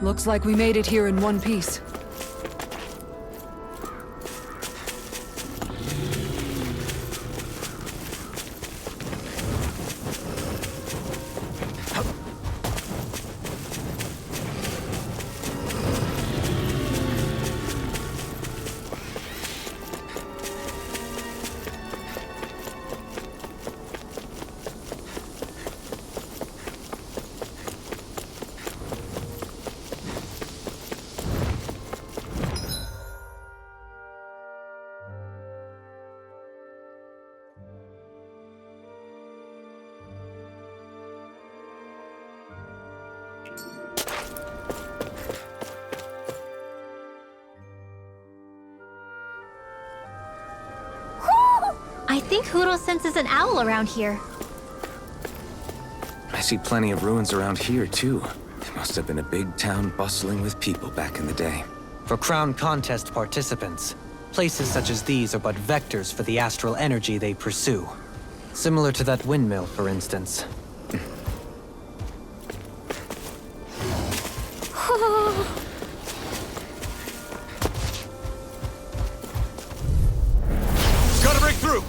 Looks like we made it here in one piece. I think Huro senses an owl around here. I see plenty of ruins around here, too. It must have been a big town bustling with people back in the day. For Crown Contest participants, places such as these are but vectors for the astral energy they pursue. Similar to that windmill, for instance. Gotta break through!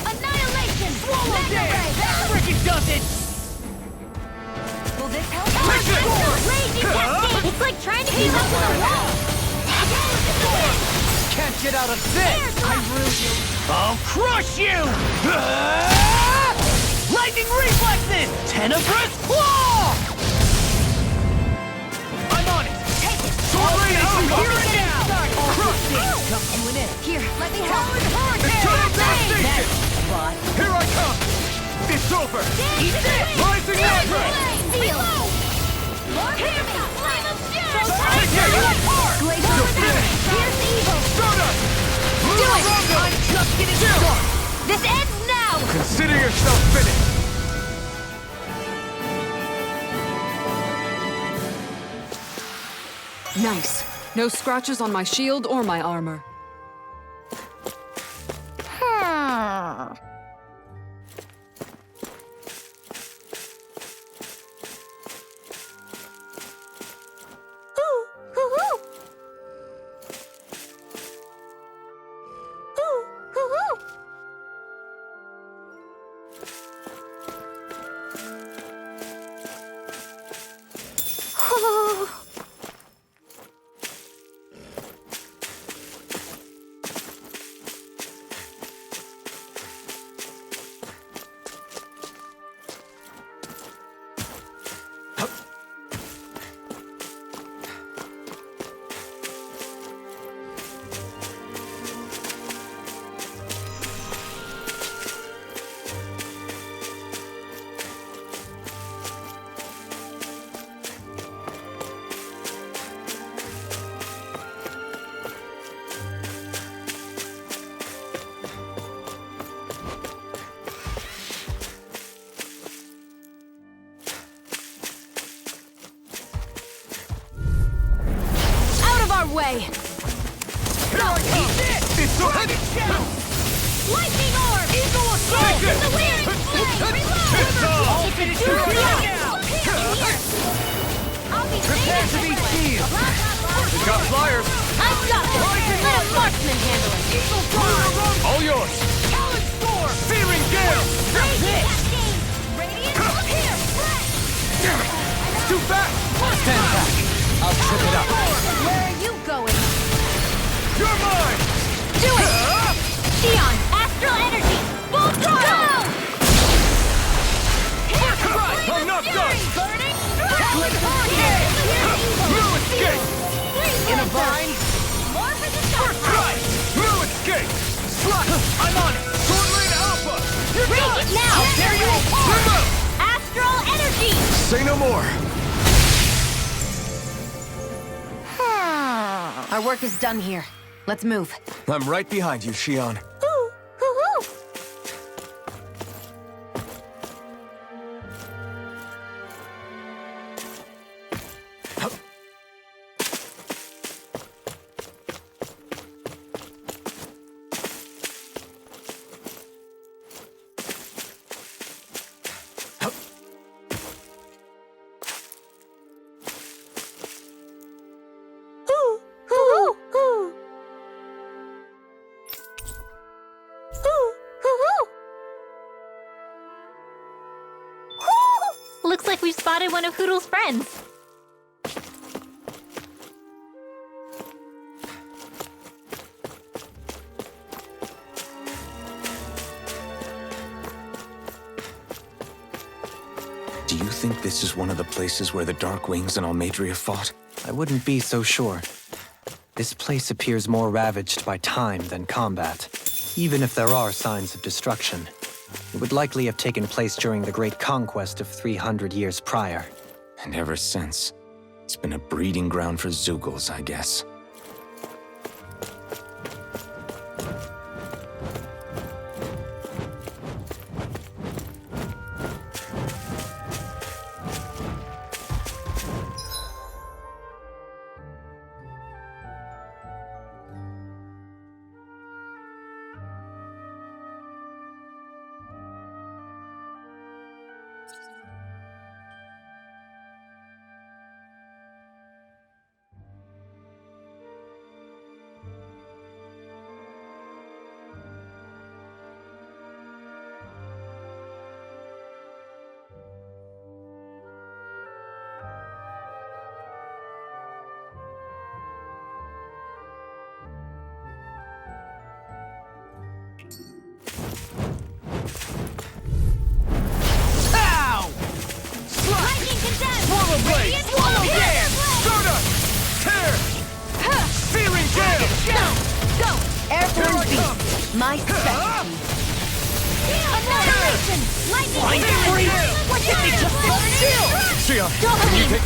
Annihilation! Swallow dance! That freaking does it! Will this help? Take it! Raging It's like trying to keep up with a wall! Can't get out of this! I ruined you! I'll crush you! Lightning reflexes! Tenebrous claw! I'm on it! Take it! Sword Rain Alpha! Here it is! Crush it! Come to an end. Here, let me help. It's turning devastation! Here I come! It's over! Eat this! Rising Electric! Seal! More enemy! Flame of Jericho! Take it! Glacial Return! Here's evil! Stardust! Do it! I'm just getting started! This ends now! Consider yourself finished! Nice. No scratches on my shield or my armor. Way! Here I come! It's so heavy! Lightning orb! Eagle assault! The weird flame! It's all! Finish it now! I'll be Prepare to be sealed! We've got flyers! I've got this! Let a marksman handle it! Eagle fire! All yours! Talon storm! Searing gale! Radiant cascade! Radiant up here! Fresh! Damn it! It's too fast! Stand back. I'll trip it up. Where are you going? You're mine! Do it! Xion! Astral energy! Full throttle! First strike! I'm not done! Burning! No escape! In a bind? More for the First strike! No escape! Slot! I'm on it! Sword Rain Alpha! You're done! Radiant now! I'll tear you apart! Remove! Astral energy! Say no more! Our work is done here. Let's move. I'm right behind you, Xion. we've spotted one of Hoodle's friends. Do you think this is one of the places where the Dark Wings and Almeidria fought? I wouldn't be so sure. This place appears more ravaged by time than combat. Even if there are signs of destruction, it would likely have taken place during the Great Conquest of 300 years prior. And ever since, it's been a breeding ground for Zeugles, I guess. Ow! Lightning condemned! Swallow blade! Radiant swallow Yeah! Stardust! Tear! Searing gale! Go! Airborne Here I come! beast. My specialty. Annihilation! Lightning Searing gale! What did they just Shield! Shield! Dopamine!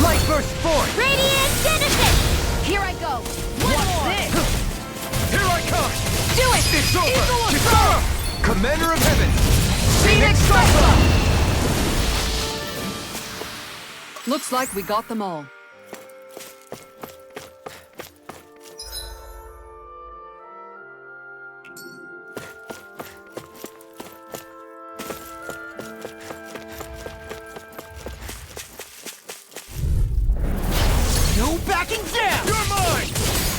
Light burst forth! Radiant Genesis! Here I go. One more! Here I come! Do it! It's over! Eagle of Kisara! Commander of Heaven! Phoenix Cyclone! Looks like we got them all. No backing down! You're mine!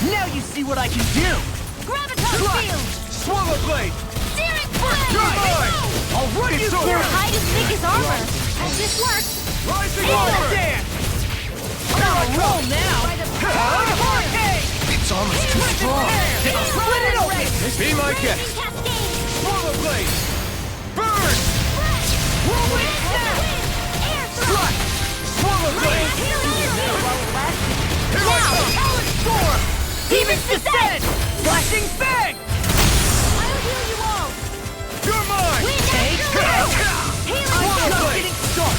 Now you see what I can do! Graviton Field! Swallow blade! Searing Blade! You're mine! I'll run you through! Their hide is thick as armor. Has this worked? Rising Water Dance! On a roll now! It's almost too strong! Split it open! Be my guest! Cascade! Swallow blade! Burn! Whirlwind Snap! Air Strike! Swallow blade! Here Here I come! Talon Storm! Demon's Descent! Flashing Fang! I'll heal you all! You're mine! Wind Take Astral! Healing Swallow Blade! blade!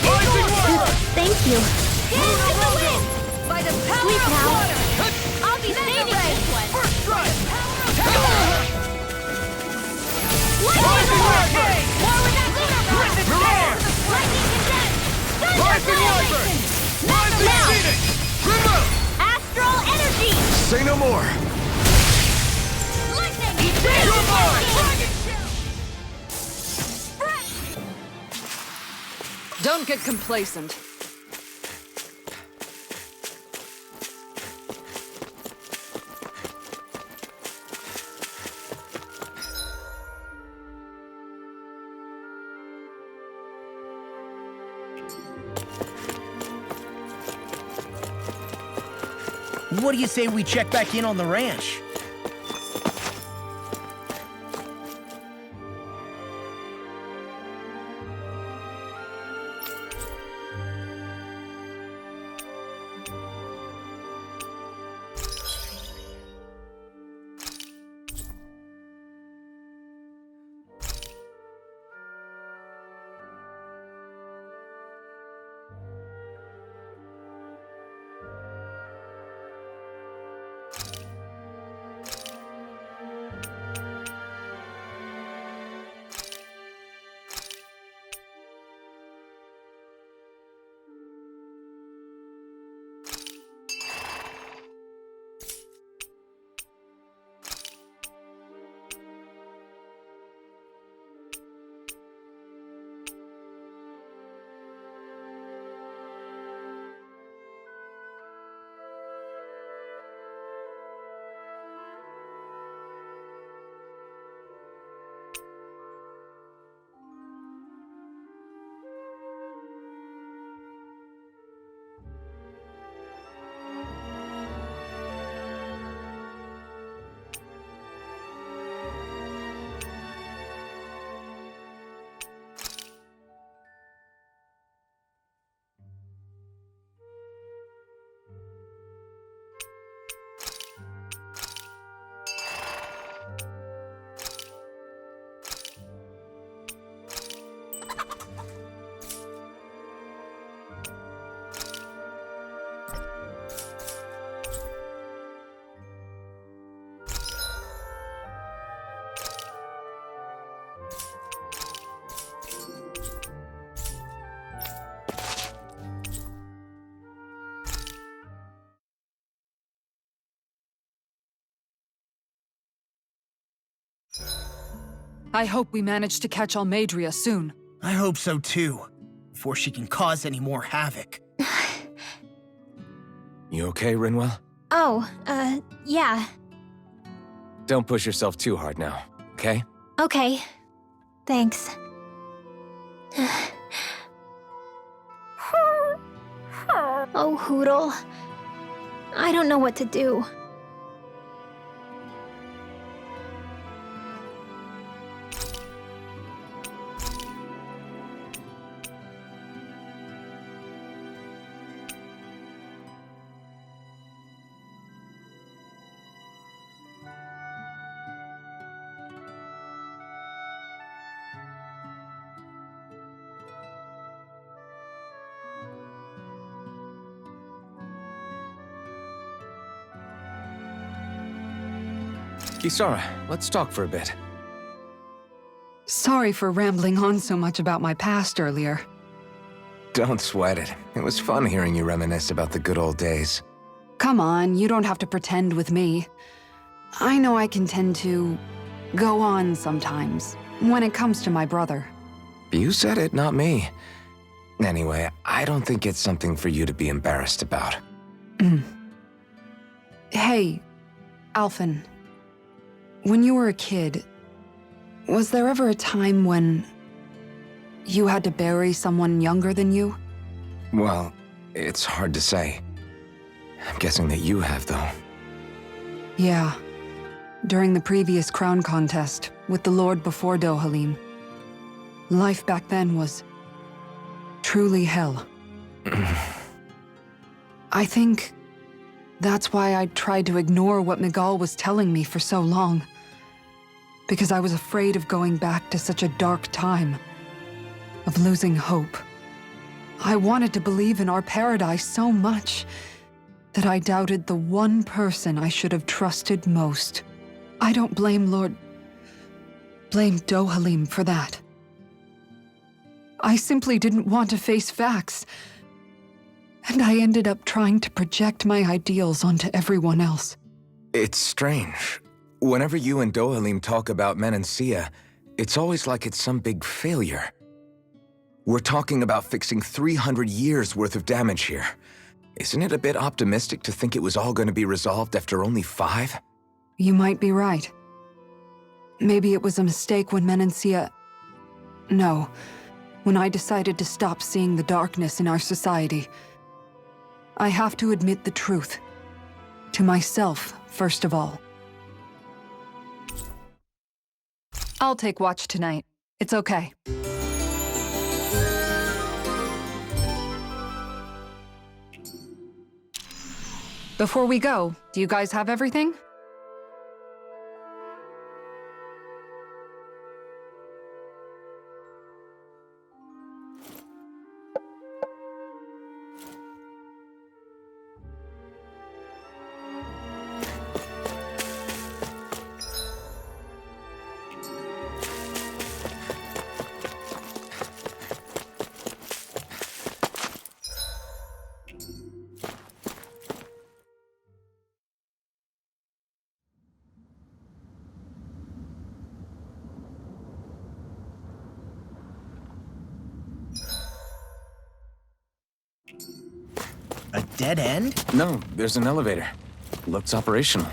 Rising Water! Thank you. Hands to the wind! By the power Sweet of now. water. I'll be saving this one! First strike! Lightning Wyvern! War with that lunar rod! Risen Roar! Lightning condensed! Thunder Rising Wyvern! annihilation! Rising Now! Phoenix! Remote! Astral energy! Say no more! Lightning! You're mine! Don't get complacent. What do you say we check back in on the ranch? I hope we manage to catch Almeidria soon. I hope so too, before she can cause any more havoc. You okay, Rinwell? Oh, yeah. Don't push yourself too hard now, okay? Okay. Thanks. Oh, Hootle. I don't know what to do. Kisara, let's talk for a bit. Sorry for rambling on so much about my past earlier. Don't sweat it. It was fun hearing you reminisce about the good old days. Come on, you don't have to pretend with me. I know I can tend to go on sometimes, when it comes to my brother. You said it, not me. Anyway, I don't think it's something for you to be embarrassed about. Hey, Alphen. When you were a kid, was there ever a time when you had to bury someone younger than you? Well, it's hard to say. I'm guessing that you have, though. Yeah. During the previous crown contest, with the Lord before Dohalim. Life back then was truly hell. I think that's why I tried to ignore what Miguel was telling me for so long. Because I was afraid of going back to such a dark time. Of losing hope. I wanted to believe in our paradise so much that I doubted the one person I should have trusted most. I don't blame blame Dohalim for that. I simply didn't want to face facts. And I ended up trying to project my ideals onto everyone else. It's strange. Whenever you and Dohalim talk about Menancia, it's always like it's some big failure. We're talking about fixing 300 years worth of damage here. Isn't it a bit optimistic to think it was all going to be resolved after only 5? You might be right. Maybe it was a mistake when Menancia... No, when I decided to stop seeing the darkness in our society. I have to admit the truth. To myself, first of all. I'll take watch tonight. It's okay. Before we go, do you guys have everything? A dead end? No, there's an elevator. Looks operational.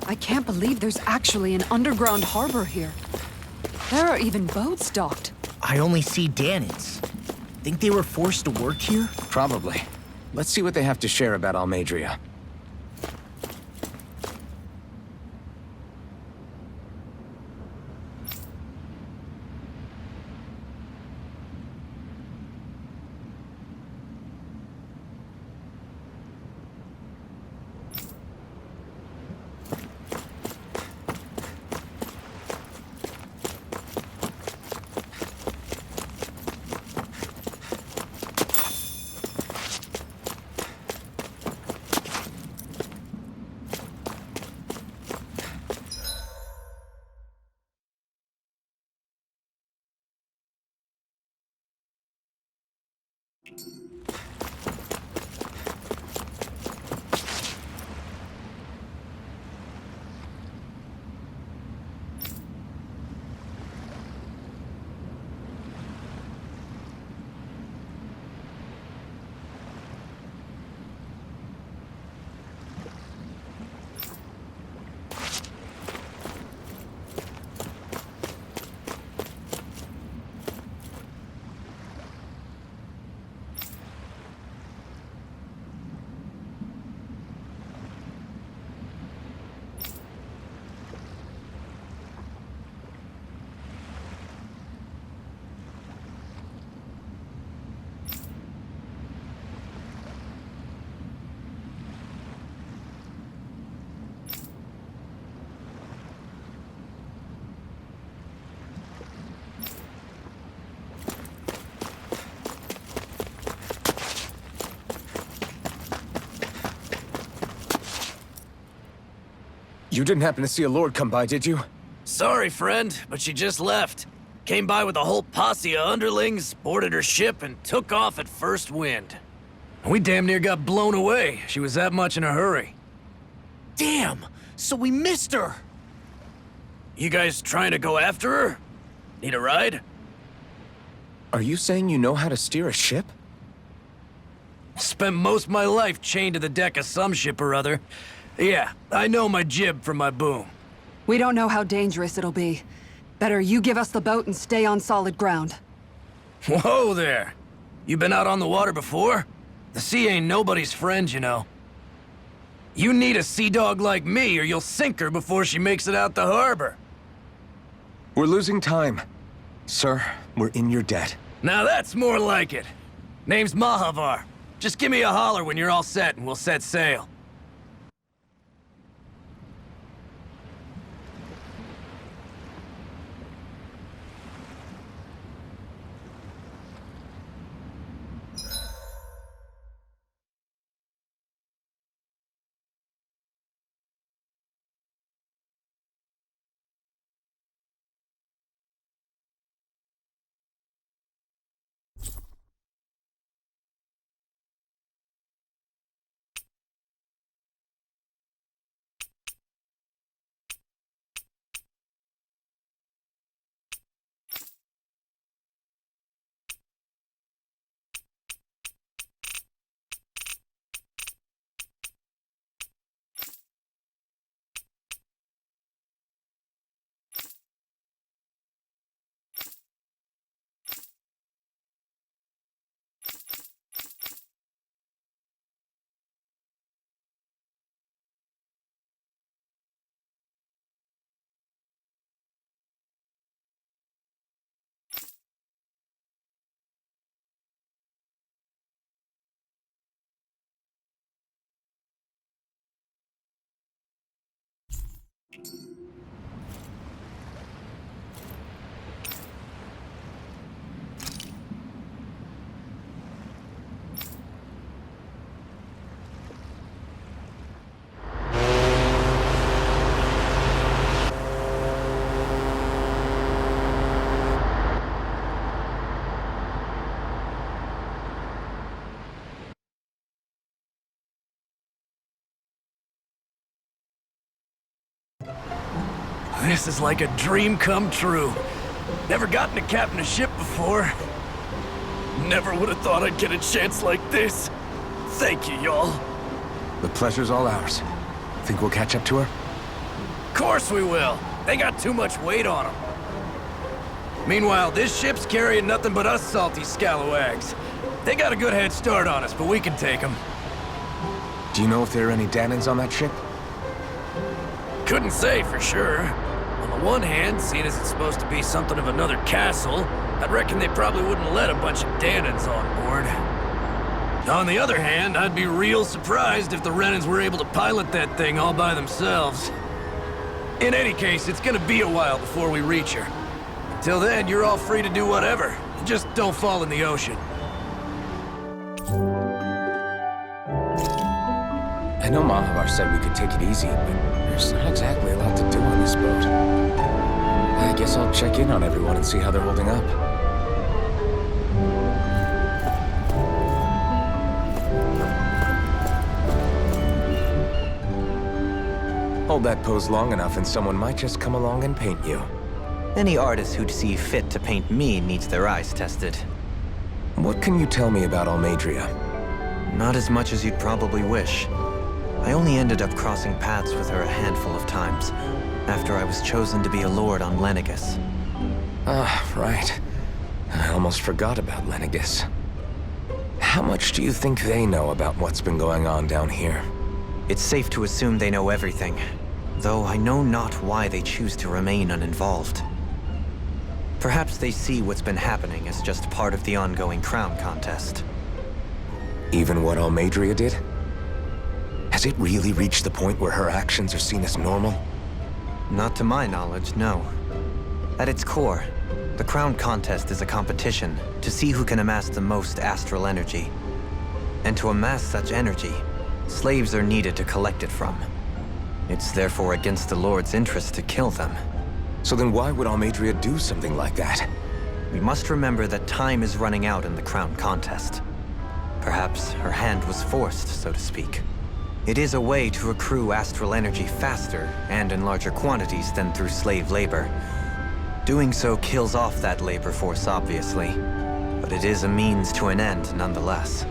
I can't believe there's actually an underground harbor here. There are even boats docked. I only see Danans. Think they were forced to work here? Probably. Let's see what they have to share about Almeidria. You didn't happen to see a lord come by, did you? Sorry, friend, but she just left. Came by with a whole posse of underlings, boarded her ship, and took off at first wind. We damn near got blown away. She was that much in a hurry. Damn! So we missed her! You guys trying to go after her? Need a ride? Are you saying you know how to steer a ship? Spent most of my life chained to the deck of some ship or other. Yeah, I know my jib from my boom. We don't know how dangerous it'll be. Better you give us the boat and stay on solid ground. Whoa there! You been out on the water before? The sea ain't nobody's friend, you know. You need a sea dog like me, or you'll sink her before she makes it out the harbor. We're losing time. Sir, we're in your debt. Now that's more like it. Name's Mahavar. Just give me a holler when you're all set and we'll set sail. This is like a dream come true. Never gotten to captain a ship before. Never would have thought I'd get a chance like this. Thank you, y'all. The pleasure's all ours. Think we'll catch up to her? Course we will. They got too much weight on them. Meanwhile, this ship's carrying nothing but us salty scalawags. They got a good head start on us, but we can take them. Do you know if there are any Danans on that ship? Couldn't say for sure. On the one hand, seeing as it's supposed to be something of another castle, I'd reckon they probably wouldn't let a bunch of Danans on board. On the other hand, I'd be real surprised if the Renans were able to pilot that thing all by themselves. In any case, it's gonna be a while before we reach her. Until then, you're all free to do whatever. Just don't fall in the ocean. I know Mahavar said we could take it easy, but there's not exactly a lot to do on this boat. I guess I'll check in on everyone and see how they're holding up. Hold that pose long enough and someone might just come along and paint you. Any artist who'd see fit to paint me needs their eyes tested. What can you tell me about Almeidrea? Not as much as you'd probably wish. I only ended up crossing paths with her a handful of times, after I was chosen to be a lord on Lenegus. Ah, right. I almost forgot about Lenegus. How much do you think they know about what's been going on down here? It's safe to assume they know everything, though I know not why they choose to remain uninvolved. Perhaps they see what's been happening as just part of the ongoing crown contest. Even what Almeidrea did? Has it really reached the point where her actions are seen as normal? Not to my knowledge, no. At its core, the crown contest is a competition to see who can amass the most astral energy. And to amass such energy, slaves are needed to collect it from. It's therefore against the Lord's interest to kill them. So then why would Almeidrea do something like that? We must remember that time is running out in the crown contest. Perhaps her hand was forced, so to speak. It is a way to accrue astral energy faster and in larger quantities than through slave labor. Doing so kills off that labor force, obviously, but it is a means to an end nonetheless.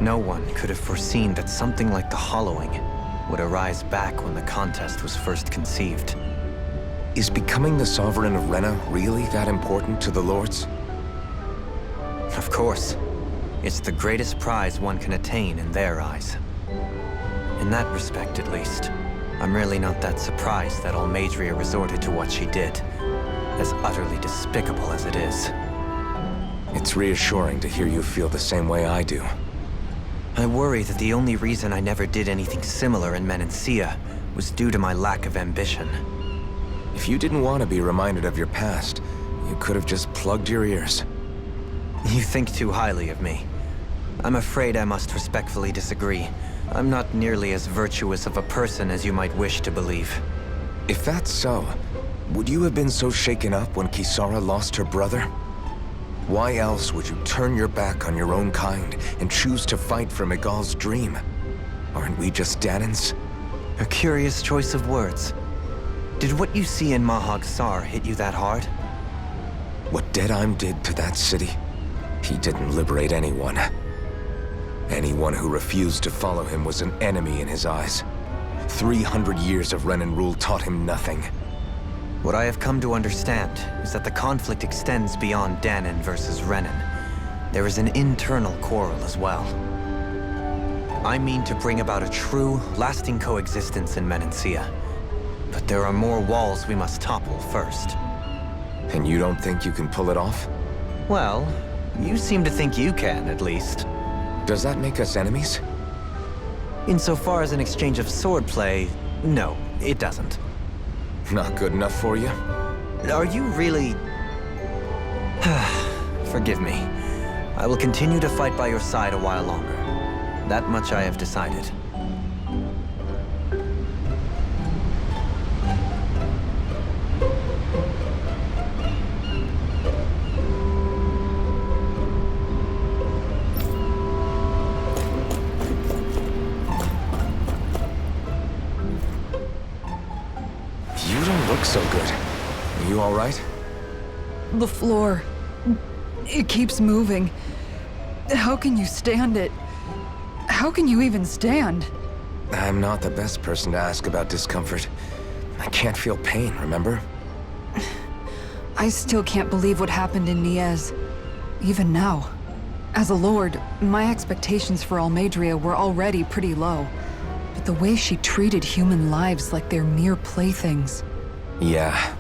No one could have foreseen that something like the Hollowing would arise back when the contest was first conceived. Is becoming the Sovereign of Renna really that important to the Lords? Of course. It's the greatest prize one can attain in their eyes. In that respect, at least, I'm really not that surprised that Almeidrea resorted to what she did, as utterly despicable as it is. It's reassuring to hear you feel the same way I do. I worry that the only reason I never did anything similar in Menancia was due to my lack of ambition. If you didn't want to be reminded of your past, you could have just plugged your ears. You think too highly of me. I'm afraid I must respectfully disagree. I'm not nearly as virtuous of a person as you might wish to believe. If that's so, would you have been so shaken up when Kisara lost her brother? Why else would you turn your back on your own kind and choose to fight for Miguel's dream? Aren't we just Danans? A curious choice of words. Did what you see in Mahag Saar hit you that hard? What Deadheim did to that city, he didn't liberate anyone. Anyone who refused to follow him was an enemy in his eyes. 300 years of Renan rule taught him nothing. What I have come to understand is that the conflict extends beyond Danan versus Renan. There is an internal quarrel as well. I mean to bring about a true, lasting coexistence in Menancia. But there are more walls we must topple first. And you don't think you can pull it off? Well, you seem to think you can, at least. Does that make us enemies? Insofar as an exchange of swordplay, no, it doesn't. Not good enough for you? Are you really... Forgive me. I will continue to fight by your side a while longer. That much I have decided. You don't look so good. Are you all right? The floor. It keeps moving. How can you stand it? How can you even stand? I'm not the best person to ask about discomfort. I can't feel pain, remember? I still can't believe what happened in Niez. Even now. As a lord, my expectations for Almeidrea were already pretty low. But the way she treated human lives like they're mere playthings. Yeah.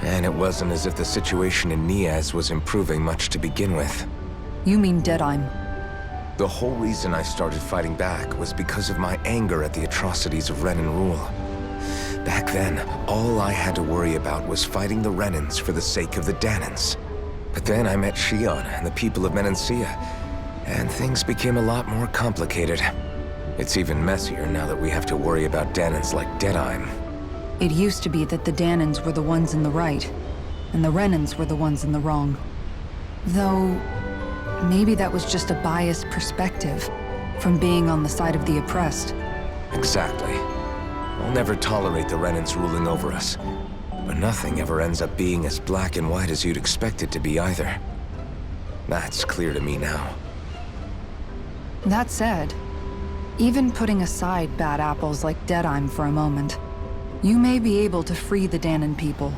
And it wasn't as if the situation in Niez was improving much to begin with. You mean Deadheim? The whole reason I started fighting back was because of my anger at the atrocities of Renan rule. Back then, all I had to worry about was fighting the Renans for the sake of the Danans. But then I met Shion and the people of Menancia, and things became a lot more complicated. It's even messier now that we have to worry about Danans like Deadheim. It used to be that the Danans were the ones in the right, and the Renans were the ones in the wrong. Though, maybe that was just a biased perspective from being on the side of the oppressed. Exactly. I'll never tolerate the Renans ruling over us. But nothing ever ends up being as black and white as you'd expect it to be either. That's clear to me now. That said, even putting aside bad apples like Deadheim for a moment, you may be able to free the Dahnan people,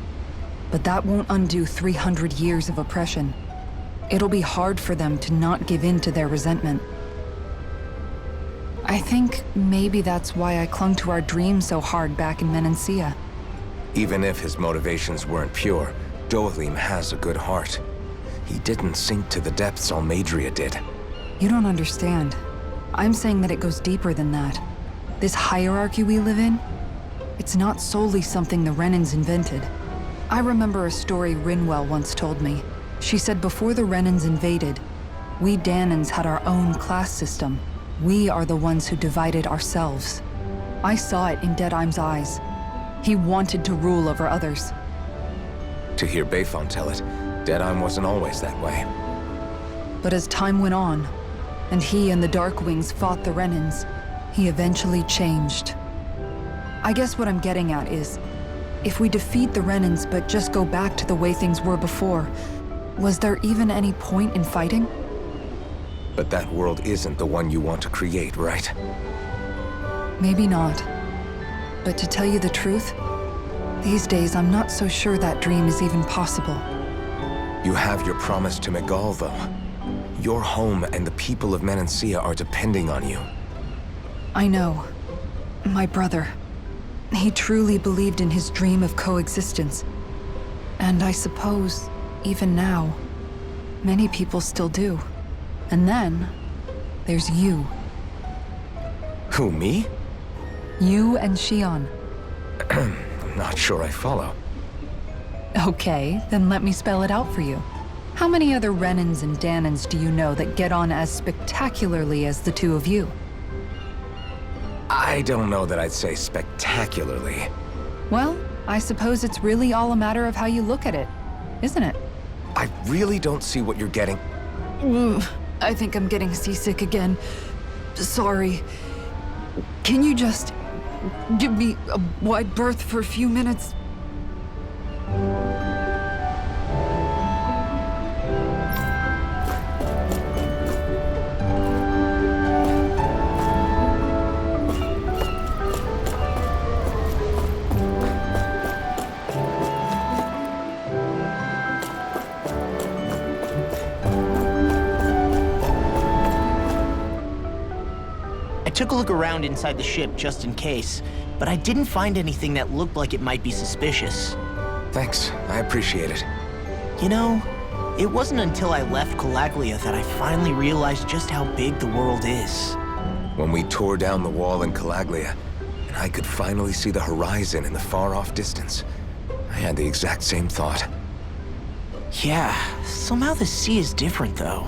but that won't undo 300 years of oppression. It'll be hard for them to not give in to their resentment. I think maybe that's why I clung to our dream so hard back in Menancia. Even if his motivations weren't pure, Dohalim has a good heart. He didn't sink to the depths Almeidrea did. You don't understand. I'm saying that it goes deeper than that. This hierarchy we live in, it's not solely something the Renans invented. I remember a story Rinwell once told me. She said before the Renans invaded, we Dahnans had our own class system. We are the ones who divided ourselves. I saw it in Deadheim's eyes. He wanted to rule over others. To hear Bayfon tell it, Deadheim wasn't always that way. But as time went on, and he and the Darkwings fought the Renans, he eventually changed. I guess what I'm getting at is, if we defeat the Renans but just go back to the way things were before, was there even any point in fighting? But that world isn't the one you want to create, right? Maybe not. But to tell you the truth, these days I'm not so sure that dream is even possible. You have your promise to Miguel, though. Your home and the people of Menancia are depending on you. I know. My brother. He truly believed in his dream of coexistence. And I suppose, even now, many people still do. And then, there's you. Who, me? You and Xion. I'm not sure I follow. Okay, then let me spell it out for you. How many other Renans and Dahnans do you know that get on as spectacularly as the two of you? I don't know that I'd say spectacularly. Well, I suppose it's really all a matter of how you look at it, isn't it? I really don't see what you're getting. I think I'm getting seasick again. Sorry. Can you just give me a wide berth for a few minutes? I took a look around inside the ship just in case, but I didn't find anything that looked like it might be suspicious. Thanks, I appreciate it. You know, it wasn't until I left Calaglia that I finally realized just how big the world is. When we tore down the wall in Calaglia, and I could finally see the horizon in the far-off distance, I had the exact same thought. Yeah, somehow the sea is different though.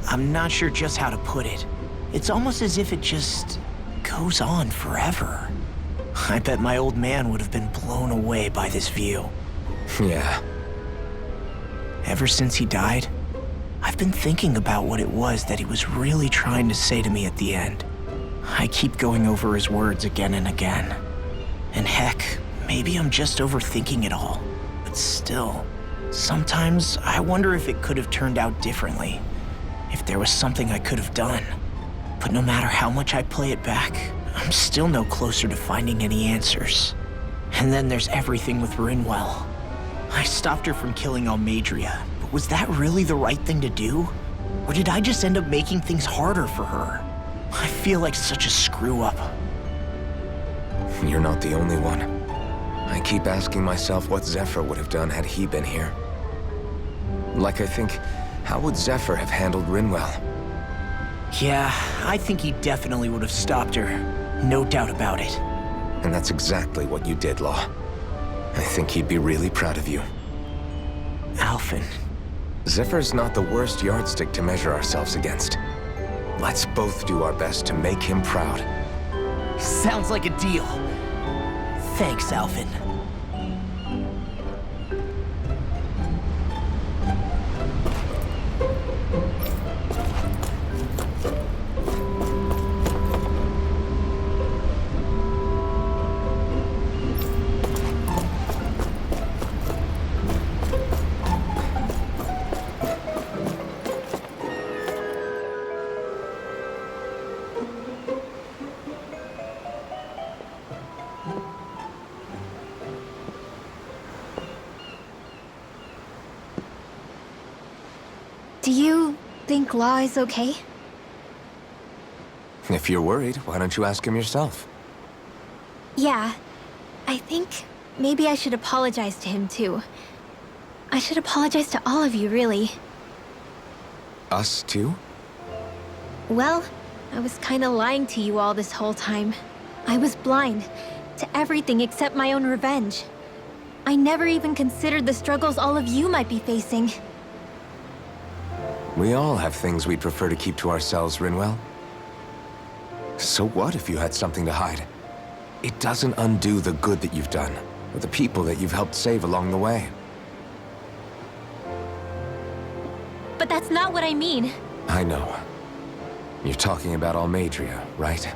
I'm not sure just how to put it. It's almost as if it just goes on forever. I bet my old man would have been blown away by this view. Yeah. Ever since he died, I've been thinking about what it was that he was really trying to say to me at the end. I keep going over his words again and again. And heck, maybe I'm just overthinking it all. But still, sometimes I wonder if it could have turned out differently. If there was something I could have done. But no matter how much I play it back, I'm still no closer to finding any answers. And then there's everything with Rinwell. I stopped her from killing Almeidrea, but was that really the right thing to do? Or did I just end up making things harder for her? I feel like such a screw-up. You're not the only one. I keep asking myself what Zephyr would have done had he been here. Like I think, how would Zephyr have handled Rinwell? Yeah, I think he definitely would have stopped her. No doubt about it. And that's exactly what you did, Law. I think he'd be really proud of you. Alphen. Zephyr's not the worst yardstick to measure ourselves against. Let's both do our best to make him proud. Sounds like a deal. Thanks, Alphen. Do you think Law is okay? If you're worried, why don't you ask him yourself? Yeah. I think maybe I should apologize to him too. I should apologize to all of you, really. Us too? Well, I was kinda lying to you all this whole time. I was blind to everything except my own revenge. I never even considered the struggles all of you might be facing. We all have things we'd prefer to keep to ourselves, Rinwell. So what if you had something to hide? It doesn't undo the good that you've done, or the people that you've helped save along the way. But that's not what I mean. I know. You're talking about Almeidrea, right?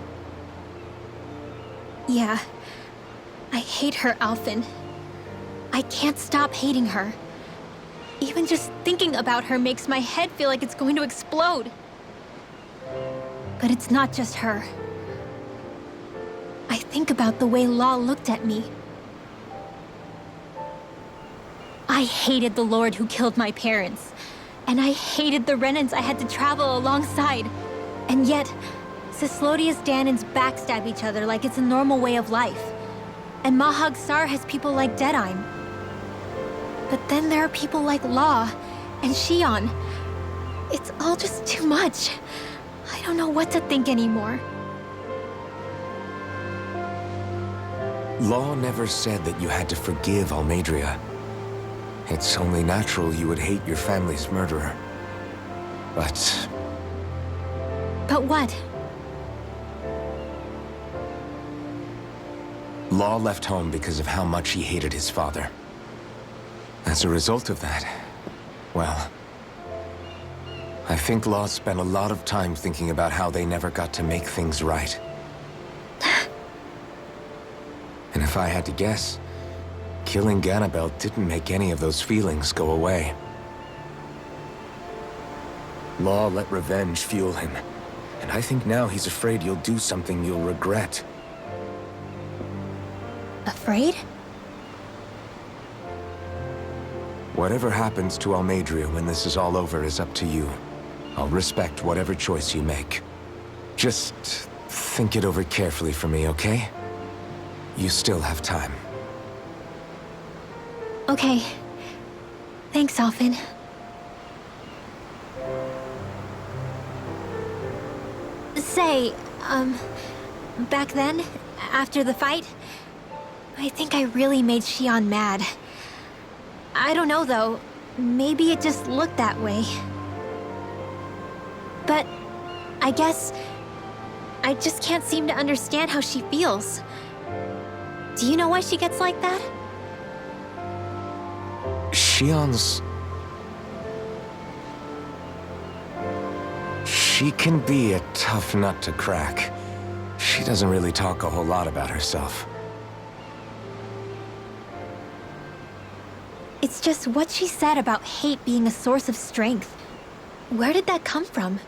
Yeah. I hate her, Alphen. I can't stop hating her. Even just thinking about her makes my head feel like it's going to explode. But it's not just her. I think about the way Law looked at me. I hated the Lord who killed my parents. And I hated the Renans I had to travel alongside. And yet, Cyslodia's Dahnans backstab each other like it's a normal way of life. And Mahag Saar has people like Deadeye. But then there are people like Law and Xion. It's all just too much. I don't know what to think anymore. Law never said that you had to forgive Almeidrea. It's only natural you would hate your family's murderer. But But what? Law left home because of how much he hated his father. As a result of that, well, I think Law spent a lot of time thinking about how they never got to make things right. And if I had to guess, killing Ganabel didn't make any of those feelings go away. Law let revenge fuel him, and I think now he's afraid you'll do something you'll regret. Afraid? Whatever happens to Almeidrea when this is all over is up to you. I'll respect whatever choice you make. Just think it over carefully for me, okay? You still have time. Okay. Thanks, Alphen. Say, back then, after the fight, I think I really made Xion mad. I don't know, though. Maybe it just looked that way. But I guess I just can't seem to understand how she feels. Do you know why she gets like that? Xion's... She can be a tough nut to crack. She doesn't really talk a whole lot about herself. It's just what she said about hate being a source of strength. Where did that come from?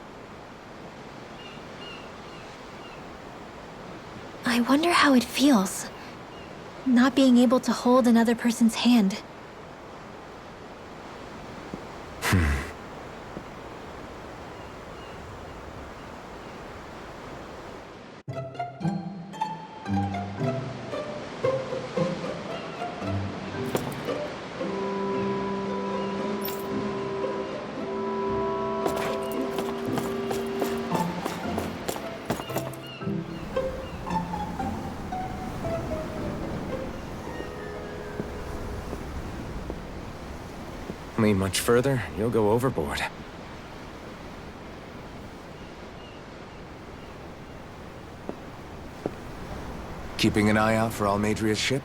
I wonder how it feels, not being able to hold another person's hand. Lean much further, you'll go overboard. Keeping an eye out for Almeidrea's ship?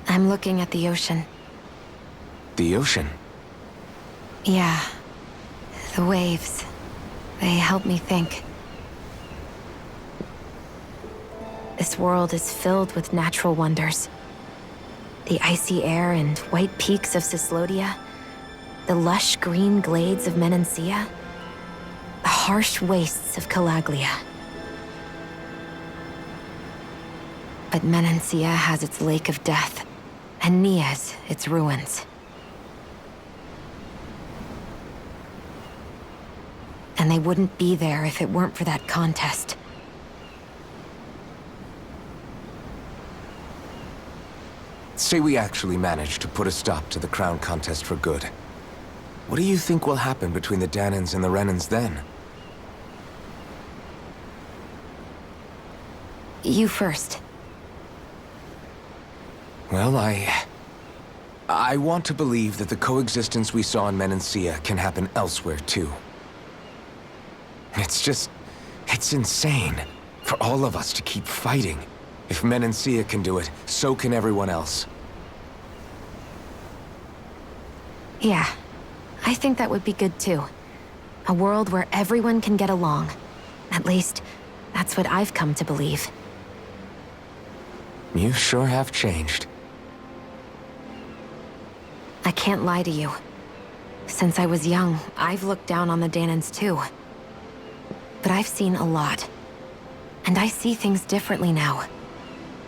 I'm looking at the ocean. The ocean? Yeah. The waves. They help me think. This world is filled with natural wonders. The icy air and white peaks of Cyslodia, the lush green glades of Menancia, the harsh wastes of Calaglia. But Menancia has its Lake of Death, and Nias its ruins. And they wouldn't be there if it weren't for that contest. Say we actually manage to put a stop to the crown contest for good. What do you think will happen between the Dahnans and the Renans then? You first. Well, I want to believe that the coexistence we saw in Menancia can happen elsewhere, too. It's insane for all of us to keep fighting. If Menancia can do it, so can everyone else. Yeah, I think that would be good too. A world where everyone can get along. At least, that's what I've come to believe. You sure have changed. I can't lie to you. Since I was young, I've looked down on the Dahnans too. But I've seen a lot. And I see things differently now.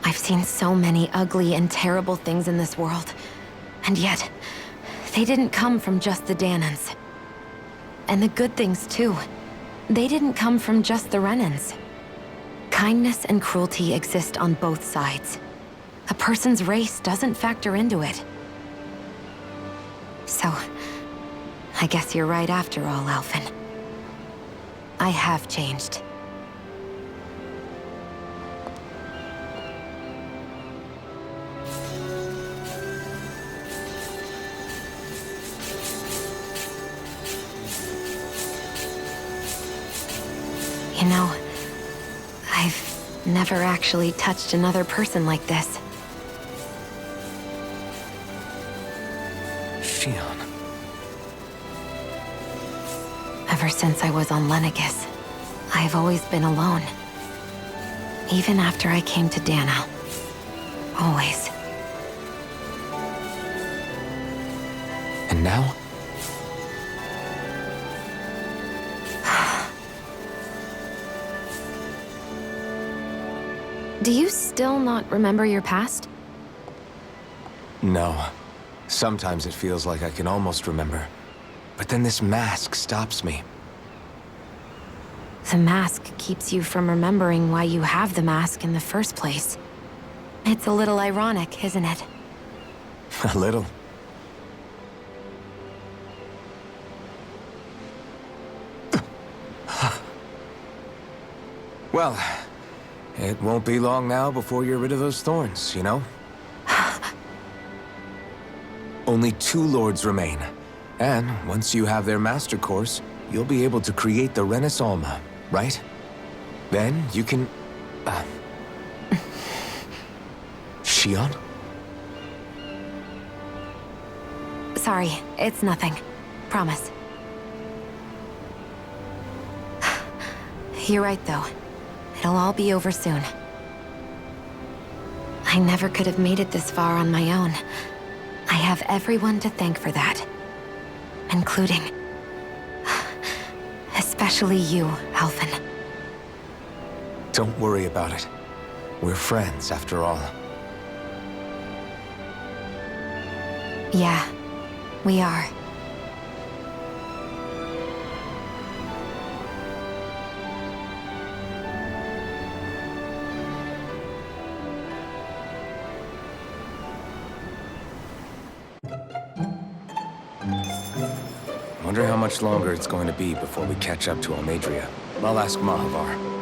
I've seen so many ugly and terrible things in this world. And yet, they didn't come from just the Dahnans. And the good things too. They didn't come from just the Renans. Kindness and cruelty exist on both sides. A person's race doesn't factor into it. So, I guess you're right after all, Alphen. I have changed. You know, I've never actually touched another person like this. Shionne. Ever since I was on Lenegis, I've always been alone. Even after I came to Dahna. Always. And now? Do you still not remember your past? No. Sometimes it feels like I can almost remember. But then this mask stops me. The mask keeps you from remembering why you have the mask in the first place. It's a little ironic, isn't it? A little. Well, it won't be long now before you're rid of those thorns, you know? Only 2 lords remain. And once you have their master course, you'll be able to create the Renis Alma, right? Then you can... Shionne? Sorry, it's nothing. Promise. You're right, though. It'll all be over soon. I never could have made it this far on my own. I have everyone to thank for that. Including... especially you, Alphen. Don't worry about it. We're friends, after all. Yeah, we are. Wonder how much longer it's going to be before we catch up to Almeidrea. I'll ask Mahavar.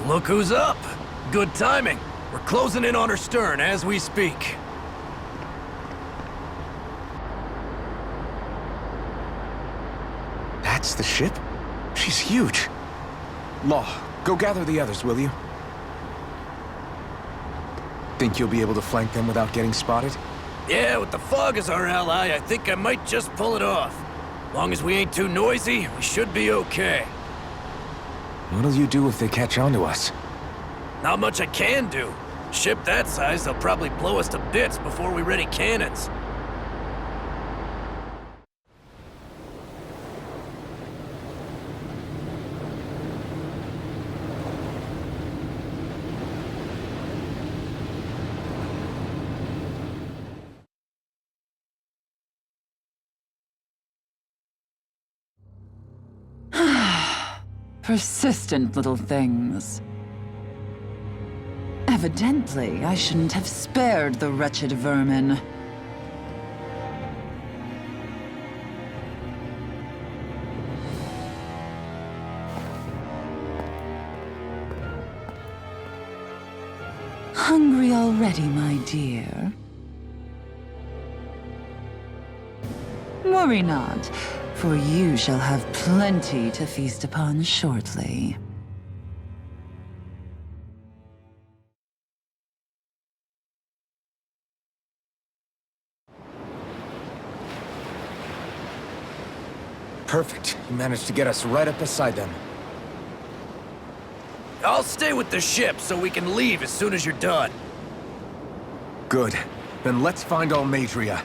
Look who's up! Good timing. We're closing in on her stern as we speak. That's the ship? She's huge. Law, go gather the others, will you? Think you'll be able to flank them without getting spotted? Yeah, with the fog as our ally, I think I might just pull it off. Long as we ain't too noisy, we should be okay. What'll you do if they catch on to us? Not much I can do. Ship that size, they'll probably blow us to bits before we ready cannons. Persistent little things. Evidently, I shouldn't have spared the wretched vermin. Hungry already, my dear? Worry not, for you shall have plenty to feast upon shortly. Perfect. You managed to get us right up beside them. I'll stay with the ship so we can leave as soon as you're done. Good. Then let's find Almadria.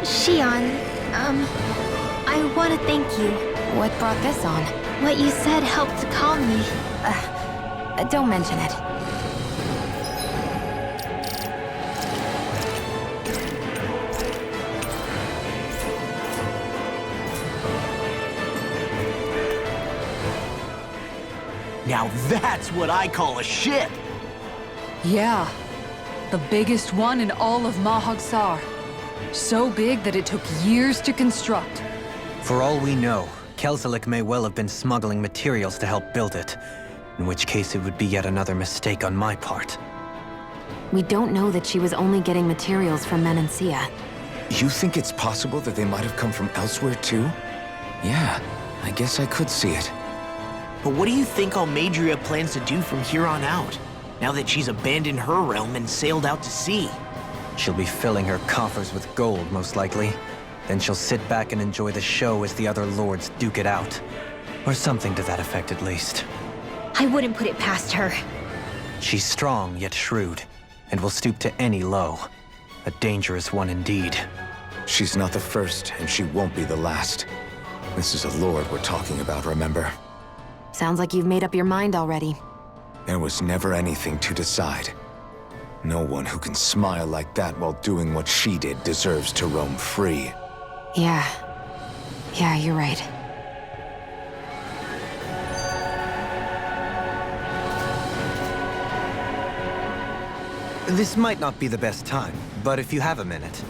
Shion, I want to thank you. What brought this on? What you said helped to calm me. Don't mention it. Now that's what I call a ship! Yeah. The biggest one in all of Mahag-Sar. So big that it took years to construct. For all we know, Kelzelik may well have been smuggling materials to help build it. In which case it would be yet another mistake on my part. We don't know that she was only getting materials from Menancia. You think it's possible that they might have come from elsewhere too? Yeah, I guess I could see it. But what do you think Almadria plans to do from here on out, now that she's abandoned her realm and sailed out to sea? She'll be filling her coffers with gold, most likely. Then she'll sit back and enjoy the show as the other lords duke it out. Or something to that effect, at least. I wouldn't put it past her. She's strong, yet shrewd, and will stoop to any low. A dangerous one indeed. She's not the first, and she won't be the last. This is a lord we're talking about, remember? Sounds like you've made up your mind already. There was never anything to decide. No one who can smile like that while doing what she did deserves to roam free. Yeah, you're right. This might not be the best time, but if you have a minute.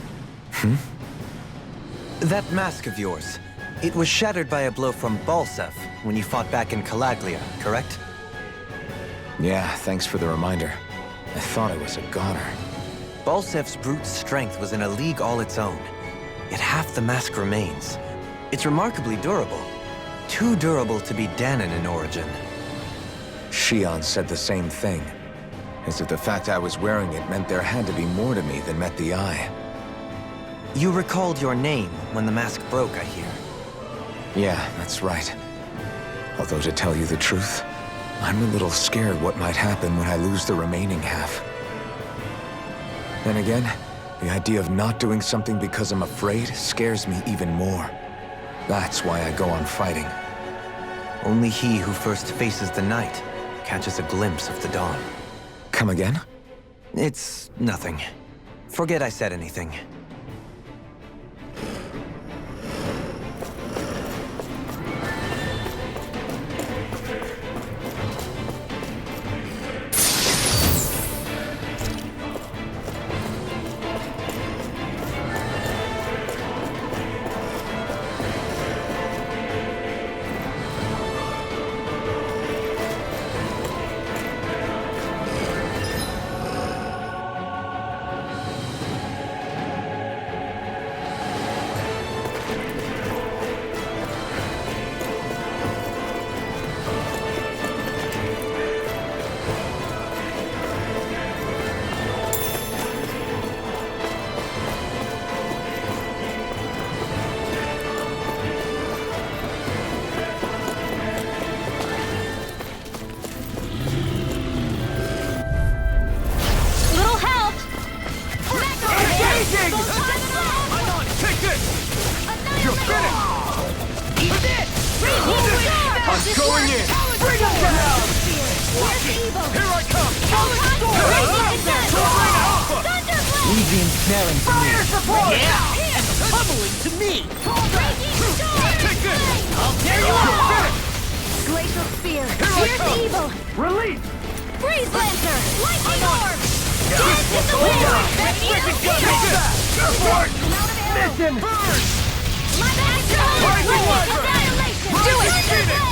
That mask of yours, it was shattered by a blow from Balsef when you fought back in Calaglia, correct? Yeah, thanks for the reminder. I thought I was a goner. Balsef's brute strength was in a league all its own, yet half the mask remains. It's remarkably durable. Too durable to be Dahnan in origin. Shion said the same thing. As if the fact I was wearing it meant there had to be more to me than met the eye. You recalled your name when the mask broke, I hear. Yeah, that's right. Although to tell you the truth, I'm a little scared what might happen when I lose the remaining half. Then again, the idea of not doing something because I'm afraid scares me even more. That's why I go on fighting. Only he who first faces the night catches a glimpse of the dawn. Come again? It's nothing. Forget I said anything. Little help! Engaging! I'm on it! Take this! You're finished! Eat this! I'm going in! Bring him down! Where's evil? Here I come! Easy ensnaring to me. Fire support! Yeah! And Pummeling to me! take this! I'll tear you You're up! finished! Glacial spear! Here I come! evil! Release! Freeze Lancer! Lightning orb! Dance in the wind! Take that! Go for it! Mission! Burn! My back! Rising Laser! Annihilation! Do it! Phoenix!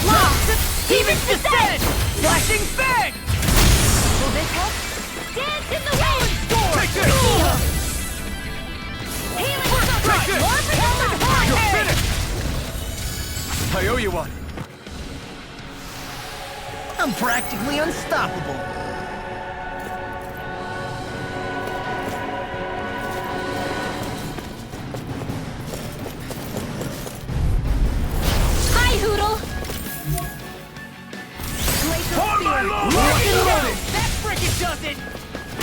Lost! Demon descent! Flashing Fang! Will this help? Dance in the wind! Take this! Healing Take this! Morphin You're finished! I owe you one. I'm practically unstoppable. Hi, Hoodle! On my lord! Reloading! That frickin' does it!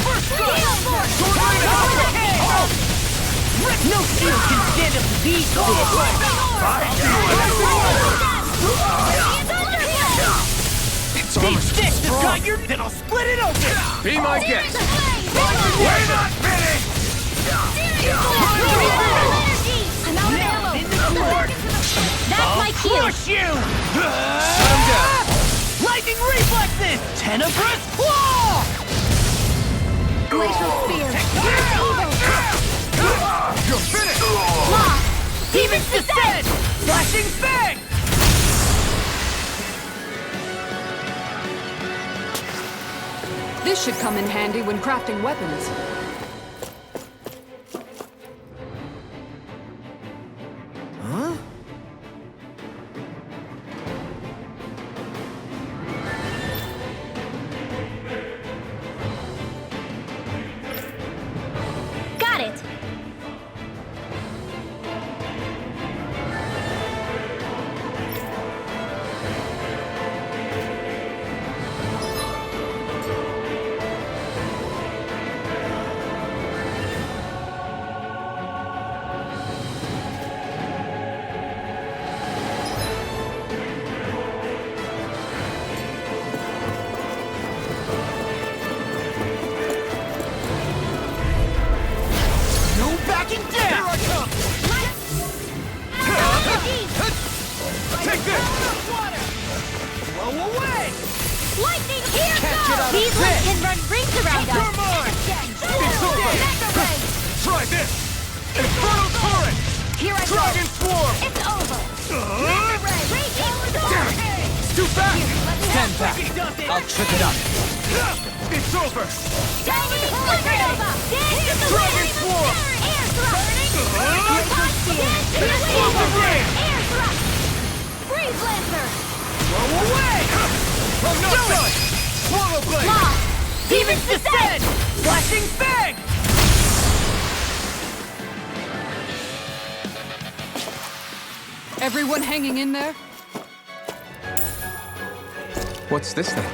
First strike! Heal force! Sword Rain Alpha! Halt! No shield can stand up to these It's almost This has got your... Then I'll split it open! Be my guest! We're We're not finished! I'm out of ammo! In the sword! That's my cue! Crush you! Shut him down! Lightning reflexes! Tenebrous claw! Glacial spear! You're finished! Lost! Demon's descent! Flashing Fang! This should come in handy when crafting weapons. Got it! No backing down! Here I come! Take this! Blow away! Lightning, here Catch it out of These pit. ones can run rings around You're us! mine! It's over! Try this! Infernal Torrent! Here I Dragon Swarm! It's over! Too fast! Stand back. I'll trip it up. It's over! Dragon Swarm! Air thrust! Explosive Rain! Air thrust! Freeze Lancer! Blow away! I'm not done! Swallow Blade! Lost! Demon's descent! Flashing Fang! Everyone hanging in there? What's this thing?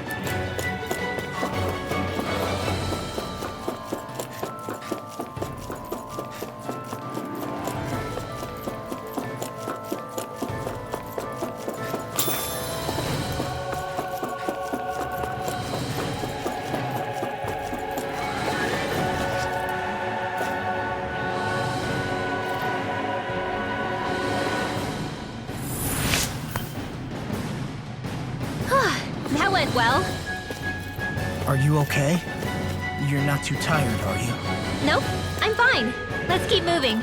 Are you okay? You're not too tired, are you? Nope, I'm fine. Let's keep moving.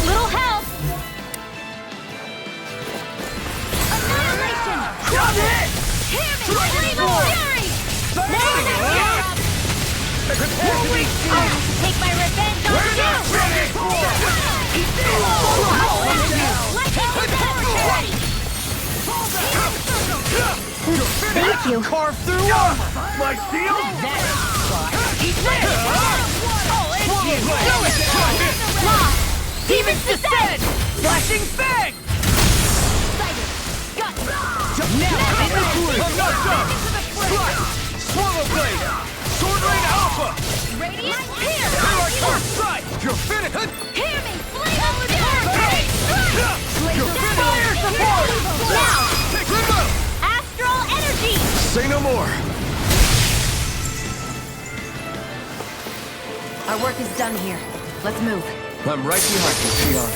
Little help! Annihilation! Got it! Hear me! Dragon Scream of Sword! fury! Prepare to be I'll have to take my revenge on We're you! not finished! Thank you. Carve through armor! My shield? Demons descend! Flashing fang! I'm not done! Strike! Swallow blade! Sword rain alpha! Radiant here! Here I come! Strike! You're finished! Hear me! Flame of fury! You're finished! Fire support! Now, Take them out! astral energy! Say no more. Our work is done here. Let's move. I'm right behind you, Xion.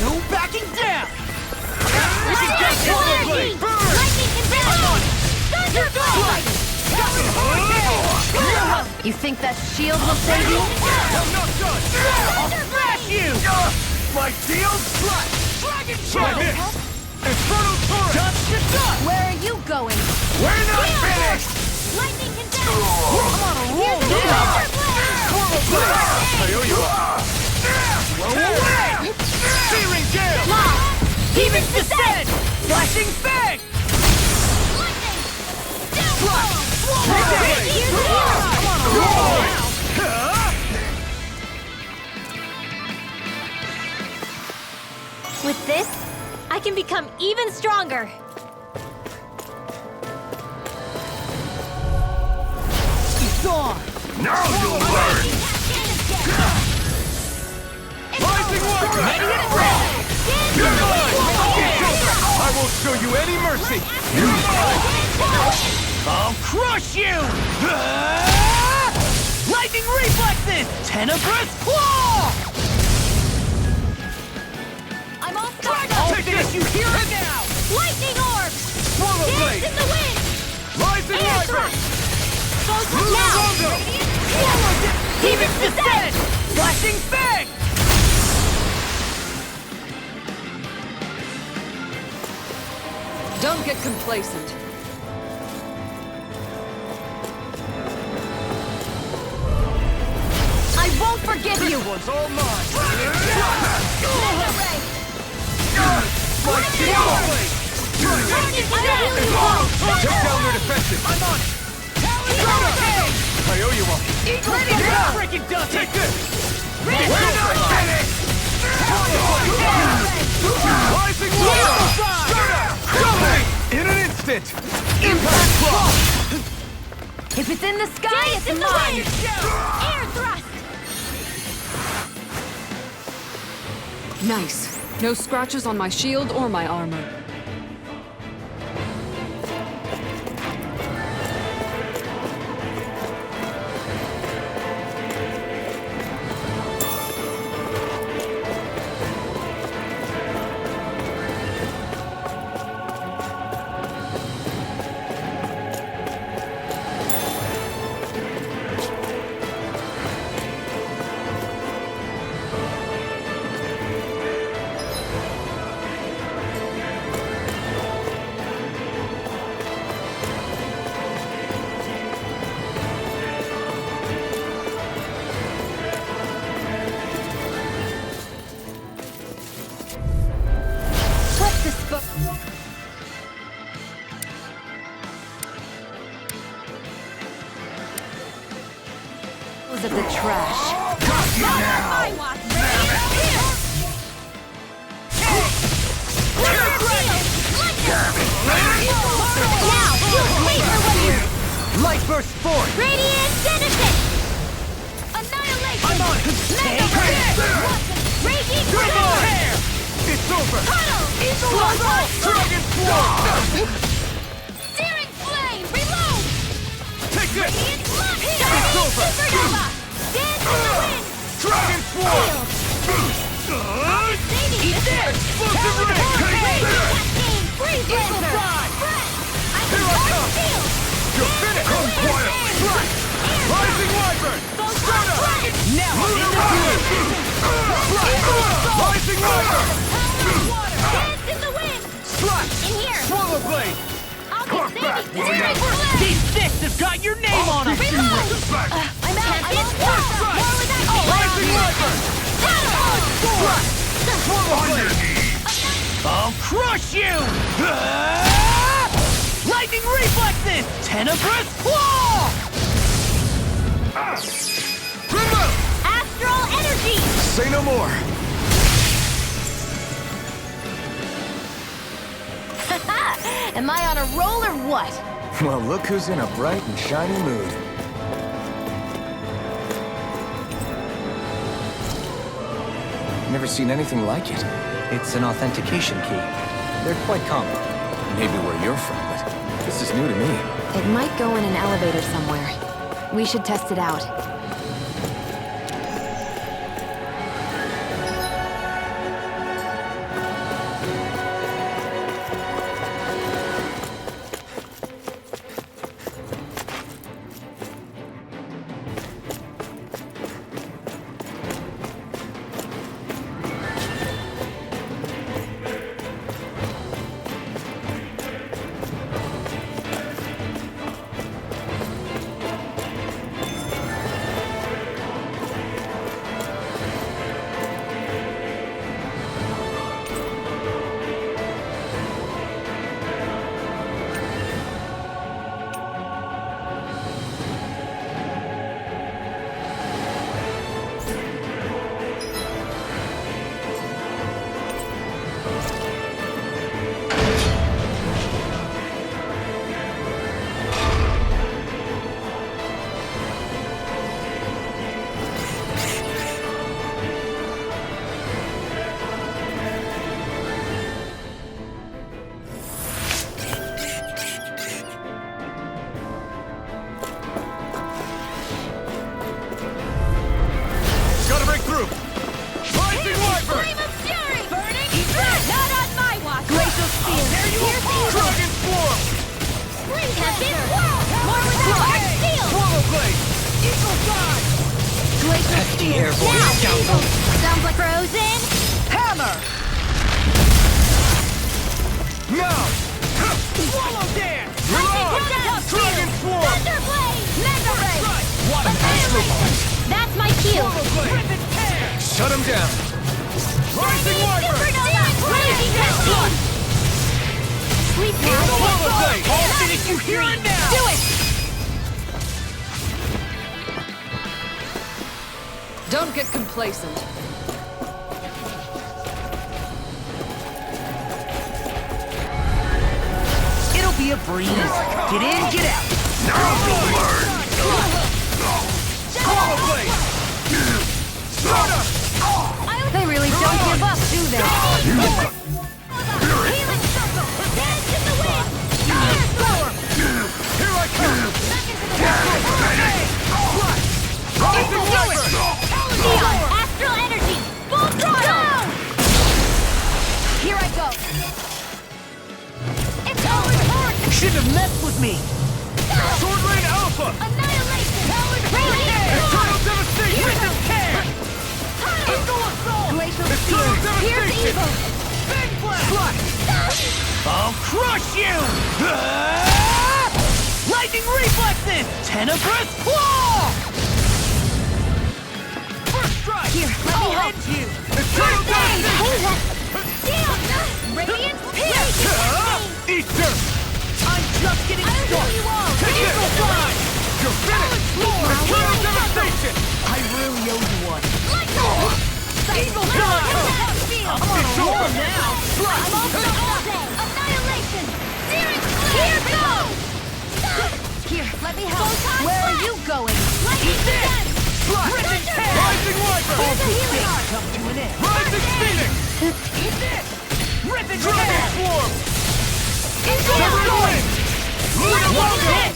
No backing down! Astral energy! Lightning condition! Thunderblade! You think that shield will save you? I'm not done! I'll smash you! My shield? Dragon Sword! Infernal Torrent! Dust to dust! Where are you going? We're not finished! Lightning condition! I'm on a roll now! I owe you up! Blow away! Searing Gale! Demons descend! Flashing Fang! I'm on a roll! With this, I can become even stronger. Now you'll learn! Rising Warrior! You're mine! I won't show you any mercy! You're mine! I'll crush you! Lightning reflexes! Tenebrous claw! I'm all fired up! Take this! You hear it now! Lightning orb! Swallow Dance blade! in the wind! Rising Air Viper! thrust! Goes Blue now! Rondo! Demons descend! Flashing Fang! Don't get complacent. I won't forgive you! This one's all mine! Ray! My shield blade! Take down their defenses! I'm on it! I owe you one! Freaking dust! Take this! We're not finished! Rising Warrior! In an instant! Impact Claw! If it's in the sky, it's in mine! Air thrust! Nice. No scratches on my shield or my armor. dispose of the trash. Got you now! Light burst forth! Radiant Genesis! Annihilation! I'm on! Raging Hair! It's over! Dragon Swarm! Searing flame! Reload! Take this! It's over! Supernova! Dance in the wind! Dragon Swarm! Eat this! Explosive ring! Cascade! Freeze Eagle Lancer! Fly! Here I come! You're finished! Come quietly! Strike! Rising Wyvern! Soda! Now I'm in the field! Rising Wyvern! Dance in the wind! Slash! In here! Swallow Blade! I'll Carve get back, saving! will ya? These fists have got your name on them! Reload! I'm out! I'm on fire! More with that Rising Wyvern! Swallow Blade! I'll crush you! Lightning reflexes! Tenebrous claw! Remove! Astral energy! Say no more. Am I on a roll or what? Well, look who's in a bright and shiny mood. Never seen anything like it. It's an authentication key. They're quite common. Maybe where you're from, but this is new to me. It might go in an elevator somewhere. We should test it out. Gotta break through! Rising Wyvern! Flame of fury! Burning strike! Not on my watch! Glacial spear! There you are! Dragon Swarm! Spring Tempest! More with that arch steel! Swallow Blade! Eagle Fly! Glacial Hefty spear! air voice, Now, scoundrel. Sounds like Frozen! Hammer! Now! Swallow dance! Reload! Dragon Swarm! Thunderblade! Mega Ray! What an astro ball! That's my shield! Swallow Blade! Rivet tear! Shut him down. Rising Wyvern! Supernova! Raging Cascade! Sleep now! Swallow Blade! I'll finish you here and now! Do it! Don't get complacent. It'll be a breeze. Get in, get out. Now you'll learn! Swallow Blade! Soda! They really don't give up, do they? Healing circle! Dance in the wind! Here I come! Rising Wyvern! Neon! Astral energy! Full throttle! Here I go. It's over. Shouldn't have messed with me. Sword Lane Alpha! Annihilation! Eternal Devastation! Rivet tear! Eagle assault! Glacial Eternal spear! Here's Devastation! evil! Big blast! I'll crush you! Lightning reflexes! Tenebrous claw! First strike! Here, let me I'll help. end you! Eternal Devastation! Steel! Radiant pierce! Eat dirt! I'm just getting I'll started! heal you all! Take Eagle this! fly! You're finished! Eternal Devastation! Let me help. Where are you going? Eat this! Rising Viper! Here's a healing arc. Come to an end. Rising Phoenix! Eat this! Rip it Dragon down! Swarm! It's Severing Wind! Lunawoga!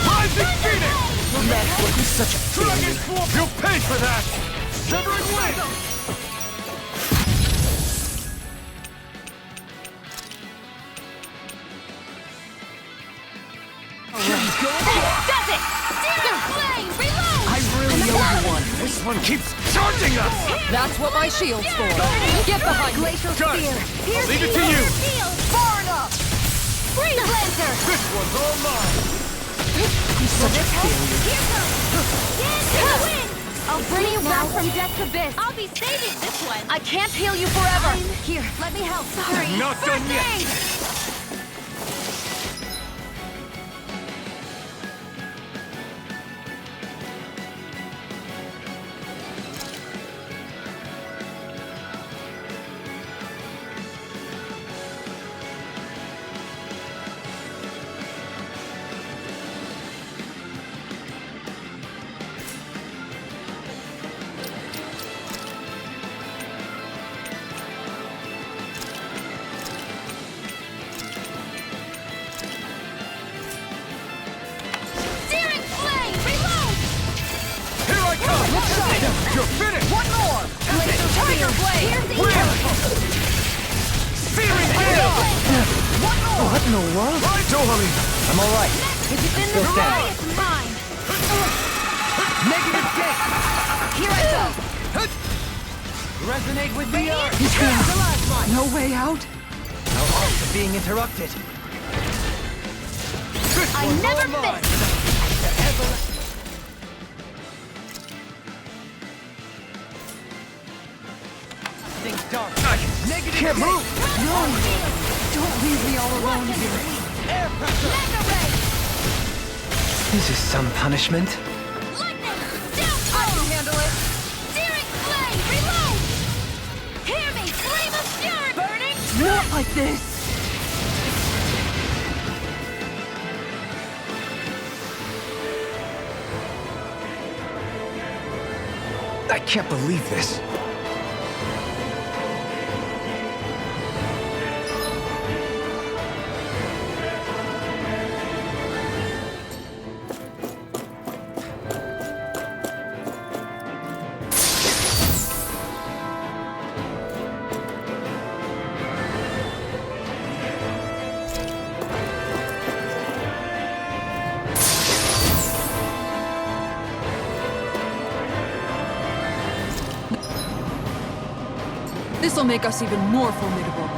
Rising Phoenix! He's such a Dragon Swarm! You'll pay for that! Severing Wind! Does it! Searing flame! Reload! I really owe you one. This one keeps charging us! That's what my shield's for. Get behind me. Glacial Got it. spear! I'll leave it to you! Far enough! Freeze Lancer! This one's all mine! He's such a failure. Here goes! Win! I'll bring you back from death's abyss. I'll be saving this one. I can't heal you forever. Here, let me help. Sorry. Not done yet! Aid! Searing flame! Reload! Here I come! You're finished! One more! Tiger blade! Searing Hail! One more! What in the world? Dohalim! I'm all right. If it's in the Still sky, standing. it's mine! Negative kick. Here I go! Resonate with the earth. No way out? Our hearts are being interrupted. I never miss! Things dark. Negative Can't kick. move! Don't leave me all alone here. Mega ray! This is some punishment. Lightning! Down I can handle it! Searing flame! Reload! Hear me! Flame of fury! Burning! Not like this. I can't believe this. This'll make us even more formidable.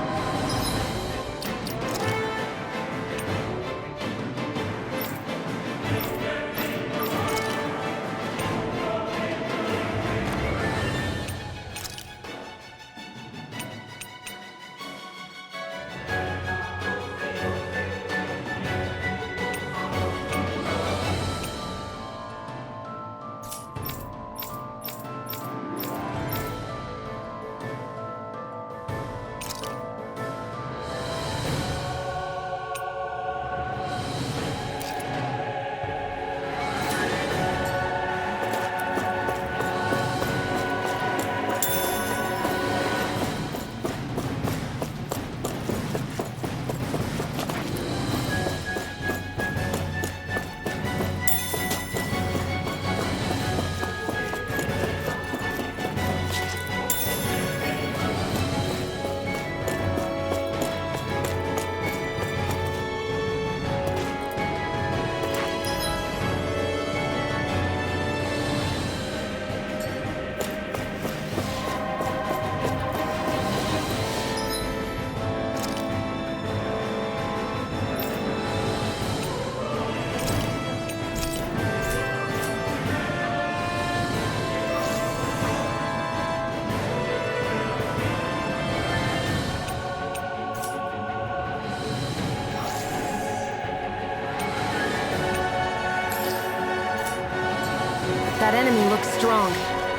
That enemy looks strong.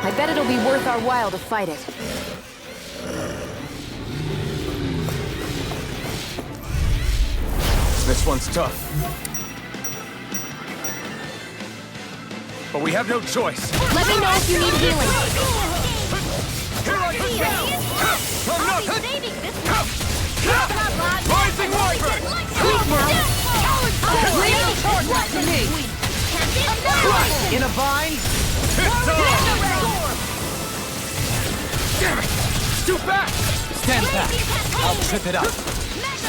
I bet it'll be worth our while to fight it. This one's tough. But we have no choice. Let me know if you need healing. Here I come down! I'm not Saving this one. Rising Wyvern! Sweet now. Leave the charge to me. In a bind? It's on! Damn it! Too fast! Stand back. I'll trip it up.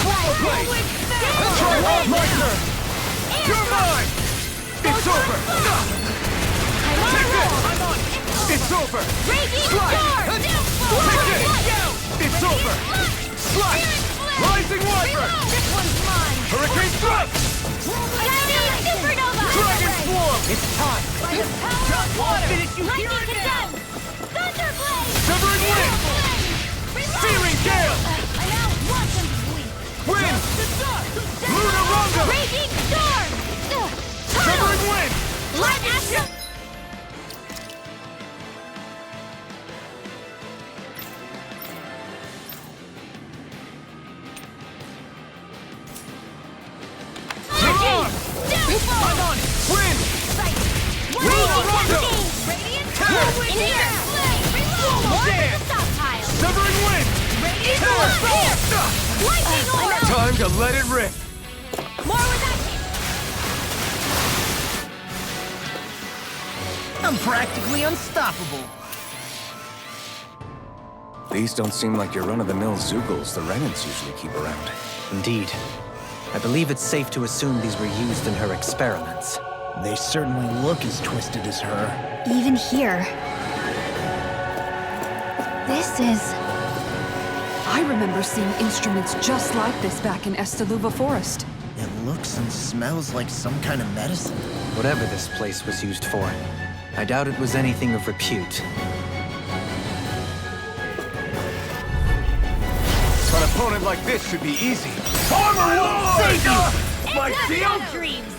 Blade! Try my turn! You're mine! It's over! Take this! I'm on it! It's over! Slide! Take it! It's over! Slide! Rising Wyvern! This one's mine. Hurricane Thrust! Supernova. Dragon Swarm! It's time. By the power of water. Lightning condemned. Thunderblade. Severing Wind! Searing Gale! I now want them to bleed. Wind! Lunaronga! Raging storm. Severing Wind! Light Astral. I'm on it! Wind! Lunaronga! In here. Dance! Severing Wind! Lightning orb. Time to let it rip! More with that. I'm practically unstoppable. These don't seem like your run-of-the-mill Zeugles the Renans usually keep around. Indeed. I believe it's safe to assume these were used in her experiments. They certainly look as twisted as her. Even here. This is... I remember seeing instruments just like this back in Estaluva Forest. It looks and smells like some kind of medicine. Whatever this place was used for, I doubt it was anything of repute. An opponent like this should be easy. Armor won't save you! My shield! Dreams.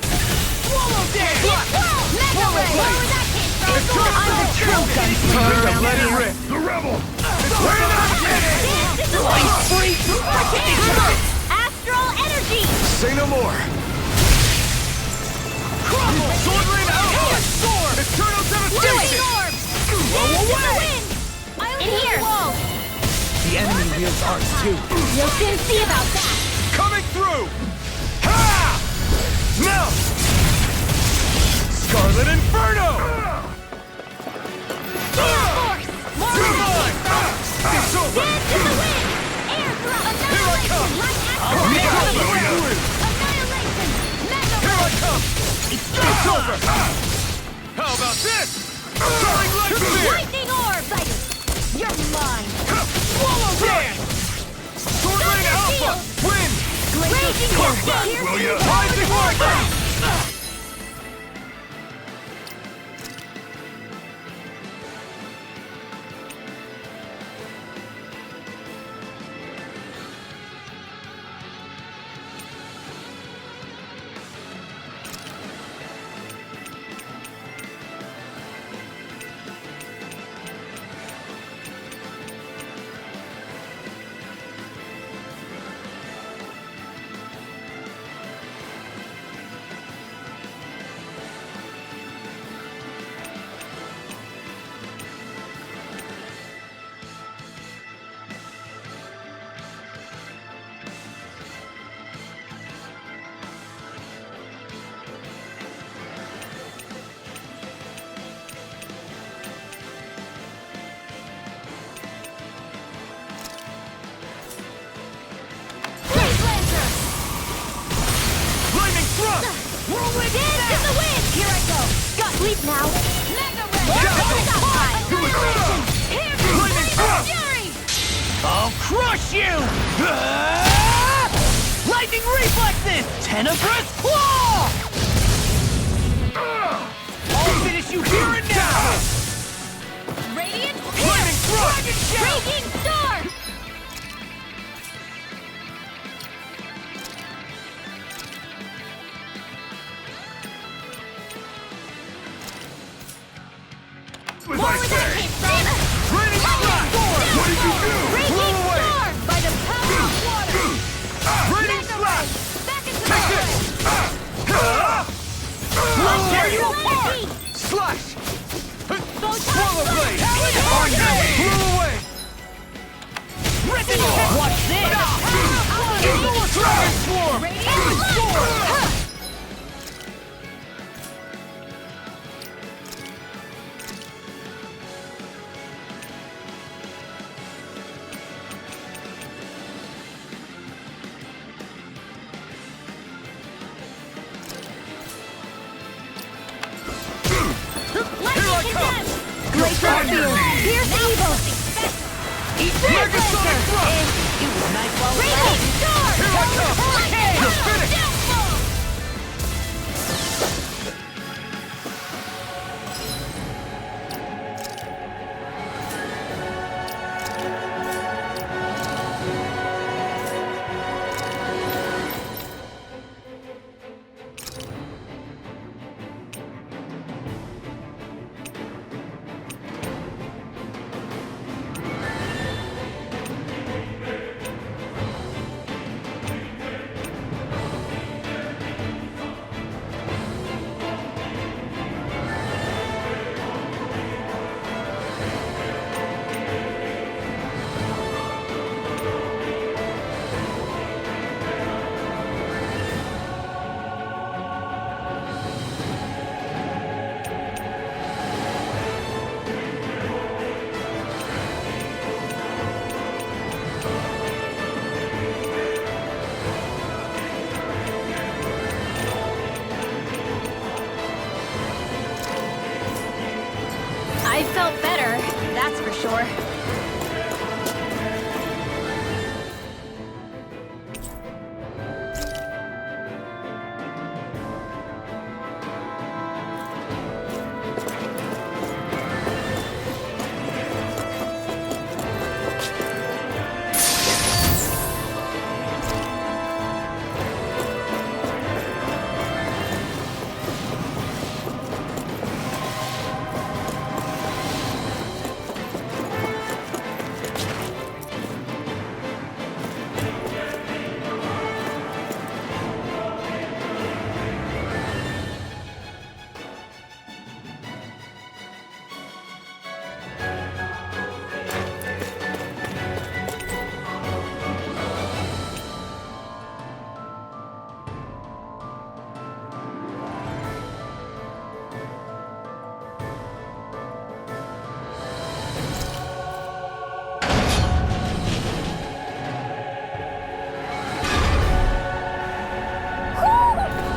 Swallow dance! Mega Ray. Where was that came from? It's I'm the true gunslinger. time to let it rip! The rebel! We're not kidding! This is Astral energy. Say no more! Crumble! Sword Rain Alpha! Sword! Eternal devastation! Orbs. Roll away. In here. The enemy wields arts too. You'll soon see about that. Coming through! Ha! Now! Scarlet Inferno! Force. More You're mine! It's over! Dance in the wind. Air thrust. Here I come! Light I'll make Astral. it for you! Annihilation. Mega Here I Ray. come! It's over! How about this? Soaring Light Spear! Lightning orb. You're mine. Swallow dance! Sword Rain Alpha! Wind! Raging Come back, will ya? Rising Wyvern! Whirlwind dance in the wind! Here I go! Got leap now! Mega Ray! Annihilation! Here comes Blazing Fury! I'll crush you! Lightning reflexes! Tenebrous claw! I'll finish you here and now! Radiant Lightning thrust! Raging Storm! as More I where say! that came from! Raining Slash! What did you do? Raging Blew away! storm by the power of water! Raining Mega Slash! Ray! Back into the Take fray! this! I'll tear you Fire! apart! Slash! Photon Swallow blade! Blade! On you! Blew away! Ripping it! Watch this! Dragon Swarm! Radiant Storm! Lightning condemned! Glacial Field! Fierce Evil! Fierce Lancer! It was nice while it lasted. Storm! Here I come! Lightning! You're finished! Downfall! I felt better, that's for sure.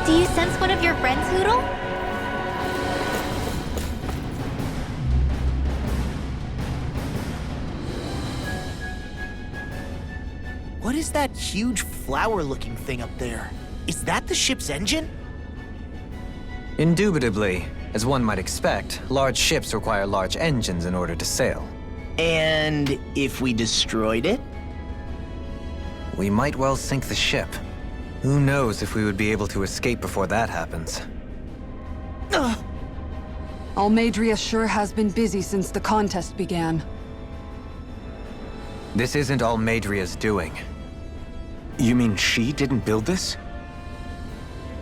Do you sense one of your friends, Hootle? What is that huge flower-looking thing up there? Is that the ship's engine? Indubitably. As one might expect, large ships require large engines in order to sail. And if we destroyed it? We might well sink the ship. Who knows if we would be able to escape before that happens. Almeidria sure has been busy since the contest began. This isn't Almeidria's doing. You mean she didn't build this?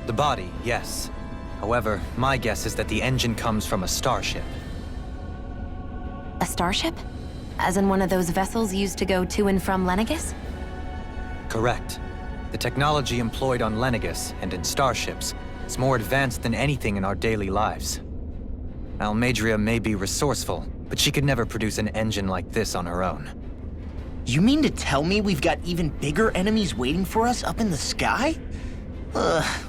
The body, yes. However, my guess is that the engine comes from a starship. A starship? As in one of those vessels used to go to and from Lenegus? Correct. The technology employed on Lenegus and in starships is more advanced than anything in our daily lives. Almeidria may be resourceful, but she could never produce an engine like this on her own. You mean to tell me we've got even bigger enemies waiting for us up in the sky?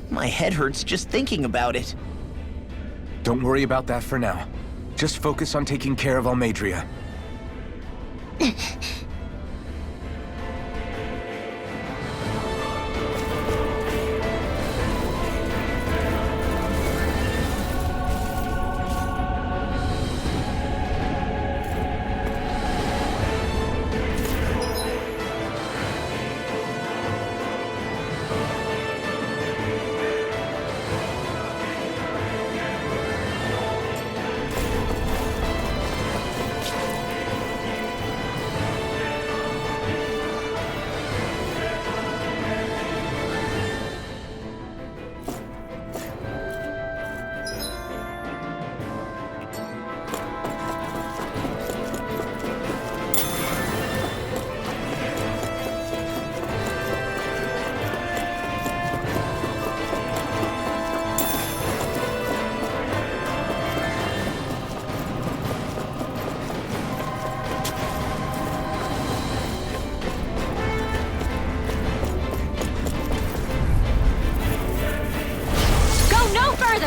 My head hurts just thinking about it. Don't worry about that for now. Just focus on taking care of Almeidria.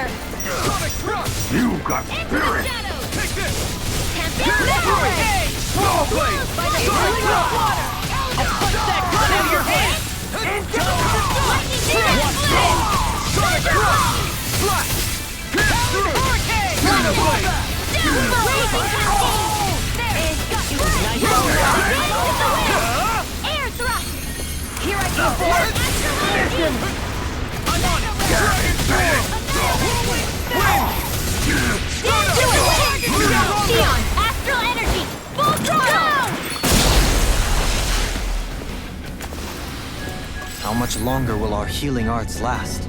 Blazer! Sonic thrust! You got spirit! Take this! Hey! Small blade! By the healing of water! I'll punch that gun out of your hand! Lightning damage! Sonic thrust! Flash! Pierce through! Shadow blade! Blazing cascade! There! It was nice. Air thrust! Here I go! Astral energy! I'm on it! Dragon Tail! Win! Neon! Astral energy! Full throttle! How much longer will our healing arts last?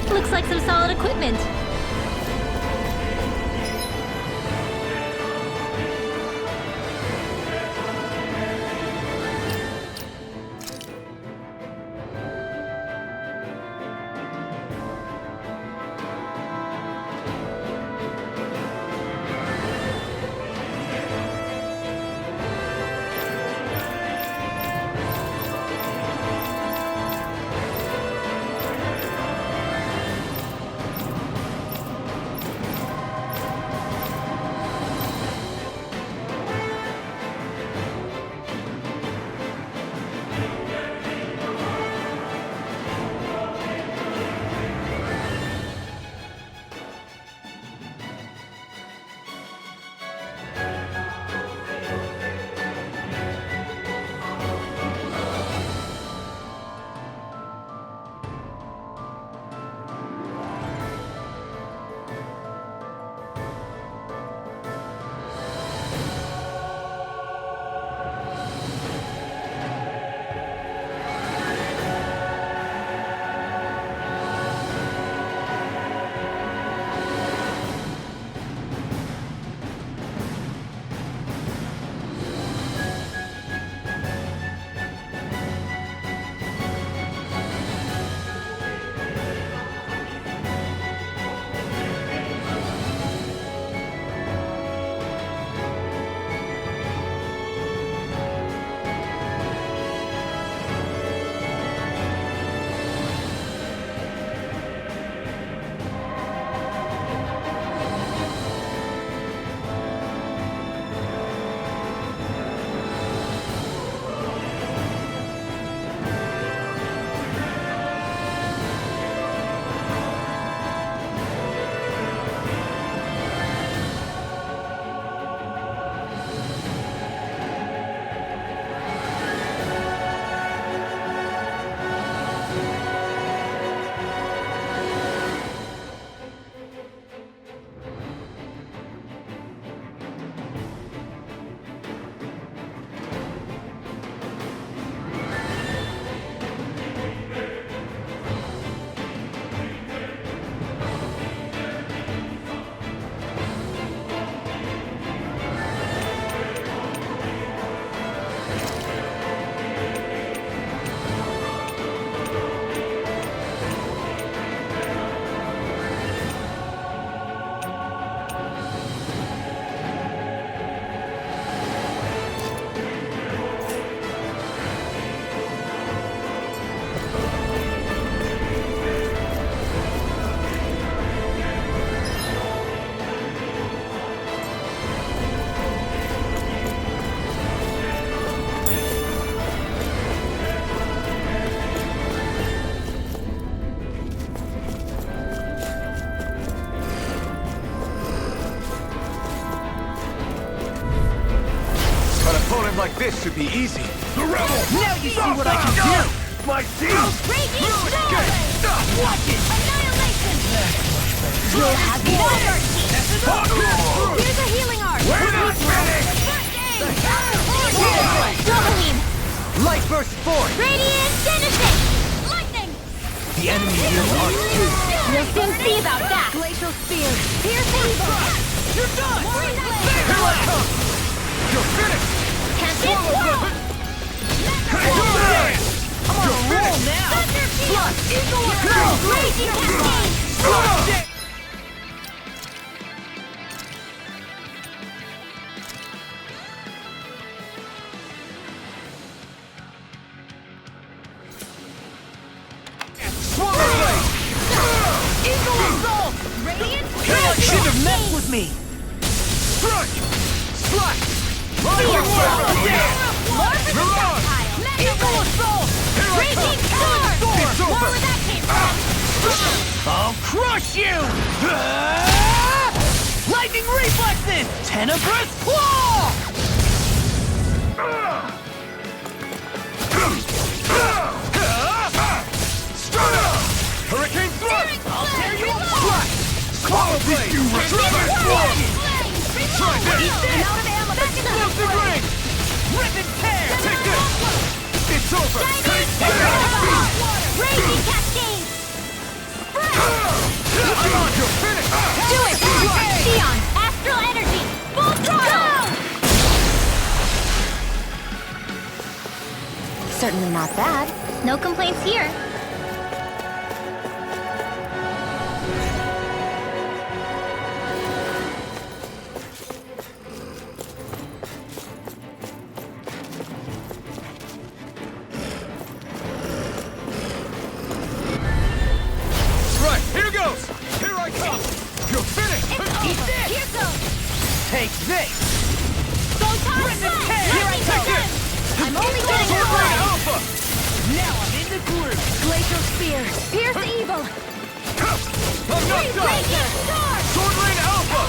Looks like some solid equipment. This should be easy. The rebel! Now you see what I can do! My shield! Raging Storm! Watch it! Annihilation! You'll have no mercy! Here's a healing art! We're not finished! Doubling! Light burst forth! Radiant Genesis! Lightning! The enemy heals ours too. We'll soon see about that! Glacial Spear! Pierce evil! You're done! Freeze Here I come! You're finished! Can't get wall! I'm on a roll now! Eagle Raging Cascade! Swallow blade! Eagle Assault! Radiant Should have messed with me! Strike! Slash! Rising Mirage! Eagle Assault! Here I Raging come! Storm! It's over! More where that came from! I'll crush you! Lightning reflexes! Tenebrous claw! Hurricane thrust! I'll tear you Slash! Swallow blade! Try this! Out of ammo! Explosive ring! Rip and tear! Take this! It's over! Raging Cascade! I'm on! You're finished! Do it! Sion! Astral Energy! Full throttle! Certainly not bad. No complaints here. Right, here goes! Here I come! You're finished! Eat this! Here goes! Take this! Photon Rip and Blast! tear! Here I take this! I'm only getting Sword Blade started! Alpha! Now I'm in the groove! Glacial Spear! Pierce evil! I'm knocked out! Radiant Storm! Sword Blade Alpha!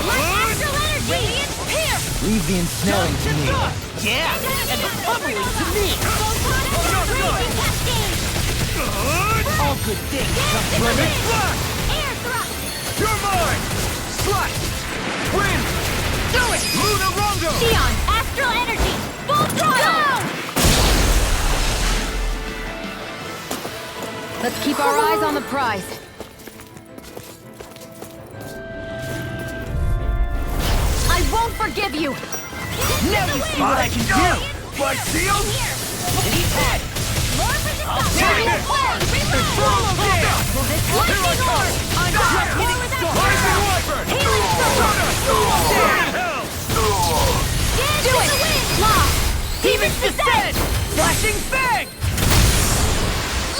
Light Astral Energy! Radiant Pierce! Leave the ensnaring to me. Yeah! And the pummeling to me! Photon Raging Cascade! All good things come from it! Slash! Air Thrust! You're mine! Slash! Wind! Do it! Luna Rondo! Sion! Astral Energy! Full throttle! Let's keep our eyes on the prize. I won't forgive you! Now you see what I can do! My shield! Eat head! More resistance! Take this! Swallow blade! Here I come! I'm just hitting stone! Rising Wyvern! Healing Hell! Do it! Lost! Demons descend! Flashing fang!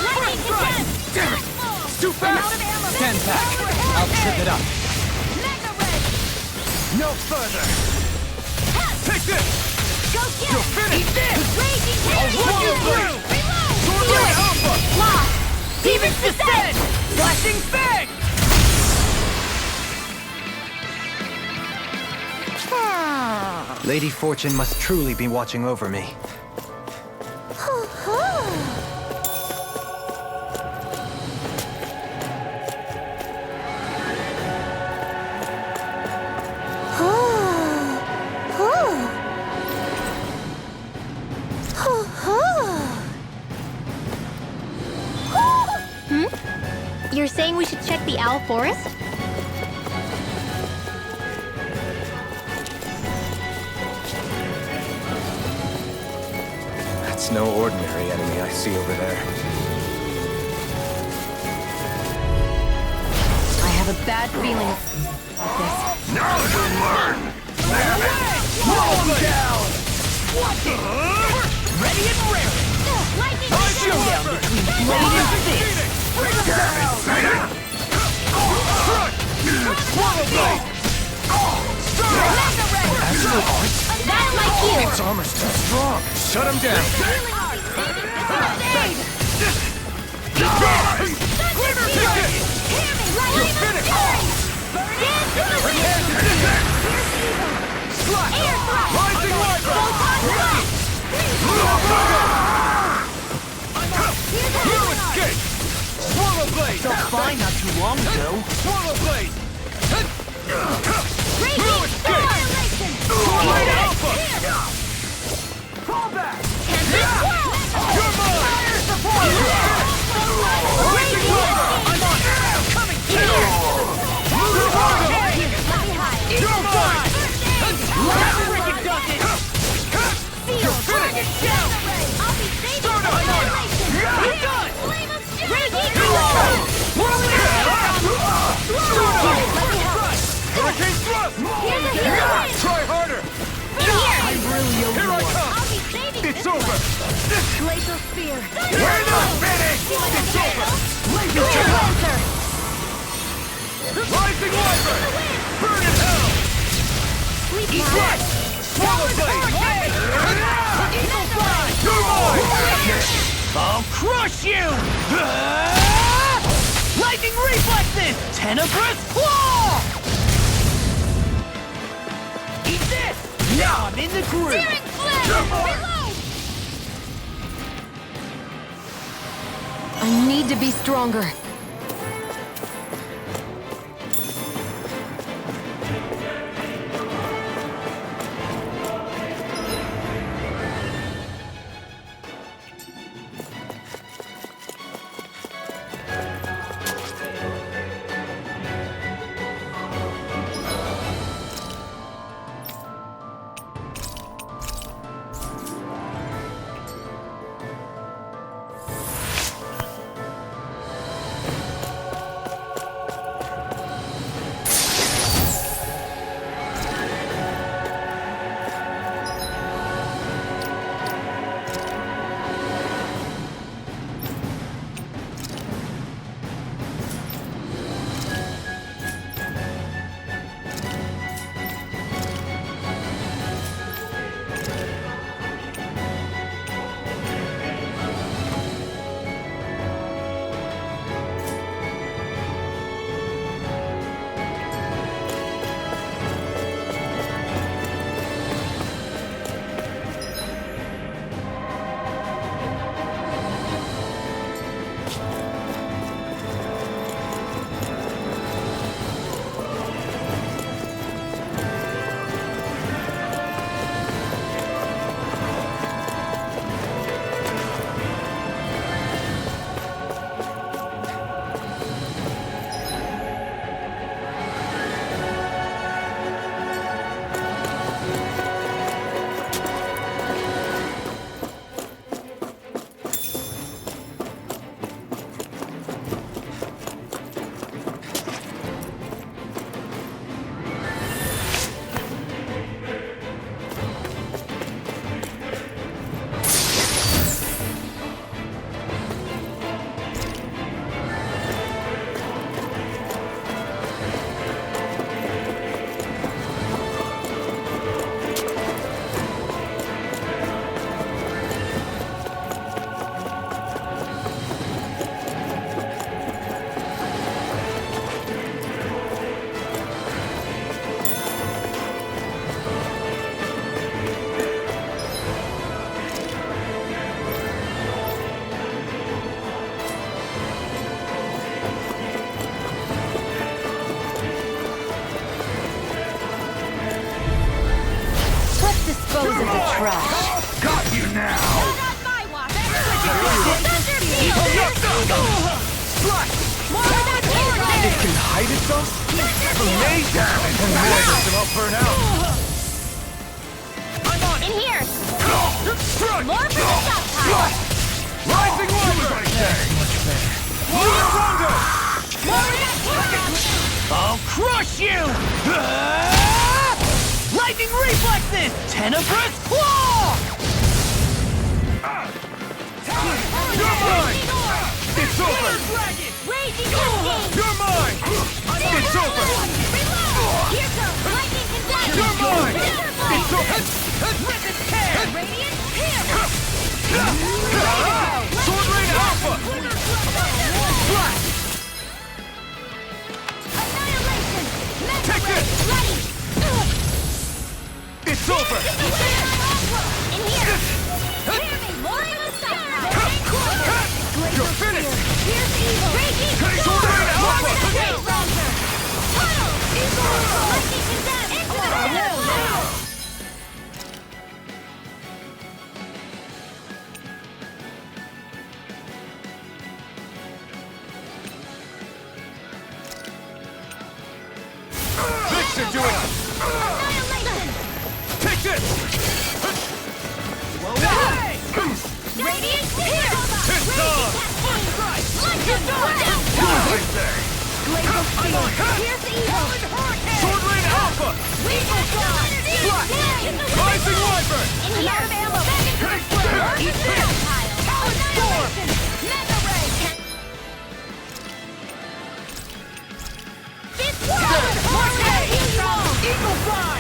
Lightning Strike! Condensed! Damn it! It's too fast! Stand back. I'll trip it up. Mega Red! No further! Take this! Go get You're finished! Eat this! Raging I'll Cannon! run you through! Reload! Sword Do Blade it! Alpha! Lost! Demons descend! Flashing fang! Lady Fortune must truly be watching over me. You're saying we should check the Owl Forest? That's no ordinary enemy I see over there. I have a bad feeling about this. Now you learn! Roll them down! Watch it! Ready and raring! Lightning A showdown between Blade and Fist! Swallow blade! That's my cue! Its armor's too strong. Shut him down. You're finished! Rising Wyvern! You escape! Swallow blade! Felt fine not too long ago. Swallow blade! Raging Annihilation! Blade Alpha! Fall back! Tempest Swirl! You're mine! Fire support! Raging Tiger! I'm on it! Coming through! You're mine! You're mine! Freaking does it! You're finished! I'll be saving Start up! Annihilation! You're done! Flame of Raging Hurricane Thrust! Here's a hero! Try harder! Here I come! I'll be saving It's this over! Glacial Spear! We're not finished! It's over! Lancer! Rising Wyvern! Burn in hell! Sleep Right! Swallow blade! Eagle Fly! You're mine! I'll crush you! Lightning reflexes! Tenebrous claw! Eat this! Now I'm in the groove! Searing Flame! Reload! I need to be stronger. Dispose of the trash. Got you now! Not my watch. Thunder Beam! More of that hurricane! It can hide itself? Amazing! And more of it will burn out! I'm on In here! Strike! More for the stockpile! Rising Wyvern! Much better. Lunar Rondo! More of that hurricane! I'll crush you! Lightning reflexes! Tenebrous claw! You're mine! It's over! Raging Cascade! You're mine! It's over! Reload! Here goes Lightning Conductor! You're mine! Wonderful! It's over! Rip and tear! Radiant here! Sword Rain Alpha! Blast! Annihilation! Take this! Ready! It's over! Glacial Steel! Here's Evil! Sword Rain Alpha! Weevil Dawn! Rising Wyvern! In here! Ammo! Back into the square! Eat this! Annihilation! Mega Ray! Fist Sword! More Eagle Fly!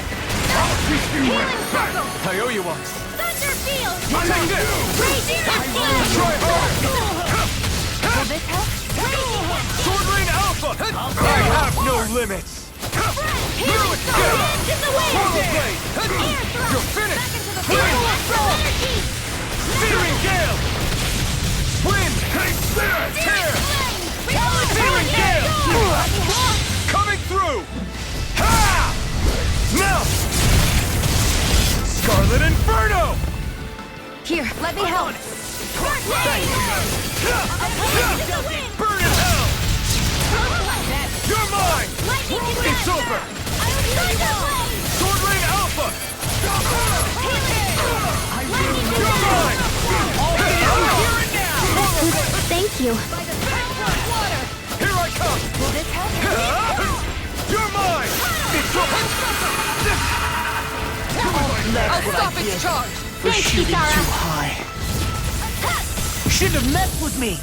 Healing Circle! I owe you once. Thunder Field! Take this! Raging Cascade! Try hard! Will this help? Raging Cascade! Sword Rain Alpha! I have no limits! Healing Circle! Into the wind! Portal Blade! Air Thrust! You're finished! Back into the Flame! Electro Energy! Searing Gale! Wind! Tear! Searing Gale! Coming through! Ha! Now! Scarlet Inferno! Here, let me help. Burn in hell! You're mine! It's over! Sword Rain Alpha! You're mine! Here and now! Thank you. Here I come! Will this help? You're mine! It's I'll stop its charge! For Thanks, shooting too Kitara. high. You shouldn't have messed with me!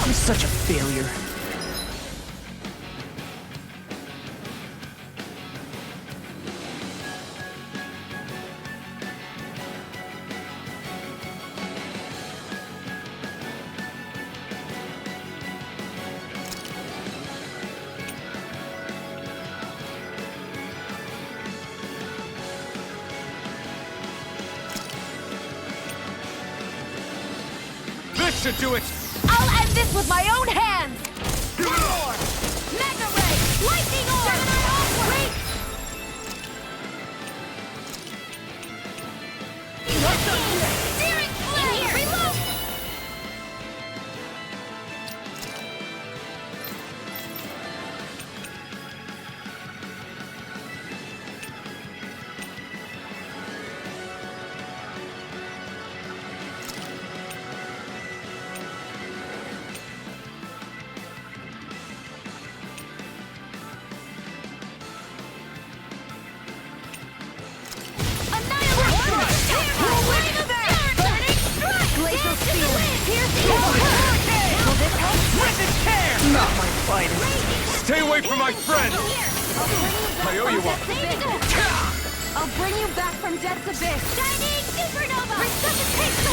I'm such a failure. This should do it! I'll end this with my own hands! Power! Mega Ray! Lightning Orb! Wait! Searing Flame! Reload! Not my finest. Stay away from my friend! I owe you one. I'll bring you back from Death's Abyss. Shining Supernova! Resuscitate the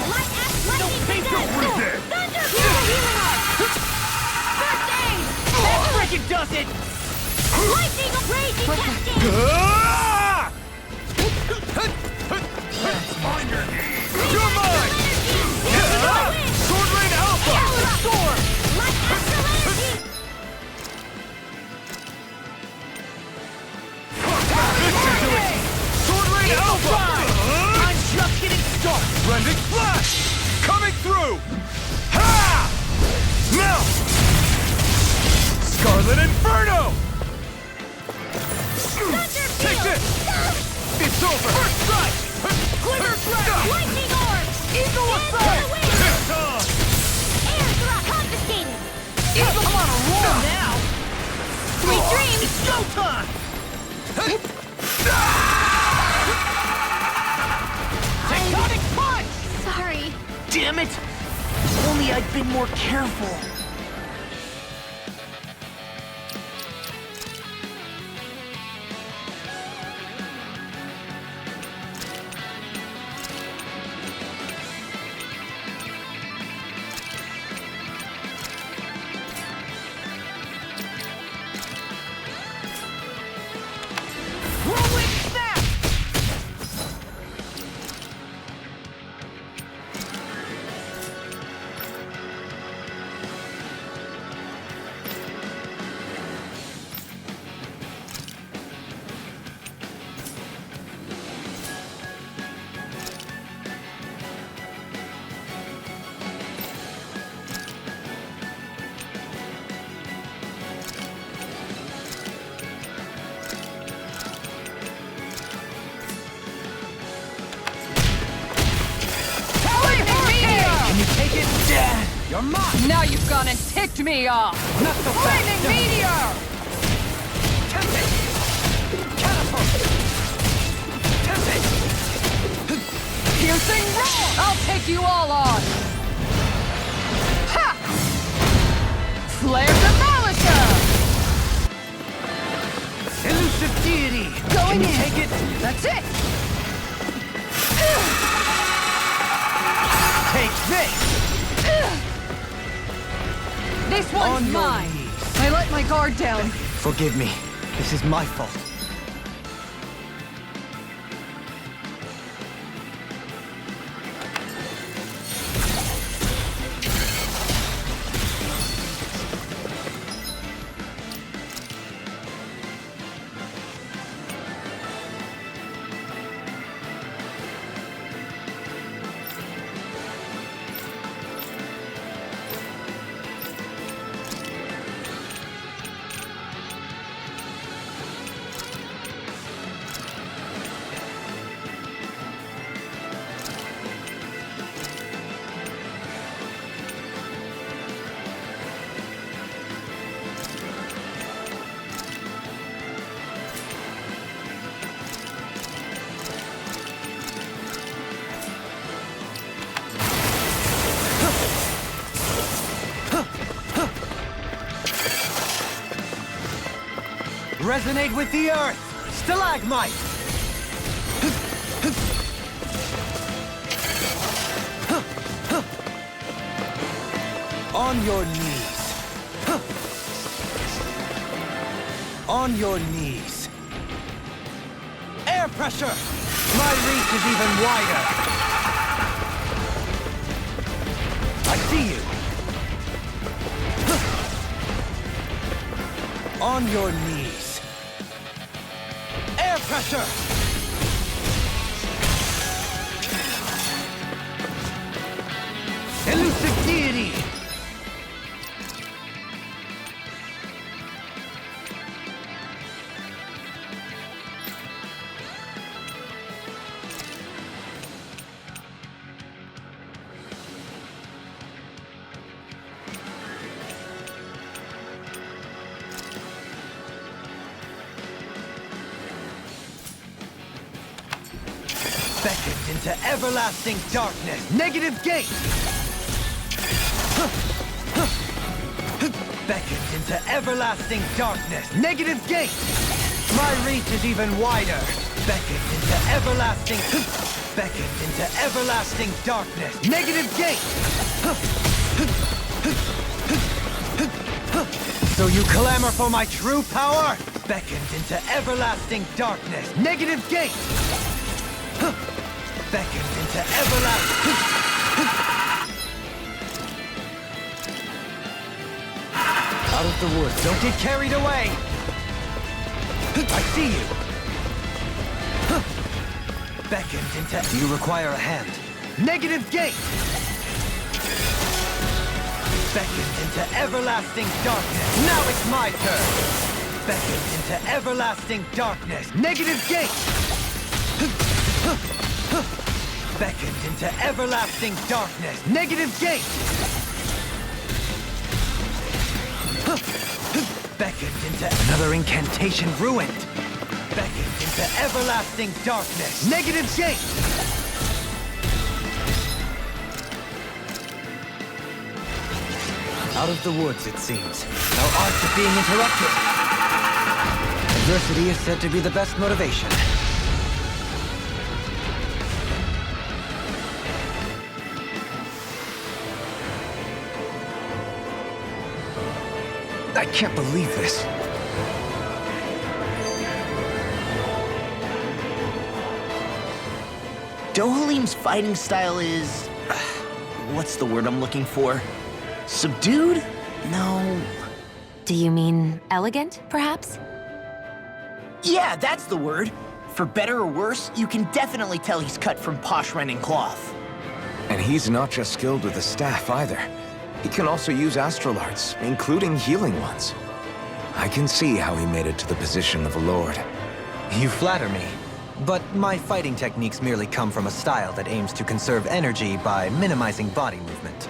Light Axe Lightning Thunder! Healing Arc! First aid! That freaking does it! Lightning Raging Cascade! You're mine! Sword Rain Alpha! Storm! Light Astral Energy! This should do it! Sword Rain Alpha! I'm just getting started! Rending Flash! Coming through! Ha! Now! Scarlet Inferno! Take this! It's over! First strike! Glimmer Flare! Lightning Orb! Eagle Assault! Air Thrust! Confiscated! I'm on a roll now! Sweet dreams! It's showtime! Tectonic Punch! Sorry. it! If only I'd been more careful. You're mine! Now you've gone and ticked me off! Not so fast! Lightning meteor! Tempest! Catapult! Tempest! Piercing roar! I'll take you all on! Ha! Flare Demolisher! Elusive deity! Going Can you in. take it? That's it! Take this! This one's On your mine! knees. I let my guard down. Forgive me. This is my fault. Resonate with the earth! Stalagmite! On your knees. On your knees. Air pressure! My reach is even wider. I see you. On your knees. Air pressure! Elusive deity! Beckoned into everlasting darkness. Negative gate! Beckoned into everlasting darkness. Negative gate! My reach is even wider. Beckoned into everlasting... Beckoned into everlasting darkness. Negative gate! So you clamor for my true power? Beckoned into everlasting darkness. Negative gate! Beckoned into everlasting... Out of the woods. Don't get carried away! I see you! Beckoned into... Do you require a hand? Negative gate! Beckoned into everlasting darkness. Now it's my turn! Beckoned into everlasting darkness. Negative gate! Beckoned into everlasting darkness. Negative gate! Beckoned into another incantation ruined. Beckoned into everlasting darkness. Negative gate! Out of the woods, it seems. Our arts are being interrupted. Adversity is said to be the best motivation. I can't believe this. Dohalim's fighting style is... what's the word I'm looking for? Subdued? No... Do you mean elegant, perhaps? Yeah, that's the word. For better or worse, you can definitely tell he's cut from posh Renin cloth. And he's not just skilled with the staff either. He can also use astral arts, including healing ones. I can see how he made it to the position of a lord. You flatter me. But my fighting techniques merely come from a style that aims to conserve energy by minimizing body movement.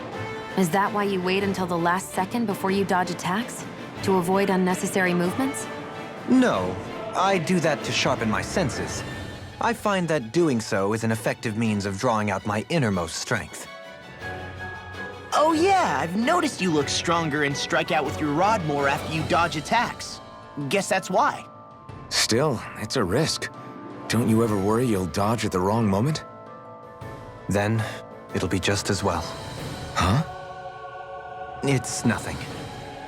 Is that why you wait until the last second before you dodge attacks? To avoid unnecessary movements? No, I do that to sharpen my senses. I find that doing so is an effective means of drawing out my innermost strength. Oh yeah, I've noticed you look stronger and strike out with your rod more after you dodge attacks. Guess that's why. Still, it's a risk. Don't you ever worry you'll dodge at the wrong moment? Then, it'll be just as well. Huh? It's nothing.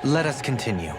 Let us continue.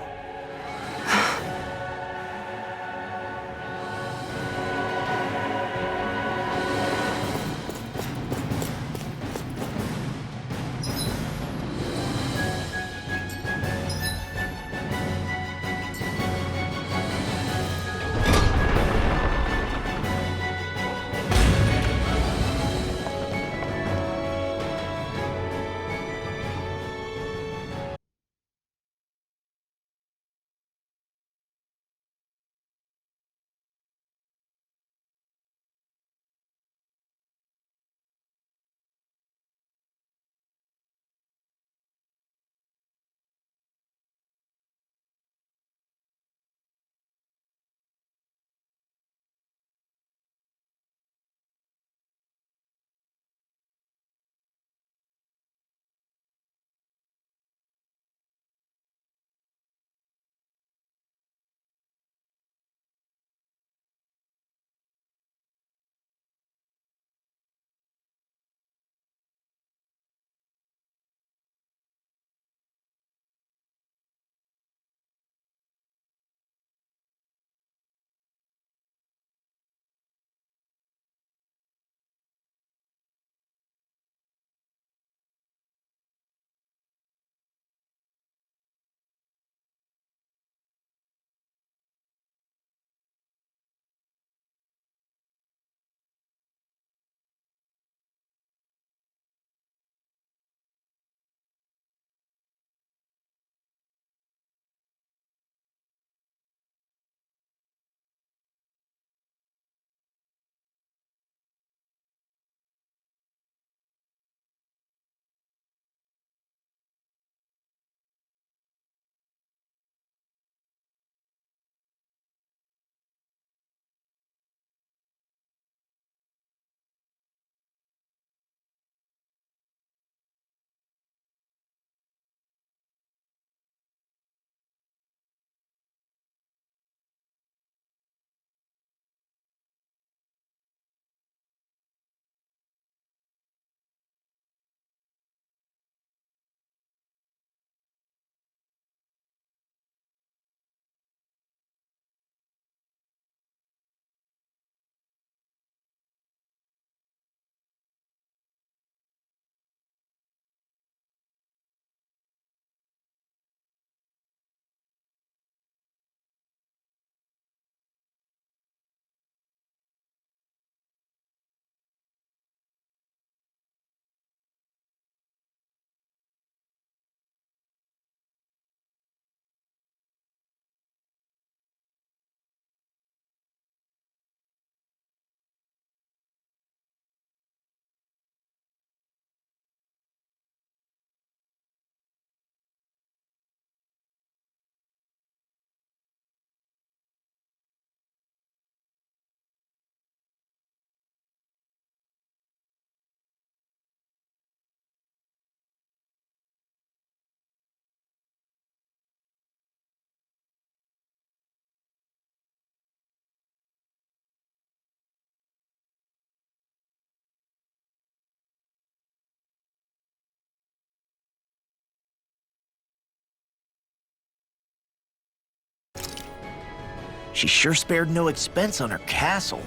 She sure spared no expense on her castle.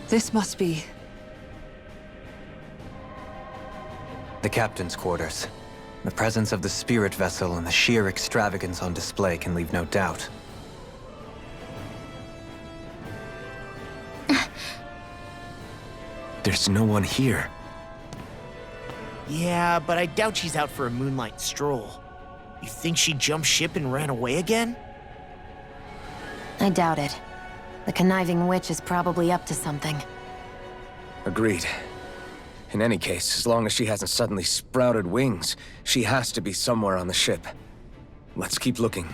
This must be... The captain's quarters. The presence of the spirit vessel and the sheer extravagance on display can leave no doubt. There's no one here. Yeah, but I doubt she's out for a moonlight stroll. You think she jumped ship and ran away again? I doubt it. The conniving witch is probably up to something. Agreed. In any case, as long as she hasn't suddenly sprouted wings, she has to be somewhere on the ship. Let's keep looking.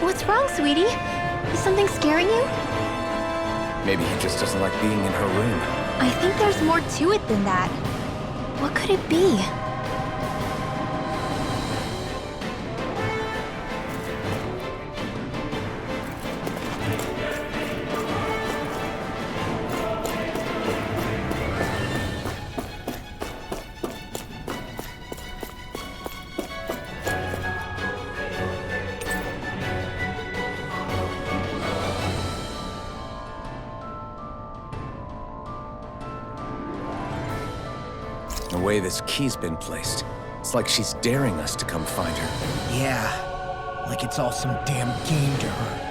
What's wrong, sweetie? Is something scaring you? Maybe he just doesn't like being in her room. I think there's more to it than that. What could it be? way this key's been placed. It's like she's daring us to come find her. Yeah, like it's all some damn game to her.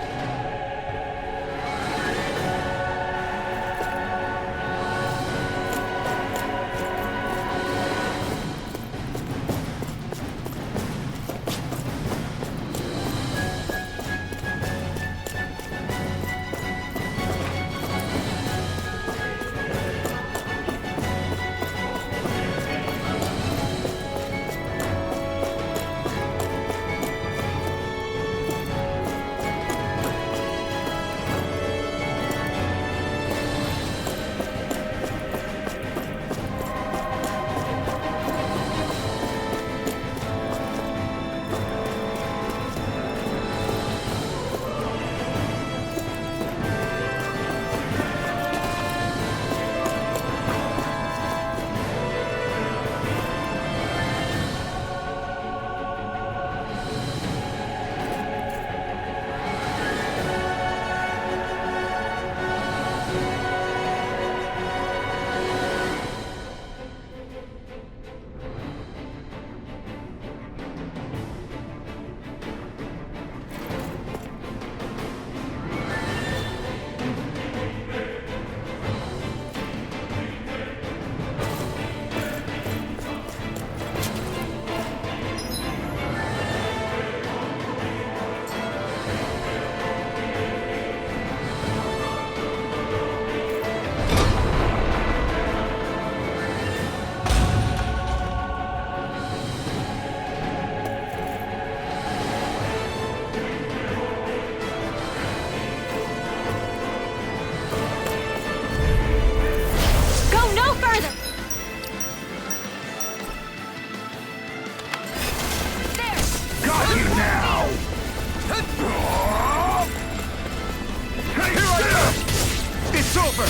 It's over!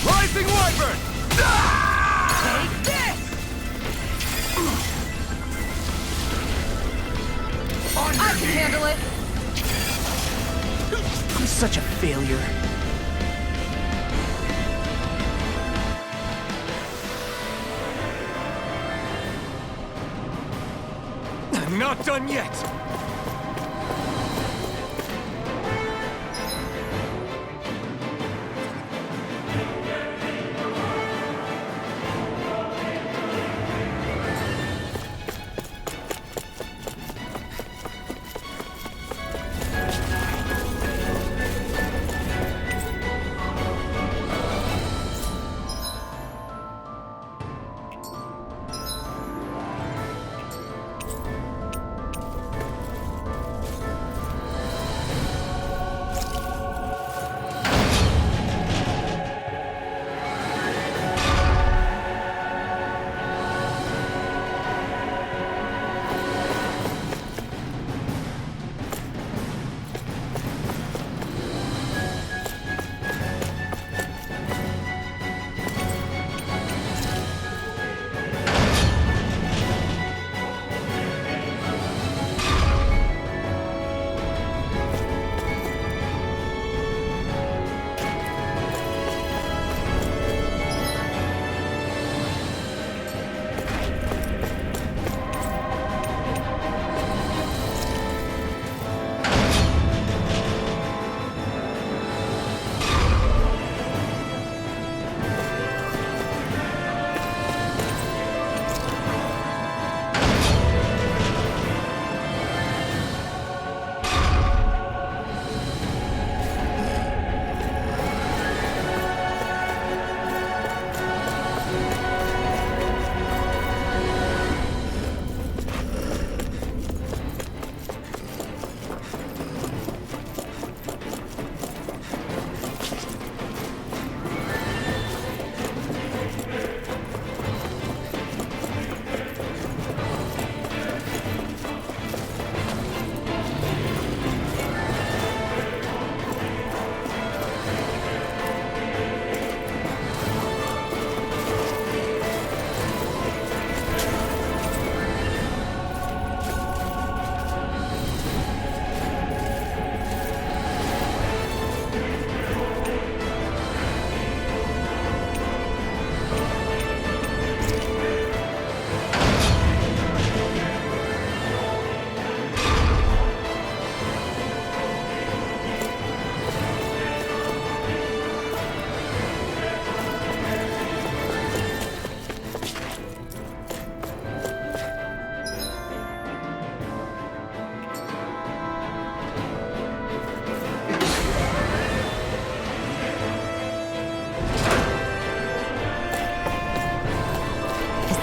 Rising Wyvern! Take this! I can handle it! I'm such a failure. I'm not done yet!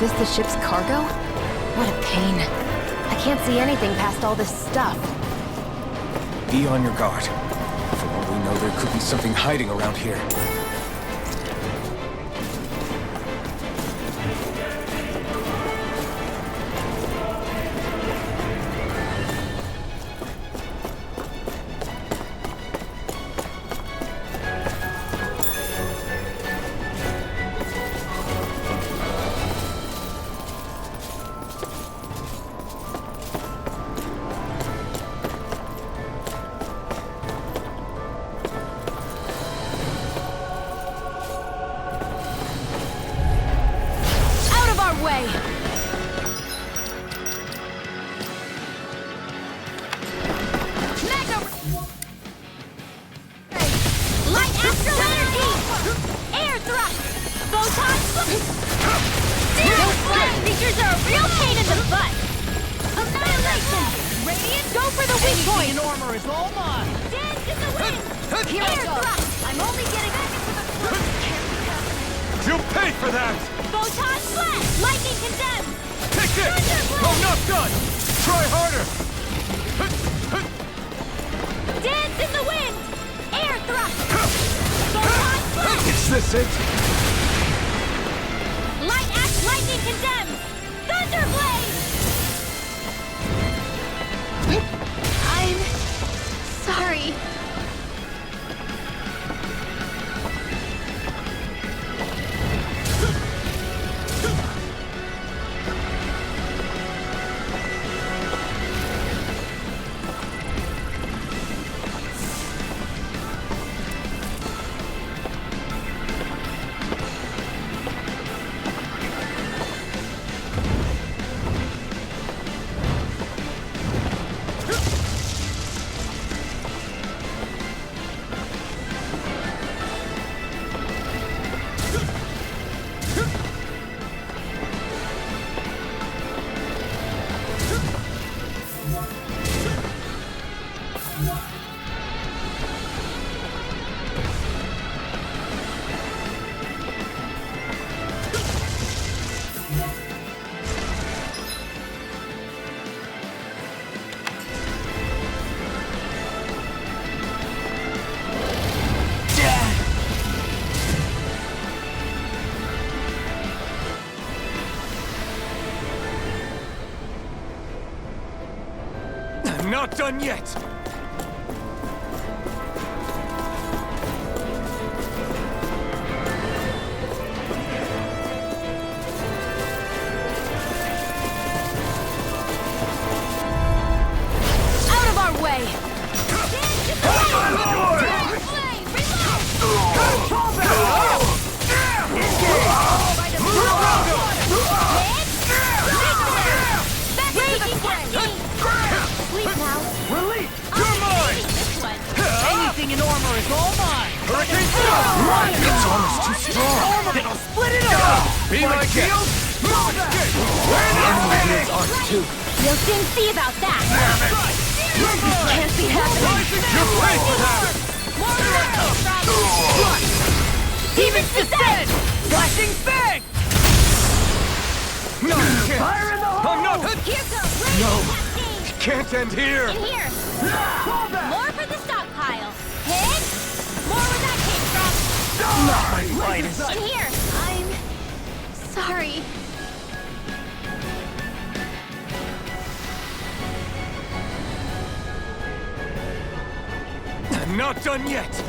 this the ship's cargo? What a pain. I can't see anything past all this stuff. Be on your guard. For all we know, there could be something hiding around here. Way. Mega. Light astral energy. Air thrust. Photon. Zero flame. Creatures are a real pain in the butt. Annihilation. Radiant. Go for the weak point. armor is all mine! Dance in the wind. Here Air thrust. I'm only getting back into the. You'll pay for that! Photon flash. Lightning condemned. Take it! I'm not done! Try harder! Dance in the wind! Air thrust! Photon flash! Is this it? Light axe lightning condemned! Thunder blade! I'm sorry. Not done yet! Out of our way! Anything in armor is all mine! Hurricane Storm! It's almost too strong! Then I'll split it up! Be my shield! We'll soon see about that! Can't be happening! You're paid for that! Demon's Descent! Flashing Fang! No, you can't! Fire in the hole! I'm not... Here goes! No! Can't end here! In here! More for the stockpile! Hit! More where that came from! Not my finest! In here! I'm... sorry. Not done yet!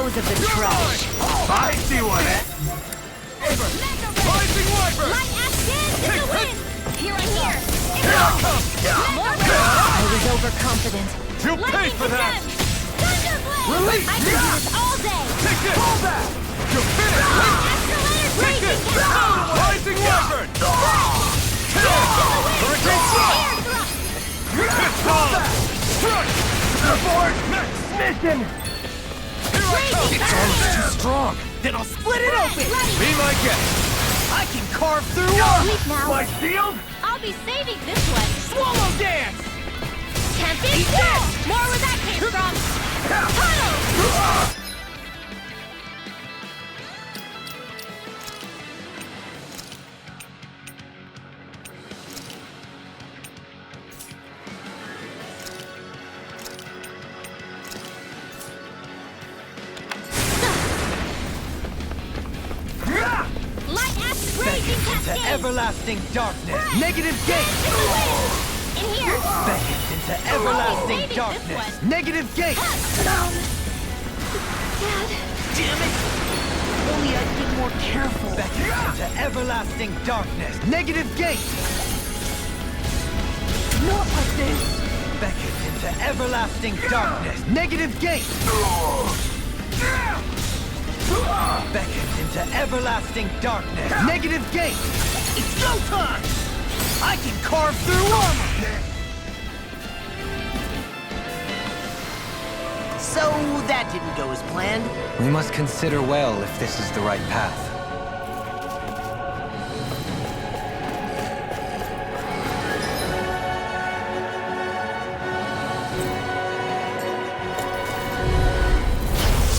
dispose of the trash. I see what it. Rising Wyvern! Light axe dance in the wind! Here I hear! Here I come! I was overconfident. You pay for that! Thunderblade! Release! I can do this all day! Take this! Hold that! You finished! Extra letter Take blazing this! cascade! Rising Wyvern! Hurricane Slash! Air thrust! Hold that! Strike! Aboard! Next mission! Here I come! It's almost too strong! Then I'll split it open! Be my guest! I can carve through armor! Sleep now. My shield? I'll be saving this one! Swallow dance! Tempest Wall! More where that came from! Tunnel! Light axe raging To cascade! everlasting darkness! Negative gate! In the wind! In here! Beckons into saving everlasting this darkness! one. Negative gate! Dad! Damn it! Only I'd been more careful! Beckons into everlasting darkness! Negative gate! Not like this! Beckons into everlasting darkness! Negative gate! Beckons into everlasting darkness! Negative gate! It's go time! I can carve through armor! So that didn't go as planned. We must consider well if this is the right path.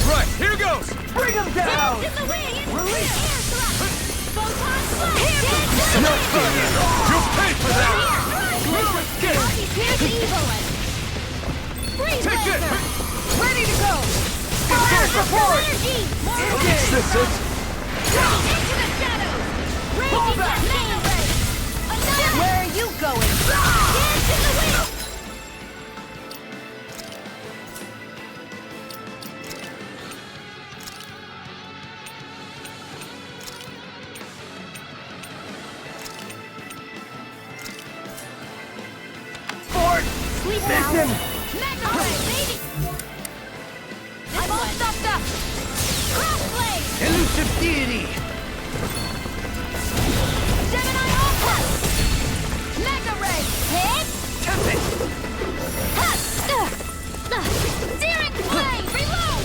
Right, here goes! Bring him down! In the wind! Release! Air thrust! Photon blast! No fun! You'll pay for that! Here's the evil one! Freeze Take laser! this! Ready to go! Fire support! Energy! More Is this it? into the shadows! Raging mega ray! Another! Where are you going? Dance in the wind! Fort! Sleep now! Mega ray, baby! I'm all stuffed up! Crossblade! Elusive deity! Gemini Opus! Mega ray! Hit! Tempest! Searing flame! Reload!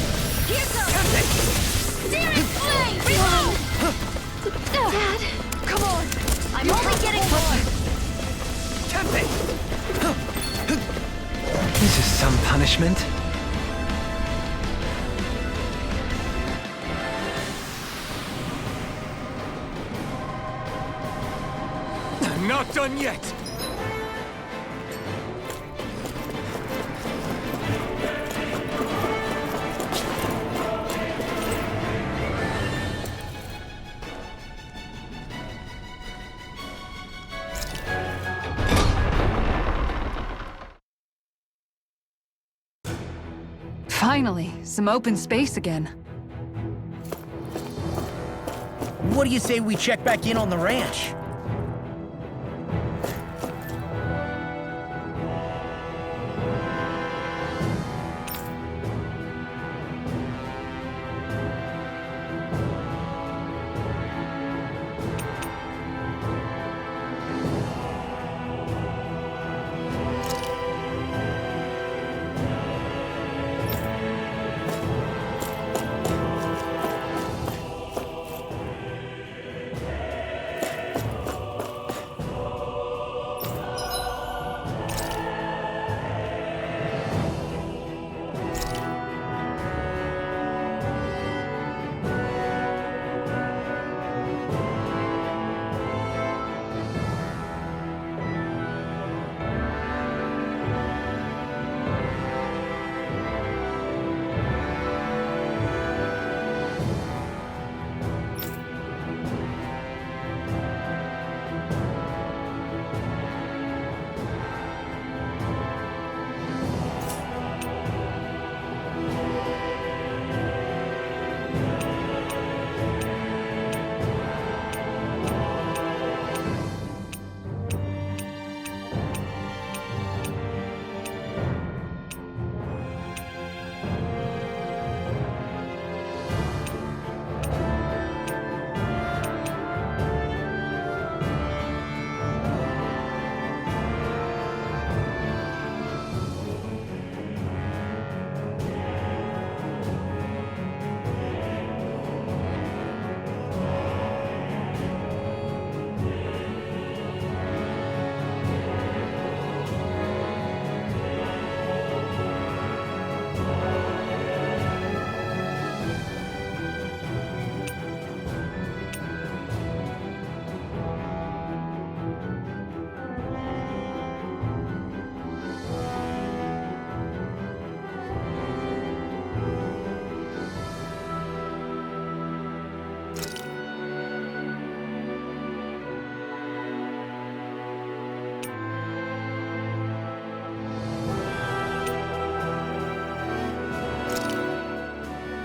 Here goes! Tempest! Searing flame! Reload! Dad, come on! I'm only getting more! Tempest! This is some punishment. I'm not done yet! Finally, some open space again. What do you say we check back in on the ranch?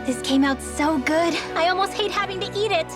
This came out so good. I almost hate having to eat it.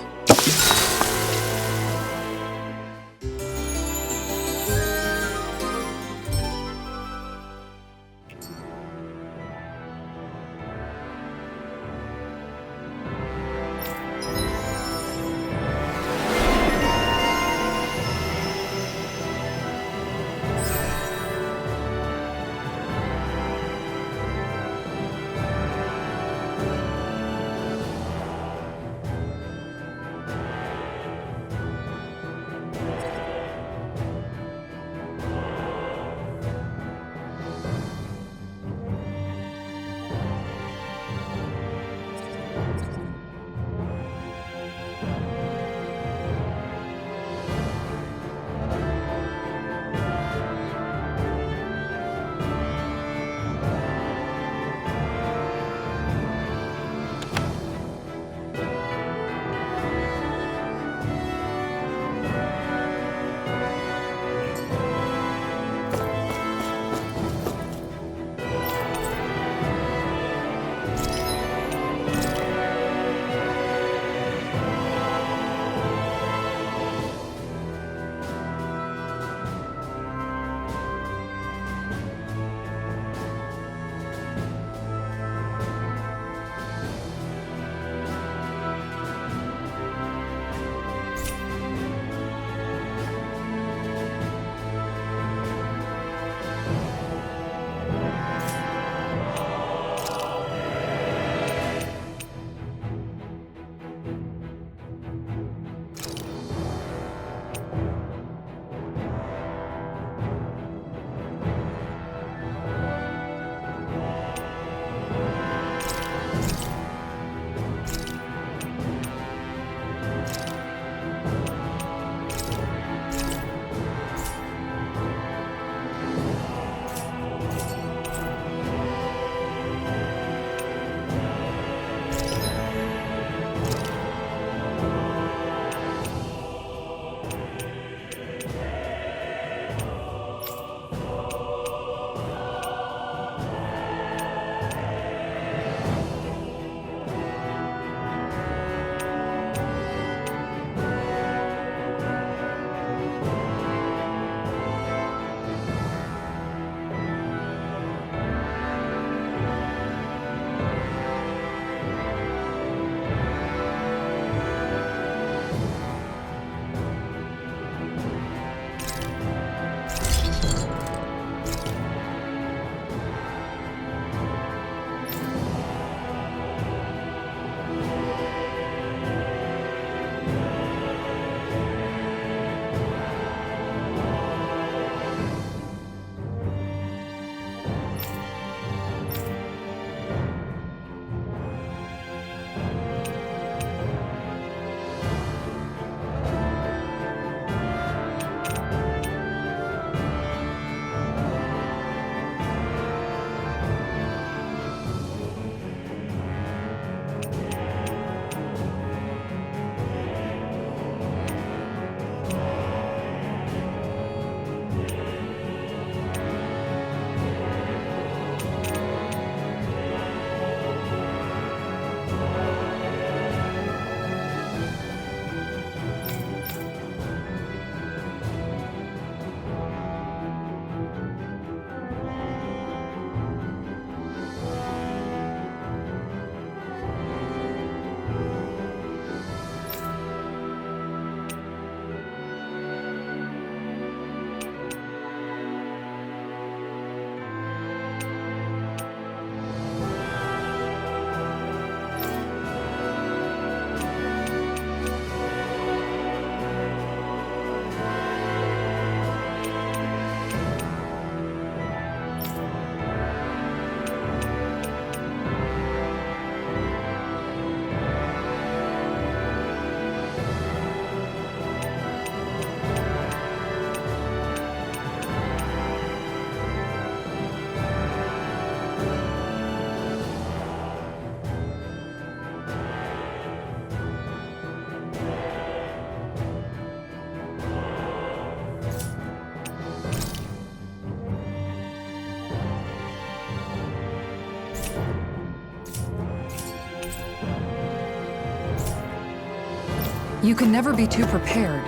You can never be too prepared.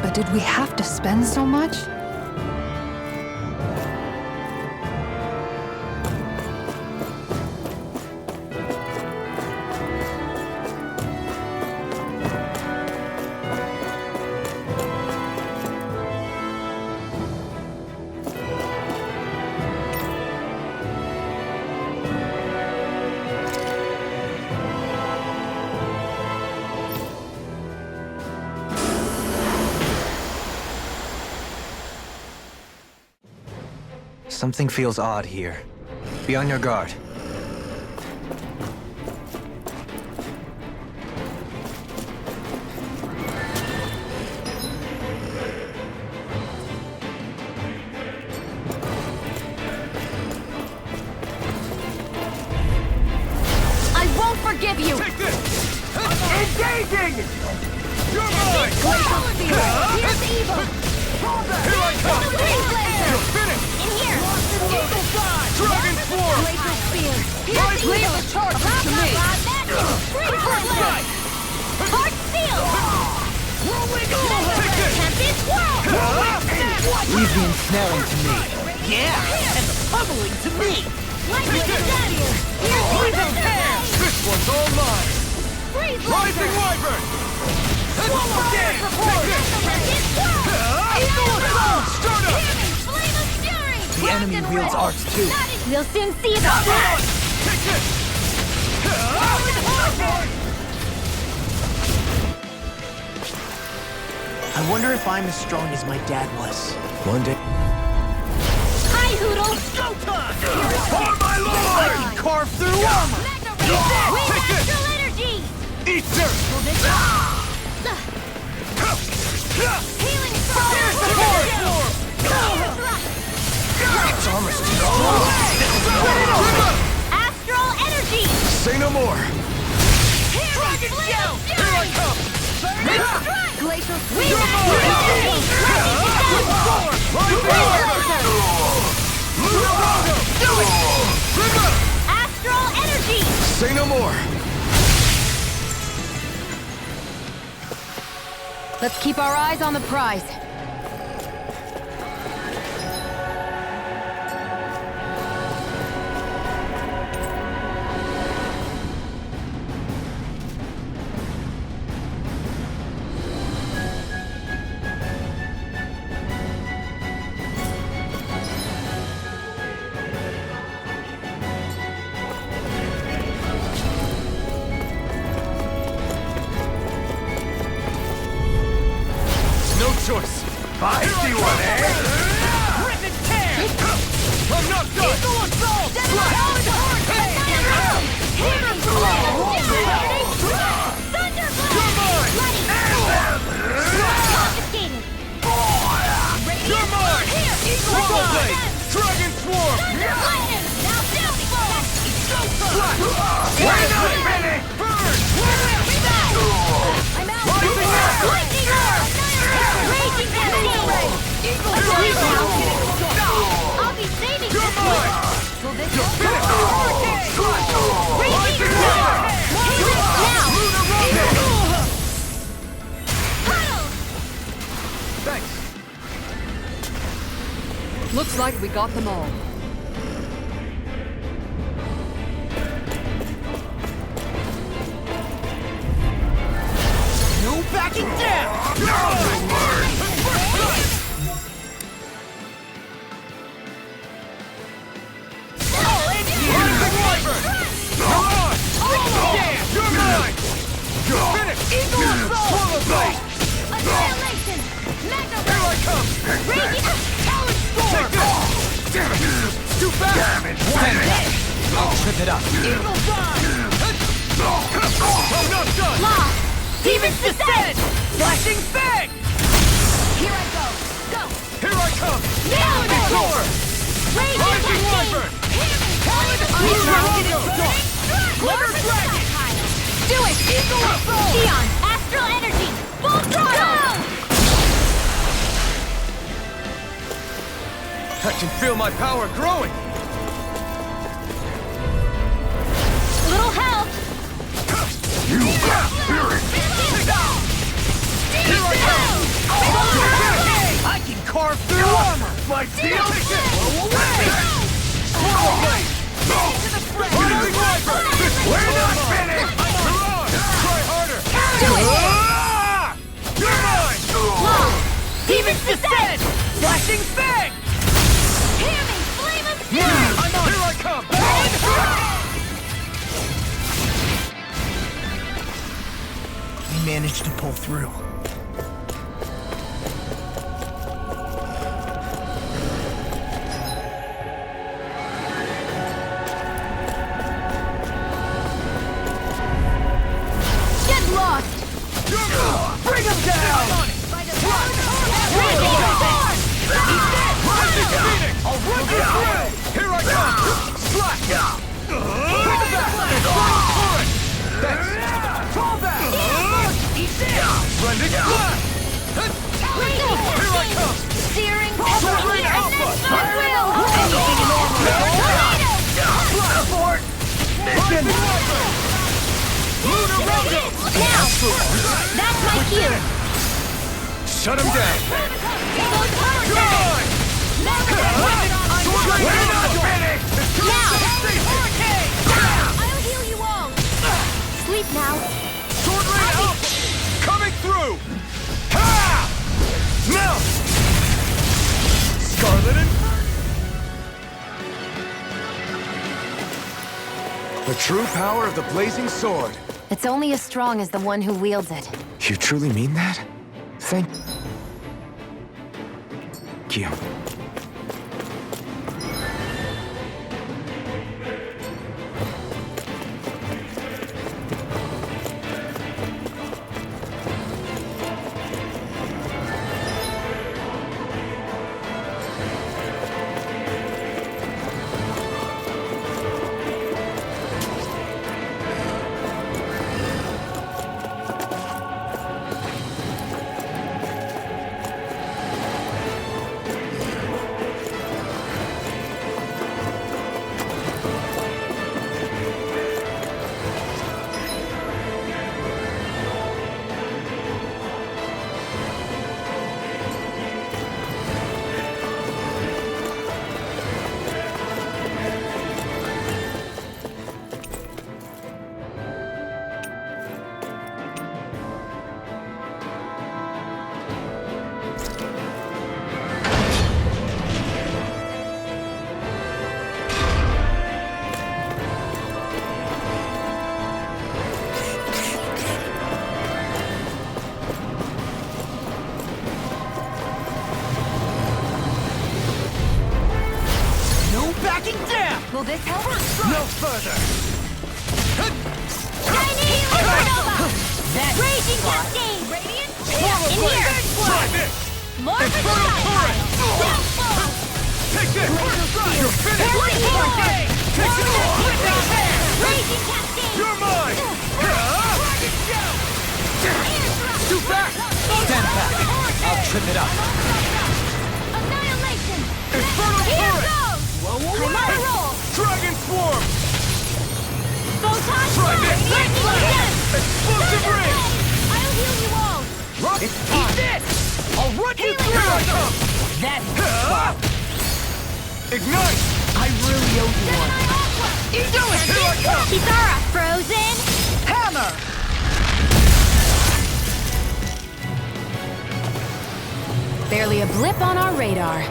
But did we have to spend so much? Something feels odd here. Be on your guard. I won't forgive you! Take this! Engaging! You're mine! Here's evil! Here I come! You're finished! In here! Eagle Fly! Dragon Swarm! Glacial Spear! Rise Here's lead evil! the charge to me! First strike! Heart Seal! Take this! Tempest Whirl! Easy ensnaring to me. Yeah, and the pummeling to me. Lightning Dagger! Here's evil! This one's all mine! Freeze Rising Wyvern! Swallow Take this! Tempest Whirl! Eagle Assault! Start up! Flame of Fury! The enemy wields arts too. We'll soon see about that! Take this! I wonder if I'm as strong as my dad was. One day. Hi, Hoodle! For my lord! I can carve through armor. With Take this! astral energy! Eat dirt! Healing Here's the force! Its armor's too strong. Astral energy! Say no more. Dragon Shell! Here I come! Glacial Spear! Astral energy! Say no more. Let's keep our eyes on the prize. No choice. I see one, eh? Rip and tear! I'm not done! Eagle Assault! Talon Hurricane! Hammer You're mine! Confiscated! You're mine! Eagle Blade! Dragon Swarm! Lightning! Now Wait a minute! Burn! I'm out! Lightning Orb! Raging Cascade! I'll be saving You're this mine! one! Will this Finish! Raging Orb! Now! Puddle! Thanks. Looks like we got them all. No backing down. You're mine! You're finished! Eagle Assault! Swallow Blade! Annihilation! Mega Here I come! Raging Talon Take Storm! this! Damn it! It's too fast! Damn it! I'll trip it up. Eagle Dive! I'm not done! Lost! Demon's Descent! Flashing Fang. Here I go! Go! Here I come! Down! Detour! Raging Rising Cascade! Wyvern! Undrafted Glitter Dragon! Do it! Eagle Assault! Xion! Astral Energy! Full throttle! I can feel my power growing! Little help! You got spirit! carve through armor! My steel! Blow away! Swirl blade! Flaming viper! We're not finished! Try harder! You're mine! Demon's Descent! Flashing fang! Hear me! Flame of Yeah, Steel! I'm on! Here I come! We managed to pull through. Get lost! Bring him down! Raging Storm! I'll run you through! Here I come! Slash! Pull back! Infernal current! Thanks! Fall back! Blending blast! Here I come! Searing Sword Rain Alpha! Blast! Mission! Lunar Rondo! Now! That's my cue! Shut him down! You're mine! We're not finished! I'll heal you all! Sleep now. Sword Rain Alpha! Coming through! Ha! Now! Scarlet and... The true power of the blazing sword. It's only as strong as the one who wields it. You truly mean that? Thank you. Backing down! Will this help? No further! Chinese Supernova! Raging Cascade! Radiant! In here! Try this! More for the Infernal current! Downfall! Take this! You're finished! Raging Take this! Raging Cascade! You're mine! Too fast! Stand back. I'll trip it up. Annihilation! Infernal Here current! goes! I'm on a roll! Dragon Swarm! Photon Try this! Lightning Again! Explosive ring! I'll heal you all! It's time! Eat this! I'll run you through! Here I come! That's Ignite! I really owe you one. You do it! Here I come! Kisara, frozen! Hammer! Barely a blip on our radar.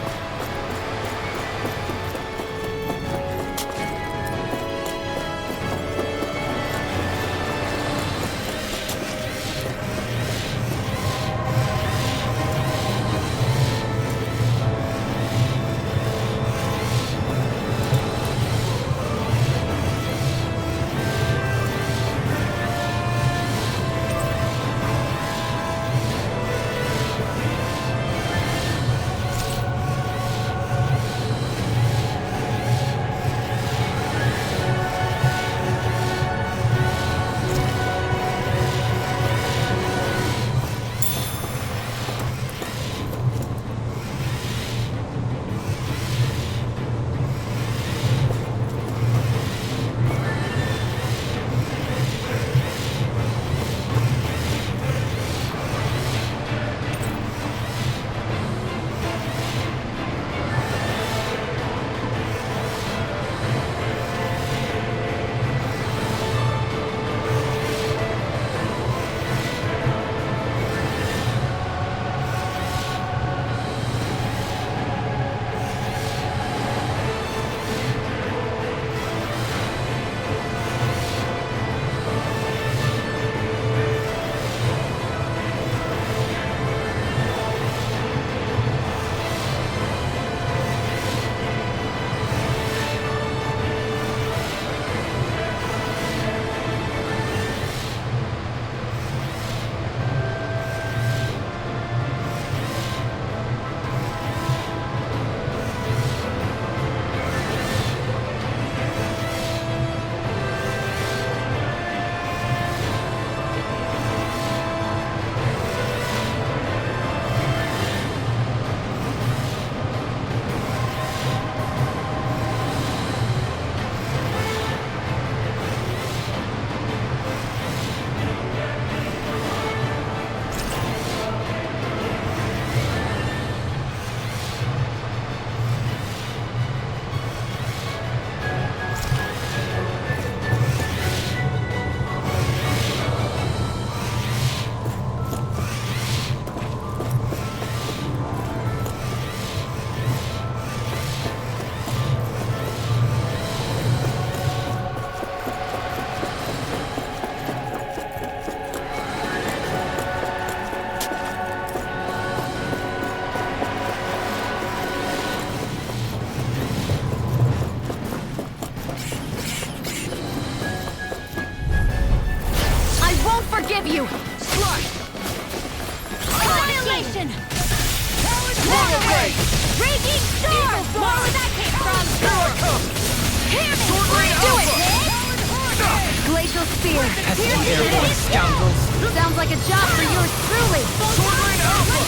spear! Pesky airborne scoundrels! Sounds like a job for yours truly! Swordblade Alpha!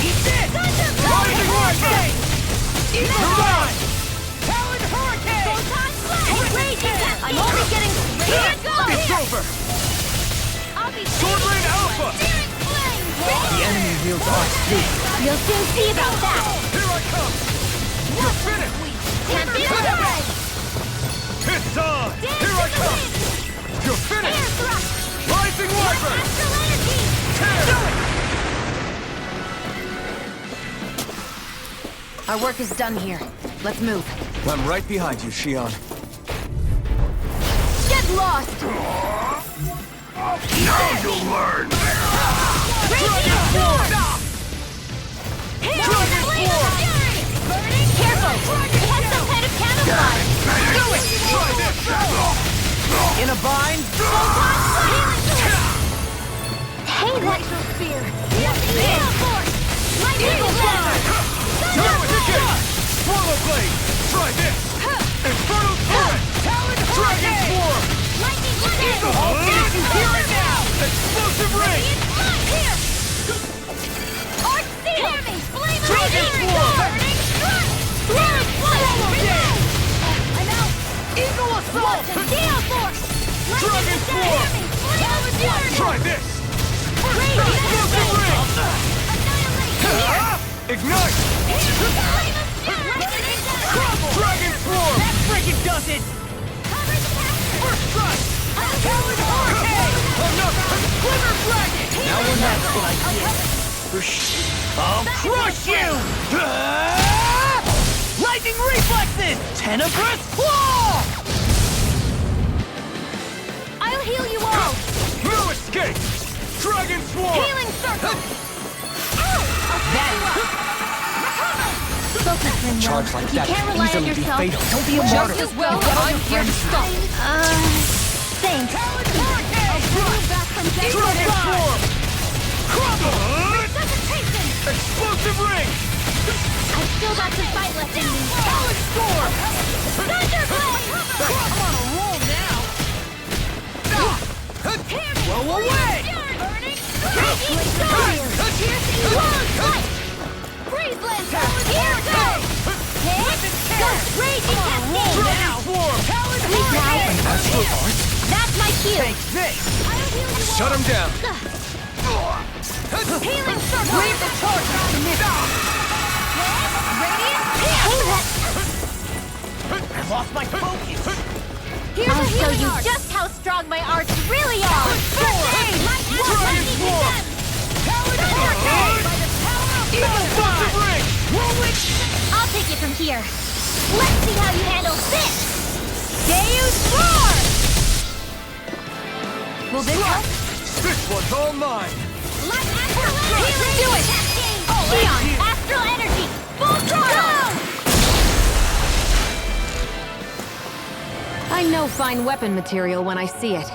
Eat this! Rising Hurricane! Eagle Dawn! Talon Hurricane! I'm only getting... Here it goes! It's over! I'll be Swordblade Alpha! The enemy wields arts too. You'll soon see about that! Here I come! You're finished! Champion Red! It's on! Here I come! You're Air finished! thrust! Rising Wyvern! Astral energy! Tear! Our work is done here. Let's move. I'm right behind you, Shion. Get lost! Now you'll learn! Dragon Sword! Dragon Sword! Careful! It has some kind of camouflage! Do it! Try this! In a bind? Hey, Electro Spear! Eagle Force! Lightning Blast! Now it's again! Swallow Blade! Try this! Infernal Torrent! Talon Dragon Swarm! Lightning Blast! Did you hear it now? Explosive Ring! Here! Arc Seal! Hear me! Flame Dragon Swarm! Burning Strike! Roaring Flame! Dead! I'm out! Eagle Assault! Gale Force! Dragon Swarm! Try this! Explosive Ring! Ignite! Dragon Swarm! That friggin' does it! First strike! Talon Hurricane! Enough! Quiver Dragon! Now we're not what I did. I'll crush you! Lightning reflexes! Tenebrous claw! I'll heal you all! No escape! Dragon Swarm! Healing Circle! Focus, Ringo. Charge like You that can't can rely on easily be yourself. fatal. Don't be a martyr. Just as well I'm here to stop. Thanks. Back from Dragon Swarm! Crumble! Resuscitation! Explosive Ring! I've still got some fight left in me. Talon Storm! Thunderblade! I'm on a roll now! Blow away! Raging Storm! Piercing Long Light! Freeze Lancer! Here goes! Ghost Raging Cascade! Dragon Swarm! Sleep now! That's my cue! This! I'll heal you all! Shut him down. Healing Circle! Leave the torch on me! Radiant Pierce! I lost my focus! Here's I'll show you just how strong my arts really are! Dragon Swarm! Explosive Ring! I'll take it from here. Let's see how you handle this! Deus Roar! Will this help? This one's all mine! Let's do it! Shion, Astral Energy! Full throttle! I know fine weapon material when I see it.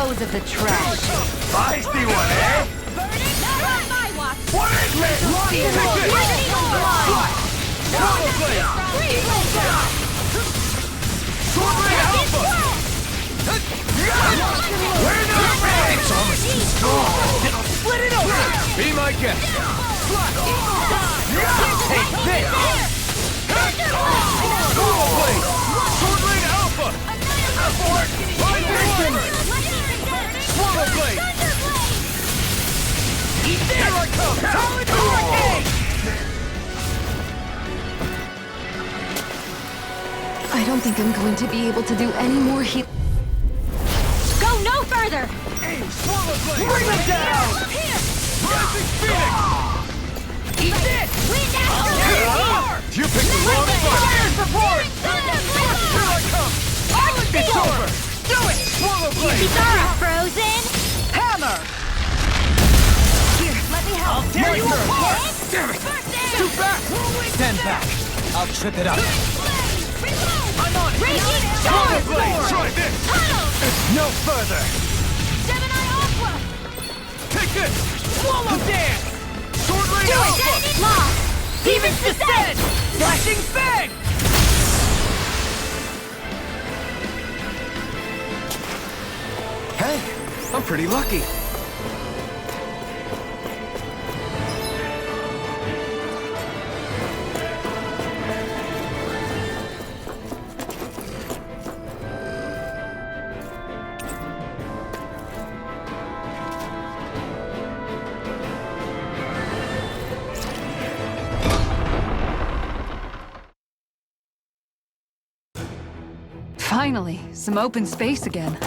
dispose of the trash. Feisty one, eh? Not on my watch! What is this? Take Take this! this! Swallow blade! Sword blade alpha! We're not ready! It's almost too strong! Split it open! Be my guest! Take this! Swallow blade! Sword blade alpha! Swallow blade! Eat this! Here I come! Solid hurricane! I don't think I'm going to be able to do any more heal. Go no further! Swallow blade! Bring them down! Rising Phoenix! Eat this! You picked the wrong fight! Fire support! Here I come! It's over! Do it! Swallow blade! Bizarra frozen! Hammer! Here, let me help! I'll tear you apart! Damn it! Too back! Stand back! I'll trip it up! I'm on it! Raging Swallow Sword! blade! Try this! Tunnel! No further! Gemini Aqua! Take this! Swallow dance! Sword blade Do it! alpha! Lost! Demon's Descent! Flashing fang! Hey, I'm pretty lucky. Finally, some open space again.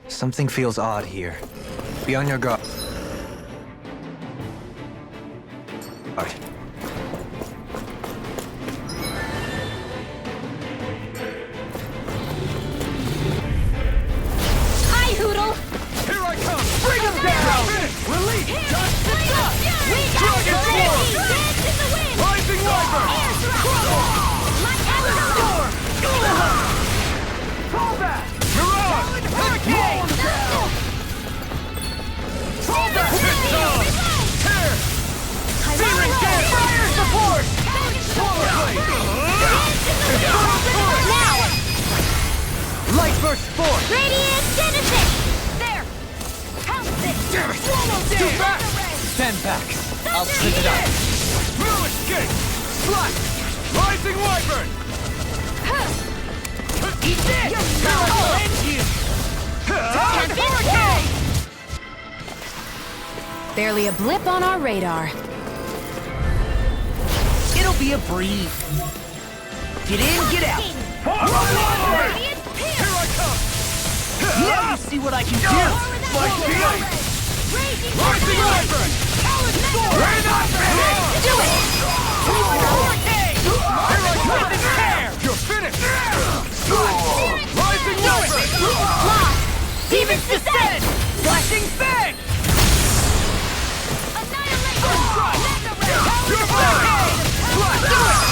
Something feels odd here. Be on your guard. Hi, Hoodle! Here I come! Bring him down! Release! Dust to dust! We got Dragon Serenity! Sword! Dance in the wind! Rising Wyvern! Air thrust! Like Avatar! Fall back! Mirage! Hurricane! Fall back! Pistol! Tear! Searing Gale! Fire support! Swallow blade! Now! Light burst force! Radiant Genesis! There! House it! Damn it! Too back! Stand back! I'll trip it up! Through escape! Slash! Rising Wyvern! Eat this! I'll end you! Hurricane! Barely a blip on our radar. It'll be a breeze. Get in, get out. Radiant Pierce! Here I come! Now you see what I can do. My feeling! Raging Rising Wyvern! We're not ready! Do it! Hurricane! Here I come! Tear! You're finished! Rising Wyvern! Lost! Demon's Descent! Flashing Fang! You're back!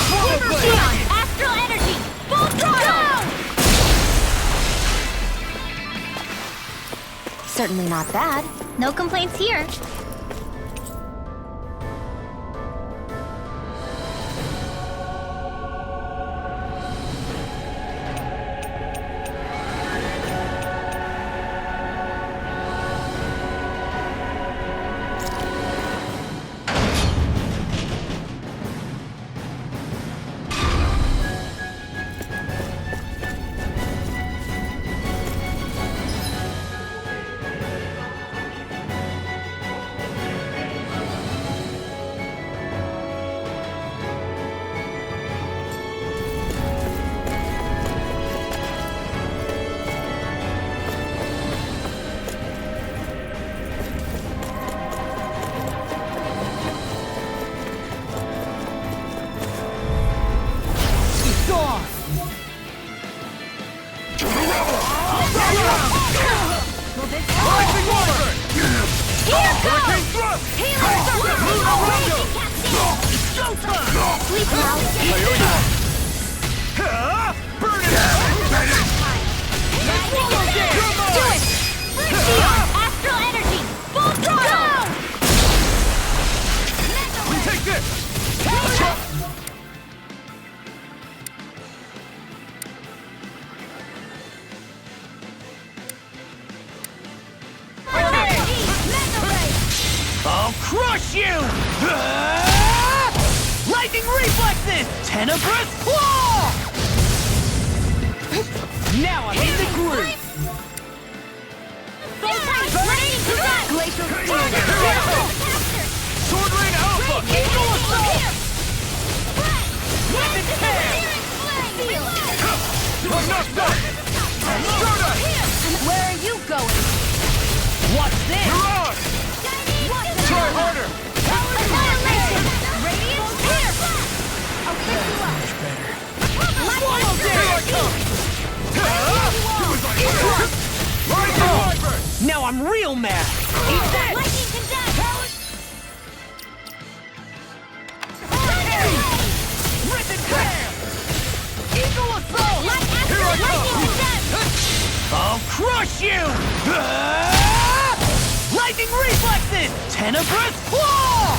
Swallow blade! Xeon! Astral Energy! Full throttle! Certainly not bad. No complaints here. Hurricane thrust! Healer circle! Luna Rondo! Showtime! Sleep now! I owe you one. Burn it out! Do it! Free shield! Astral energy! Full throttle! Take this! I'll crush you! Lightning reflexes! Tenebrous claw! Now I'm in the groove! Glacial Sword Rain Alpha! Eagle Assault! Weapon tail! I'm knocked up! Stardust! Where are you going? What's this? Mirage! Try harder! Annihilation! Radiant here! I'll pick you up. Swallow Here I come! Lightning Wyvern! Now I'm real mad! Eat that! Lightning condense! Rip and tear! Eagle assault! Here I come! Lightning condense! I'll crush you! Lightning reflexes! Tenebrous claw!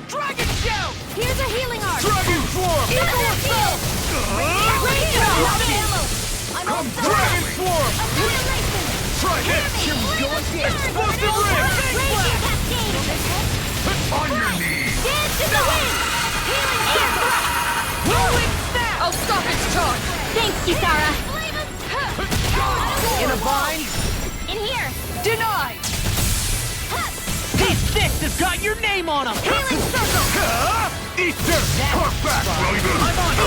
Dragon shout! Here's a healing arc! Dragon Swarm! Eagle assault! I'm Come Dragon Swarm! Annihilation! Try this! Here we go again! Explosive Rim! Raging cascade! On your knees! Dance in the wind! Healing air! Rolling snap! I'll stop its charge! Thanks, Kisara! In a bind? In here! Denied! These sticks have got your name on them! Healing circle! Easter! Talk back, Raven! I'm on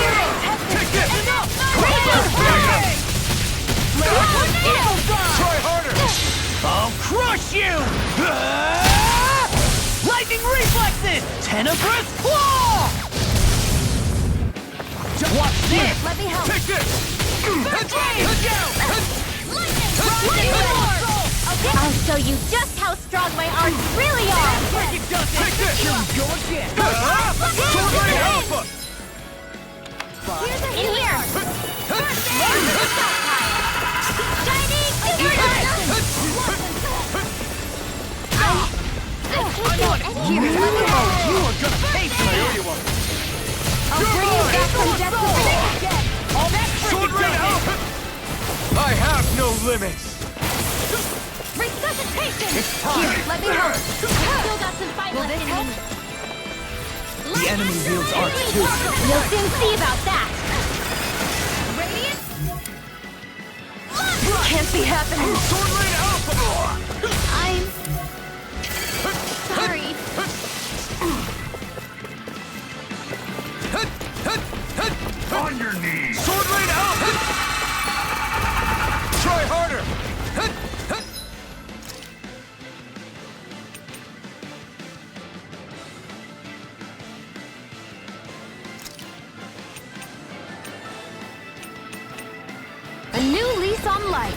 Take this! Radiant! Try harder! I'll crush you! Lightning reflexes! Tenebrous claw! What's this? Let me help! Take this! I'll show you just how strong my arms really are! Take this! Go again! Sword Rain Alpha! In here! Shining I'm on it! Here, let me help! You are gonna pay for I it! owe you one! I'll bring you back from death to life! All that Sword freaking Rain does Alpha! I have no limits! Resuscitation! It's time! Here, let me help! Still got some fight left in me. The enemy wields arc too. You'll soon see about that! Radiant? Can't be happening! Sword Rain Alpha! I'm... sorry. On your knees! Sword Rain Alpha! Try harder! A new lease on life.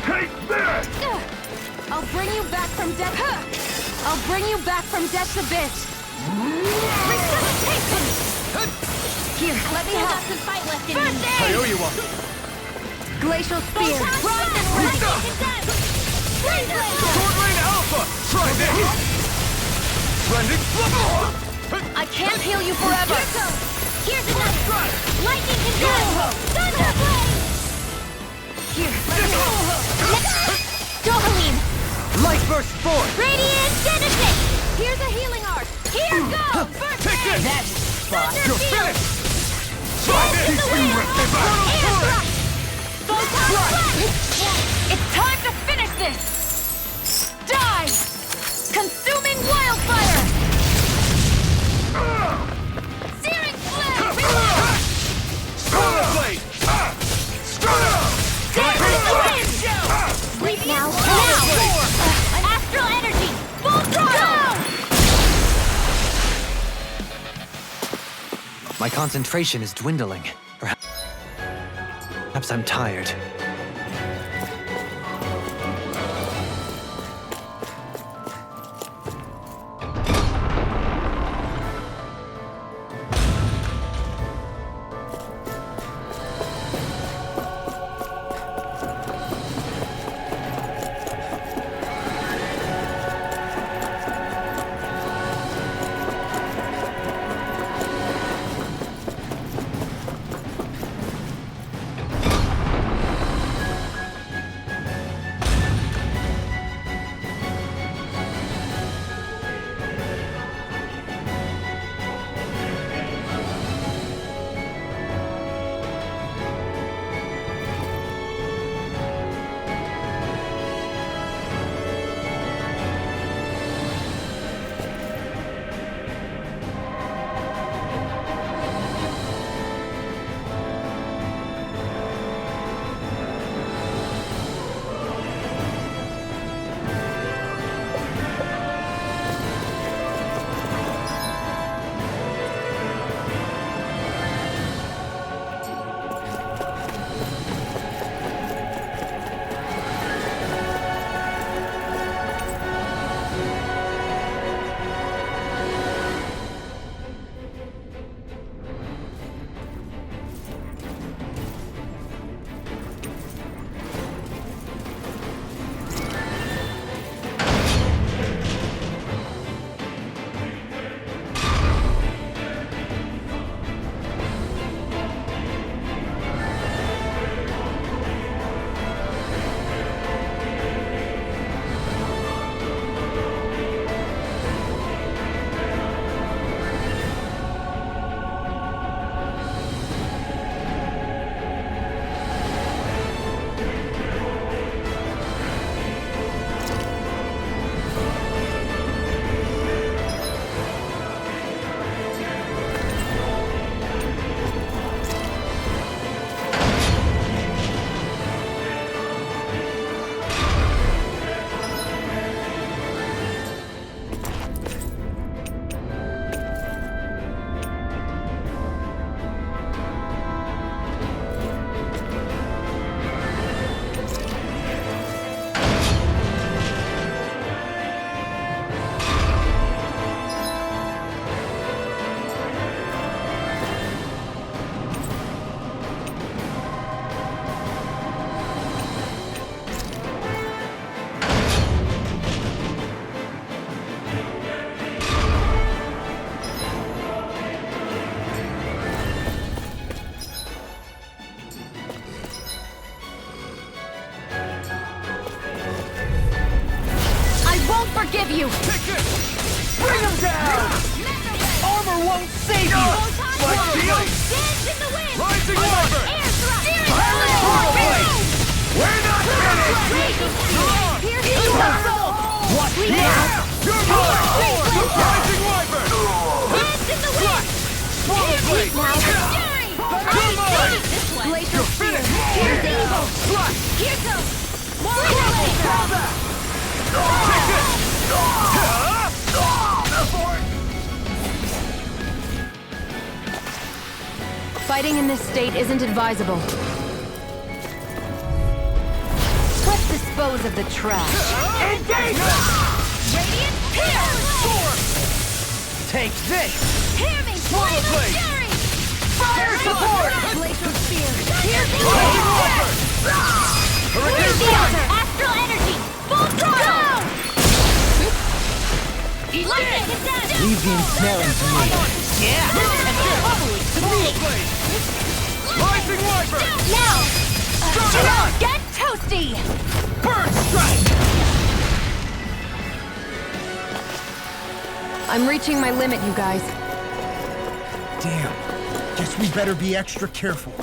Take this! I'll bring you back from death. I'll bring you back from death's abyss. Resuscitation! Here, let me Still help. got some fight left in First me! I aid! owe you one! Glacial spear. Rise and Rita! Flame blade. Sword Rain Alpha! Try this! Trending Flip! I can't heal you forever. Here's another! Lightning control! Thunderblade! Here, let me help. Dohalim! Light burst forth! Radiant Genesis! Here's a healing arc. Here, go. First Take aid. this! That's spot! You're finished! Try this! Infernal Air Sword! thrust. Photon blast. It's time to finish this. Die. Consuming wildfire. Searing flame. Solar Blade! Stunner! Sleep now! Now! Astral energy! Full throttle! My concentration is dwindling. Perhaps I'm tired. forgive you! Bring him down! Armor won't save you! My shield! Dance in the wind! Rising Wyvern! Air thrust! Portal Blade! We're not finished! Piercing the soul! What Yeah! now? You're mine! Rising Wyvern! Dance in the wind! Swallow Blade! Fury! You're mine! Glacial Spear! finished! Here's evil! Here goes! Warrior! Fighting in this state isn't advisable. Let's dispose of the trash. Engage! Radiant Pierce! Take this! Hear me! Swallow Flame of Blade! Fury! Fire support! Glacial Spear! Piercing Rising the Wyvern! Hurricane the Strike! Astral Energy! Full throttle! Lightning is done! Leave the ensnaring to me. Yeah! Swallow Blade! Rising Wyvern! Now! Stun on! Get toasty! Burn Strike! I'm reaching my limit, you guys. Damn. Guess we better be extra careful.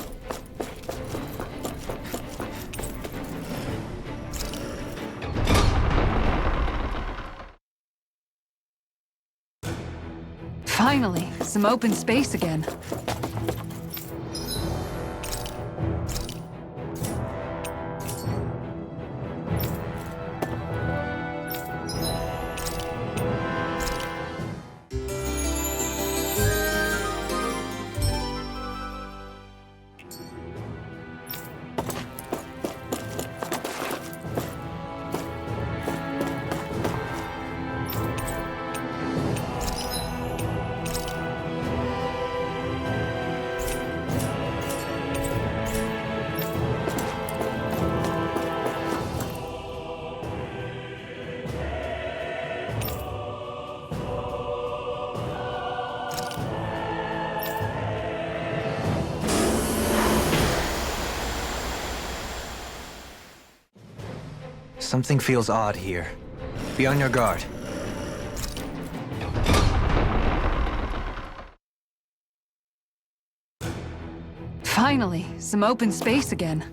Finally, some open space again. Something feels odd here. Be on your guard. Finally, some open space again.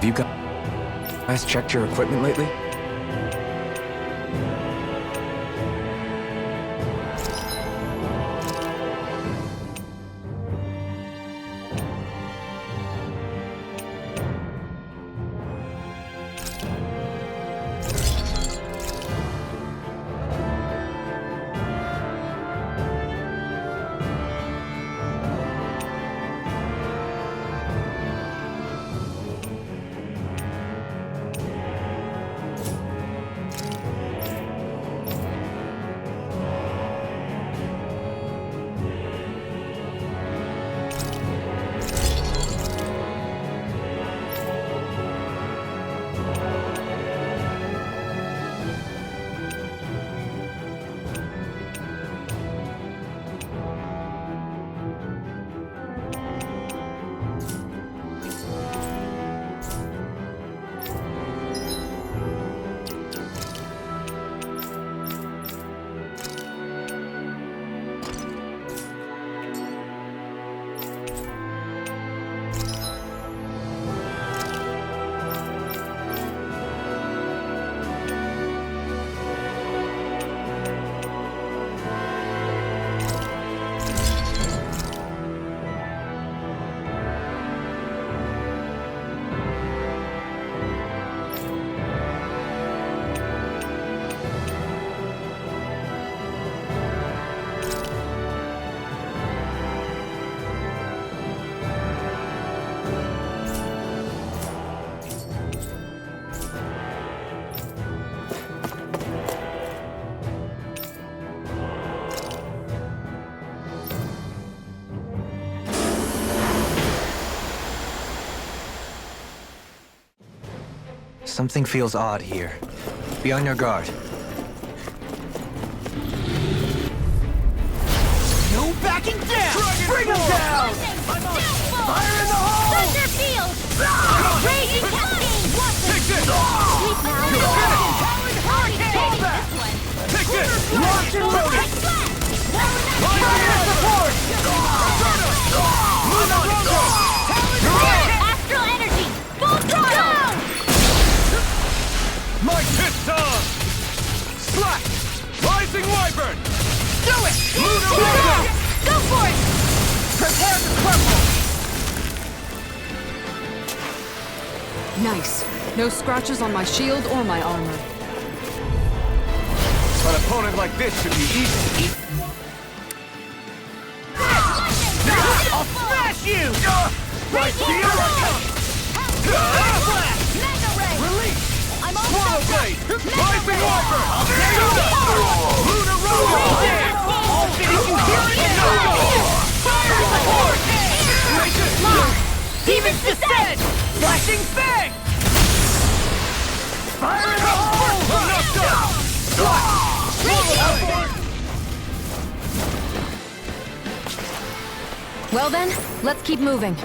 Have you guys checked your equipment lately? Something feels odd here. Be on your guard. No backing down! Bring him down! Fire in the hole! Thunder field! Raging cascade! Watch it! Take this! Sweep now! Fall back! Take this! Locked and loaded! Fire support! Astral energy! Full throttle! My pit's on! Slack! Rising Wyvern! Do it! Go for it! Prepare to crumble! Nice. No scratches on my shield or my armor. An opponent like this should be easy. I'll smash you! Right here I come! Mega ray! Release! I'm all Swallow Blade! Rising Wyvern! Lunar Robo! I'll finish you here and now! Fire support! Demons descend! Flashing Fang! Fire in the hole! Well then, let's keep moving.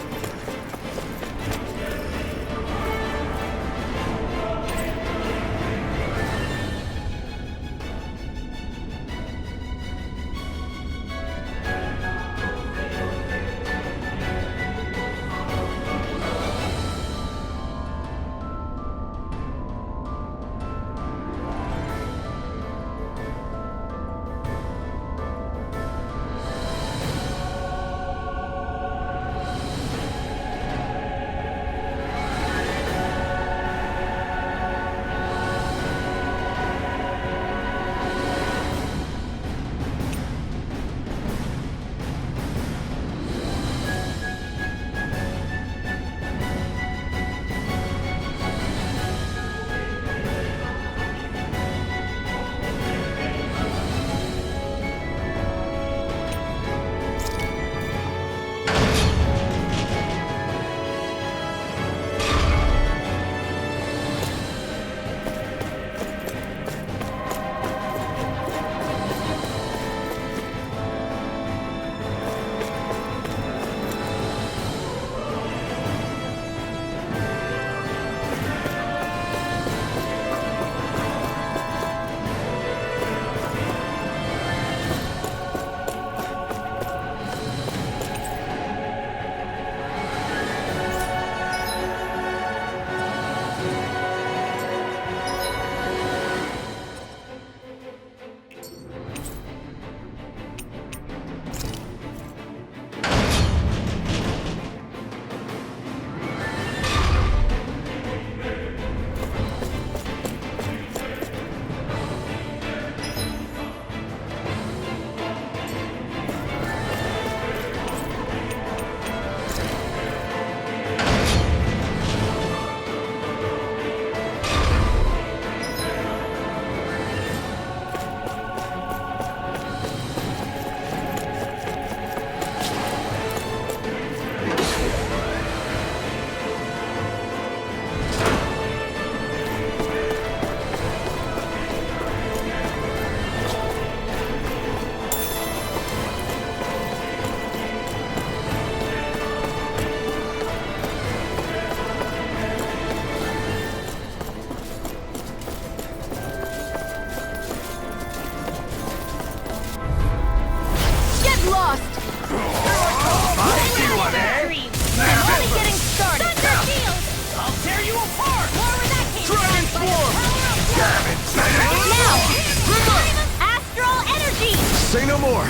Say no more!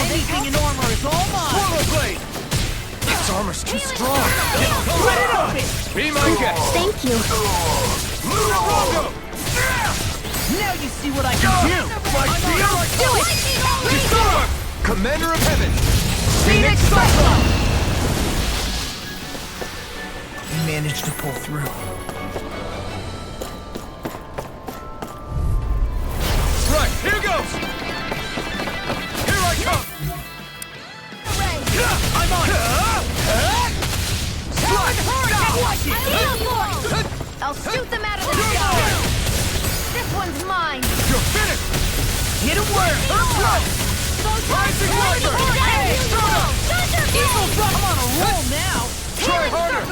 Anything in armor is all mine! Swallow Blade! This armor's too strong! Let it open! Be my guest! Thank you. Lunar Rogo! Now you see what I can do! Like steel! Do it! Disarm! Commander of Heaven! Phoenix Cyclone! You managed to pull through. Right, here goes! Here I come! I'm on! Slide! Watch it! I'll shoot them out of the sky! This one's mine! You're finished! Get him where? Rising Rider! Hey! Eagle Drop! I'm on a roll now! Try harder!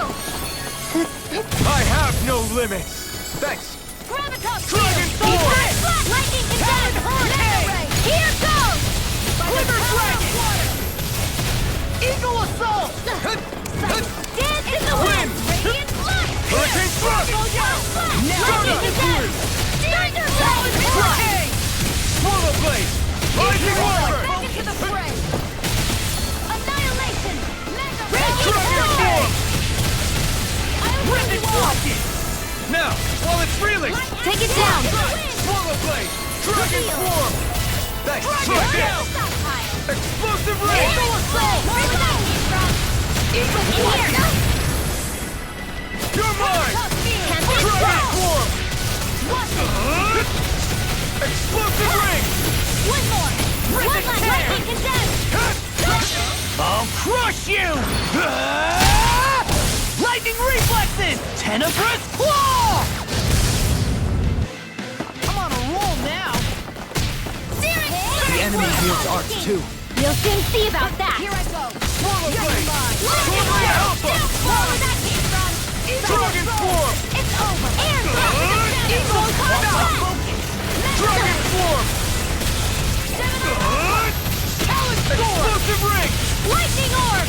I have no limits! Thanks! Gravitas! Dragon Force! Lightning Condemned! Hurricane! Here goes! Quiver Dragon! Eagle Assault! Dance in the wind! Radiant Flash! Hurricane Thrust! Lightning Condemned! Thunder Blade! Swallow Blade! Rising Wyvern! Back into the fray! Annihilation! Mega Dragon Form! Wind and Rocket! Now, while it's reeling! Take it down! Swallow Blade! Dragon Form! Thanks! Try this! Explosive Ray! You're mine! Dragon Form! Explosive Ring! One more! Lightning Condemned! I'll crush you! Lightning Reflexes! Tenebrous Claw! I'm on a roll now! The enemy wields arts too. You'll soon see about that! Here I go! Swallow Blade! Lightning Sword Ray Blade! Alpha! Where that came from! Dragon Form! It's over! Air Thrust! Eagle Combat! Dragon Form! Explosive Ring! Lightning Orb!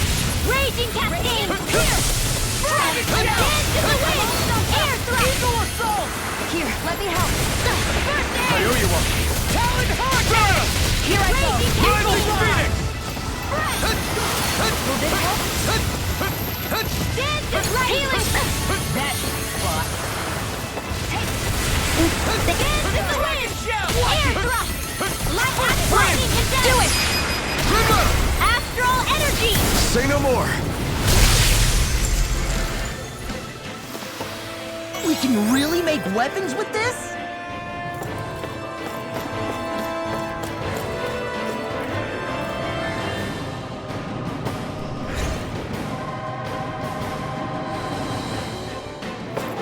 Raging Cascade! Here! Dance in the wind! Air Thrust! Eagle Assault! Here, let me help! First I aid! owe you one! Talon Hurricane! Here I go! Rising Phoenix! Dance is healing! That spot. Dance in the wind! Air Thrust! Lightning Condemned! Do it! Astral Energy! Say no more. We can really make weapons with this?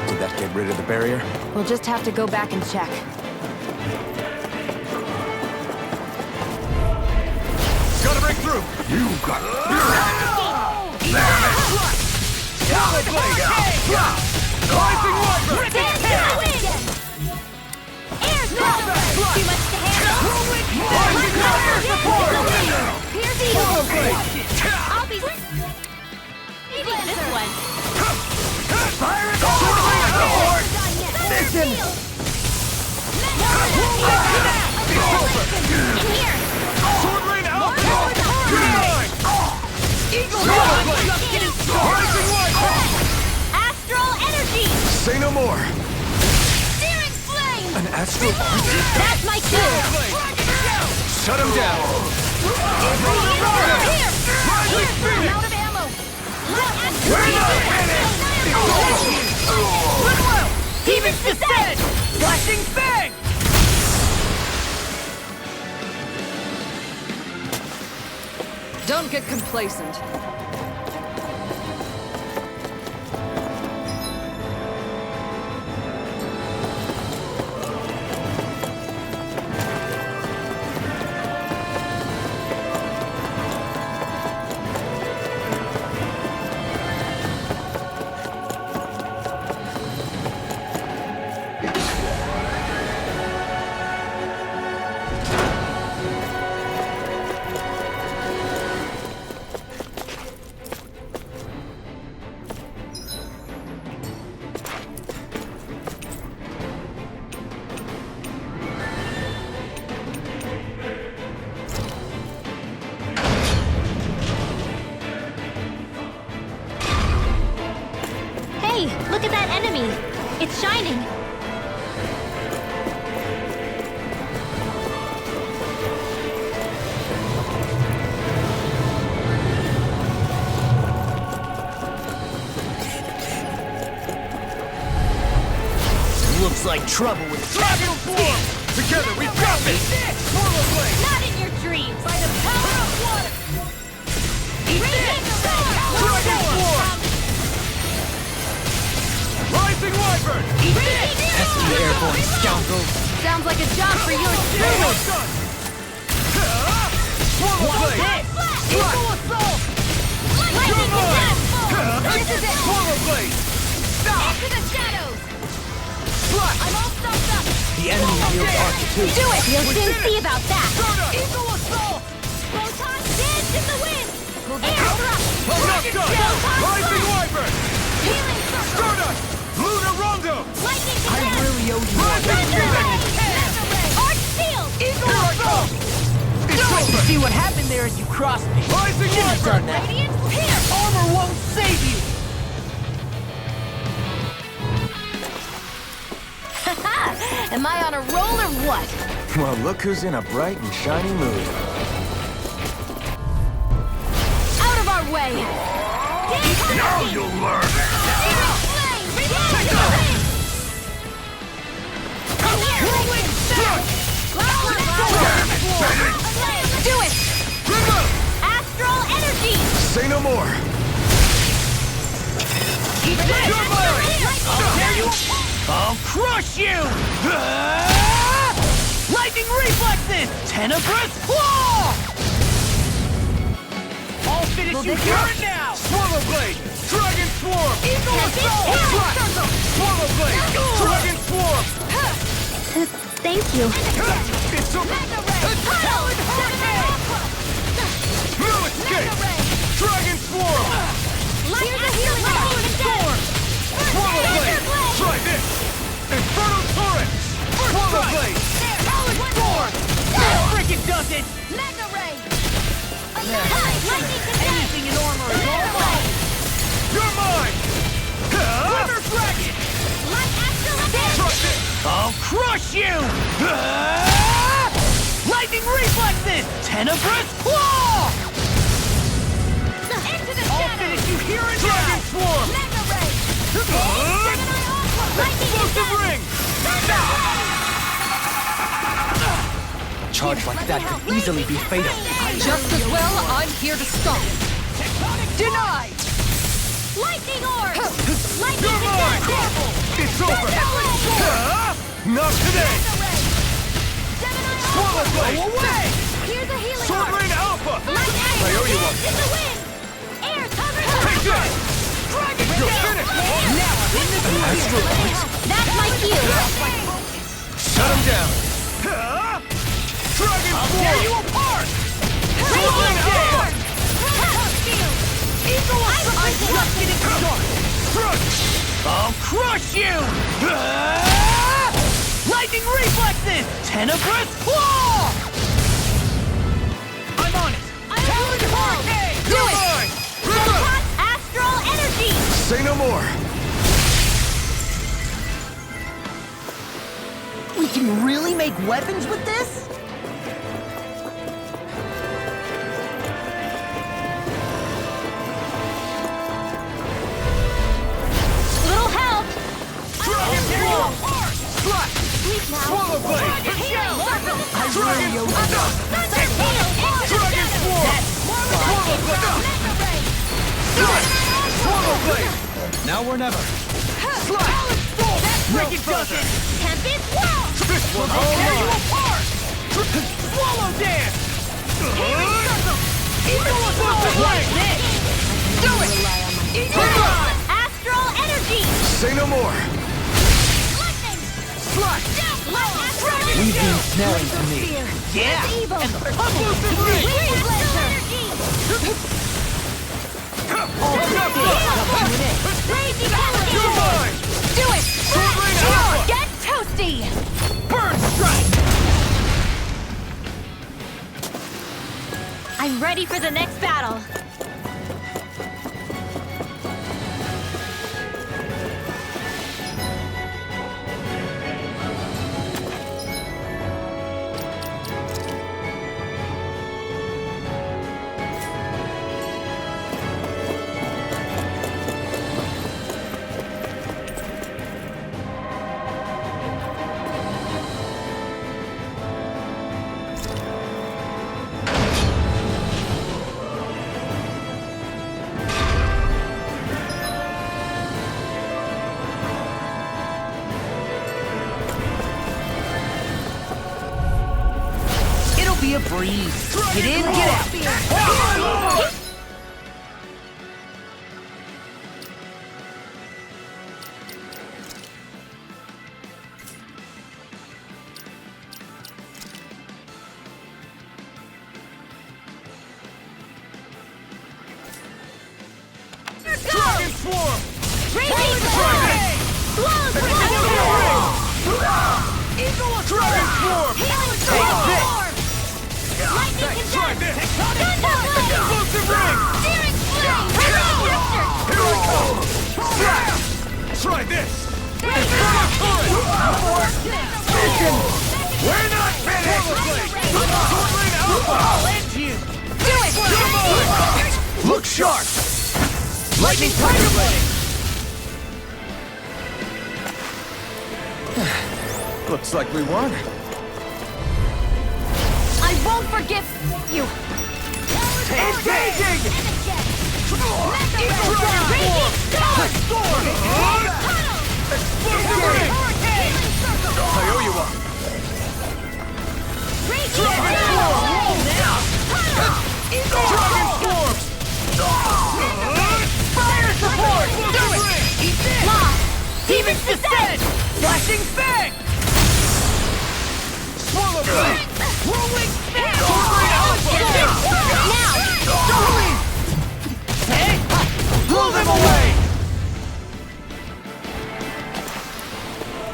Did that get rid of the barrier? We'll just have to go back and check. Gotta break through! You got it! Swallow Blade! Rising Wyvern! Dance in the wind! Air Thrust! Too much to handle! Rising Fire Support! Here's the Swallow Blade! I'll be... Eating this one! Fire and Sword Ray Support! Listen! In here! Sword Rain Alpha! Good! Eagle Swallow Blade! Blade! Rising Wyvern! Astral Energy! Say no more. Searing Flame! An astral. That's my cue! Shut him down. Here! Rising I'm Phoenix! out of ammo! We're not finished! Goodwill! Demon's Descent! Flashing Fang! Don't get complacent. Hey, look at that enemy! It's shining! Looks like trouble with Dragon Form! Together, we've got this! Swallow Blade! Not in your dreams! By the power of water! Dragon Form! Rising Wyvern! tentacles. Sounds like a job for yours truly. Swallow blade! Equal assault! Lightning attack! This is it! Swallow blade! Stop! Into the shadows! Slash! I'm all stuffed up! The enemy wields Architect. Do it! You'll soon see about that! Equal assault! Photon dance in the wind! Air thrust! Enough done! Photon Rising flash! Wyvern! Healing circle! Stardust! Lunar Rondo! Lightning I attack! really owe you one. Thunder ray! Thunder ray! Arch shield! Eagle assault! It's over! See what happened there as you crossed me. Rising Should've Wyvern! done that. Radiant pierce! Armor won't save you! Am I on a roll or what? Well, look who's in a bright and shiny mood. Out of our way! Now you'll learn! Do it! Astral energy! Say no more! You're mine! I'll crush you! Lightning reflexes! Tenebrous claw! I'll finish you here and now! Swallow blade! Dragon swarm! Eagle assault! Slash! Swallow blade! Dragon swarm! Thank you. It's over! Talon hurricane! No escape! Dragon swarm! Here's a healing storm! Swallow blade! Try this! Inferno torrent! Swallow blade! Talon storm! Frickin' does it! Mega ray! Lightning condensed! Anything in armor is all mine! You're mine! Wither dragon! Light astral attack! Try this! I'll crush you! Lightning reflexes! Tenebrous claw! Into the I'll shadows! finish you here and Dragon now! swarm! Mega ray! Gemini Aqua! Lightning Explosive condensed! ring! Charge like that could easily be fatal. Just as well, I'm here to stop. Denied! Lightning orb! Lightning You're mine! condensed! It's over! Not today! Mega ray! Gemini Swallow Aqua! blade! Away! Here's a healing Sword arc! Rain Alpha! Light I owe you one. in the wind! Air cover! Take this! Dragon You're tail! finished! Now I'm in the That's my cue! Shut him down! Dragon Tear swarm! you apart! Sword Rain Alpha! Eagle I'm just getting started! Crush! I'll crush you! Lightning reflexes! Tenebrous claw! I'm on it! Talon hurricane! You're mine! River! Astral energy! Say no more! We can really make weapons with this? Little help! Dragon swarm! Slash! Sleep now! Swallow blade! Dragon swarm! Dragon swarm! Swallow blade! Slash! Swallow blade! Now or never. Slash! Frickin' does it! Tempest Wall! This one's I'll all tear you mine! apart! Swallow dance! Eagle Explosive assault! ring! Do it! Eagle rod! Astral energy! Say no more! Lightning! Slash! Leave the ensnaring to me. Yeah! Evil! Explosive ring! Astral energy! Enough done! Raging You're alligator! mine! Do it! Sword Rain Alpha! Get toasty! Burn strike! I'm ready for the next battle. Freeze! Get in, get out! Dragon Swarm! Raging Flame! Flawless Eagle Dragon Swarm! Healing Storm! Lightning Condense! Thunderblade! Explosive Ring! Searing Flame! Here I come! Try this! Vision! We're not finished! Swordblade Alpha! I'll end you! Do it! Come on! Look sharp! Lightning Tiger Blade! Looks like we won. I won't forgive you! Engaging! Eagle Raging Storm! Explosive Ring! I owe you one. Dragon Swarm! Fire support! Do it! Eat this! Lost! Demon's Descent! Flashing Fang! Swallow Blade! Rolling Snap! Swordblade Alpha! Now! Hey! Blow them away!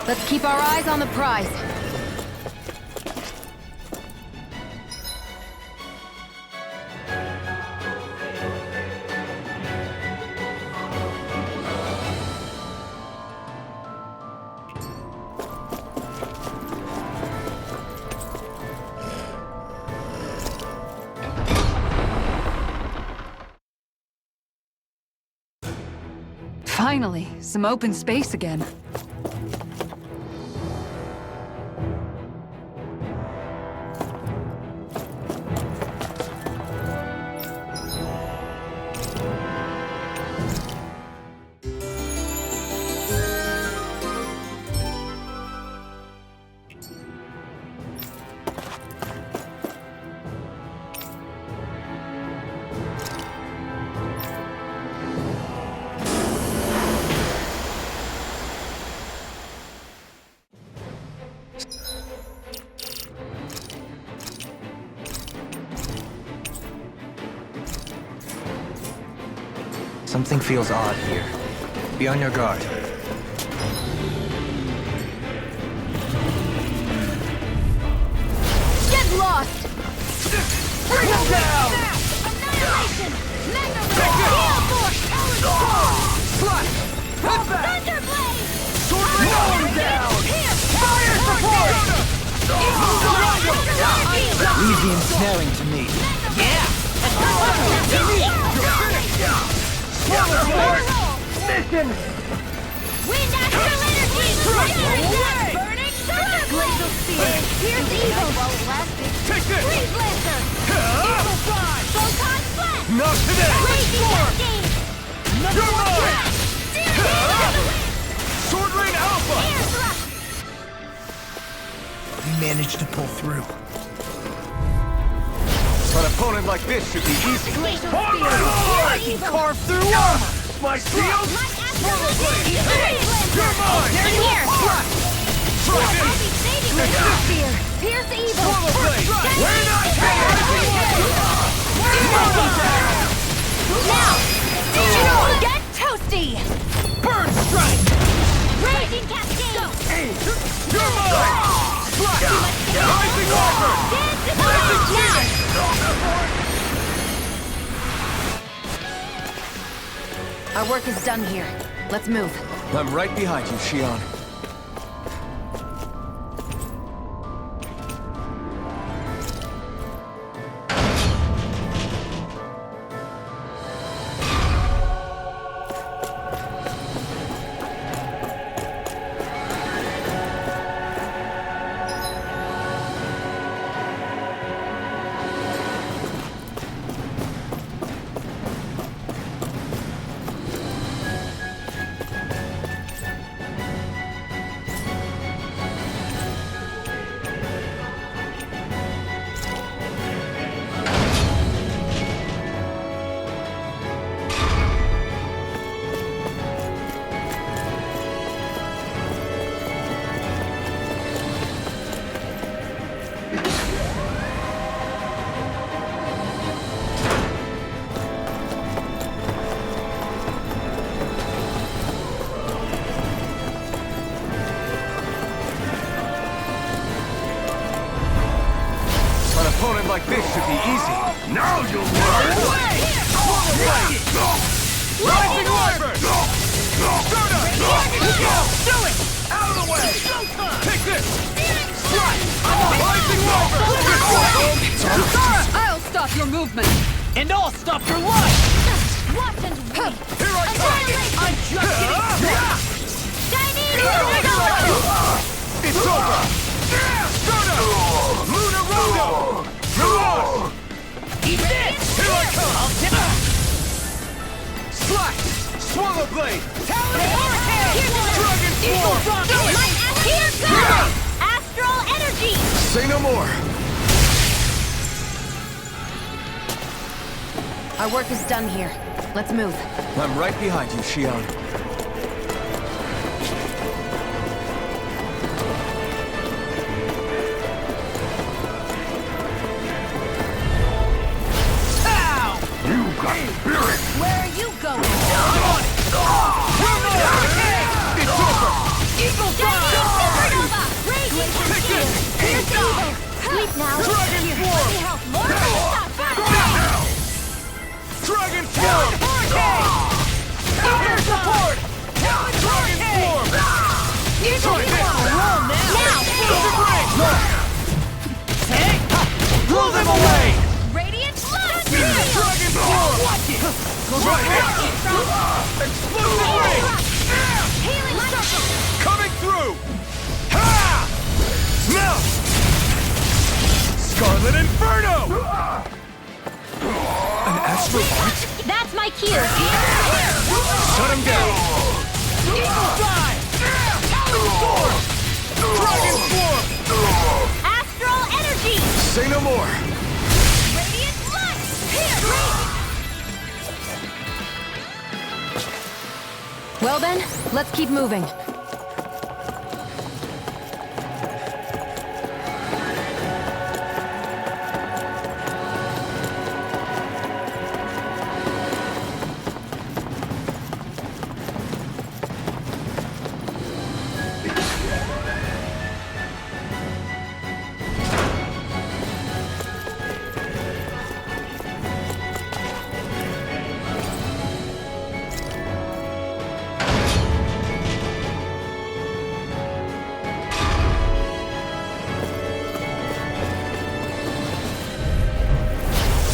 Let's keep our eyes on the prize. Finally, some open space again. Something feels odd here. Be on your guard. Get lost! Bring them down! Annihilation! Mega Ray! Heal Force! Slash! Head back! Thunderblade! Swordblade Alpha down! Here! Fire support! Leave the ensnaring to me. Mission! Wind Astral Energy! Burning Thunder! Glacial Spear! Pierce Evil! Take this! Freeze Lancer! Evil Fly! Photon Blast! Not today! Raging Cascade! You're mine! Searing Sword Rain Alpha! Air Thrust! We managed to pull through. An opponent like this should be easy. Glacial On Spear! my lord! Evil! Carve through armor! My shield! Light Astral Energy! Freeze You're Lancer! mine! In here! Try I'll this! be saving Glacial Spear! Pierce Evil! Swallow Blade! We're not Now! Get toasty! Burn Strike! Raging Cascade! You're mine! Rising Armor! Our work is done here. Let's move. I'm right behind you, Xion. This should be easy. Now you'll learn! Rising Wyvern! Soda! Do it! Out of the way! Take this! Strike! Rising Wyvern! I'll stop your movement! And I'll stop your life! Watch and wait! Here I come! I'm just getting It's over! Soda! Luna Rondo! Come Eat this! Here I come! I'll tip Slash! Swallow Blade! Talon Hurricane! Dragon Swarm! Here goes! Astral energy! Say no more. Our work is done here. Let's move. I'm right behind you, Xion. You got spirit! Where are you going? It's over! Eagle Supernova! Raging Cascade! Here's evil! Sleep now! Dragon Here, Swarm! let me help more than stop back! Dragon Swarm! Counter support! Dragon Swarm! Try this! Now! Hey! Blow them away! Radiant Blast! Dragon Swarm! Watch it! Right here! Explosive Ring! Healing Circle! Coming through! Ha! Now! Scarlet Inferno! An Astral Arch? That's my cue! Shut him down! Eagle Dive! Dragon Swarm! Astral energy! Say no more. Radiant Light! Here! Well then, let's keep moving.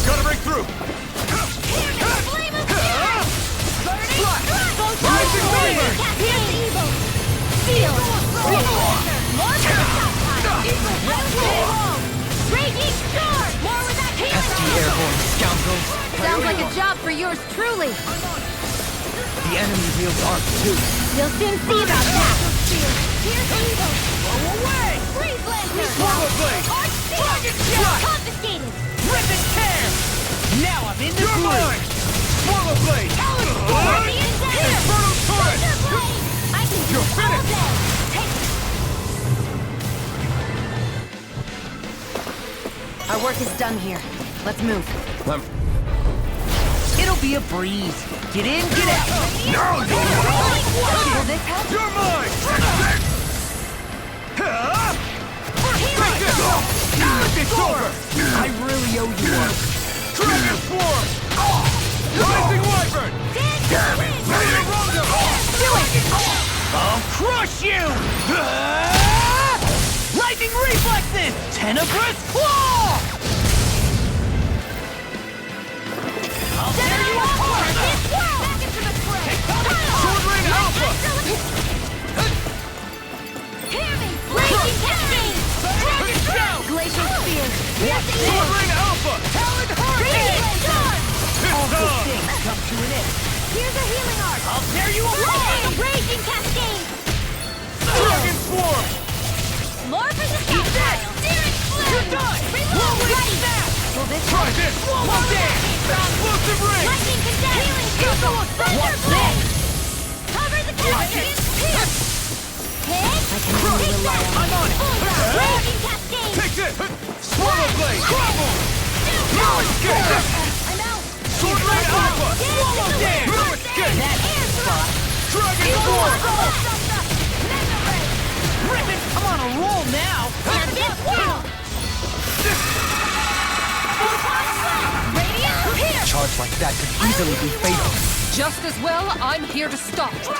Gotta break through! Flame of Rising Wyvern! Here's evil! Feel! More Raging Storm! More with that Pesky airborne scoundrels! Sounds like a job for yours truly. The enemy wields arc too. You'll soon see about that! Here's evil! Blow away! Freeze Lancer! Swallow Blade! Arch Dragon Seal! Shot! Confiscated! Rip and tear! Now I'm in the You're blue! mine! Swallow Blade! Guardian Dagger! Inferno Turret! Thunder Blade! I can do You're it all finished! day! Take Our work is done here. Let's move. It'll be a breeze. Get in, get out! Now you'll Will this help? You're mine! It's over! I really owe you one. Dragon Swarm! Rising Wyvern! Damn it! I'll crush you! Lightning reflexes! Tenebrous claw! I'll tear you apart! Back into the fray! Sword Rain Alpha! Hear me! Raging Cascade! Dragon Drill! Glacial Spear. Sword Rain Alpha! Talon Hurricane! Storm! It's on! Things come to an end. Here's a healing arc! I'll tear you apart! Lightning! Raging Cascade! Dragon Swarm! More for the Sky Pile! Searing Flame! You're done! Reload! Ready! Will this Try this! Swallow dance! Explosive Ring! Lightning Condense! Healing Circle! Thunder Blade! Cover the Cascade! Pierce! Hit! Take that! I'm on it! Full round! Raging Cascade! Take this! Swallow Blade! Crumble! No escape! I'm out! Sword Rain Alpha! Swallow Dance! No escape! Air Thrust! Dragon Swarm! Mega Ray! Ribbon, I'm on a roll now! And this world! charge like that could easily be fatal. Just as well, I'm here to stop. Eternal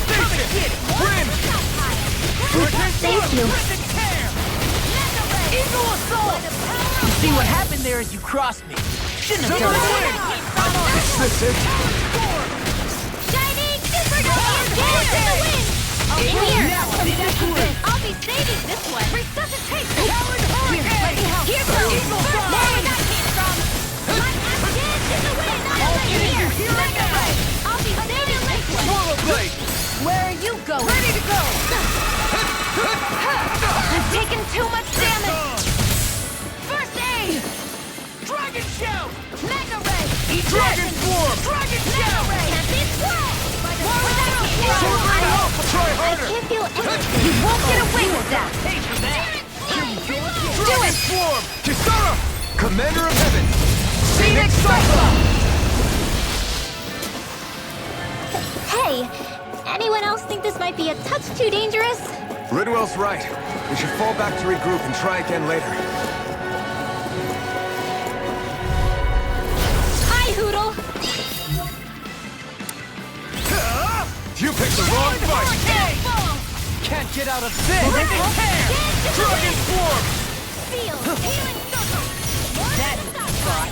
devastation! Win! Thank you. Eagle assault! You see what happened there as you crossed me. Shouldn't have done that. Is this it? Shining super dance! Dance in the wind! Oh, here! I'll be saving this one. Resuscitate! Here goes! Where that came from! Dance in the wind! Here! Mega Ray! I'll be saving this one. Swallow blade! Where are you going? Ready to go! I've taken too much damage! First aid! Dragon shout! Mega Ray! Dragon form! Dragon Mega shout! Ray! Can't be swirled! Sword Ring Alpha, try I harder! can't feel anything! You won't get away with that! Pay for that! Dragon form! Kisara! Commander of Heaven! Phoenix Cyclops! Hey, anyone else think this might be a touch too dangerous? Ridwell's right. We should fall back to regroup and try again later. Hi, Hoodle. You picked the wrong fight! Can't get out of this! Dragon form! Feel! Healing circle! That is the spot!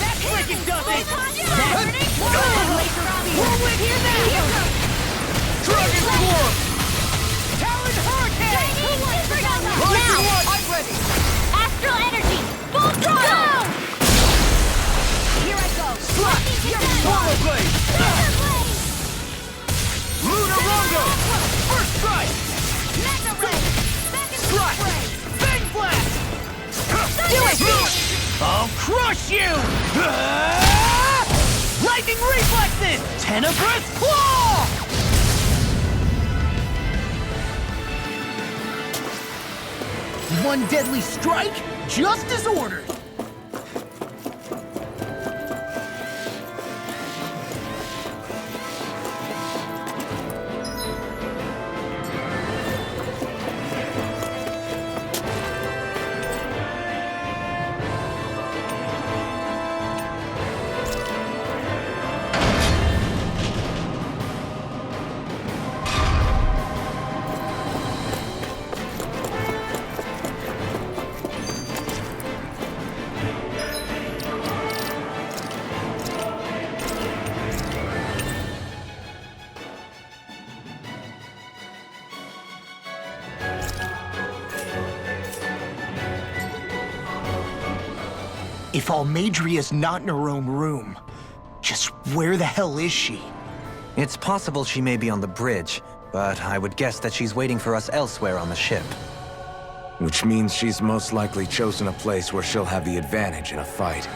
That freaking does it! Dragon form! Talon Hurricane! Now! I'm ready! Astral energy! Full throttle! Here I go! Swallow blade! Laser blade! Lunar Rondo! First strike! Mega ray! Second Strike! spray! Bang blast! Do it! I'll crush you! Lightning reflexes! Tenebrous claw! One deadly strike, just as ordered. If Almadria's not in her own room, just where the hell is she? It's possible she may be on the bridge, but I would guess that she's waiting for us elsewhere on the ship. Which means she's most likely chosen a place where she'll have the advantage in a fight.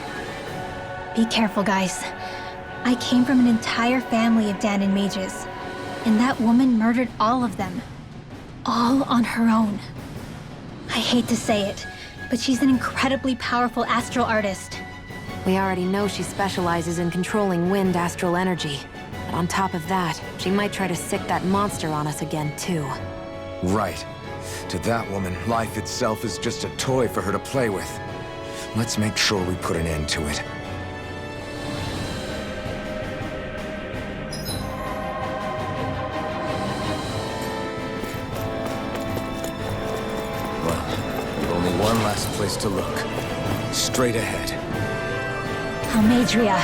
Be careful, guys. I came from an entire family of Danon mages, and that woman murdered all of them. All on her own. I hate to say it, but she's an incredibly powerful astral artist. We already know she specializes in controlling wind astral energy. But on top of that, she might try to sick that monster on us again, too. Right. To that woman, life itself is just a toy for her to play with. Let's make sure we put an end to it. Well, we've only one last place to look. Straight ahead. Almadria.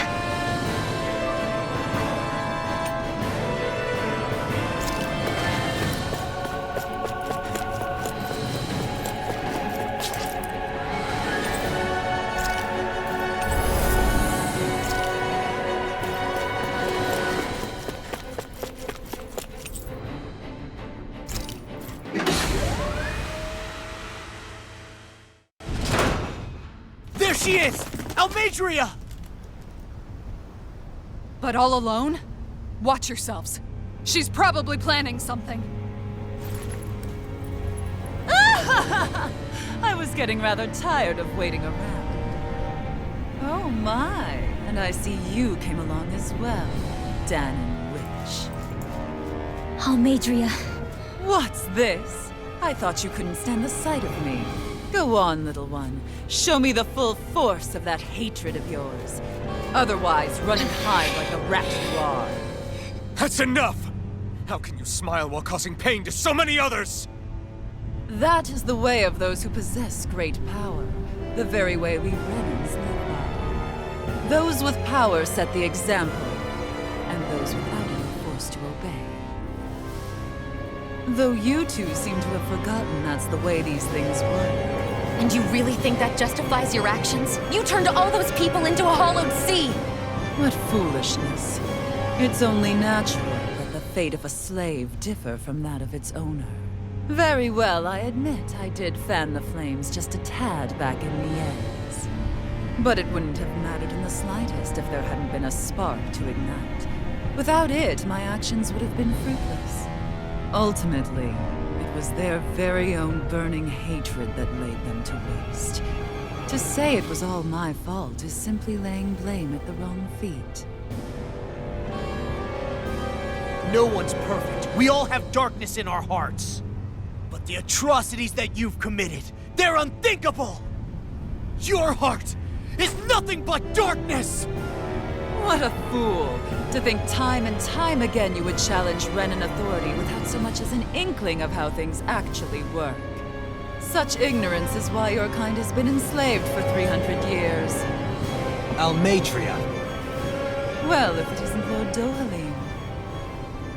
There she is! Almadria! But all alone? Watch yourselves. She's probably planning something. I was getting rather tired of waiting around. Oh my, and I see you came along as well, Danon Witch. Almadria. What's this? I thought you couldn't stand the sight of me. Go on, little one. Show me the full force of that hatred of yours. Otherwise, run and hide like the rat you are. That's enough! How can you smile while causing pain to so many others? That is the way of those who possess great power. The very way we Renans live by. Those with power set the example, and those without it are forced to obey. Though you two seem to have forgotten that's the way these things work. And you really think that justifies your actions? You turned all those people into a hollowed sea! What foolishness. It's only natural that the fate of a slave differ from that of its owner. Very well, I admit I did fan the flames just a tad back in Miez. But it wouldn't have mattered in the slightest if there hadn't been a spark to ignite. Without it, my actions would have been fruitless. Ultimately, it was their very own burning hatred that laid them to waste. To say it was all my fault is simply laying blame at the wrong feet. No one's perfect. We all have darkness in our hearts. But the atrocities that you've committed, they're unthinkable! Your heart is nothing but darkness! What a fool! To think time and time again you would challenge Renan authority without so much as an inkling of how things actually work. Such ignorance is why your kind has been enslaved for 300 years. Almeidria. Well, if it isn't Lord Dohalim.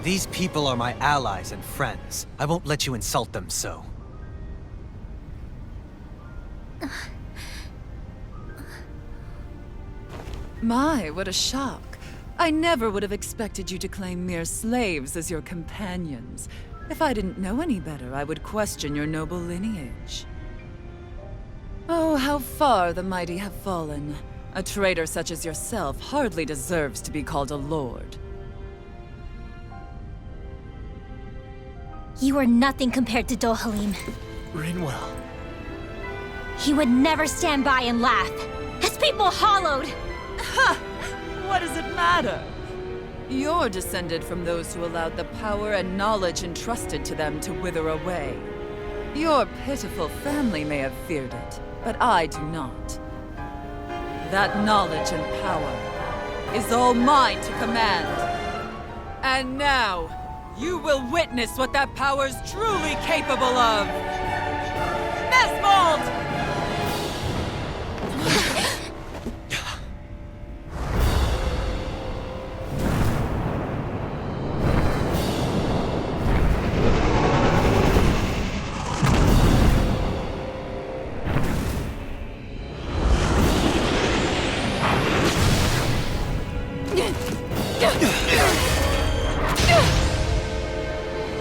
These people are my allies and friends. I won't let you insult them so. My, what a shock. I never would have expected you to claim mere slaves as your companions. If I didn't know any better, I would question your noble lineage. Oh, how far the mighty have fallen. A traitor such as yourself hardly deserves to be called a lord. You are nothing compared to Dohalim. Rinwell. He would never stand by and laugh. His people hollowed! Ha! What does it matter? You're descended from those who allowed the power and knowledge entrusted to them to wither away. Your pitiful family may have feared it, but I do not. That knowledge and power is all mine to command. And now, you will witness what that power's truly capable of! Nesmold!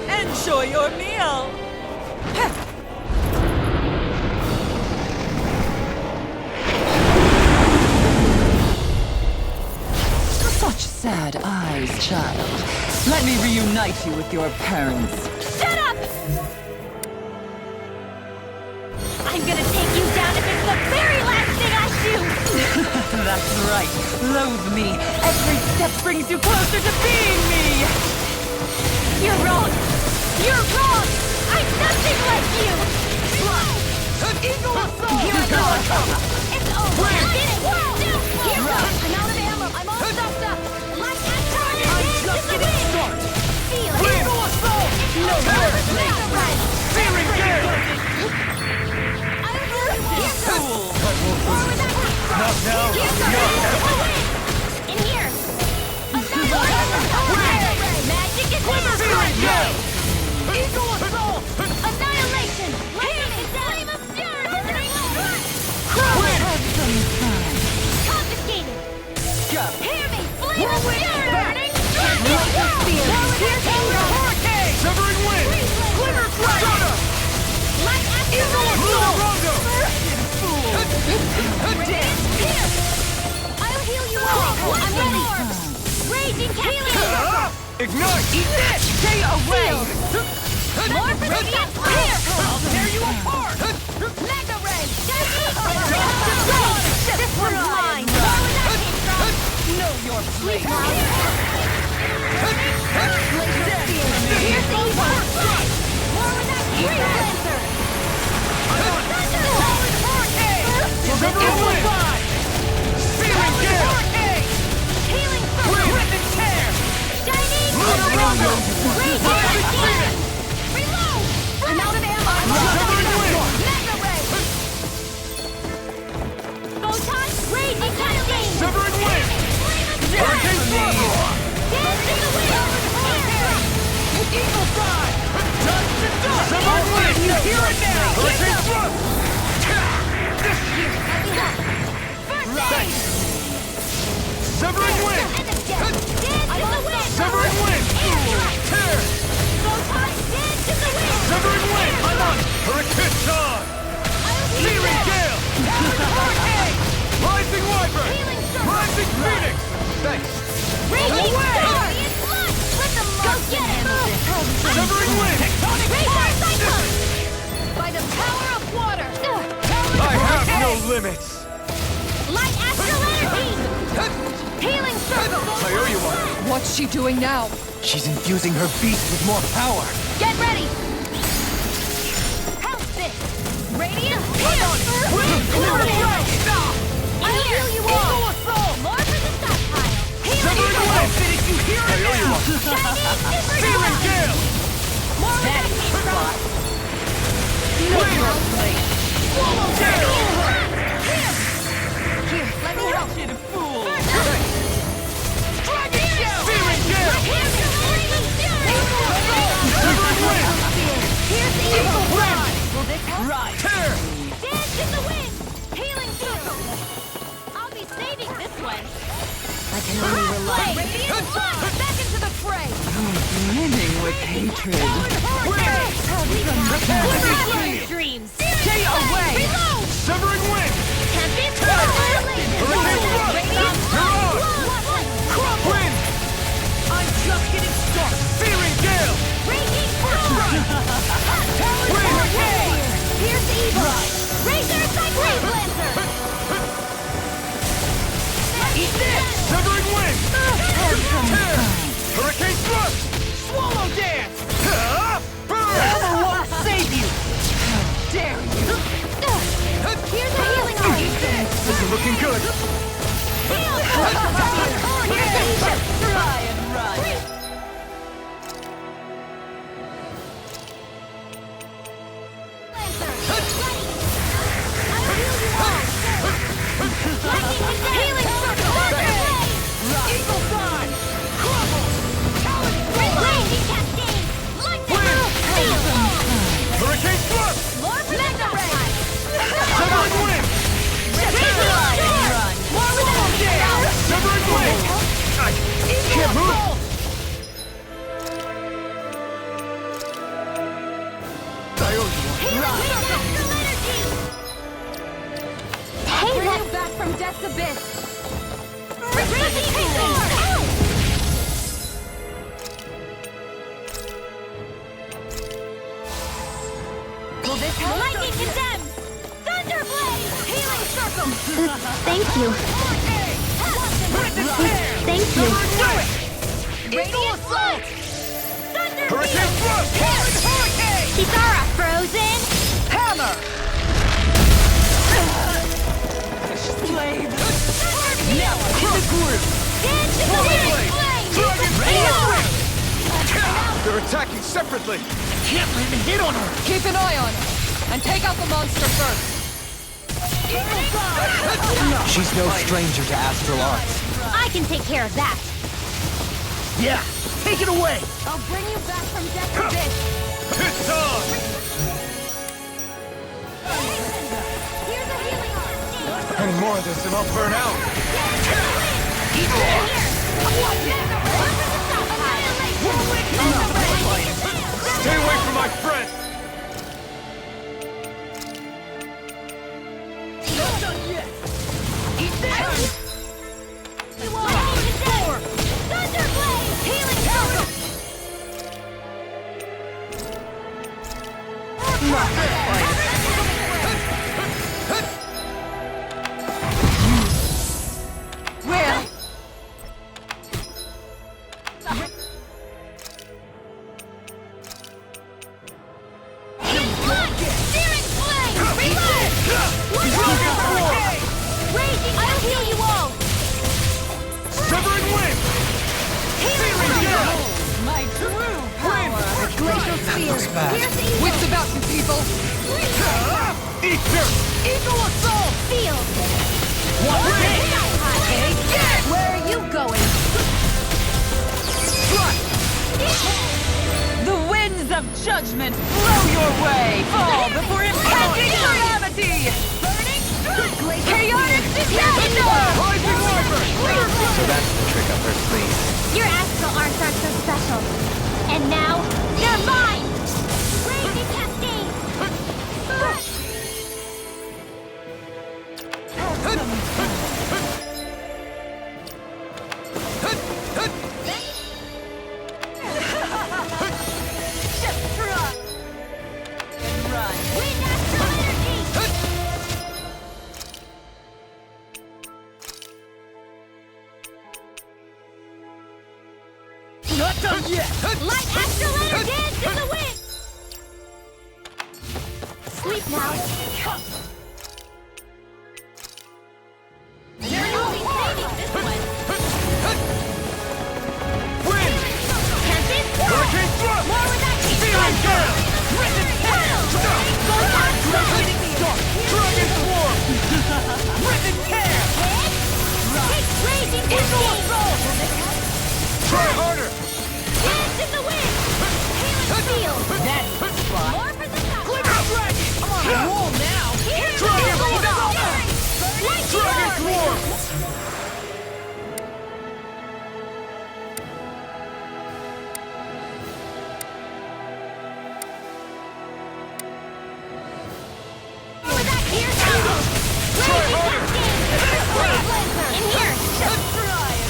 Enjoy your meal! Such sad eyes, child. Let me reunite you with your parents. Shut up! I'm gonna take you down if it's the very last thing I do! That's right. Loathe me. Every step brings you closer to being me! You're wrong! You're wrong! I'm nothing like you! Eagle assault! Here I go! It's over! I did it! Here goes! I'm out of ammo! I'm all stuffed up! Like that target! I'm just getting started! Feel it! Eagle assault! No words! Very good! I'll heal you all! Fool! Not now! In here! Magic is here! Eagle assault! Annihilation! Lightning! Flame of fury! Confiscated! Hear me! Flame of fury! Burning! Hurricane! Severing wind! Glimmer strike! Like Eagle assault! I'll heal you all! I'm ready! Raging cascade! Ignite! Eat this! Stay away! More for the here! I'll tear you apart! Mega ray! Just This one's mine! Where was that came from? know your place! Here's the more was that came from? Dance in the wind! Eagle Fly! Dust to dust! Severing Wind! You hear it now! Hurricane Thrust! First aid! Severing Wind! Dance in the wind! Severing Wind! Tear! Photon, dance in the wind! Severing Wind! I'm on! Hurricane Charge! Searing Gale! Hurricane! Rising Wyvern! Rising Phoenix! Thanks! Raging Storm! Let them go get him! Severing Wind! Razor Cyclone! By the power of water! I have no limits! Light Astral Energy! Healing Circle! I owe you one! What's she doing now? She's infusing her beast with more power. Get ready! House Fist! Radiant I'll heal you all! More for the stockpile! Severing Wind! Did you hear I owe you one! Searing Gale! More redemption! Swallow Gale! Here, let me help! Dragon Shell! Searing Gale! Severing Wind! Here's the Eagle Fly! Will this help? Tear! Dance in the wind! Healing Circle! I'll be saving this one! I can only rely. Radiant Fly! Back into the fray! Brimming with hatred. Fire dreams! Stay away! Reload! Severing Wind! Tempest Annihilation! Hurricane Thrust! Radiant You're on! Crop Wind! I'm just getting started! Searing Gale! Raging Storm! Wind! Here's the evil! Razor Cyclone Lancer! Eat this! Severing Wind! Tear! Hurricane Thrust! Swallow Dance! Burn! Hammer won't save you! How dare you! Here's a healing arm! This is looking good! Heal! Here's the Egypt! Try and run. Lancer! Ready! I'll heal you all! Lightning and healing circle! Eagle Fly! Crumble! Raging Cascade! Lightning! Hurricane Thrust! More Mega Ray! Severing Wind! More redemption! Severing Wind! I can't move! I owe you one. Astral Energy! Bring you back from Death's Abyss! Resuscitation! Will this help? Lightning condemns! Thunderblade! Healing Circle! Thank you. Thank you. Radiant Assault! Hurricane Thrust! Hurricane! Kisara frozen! Hammer! Slave! Now in the group! Dance in the wind! Dragon Flame! They're attacking separately! Can't let me hit on her! Keep an eye on her, and take out the monster first. She's no stranger to astral arts. I can take care of that. Yeah! Take it away! I'll bring you back from Death's Abyss. It's on! Here's a healing arm. Any more of this and I'll burn out. Stay away from my friend! Not done yet! Eat this! Thunderblade! Healing Circle! Where? Searing Flame! Reload! Raging! I'll heal you all! Severing Wind! Searing Gale! My true power. Glacial Sphere. Here's the evil! Wits about you, people. Eat dirt! Eagle Assault! Field! What? Where are you going? have judgment blow your way! Fall before impending calamity! Chaotic disaster! So that's the trick up her sleeve. Your astral arts aren't so special. And now, they're mine! Raging Cascade! Just try! And run! Wind astral energy! Not done yet! Light astral energy! Dance in the wind! Sleep now. You're only saving this one. Wind! Tempest! Hurricane thrust! More with that heat! Feeling down! Risen tail! Dragon swarm! Risen tear! Raging Cascade! Try harder! Dance in the wind! Hailing field! That's the spot! More for the top! Glimmer dragon! I'm on a roll now! Dragon Light Dragon swarm! swarm! With that fierce arrow! Raging Cascade! In here!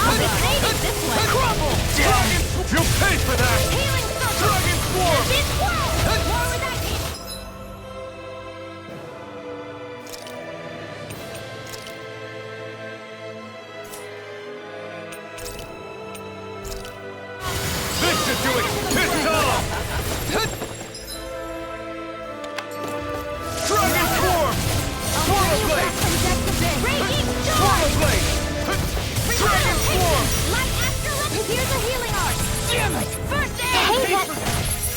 I'll be saving this one! Crumble! Dragon! You'll pay for that! Healing circle! Dragon swarm! This whirl! More with that heat! This should do it! Pissed off! Dragon swarm! Swallow blade! Raging Swallow storm! blade! Dragon swarm! Light astral energy! Here's a healing art! Damn it! First aid! Hey, that...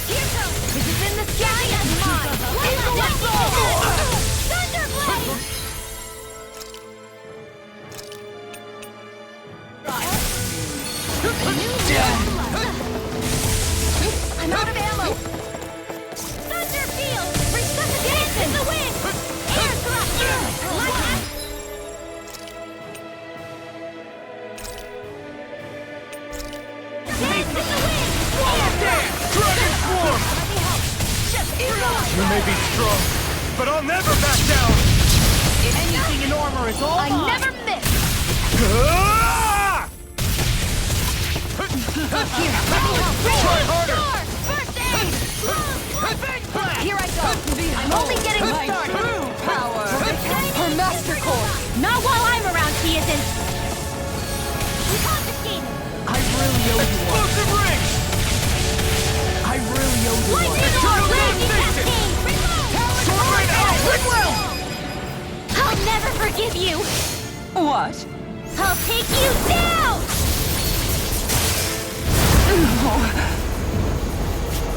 Here goes! This is in the sky and mine! Thunderblade! I'm out of ammo! Thunder field! Resuscitation! In the wind! Air thrust! Light Dance in the wind! Air thrust! Dragon swarm! You may be strong, but I'll never back down! Anything in armor is all I mine. never miss! Ah! Try harder! First aid! Here I go! I'm only getting My started! true power! Her master core! Not while I'm around, she isn't! Confiscated! I really owe you one. Explosive ring! I really owe you one. Lightning orb! Raging cascade! Sword rain out! Ringwell! I'll never forgive you! What? I'll take you down!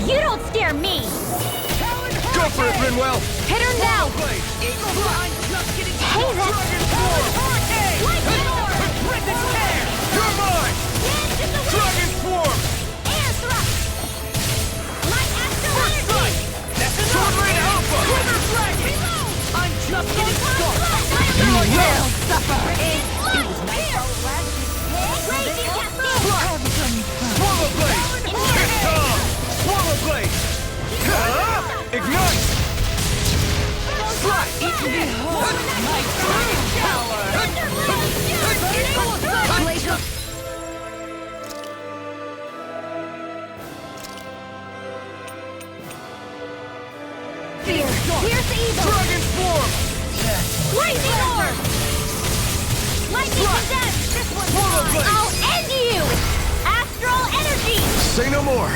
You don't scare me! Go for it, Rinwell! Hit her now! Blade! Eagle Blind just getting Hey, that... Lightning orb! Risen tear! You're mine! Dance in the wind! Dragon swarm! Air thrust! Light astral energy! Sword rain alpha! Quiver dragon! I'm just getting started. You will suffer! Raging cascade! Swallow blade! Hit Tom! Swallow blade! Ignite! Strike! My true power! Here's the evil! Dragon swarm! Blazing orb! Lightning condensed! This one's Swallow mine! blade! I'll end you! Astral energy! Say no more.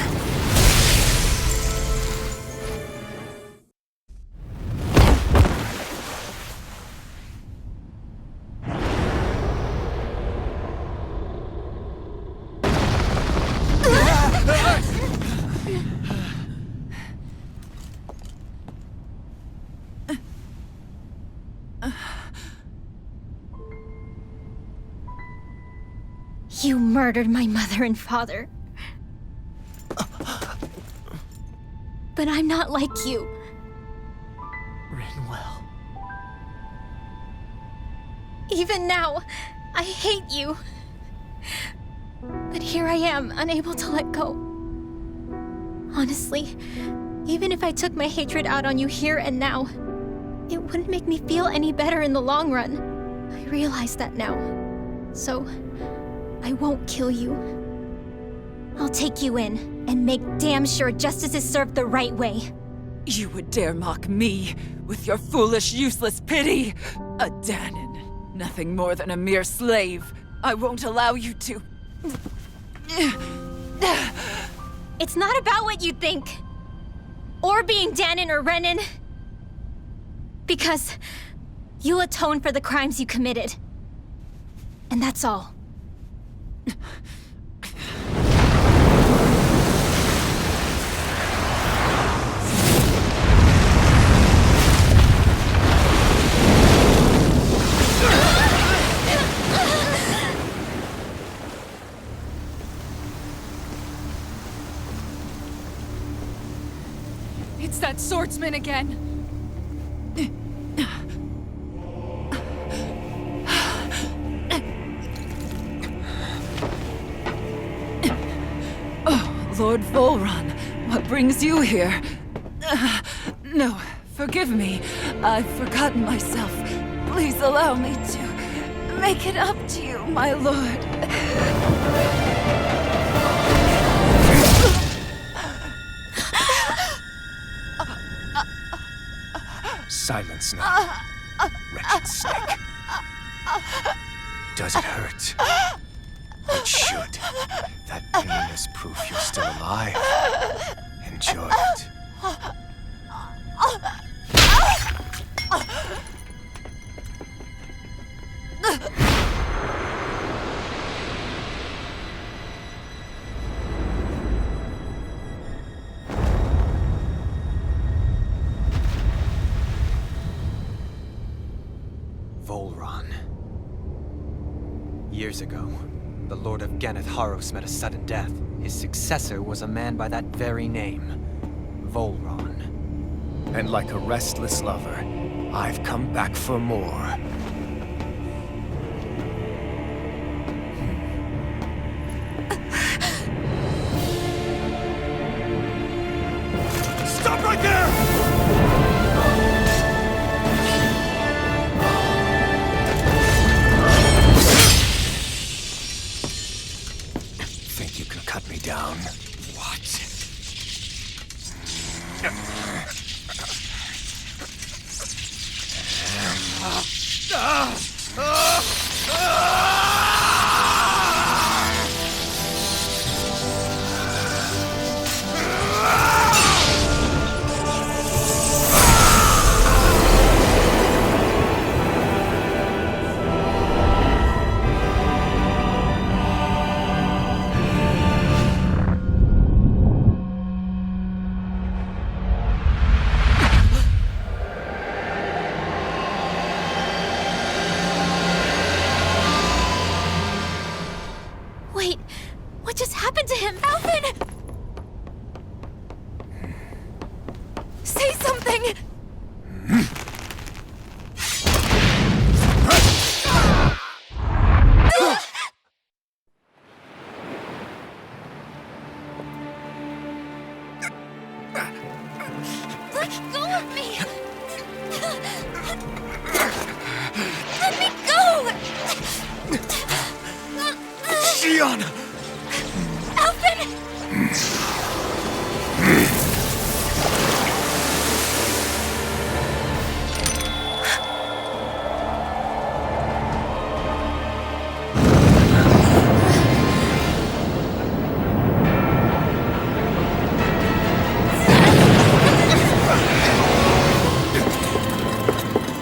You murdered my mother and father. But I'm not like you. Rinwell. Even now, I hate you. But here I am, unable to let go. Honestly, even if I took my hatred out on you here and now, it wouldn't make me feel any better in the long run. I realize that now. So, I won't kill you. I'll take you in and make damn sure justice is served the right way. You would dare mock me with your foolish, useless pity? A Dahnan, nothing more than a mere slave. I won't allow you to... It's not about what you think. Or being Dahnan or Renan. Because you'll atone for the crimes you committed. And that's all. It's that swordsman again. Oh, Lord Volron, what brings you here? No, forgive me. I've forgotten myself. Please allow me to make it up to you, my lord. Silence now, wretched snake. Does it hurt? It should. That pain is proof you're still alive. Enjoy it. Volron. Years ago, the Lord of Ganath Haros met a sudden death. His successor was a man by that very name, Volron. And like a restless lover, I've come back for more. Stop right there! Think you can cut me down? What? Wait, what just happened to him? Alvin! Say something! Let go of me! Let me go! Shionne! Alvin!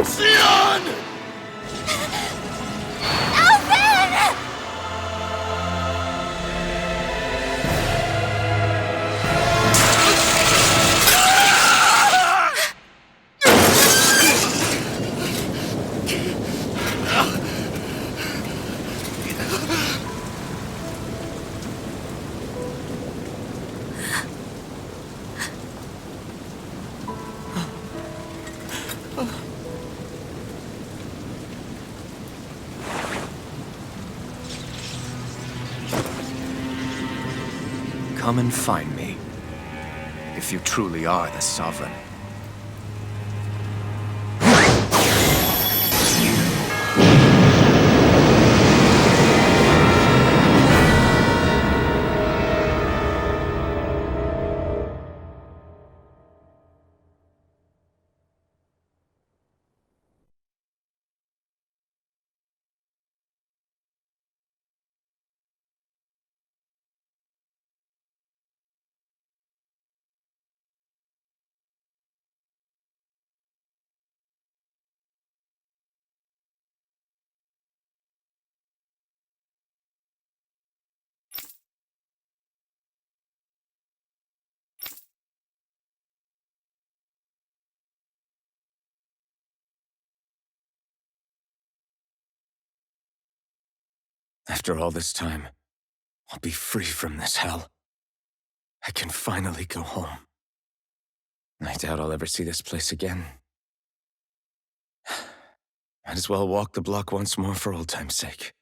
Shionne! Alvin! come and find me. If you truly are the Sovereign. After all this time, I'll be free from this hell. I can finally go home. I doubt I'll ever see this place again. Might as well walk the block once more for old time's sake.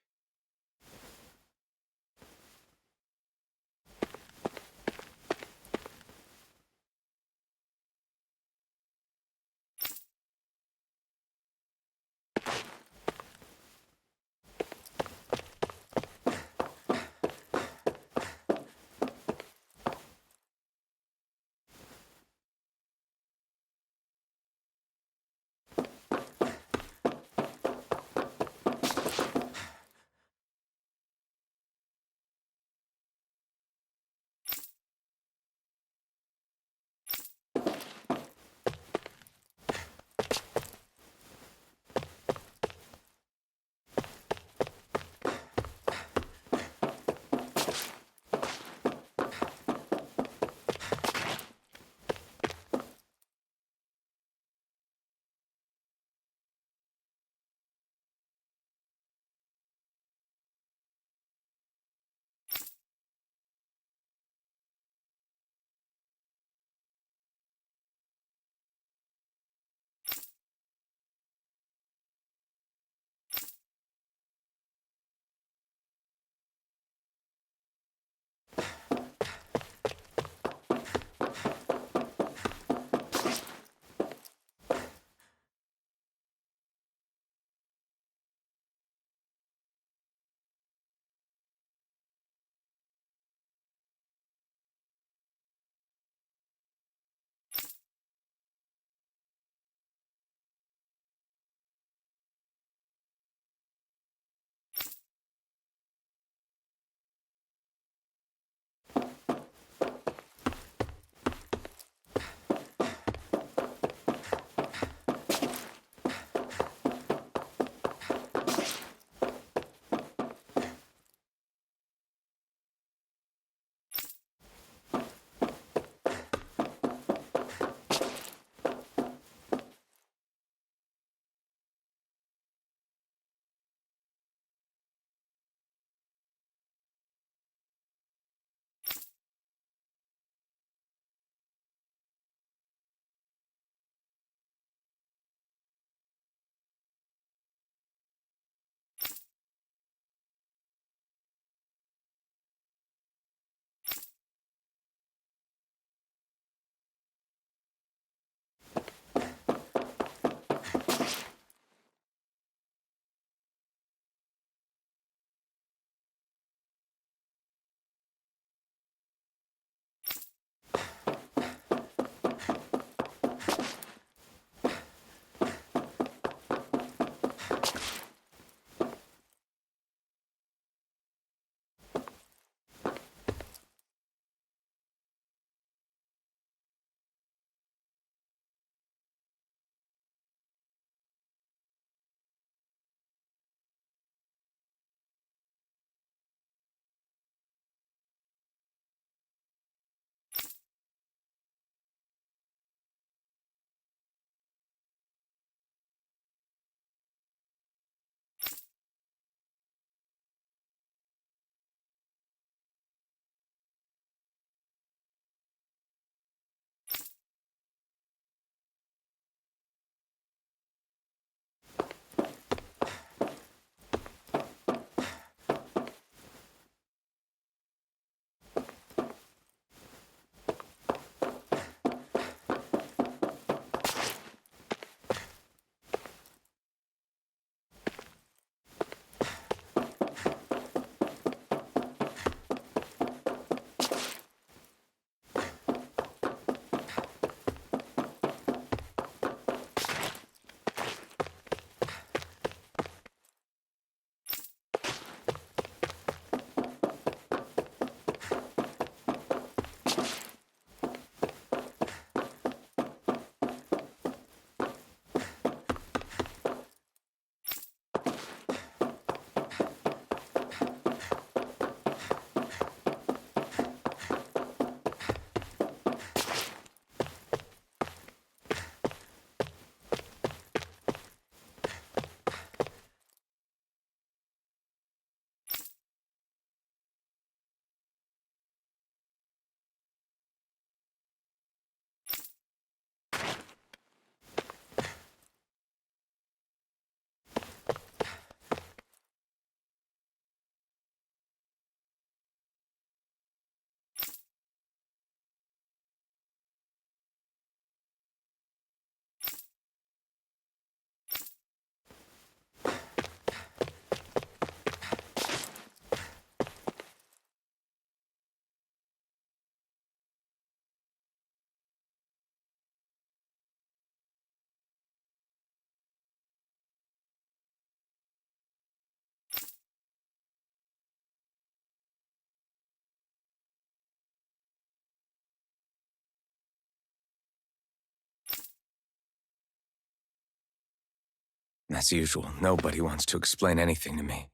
As usual, nobody wants to explain anything to me.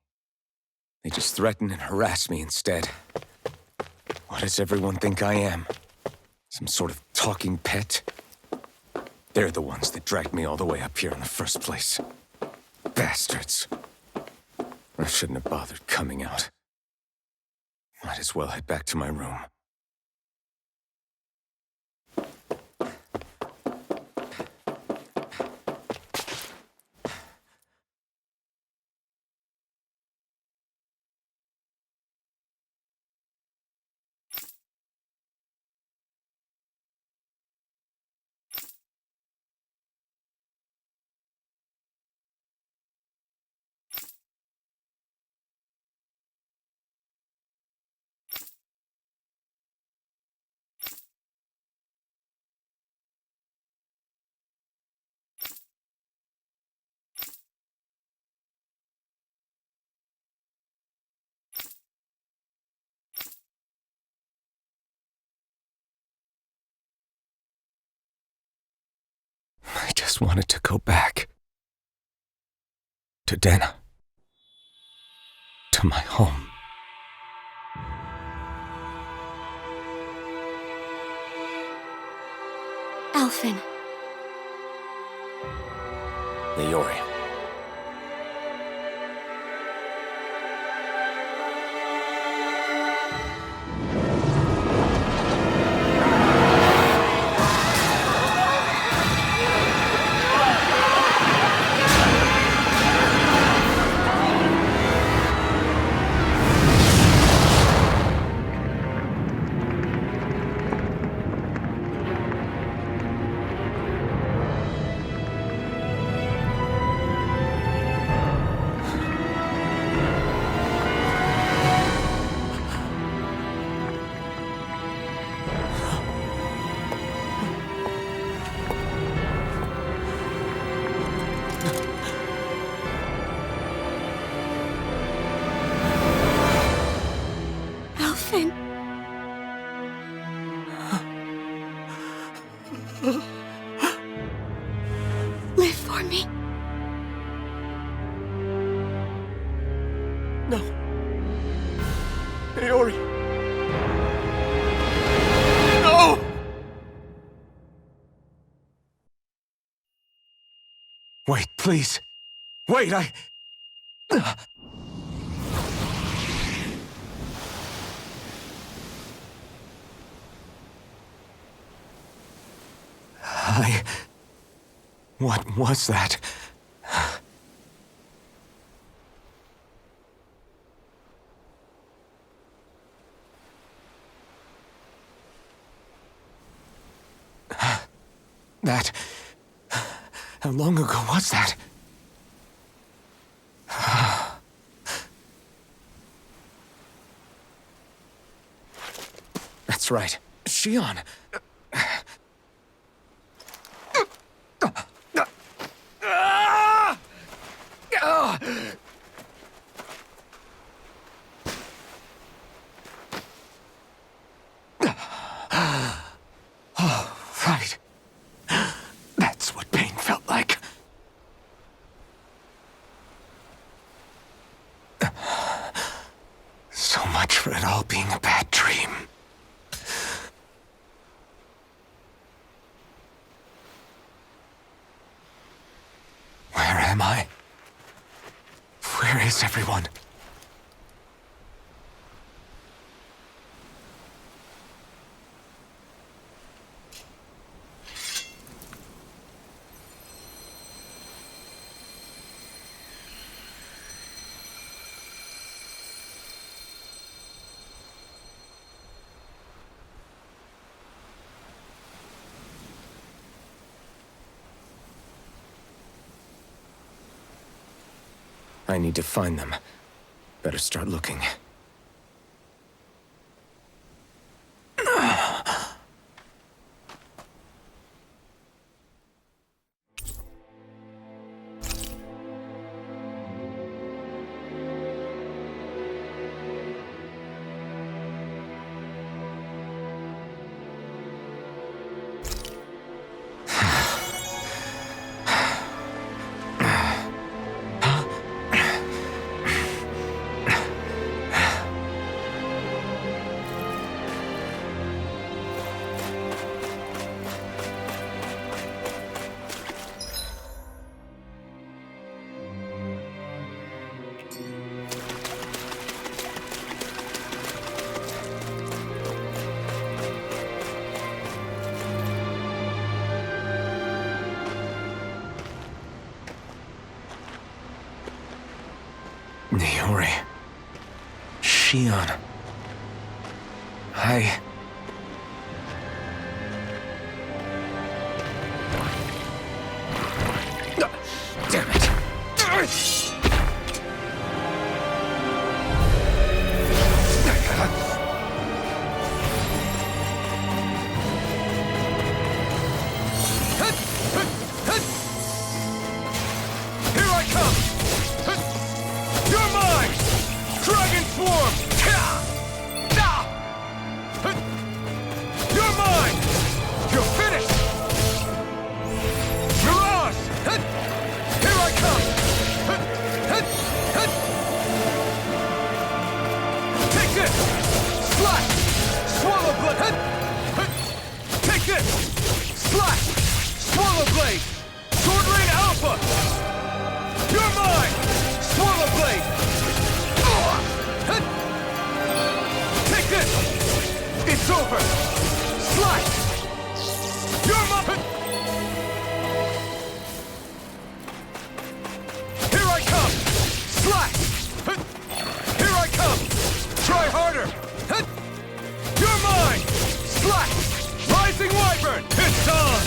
They just threaten and harass me instead. What does everyone think I am? Some sort of talking pet? They're the ones that dragged me all the way up here in the first place. Bastards. I shouldn't have bothered coming out. Might as well head back to my room. I just wanted to go back. To Dana. To my home. Alphen. Leori. Live for me. No. Leori. No! Wait, please. Wait, What was that? How long ago was that? That's right. Shion. Oh, right. That's what pain felt like. So much for it all being a bad dream. Where am I? Where is everyone? I need to find them. Better start looking. Niori. Shion. Damn it. Here I come! You're mine! Dragon Swarm! You're mine! You're finished! Mirage! Here I come! Take this! Slash! Swallow Blade! Take this! Slash! Swallow Blade! Sword Rain Alpha! You're mine! Swallow Blade! Take this! It's over! Slash! You're mine! Here I come! Slash! Here I come! Try harder! You're mine! Slash! Rising Wyvern! It's on!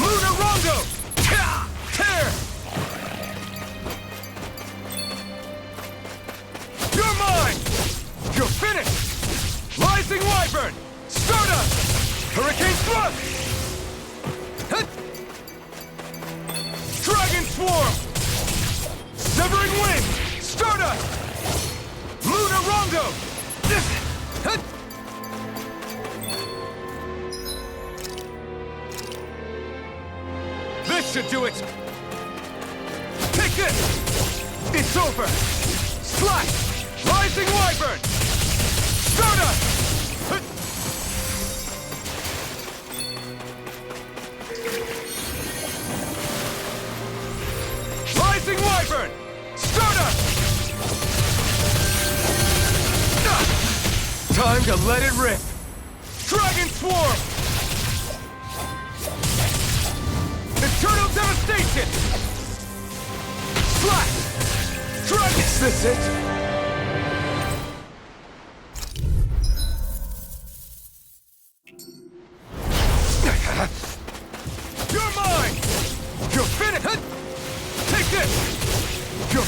Lunar Rondo! Tear! You're mine! You're finished! Rising Wyvern! Stardust! Hurricane Thrust! Dragon Swarm! Severing Wind! Stardust! Lunar Rondo! This should do it! Take this! It's over! Slash! Rising Wyvern! Stardust! Rising Wyvern! Stardust! Time to let it rip! Dragon Swarm! Eternal Devastation! Slash! Dragon! Is this it? You're mine! You're finished! Take this! You're...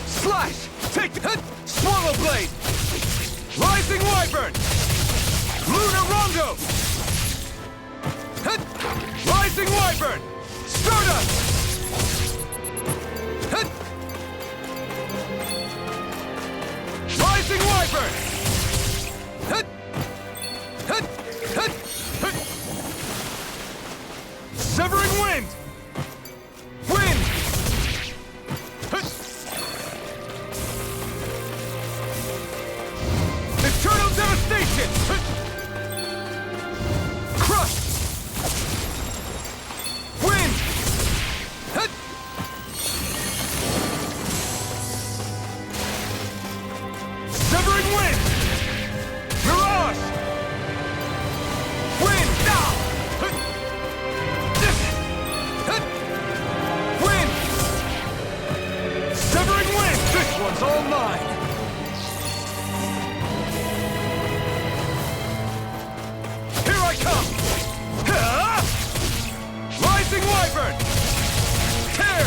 Slash! Take this! Swallow Blade! Rising Wyvern! Lunar Rondo! Rising Wyvern! Stardust! Rising Wyvern! Severing Wind! Wind! Eternal Devastation! Crush! Wind! Severing Wind! Mirage! Wind! Wind! Severing Wind! This one's all mine! Here I come! Rising Wyvern! Tear!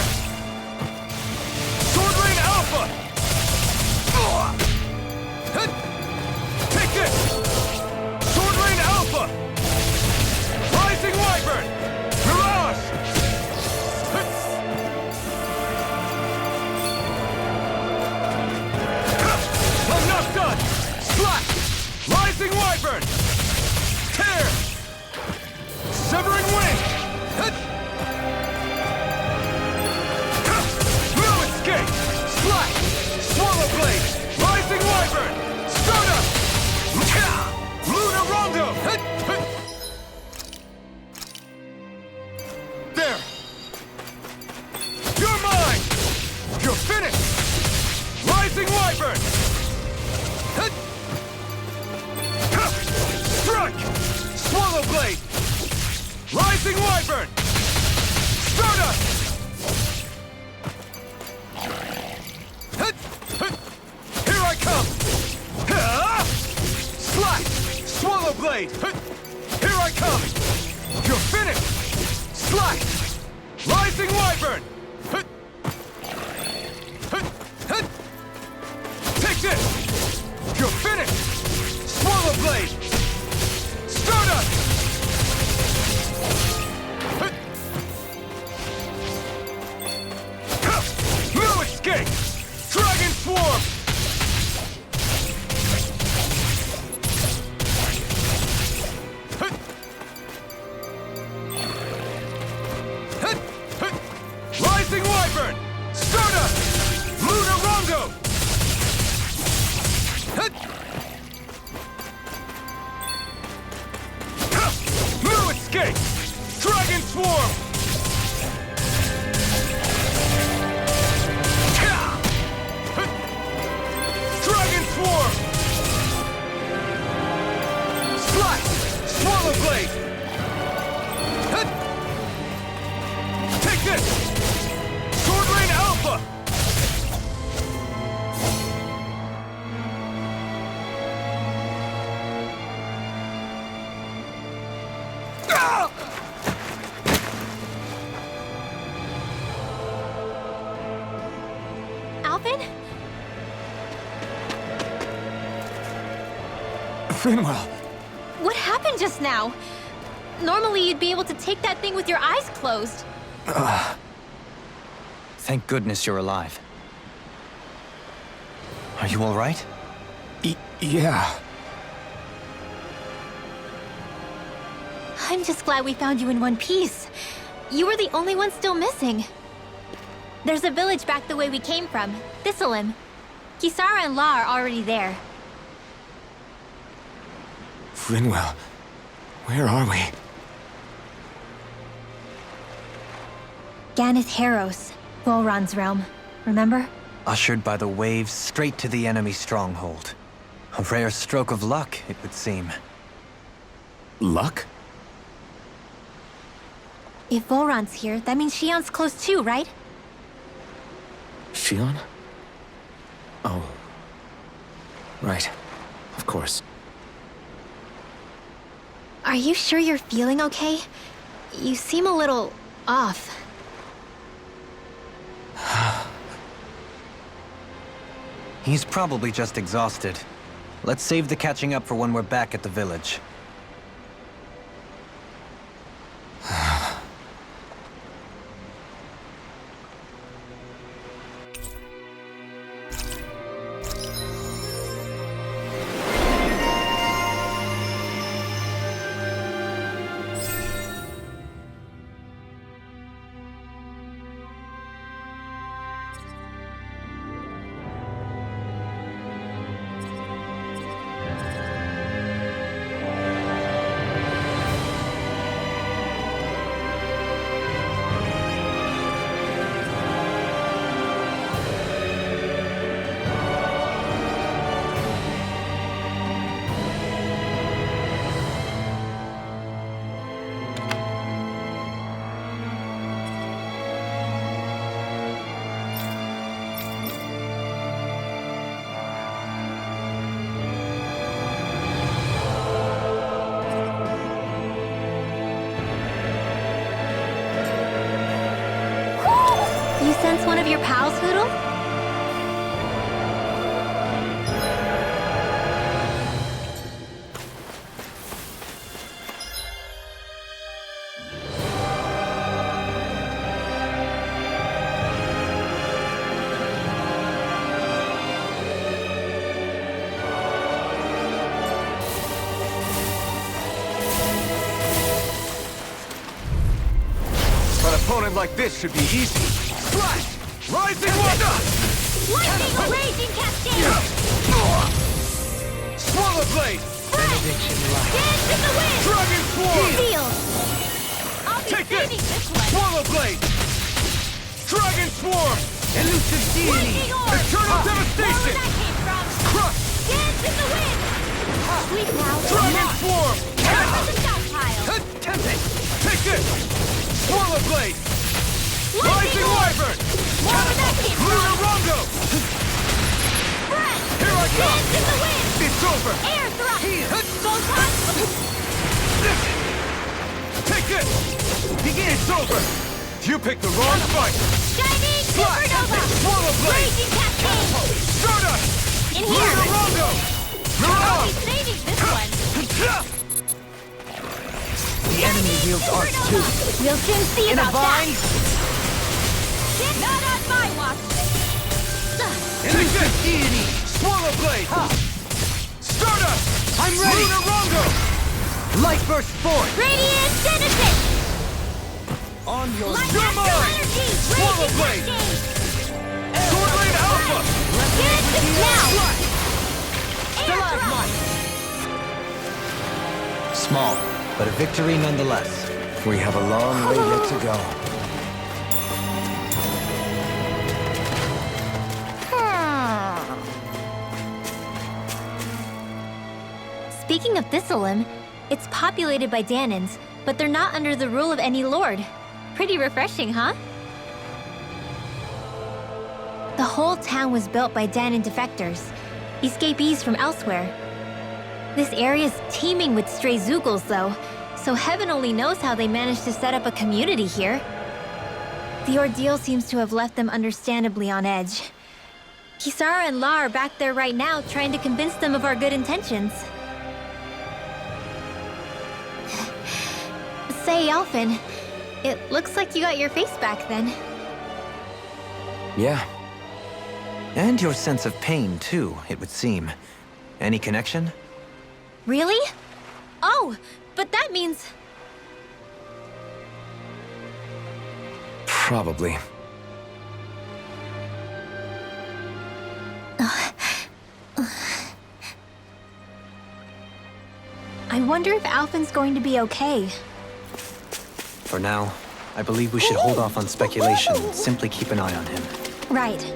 Sword Rain Alpha! Take this! Sword Rain Alpha! Rising Wyvern! Mirage! I'm not done! Slash! Rising Wyvern! Tear! Severing Wind! No escape! Slash! Swallow Blade! Rising Wyvern! Stardust! Lunar Rondo! There! You're mine! You're finished! Rising Wyvern! Strike! Swallow Blade! Rising Wyvern! Blade! Here I come! You're finished! Slice! Rising Wyvern! Take this! You're finished! Swallow Blade! Stardust! No escape! Dragon Swarm! Rising Wyvern! Stardust! Lunar Rondo! No escape! Dragon Swarm! Dragon Swarm! Slice! Swallow Blade! Take this! Sword Lane Alpha! Alvin? Finwell! What happened just now? Normally you'd be able to take that thing with your eyes closed. Thank goodness you're alive. Are you all right? Yeah. I'm just glad we found you in one piece. You were the only one still missing. There's a village back the way we came from, Thistleim. Kisara and La are already there. Finwell, where are we? Ganeth Heros, Volron's realm. Remember? Ushered by the waves straight to the enemy stronghold. A rare stroke of luck, it would seem. Luck? If Volron's here, that means Shion's close too, right? Shion? Oh. Right. Of course. Are you sure you're feeling okay? You seem a little off. He's probably just exhausted. Let's save the catching up for when we're back at the village. You sense one of your pals, Hoodle? An opponent like this should be easy. Flash! Rising Wanda! Lightning or raging cascade! Swallow Blade! Benediction light. Dance in the wind! Dragon Swarm! Seal! I'll be Take saving this! this one! Swallow Blade! Dragon Swarm! Elusive deity! Lightning orb! Eternal Where Devastation! that came from! Crush! Dance in the wind! Sweet now! Dragon Swarm! Down to the stockpile! Tempest! Take this! Swallow Blade! Lightning Rising orb! Wyvern! Where that came Lunar from! Rondo! Breath! Here I come! Dance in the wind! It's over! Air thrust! Photon! Take this! It's over! You picked the wrong fight! Shining Supernova! Swallow Blade! Raging Cascade! Stardust! In here! Rondo! I'll be saving this one! The enemy wields arts too. We'll soon see In a about vine? that! Not on my watch! Take this! Deity! Swallow Blade! Stardust! I'm ready! Lunar Rondo! Light burst forth! Radiant Genesis! On your Light Your Astral mind! Energy! Swallow Raging Blade! Cascade! Sword Lane Alpha! Genesis now! Stalagmite! Small, but a victory nonetheless. We have a long way yet to go. Speaking of Thistleum, it's populated by Danans, but they're not under the rule of any lord. Pretty refreshing, huh? The whole town was built by Danan defectors, escapees from elsewhere. This area's teeming with stray Zeugles, though, so heaven only knows how they managed to set up a community here. The ordeal seems to have left them understandably on edge. Kisara and La are back there right now trying to convince them of our good intentions. Say, Alphen, it looks like you got your face back then. Yeah, And your sense of pain, too, it would seem. Any connection? Really? Oh, but that means... probably. I wonder if Alphen's going to be okay. For now, I believe we should hold off on speculation and simply keep an eye on him. Right.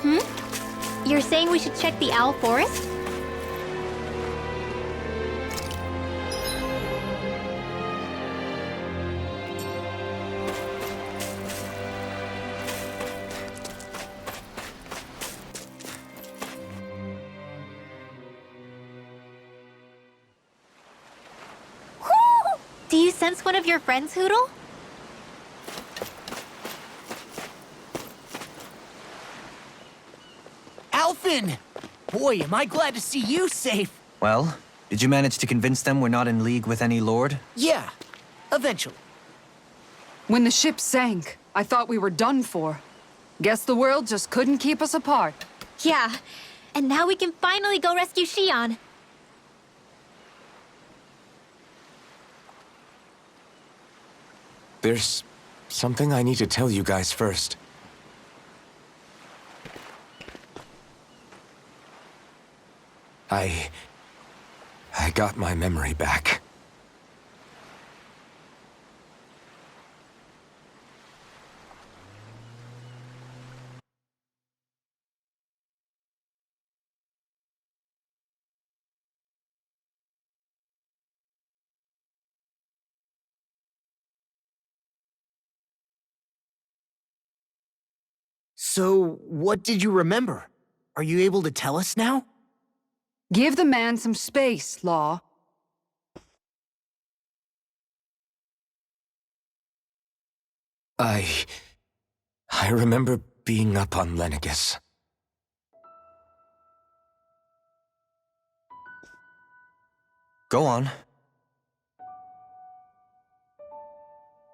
Hmm? You're saying we should check the Owl Forest? Do you sense one of your friends, Hootle? Alphen! Boy, am I glad to see you safe. Well, did you manage to convince them we're not in league with any lord? Yeah, eventually. When the ship sank, I thought we were done for. Guess the world just couldn't keep us apart. Yeah, and now we can finally go rescue Xion. There's something I need to tell you guys first. I got my memory back. So, what did you remember? Are you able to tell us now? Give the man some space, Law. I remember being up on Lenegis. Go on.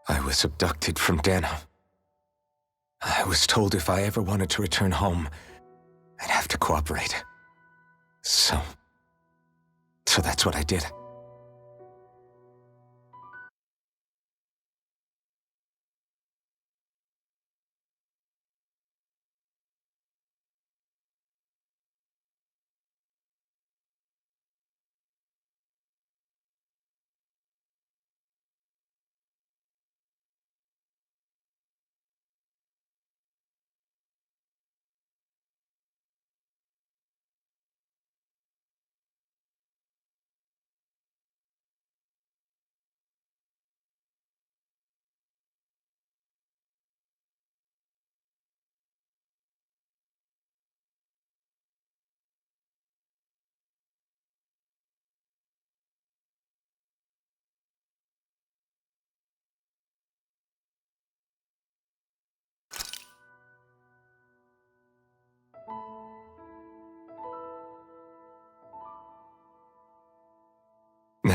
I was abducted from Dana. I was told if I ever wanted to return home, I'd have to cooperate. So that's what I did.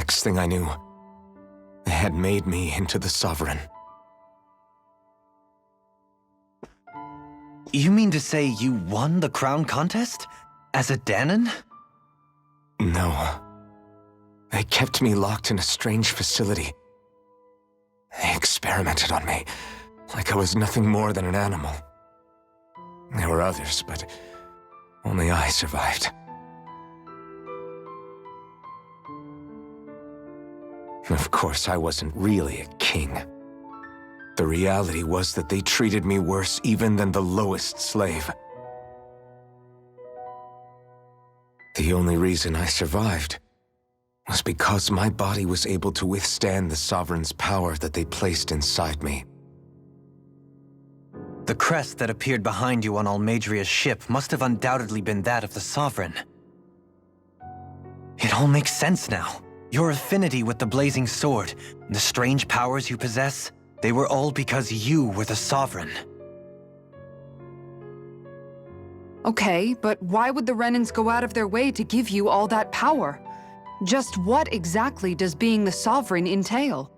next thing I knew, they had made me into the Sovereign. You mean to say you won the crown contest? As a Dahnan? No. They kept me locked in a strange facility. They experimented on me, like I was nothing more than an animal. There were others, but only I survived. Of course, I wasn't really a king. The reality was that they treated me worse even than the lowest slave. The only reason I survived was because my body was able to withstand the Sovereign's power that they placed inside me. The crest that appeared behind you on Almadria's ship must have undoubtedly been that of the Sovereign. It all makes sense now. Your affinity with the Blazing Sword, and the strange powers you possess, they were all because you were the Sovereign. Okay, but why would the Renans go out of their way to give you all that power? Just what exactly does being the Sovereign entail?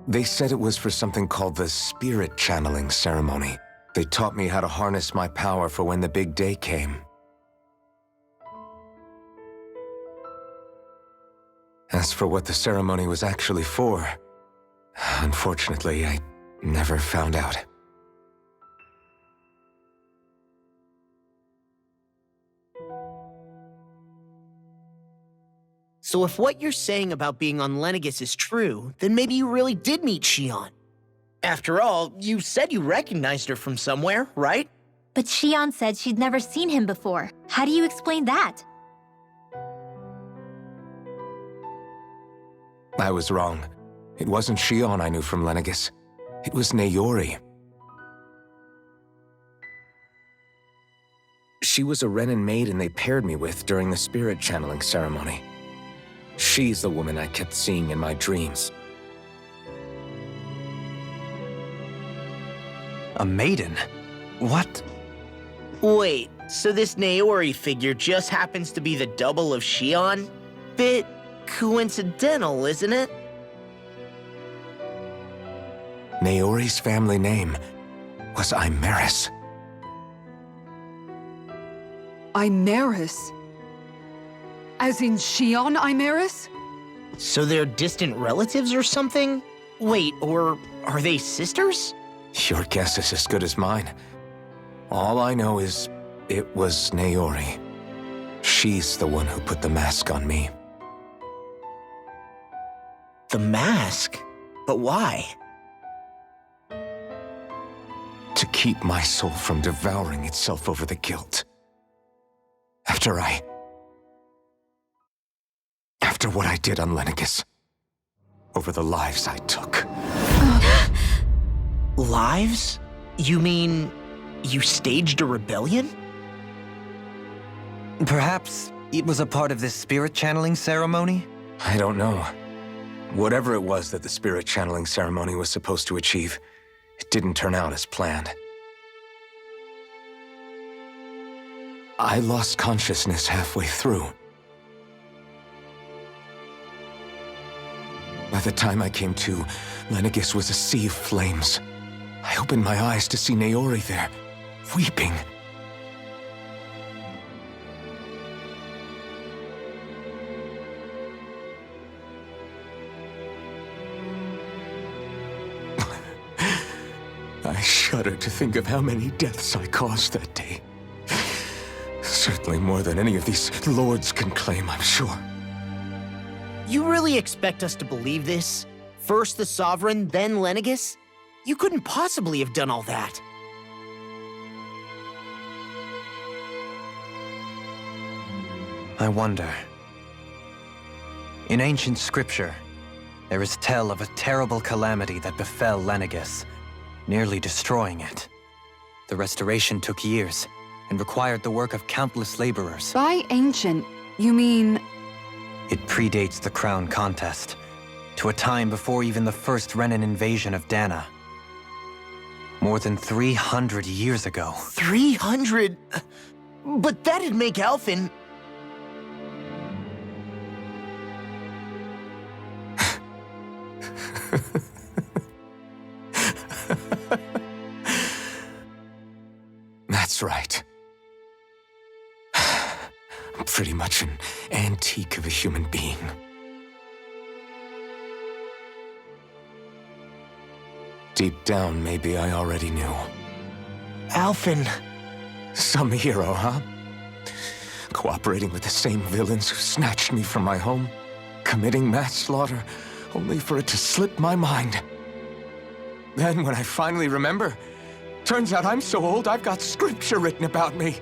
They said it was for something called the Spirit Channeling Ceremony. They taught me how to harness my power for when the big day came. As for what the ceremony was actually for, unfortunately, I never found out. So if what you're saying about being on Lenegis is true, then maybe you really did meet Xion. After all, you said you recognized her from somewhere, right? But Xion said she'd never seen him before. How do you explain that? I was wrong. It wasn't Xion I knew from Lenegis. It was Naori. She was a Renan maiden they paired me with during the spirit channeling ceremony. She's the woman I kept seeing in my dreams. A maiden? What? Wait, so this Naori figure just happens to be the double of Xion? Bit coincidental, isn't it? Naori's family name was Imerys. Imerys? As in Xion Imerys? So they're distant relatives or something? Wait, or are they sisters? Your guess is as good as mine. All I know is it was Naori. She's the one who put the mask on me. The mask? But why? To keep my soul from devouring itself over the guilt. After what I did on Lenegis. Over the lives I took. Lives? You mean you staged a rebellion? Perhaps it was a part of this spirit channeling ceremony? I don't know. Whatever it was that the spirit channeling ceremony was supposed to achieve, it didn't turn out as planned. I lost consciousness halfway through. By the time I came to, Lenegis was a sea of flames. I opened my eyes to see Naori there, weeping. I shudder to think of how many deaths I caused that day. Certainly more than any of these lords can claim, I'm sure. You really expect us to believe this? First the Sovereign, then Lenegis? You couldn't possibly have done all that. I wonder. In ancient scripture, there is tell of a terrible calamity that befell Lenegis, nearly destroying it. The restoration took years, and required the work of countless laborers. By ancient, you mean... It predates the crown contest, to a time before even the first Renan invasion of Dahna. More than 300 years ago. 300? But that'd make Alphen... That's right. I'm pretty much an antique of a human being. Deep down, maybe I already knew. Alphen... Some hero, huh? Cooperating with the same villains who snatched me from my home, committing mass slaughter, only for it to slip my mind. Then, when I finally remember, turns out I'm so old I've got scripture written about me.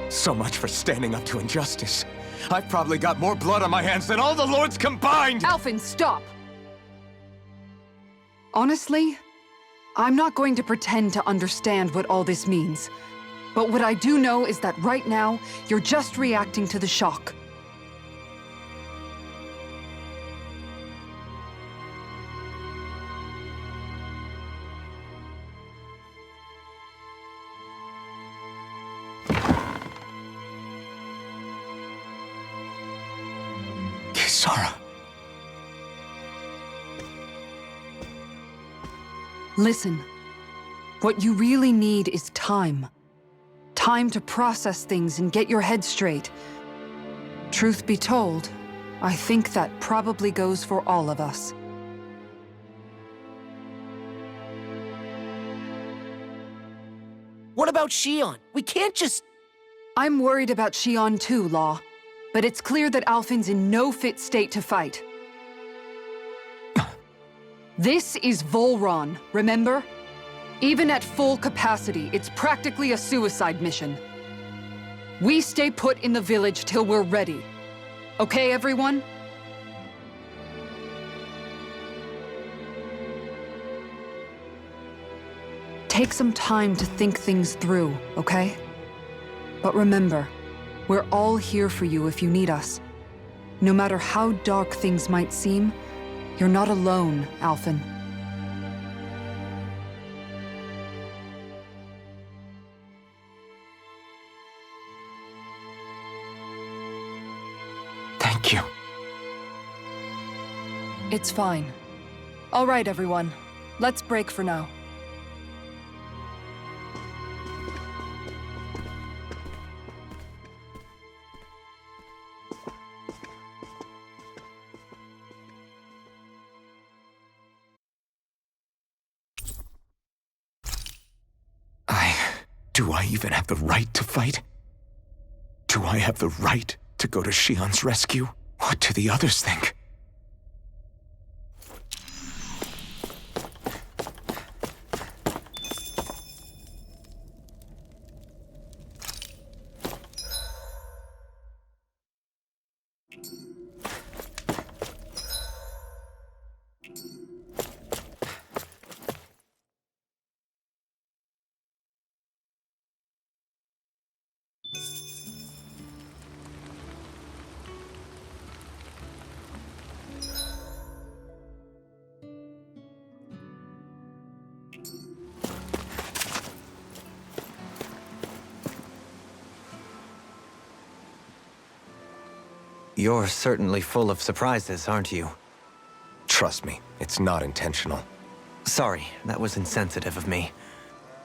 So much for standing up to injustice. I've probably got more blood on my hands than all the lords combined! Alphen, stop! Honestly, I'm not going to pretend to understand what all this means. But what I do know is that right now, you're just reacting to the shock. Kisara. Listen, what you really need is time. Time to process things and get your head straight. Truth be told, I think that probably goes for all of us. What about Xion? We can't just... I'm worried about Xion too, Law. But it's clear that Alphen's in no fit state to fight. This is Volron, remember? Even at full capacity, it's practically a suicide mission. We stay put in the village till we're ready. Okay, everyone? Take some time to think things through, okay? But remember, we're all here for you if you need us. No matter how dark things might seem, you're not alone, Alphen. Thank you. It's fine. All right, everyone. Let's break for now. Do I even have the right to fight? Do I have the right to go to Xion's rescue? What do the others think? You're certainly full of surprises, aren't you? Trust me, it's not intentional. Sorry, that was insensitive of me.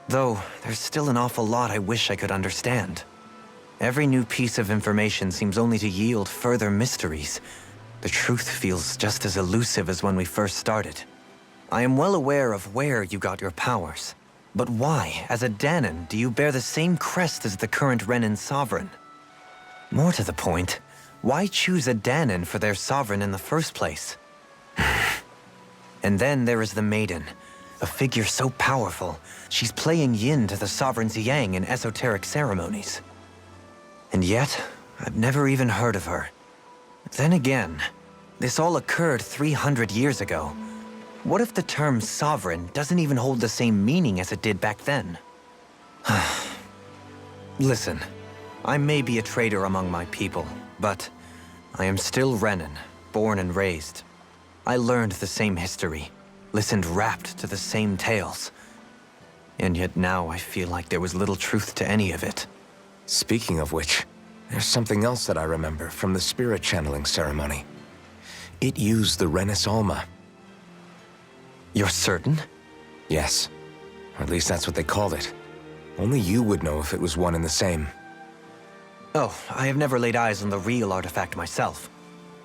Though, there's still an awful lot I wish I could understand. Every new piece of information seems only to yield further mysteries. The truth feels just as elusive as when we first started. I am well aware of where you got your powers. But why, as a Dahnan, do you bear the same crest as the current Renan sovereign? More to the point, why choose a Dahnan for their sovereign in the first place? And then there is the Maiden, a figure so powerful, she's playing yin to the sovereign's yang in esoteric ceremonies. And yet, I've never even heard of her. Then again, this all occurred 300 years ago. What if the term sovereign doesn't even hold the same meaning as it did back then? Listen, I may be a traitor among my people, but I am still Renan, born and raised. I learned the same history. listened rapt to the same tales. And yet now I feel like there was little truth to any of it. Speaking of which, there's something else that I remember from the spirit channeling ceremony. It used the Renis Alma. You're certain? Yes. Or at least that's what they called it. Only you would know if it was one and the same. Oh, I have never laid eyes on the real artifact myself.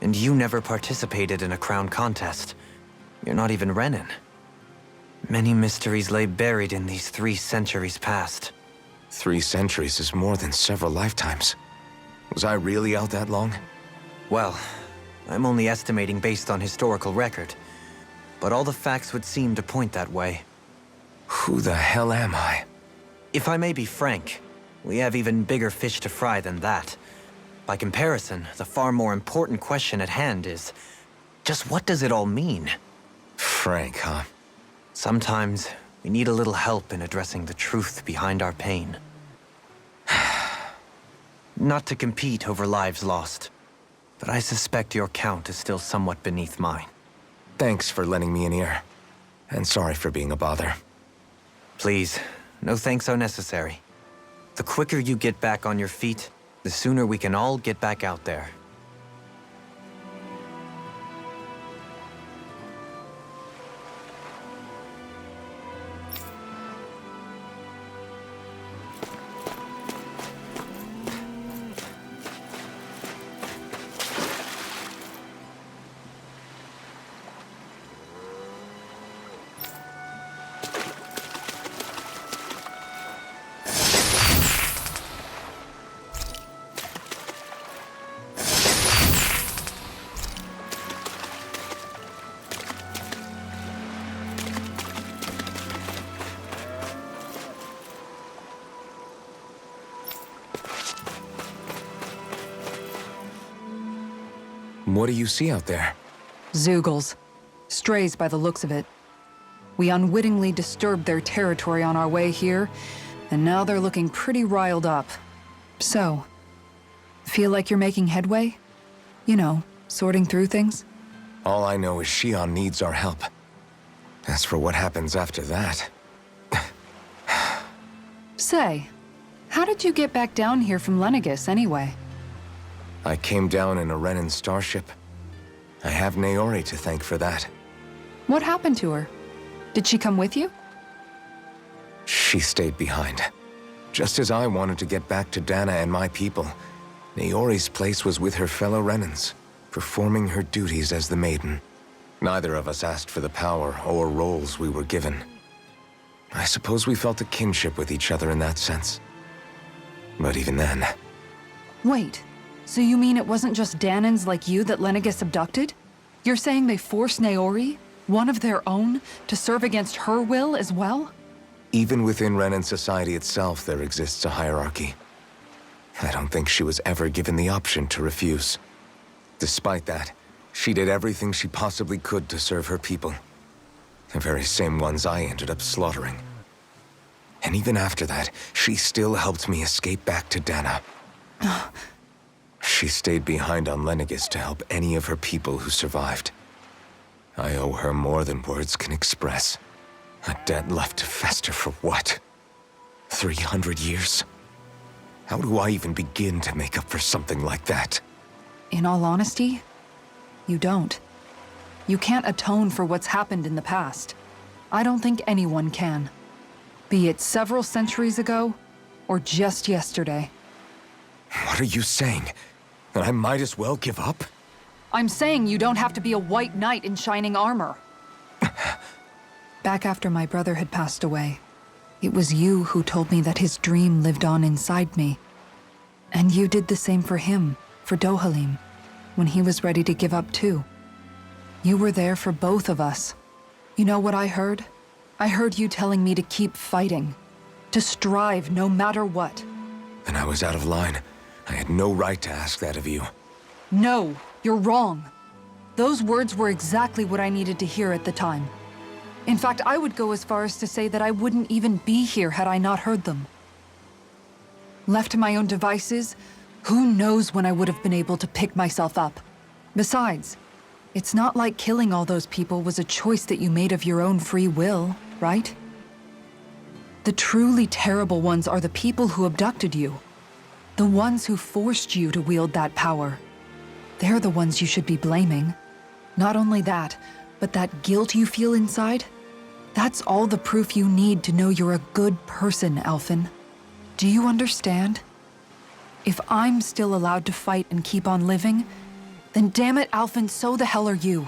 And you never participated in a crown contest. You're not even Renin. Many mysteries lay buried in these 3 centuries past. 3 centuries is more than several lifetimes. Was I really out that long? Well, I'm only estimating based on historical record. But all the facts would seem to point that way. Who the hell am I? If I may be frank, we have even bigger fish to fry than that. By comparison, the far more important question at hand is, just what does it all mean? Frank, huh? Sometimes, we need a little help in addressing the truth behind our pain. Not to compete over lives lost, but I suspect your count is still somewhat beneath mine. Thanks for lending me an ear. And sorry for being a bother. Please, no thanks are necessary. The quicker you get back on your feet, the sooner we can all get back out there. What do you see out there? Zeugles. Strays by the looks of it. We unwittingly disturbed their territory on our way here, and now they're looking pretty riled up. So, feel like you're making headway? You know, sorting through things? All I know is Shion needs our help. As for what happens after that... Say, how did you get back down here from Lenegis, anyway? I came down in a Renin starship. I have Naori to thank for that. What happened to her? Did she come with you? She stayed behind. Just as I wanted to get back to Dana and my people, Naori's place was with her fellow Renins, performing her duties as the Maiden. Neither of us asked for the power or roles we were given. I suppose we felt a kinship with each other in that sense. But even then... Wait, so you mean it wasn't just Danans like you that Lenegis abducted? You're saying they forced Naori, one of their own, to serve against her will as well? Even within Renin society itself, there exists a hierarchy. I don't think she was ever given the option to refuse. Despite that, she did everything she possibly could to serve her people. The very same ones I ended up slaughtering. And even after that, she still helped me escape back to Dana. She stayed behind on Lenegis to help any of her people who survived. I owe her more than words can express. A debt left to fester for what? 300 years? How do I even begin to make up for something like that? In all honesty, you don't. You can't atone for what's happened in the past. I don't think anyone can. Be it several centuries ago, or just yesterday. What are you saying? That I might as well give up? I'm saying you don't have to be a white knight in shining armor. Back after my brother had passed away, it was you who told me that his dream lived on inside me. And you did the same for him, for Dohalim, when he was ready to give up too. You were there for both of us. You know what I heard? I heard you telling me to keep fighting, to strive no matter what. Then I was out of line. I had no right to ask that of you. No, you're wrong. Those words were exactly what I needed to hear at the time. In fact, I would go as far as to say that I wouldn't even be here had I not heard them. Left to my own devices, who knows when I would have been able to pick myself up. Besides, It's not like killing all those people was a choice that you made of your own free will, right? The truly terrible ones are the people who abducted you. The ones who forced you to wield that power. They're the ones you should be blaming. Not only that, but that guilt you feel inside, that's all the proof you need to know you're a good person, Alphen. Do you understand? If I'm still allowed to fight and keep on living, then damn it, Alphen, so the hell are you.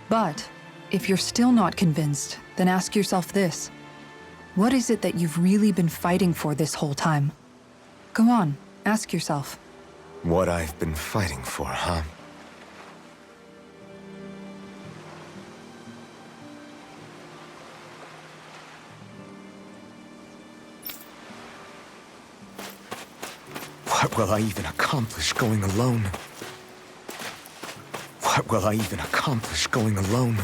But if you're still not convinced, then ask yourself this. What is it that you've really been fighting for this whole time? Go on, ask yourself. What I've been fighting for, huh? What will I even accomplish going alone? What will I even accomplish going alone?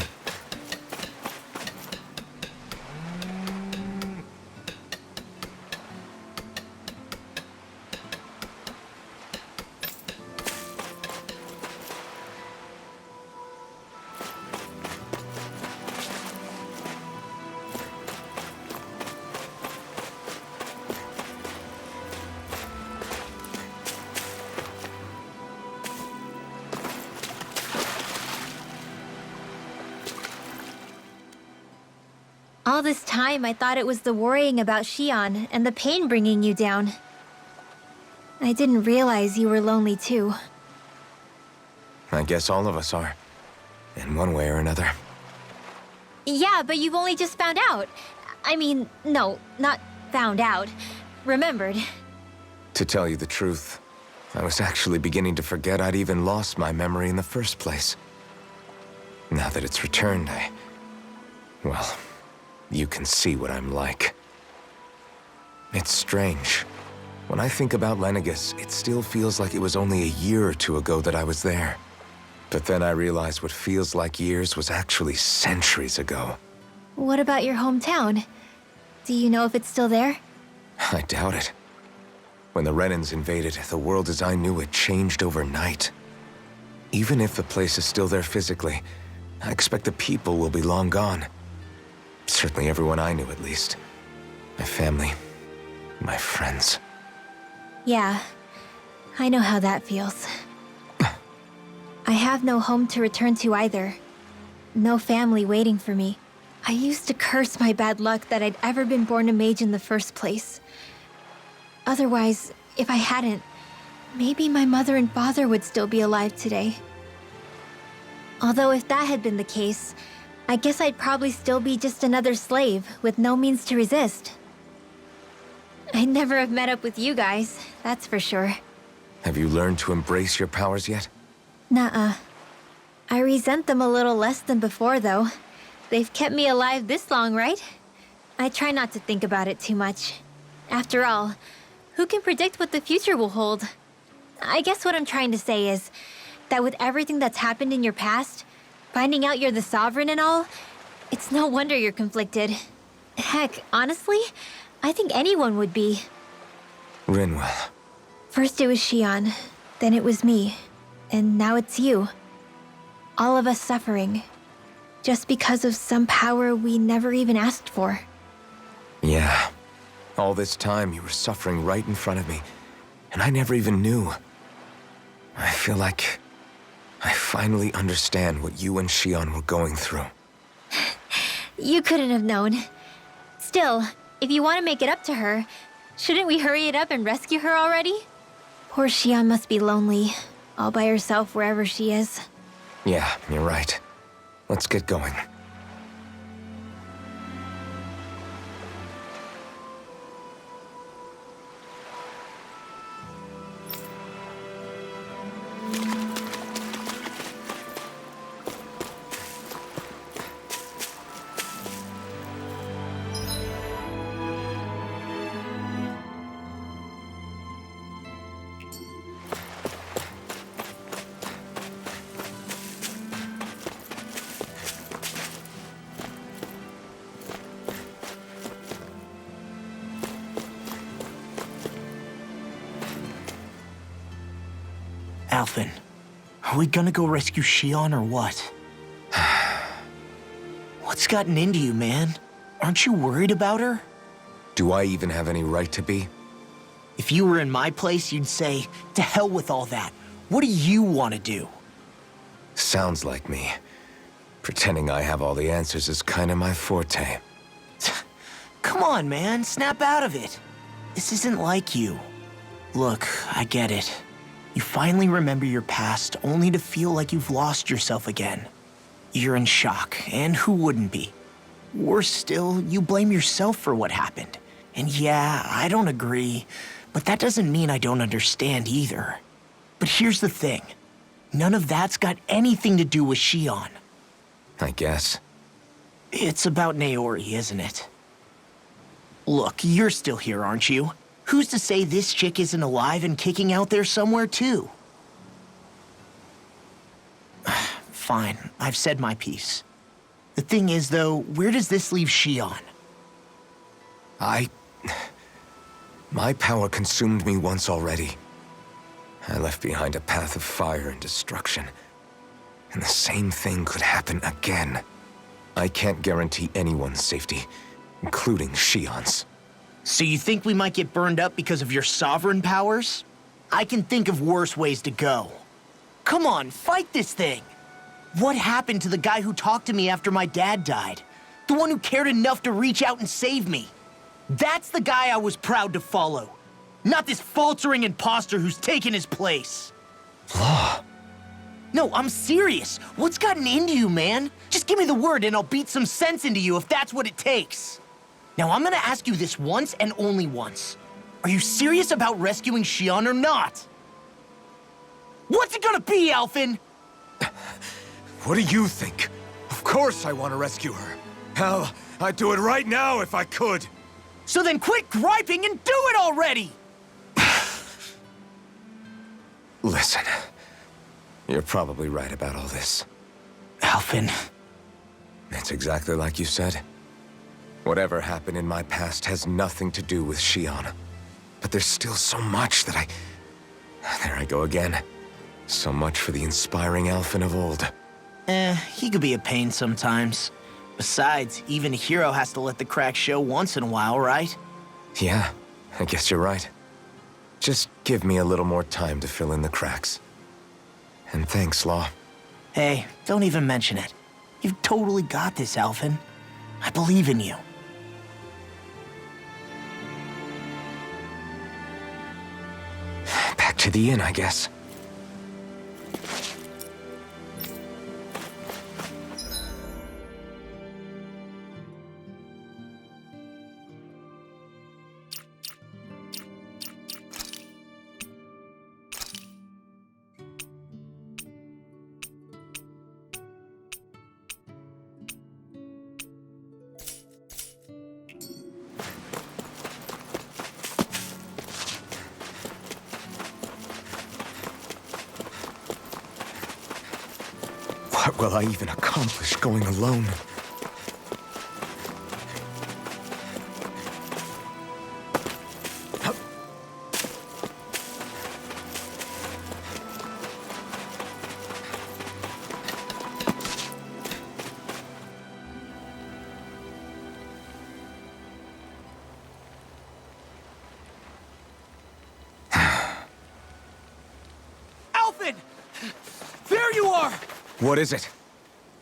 All this time, I thought it was the worrying about Xion and the pain bringing you down. I didn't realize you were lonely too. I guess all of us are. In one way or another. Yeah, but you've only just found out. I mean, no, not found out. Remembered. To tell you the truth, I was actually beginning to forget I'd even lost my memory in the first place. Now that it's returned, well, you can see what I'm like. It's strange. When I think about Lenegis, it still feels like it was only a year or two ago that I was there. But then I realized what feels like years was actually centuries ago. What about your hometown? Do you know if it's still there? I doubt it. When the Renans invaded, the world as I knew it changed overnight. Even if the place is still there physically, I expect the people will be long gone. Certainly everyone I knew, at least. My family, my friends. Yeah, I know how that feels. I have no home to return to either. No family waiting for me. I used to curse my bad luck that I'd ever been born a mage in the first place. Otherwise, if I hadn't, maybe my mother and father would still be alive today. Although if that had been the case, I guess I'd probably still be just another slave with no means to resist. I'd never have met up with you guys, that's for sure. Have you learned to embrace your powers yet? Nuh-uh. I resent them a little less than before, though. They've kept me alive this long, right? I try not to think about it too much. After all, who can predict what the future will hold? I guess what I'm trying to say is that with everything that's happened in your past, finding out you're the Sovereign and all, it's no wonder you're conflicted. Heck, honestly, I think anyone would be. Rinwell. First it was Xion, then it was me, and now it's you. All of us suffering, just because of some power we never even asked for. Yeah. All this time you were suffering right in front of me, and I never even knew. I feel like I finally understand what you and Xion were going through. You couldn't have known. Still, if you want to make it up to her, shouldn't we hurry it up and rescue her already? Poor Xion must be lonely, all by herself wherever she is. Yeah, you're right. Let's get going. Alphen, are we gonna go rescue Shion or what? What's gotten into you, man? Aren't you worried about her? Do I even have any right to be? If you were in my place, you'd say, to hell with all that. What do you want to do? Sounds like me. Pretending I have all the answers is kind of my forte. Come on, man, snap out of it. This isn't like you. Look, I get it. You finally remember your past, only to feel like you've lost yourself again. You're in shock, and who wouldn't be? Worse still, you blame yourself for what happened. And yeah, I don't agree, but that doesn't mean I don't understand either. But here's the thing. None of that's got anything to do with Shion. I guess. It's about Naori, isn't it? Look, you're still here, aren't you? Who's to say this chick isn't alive and kicking out there somewhere, too? Fine, I've said my piece. The thing is, though, where does this leave Shion? My power consumed me once already. I left behind a path of fire and destruction. And the same thing could happen again. I can't guarantee anyone's safety, including Shion's. So you think we might get burned up because of your sovereign powers? I can think of worse ways to go. Come on, fight this thing! What happened to the guy who talked to me after my dad died? The one who cared enough to reach out and save me? That's the guy I was proud to follow. Not this faltering imposter who's taken his place. Law. No, I'm serious. What's gotten into you, man? Just give me the word and I'll beat some sense into you if that's what it takes. Now, I'm gonna ask you this once and only once. Are you serious about rescuing Shion or not? What's it gonna be, Alphen? What do you think? Of course I want to rescue her. Hell, I'd do it right now if I could. So then quit griping and do it already! Listen, you're probably right about all this. Alphen. It's exactly like you said. Whatever happened in my past has nothing to do with Shion. But there's still so much that There I go again. So much for the inspiring Alphen of old. He could be a pain sometimes. Besides, even a hero has to let the cracks show once in a while, right? Yeah, I guess you're right. Just give me a little more time to fill in the cracks. And thanks, Law. Hey, don't even mention it. You've totally got this, Alphen. I believe in you. Back to the inn, I guess. What will I even accomplish going alone? Alphen! There you are! What is it?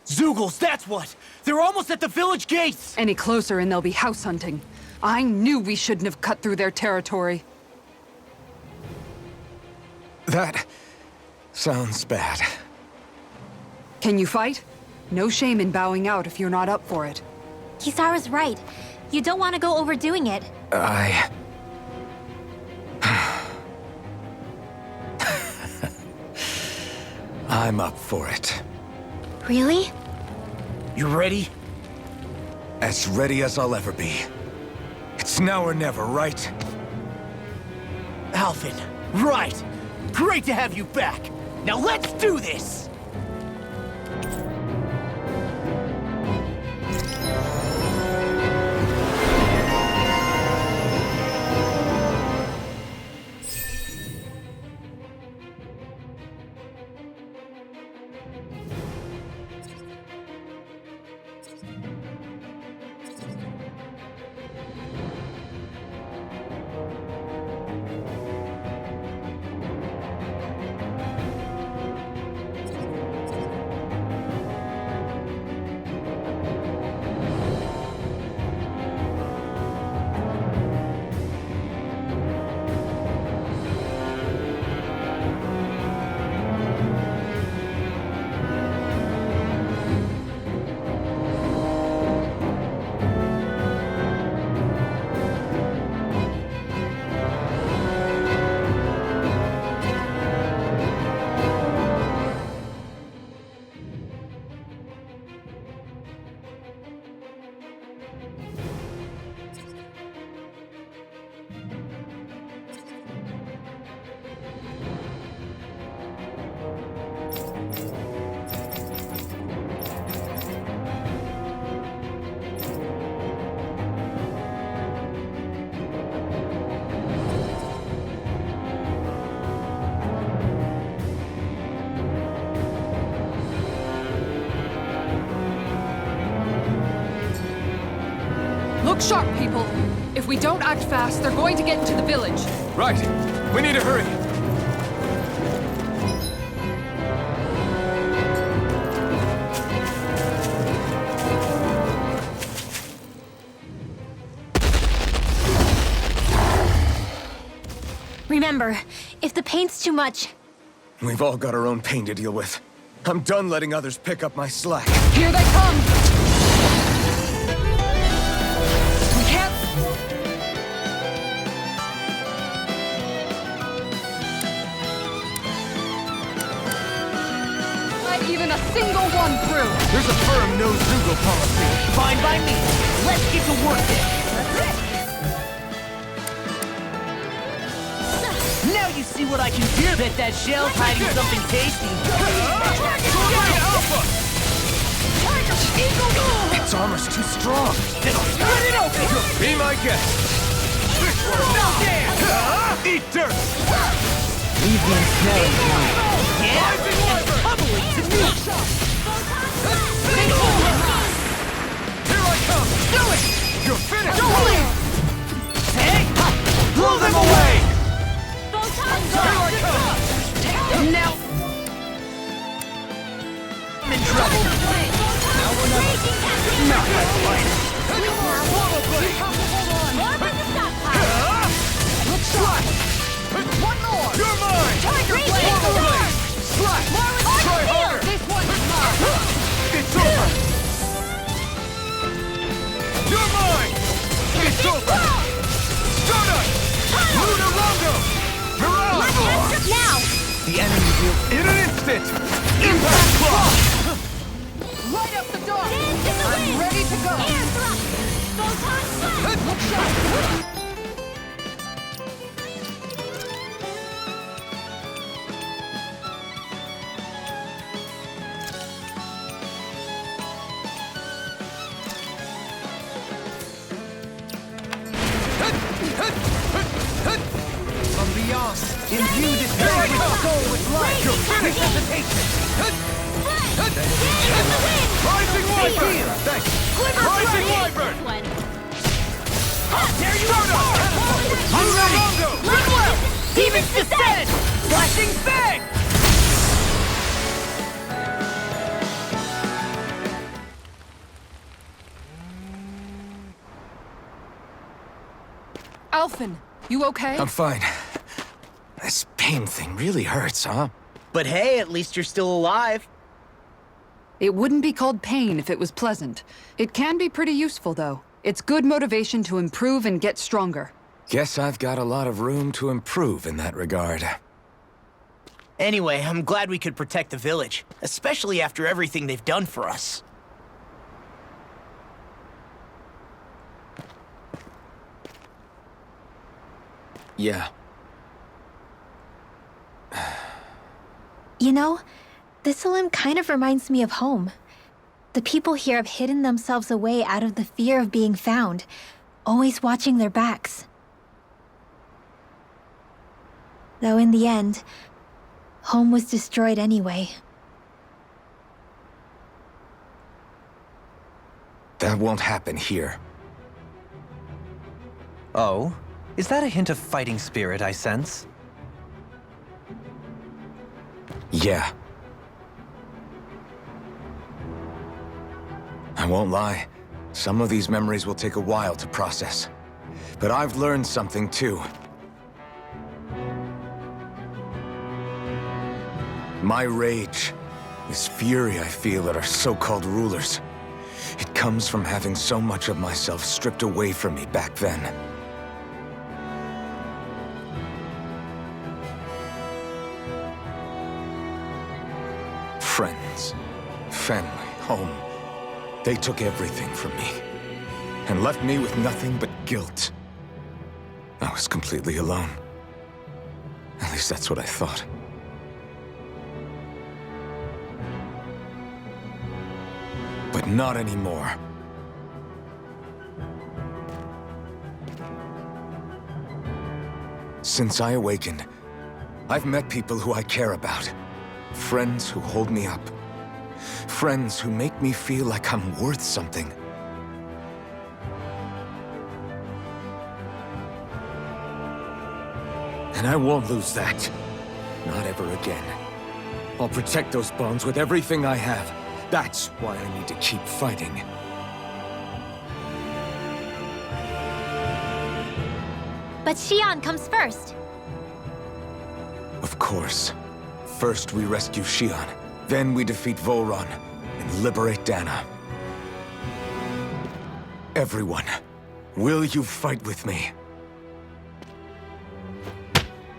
Zeugles, that's what! They're almost at the village gates! Any closer and they'll be house hunting. I knew we shouldn't have cut through their territory. That sounds bad. Can you fight? No shame in bowing out if you're not up for it. Kisara's right. You don't want to go overdoing it. I'm up for it. Really? You ready? As ready as I'll ever be. It's now or never, right? Alphen, right! Great to have you back! Now let's do this! Look sharp, people! If we don't act fast, they're going to get into the village. Right. We need to hurry. Remember, if the pain's too much, We've all got our own pain to deal with. I'm done letting others pick up my slack. Here they come! We can't... Let even a single one through! There's a firm no-Zoogle policy. Fine by me. Let's get to work then. Now you see what I can do. Bet that shell's hiding something tasty. Alpha! Its armor's too strong. Then I'll split it open. Be my guest. Eat dirt. Leave the ensnaring behind. Yeah, and pummel it to me. Here I come! Do it. You're finished! Don't leave. Hey, blow them away. Now I'm in trouble. Now we're not that fight. One more! You're mine! Tiger Blade! Slash! Try harder! This one's mine! It's over! You're mine! It's over! Stardust! Lunarongo! Mirage! now! The enemy will... In an instant! Impact Claw! Light up the dog! I'm ready to go! Air thrust! Photon blast! Look sharp! From beyond, imbue this very soul with life. You're finished! Hesitation. Rising Wyvern! Thanks! Rising Wyvern! There you are! Lunarongo! Demon's Descent! Flashing Fang! Alphen, you okay? I'm fine. This pain thing really hurts, huh? But hey, at least you're still alive. It wouldn't be called pain if it was pleasant. It can be pretty useful, though. It's good motivation to improve and get stronger. Guess I've got a lot of room to improve in that regard. Anyway, I'm glad we could protect the village, especially after everything they've done for us. Yeah. You know, Thistleim kind of reminds me of home. The people here have hidden themselves away out of the fear of being found, always watching their backs. Though in the end, home was destroyed anyway. That won't happen here. Oh? Is that a hint of fighting spirit I sense? Yeah. I won't lie. Some of these memories will take a while to process. But I've learned something too. My rage, this fury I feel at our so-called rulers, it comes from having so much of myself stripped away from me back then. Friends, family, home. They took everything from me and left me with nothing but guilt. I was completely alone. At least that's what I thought. But not anymore. Since I awakened, I've met people who I care about. Friends who hold me up. Friends who make me feel like I'm worth something. And I won't lose that. Not ever again. I'll protect those bones with everything I have. That's why I need to keep fighting. But Xion comes first. Of course. First we rescue Xion, then we defeat Volron and liberate Dana. Everyone, will you fight with me?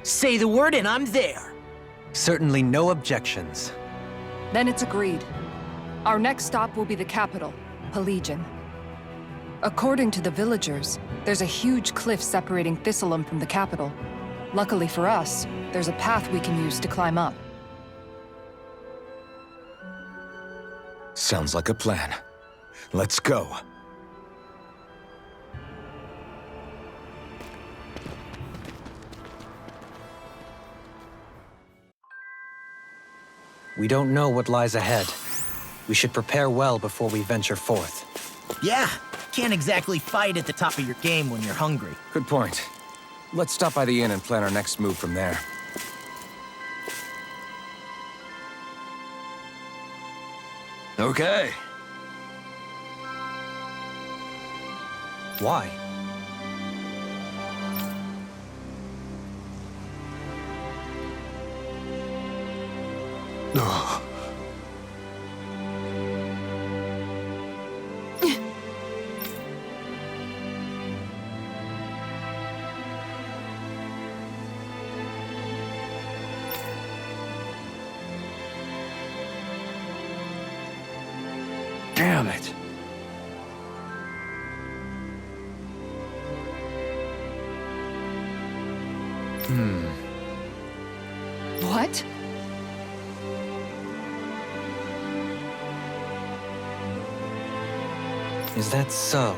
Say the word and I'm there. Certainly no objections. Then it's agreed. Our next stop will be the capital, Pelegion. According to the villagers, there's a huge cliff separating Thistleum from the capital. Luckily for us, there's a path we can use to climb up. Sounds like a plan. Let's go. We don't know what lies ahead. We should prepare well before we venture forth. Yeah, can't exactly fight at the top of your game when you're hungry. Good point. Let's stop by the inn and plan our next move from there. Okay. Why? Ugh. Damn it. What? Is that so?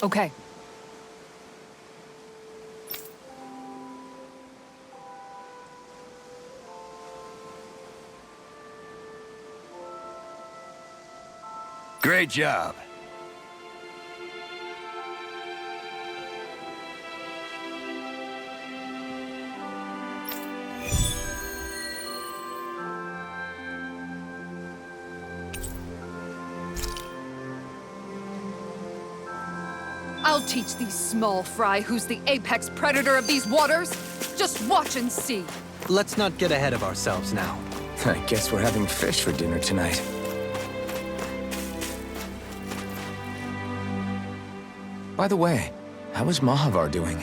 Okay. Great job. I'll teach these small fry who's the apex predator of these waters. Just watch and see. Let's not get ahead of ourselves now. I guess we're having fish for dinner tonight. By the way, how is Mahavar doing?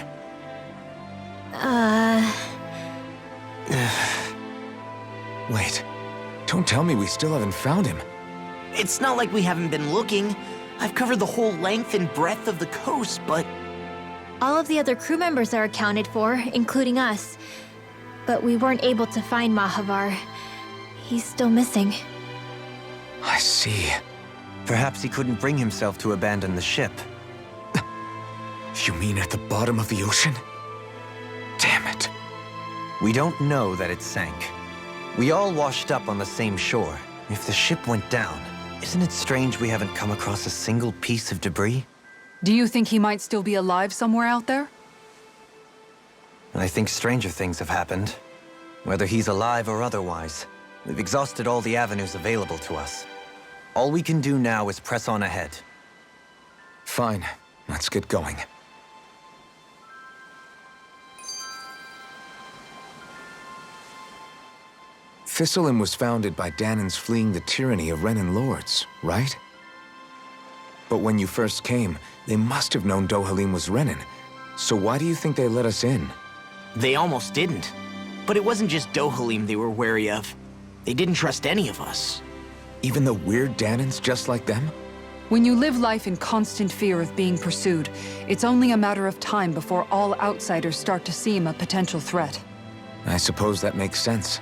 Wait, don't tell me we still haven't found him. It's not like we haven't been looking. I've covered the whole length and breadth of the coast, but... All of the other crew members are accounted for, including us. But we weren't able to find Mahavar. He's still missing. I see. Perhaps he couldn't bring himself to abandon the ship. You mean at the bottom of the ocean? Damn it. We don't know that it sank. We all washed up on the same shore. If the ship went down, isn't it strange we haven't come across a single piece of debris? Do you think he might still be alive somewhere out there? I think stranger things have happened. Whether he's alive or otherwise, we've exhausted all the avenues available to us. All we can do now is press on ahead. Fine, let's get going. Thistleum was founded by Danans fleeing the tyranny of Renan lords, right? But when you first came, they must have known Dohalim was Renan. So why do you think they let us in? They almost didn't. But it wasn't just Dohalim they were wary of. They didn't trust any of us. Even the weird Danans just like them? When you live life in constant fear of being pursued, it's only a matter of time before all outsiders start to seem a potential threat. I suppose that makes sense.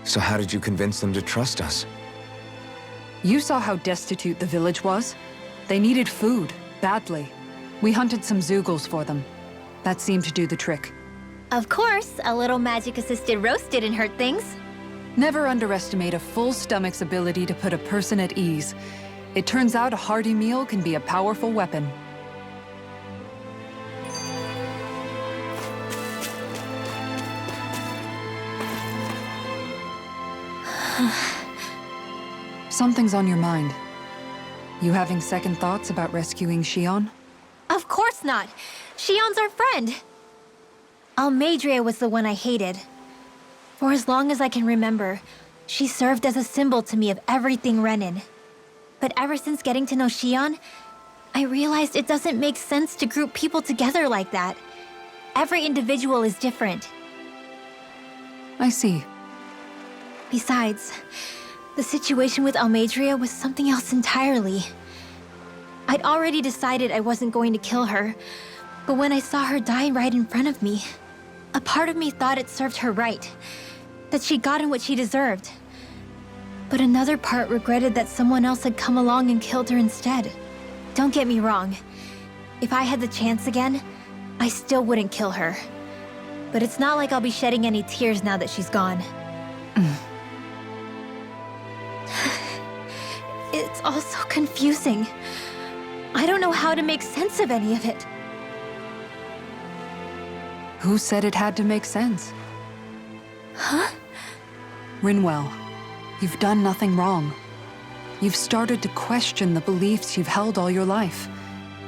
So how did you convince them to trust us? You saw how destitute the village was. They needed food, badly. We hunted some Zeugles for them. That seemed to do the trick. Of course, a little magic-assisted roast didn't hurt things. Never underestimate a full stomach's ability to put a person at ease. It turns out a hearty meal can be a powerful weapon. Something's on your mind. You having second thoughts about rescuing Xion? Of course not. Xion's our friend. Almeidrea was the one I hated. For as long as I can remember, she served as a symbol to me of everything Renan. But ever since getting to know Xion, I realized it doesn't make sense to group people together like that. Every individual is different. I see. Besides, the situation with Almeidrea was something else entirely. I'd already decided I wasn't going to kill her, but when I saw her die right in front of me, a part of me thought it served her right, that she'd gotten what she deserved. But another part regretted that someone else had come along and killed her instead. Don't get me wrong. If I had the chance again, I still wouldn't kill her. But it's not like I'll be shedding any tears now that she's gone. It's all so confusing. I don't know how to make sense of any of it. Who said it had to make sense? Huh? Rinwell, you've done nothing wrong. You've started to question the beliefs you've held all your life.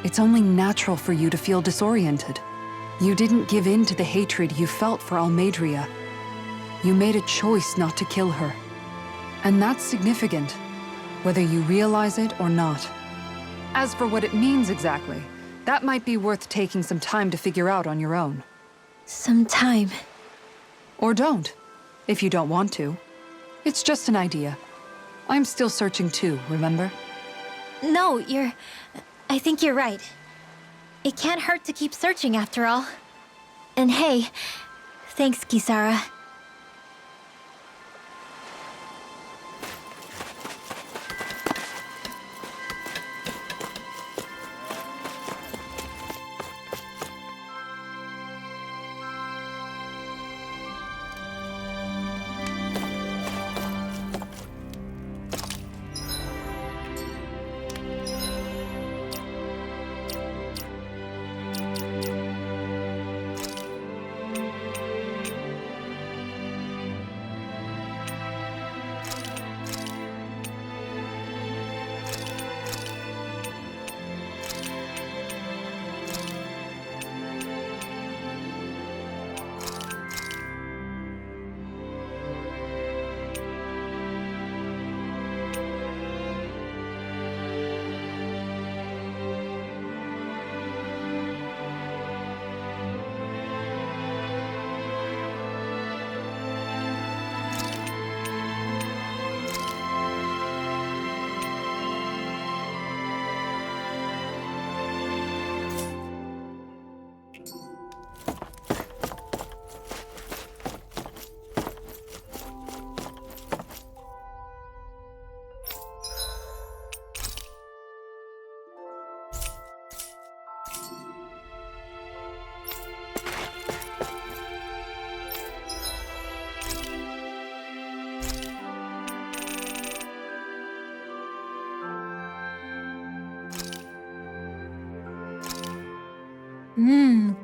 It's only natural for you to feel disoriented. You didn't give in to the hatred you felt for Almeidrea. You made a choice not to kill her. And that's significant, whether you realize it or not. As for what it means exactly, that might be worth taking some time to figure out on your own. Some time. Or don't, if you don't want to. It's just an idea. I'm still searching too, remember? No, I think you're right. It can't hurt to keep searching after all. And hey, thanks, Kisara.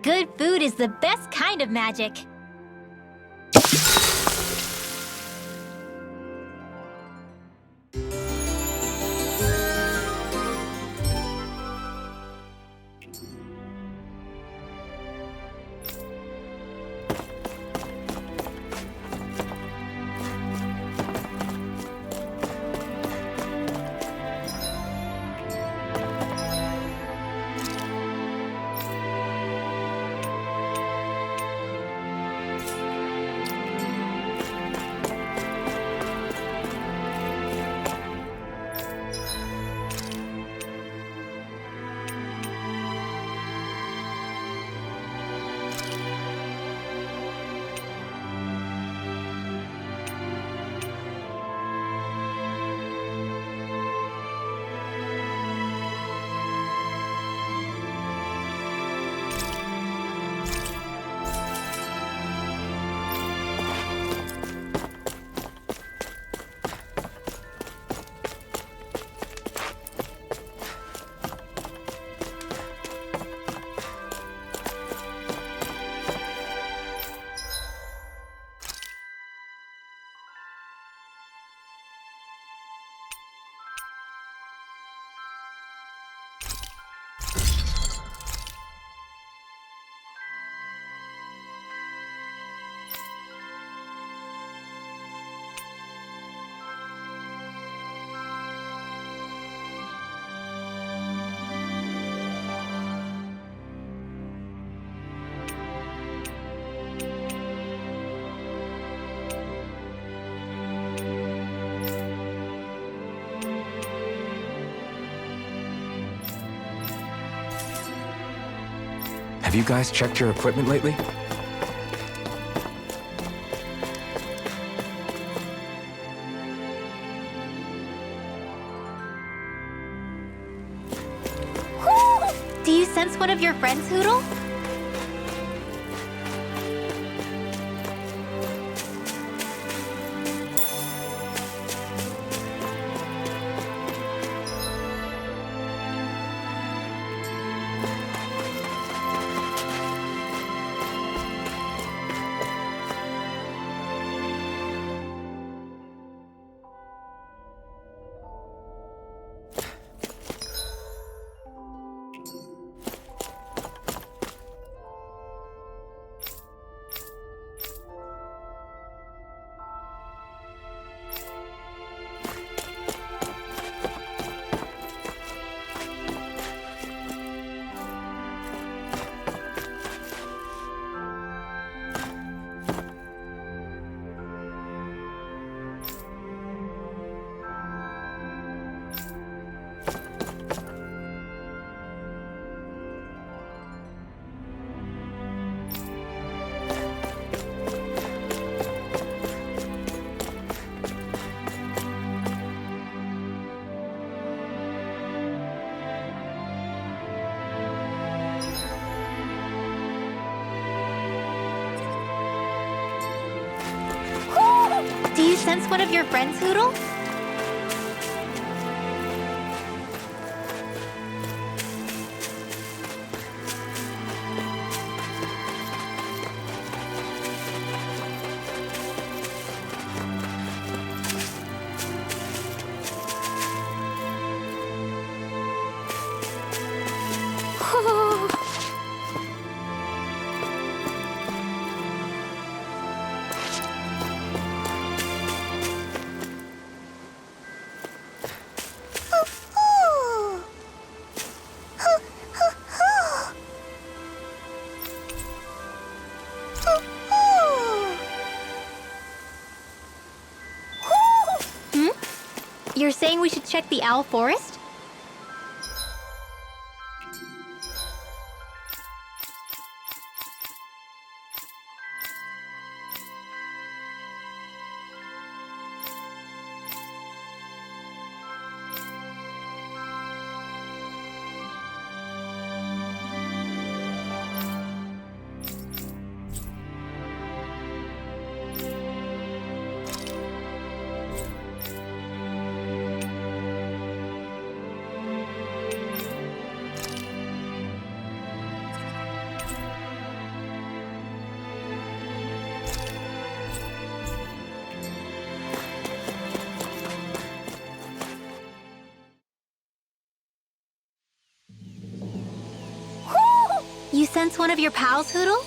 Good food is the best kind of magic. Have you guys checked your equipment lately? Do you sense one of your friends, Hootle? Do you sense one of your friends, Hootle? You're saying we should check the Owl Forest? You sense one of your pals, Hootle?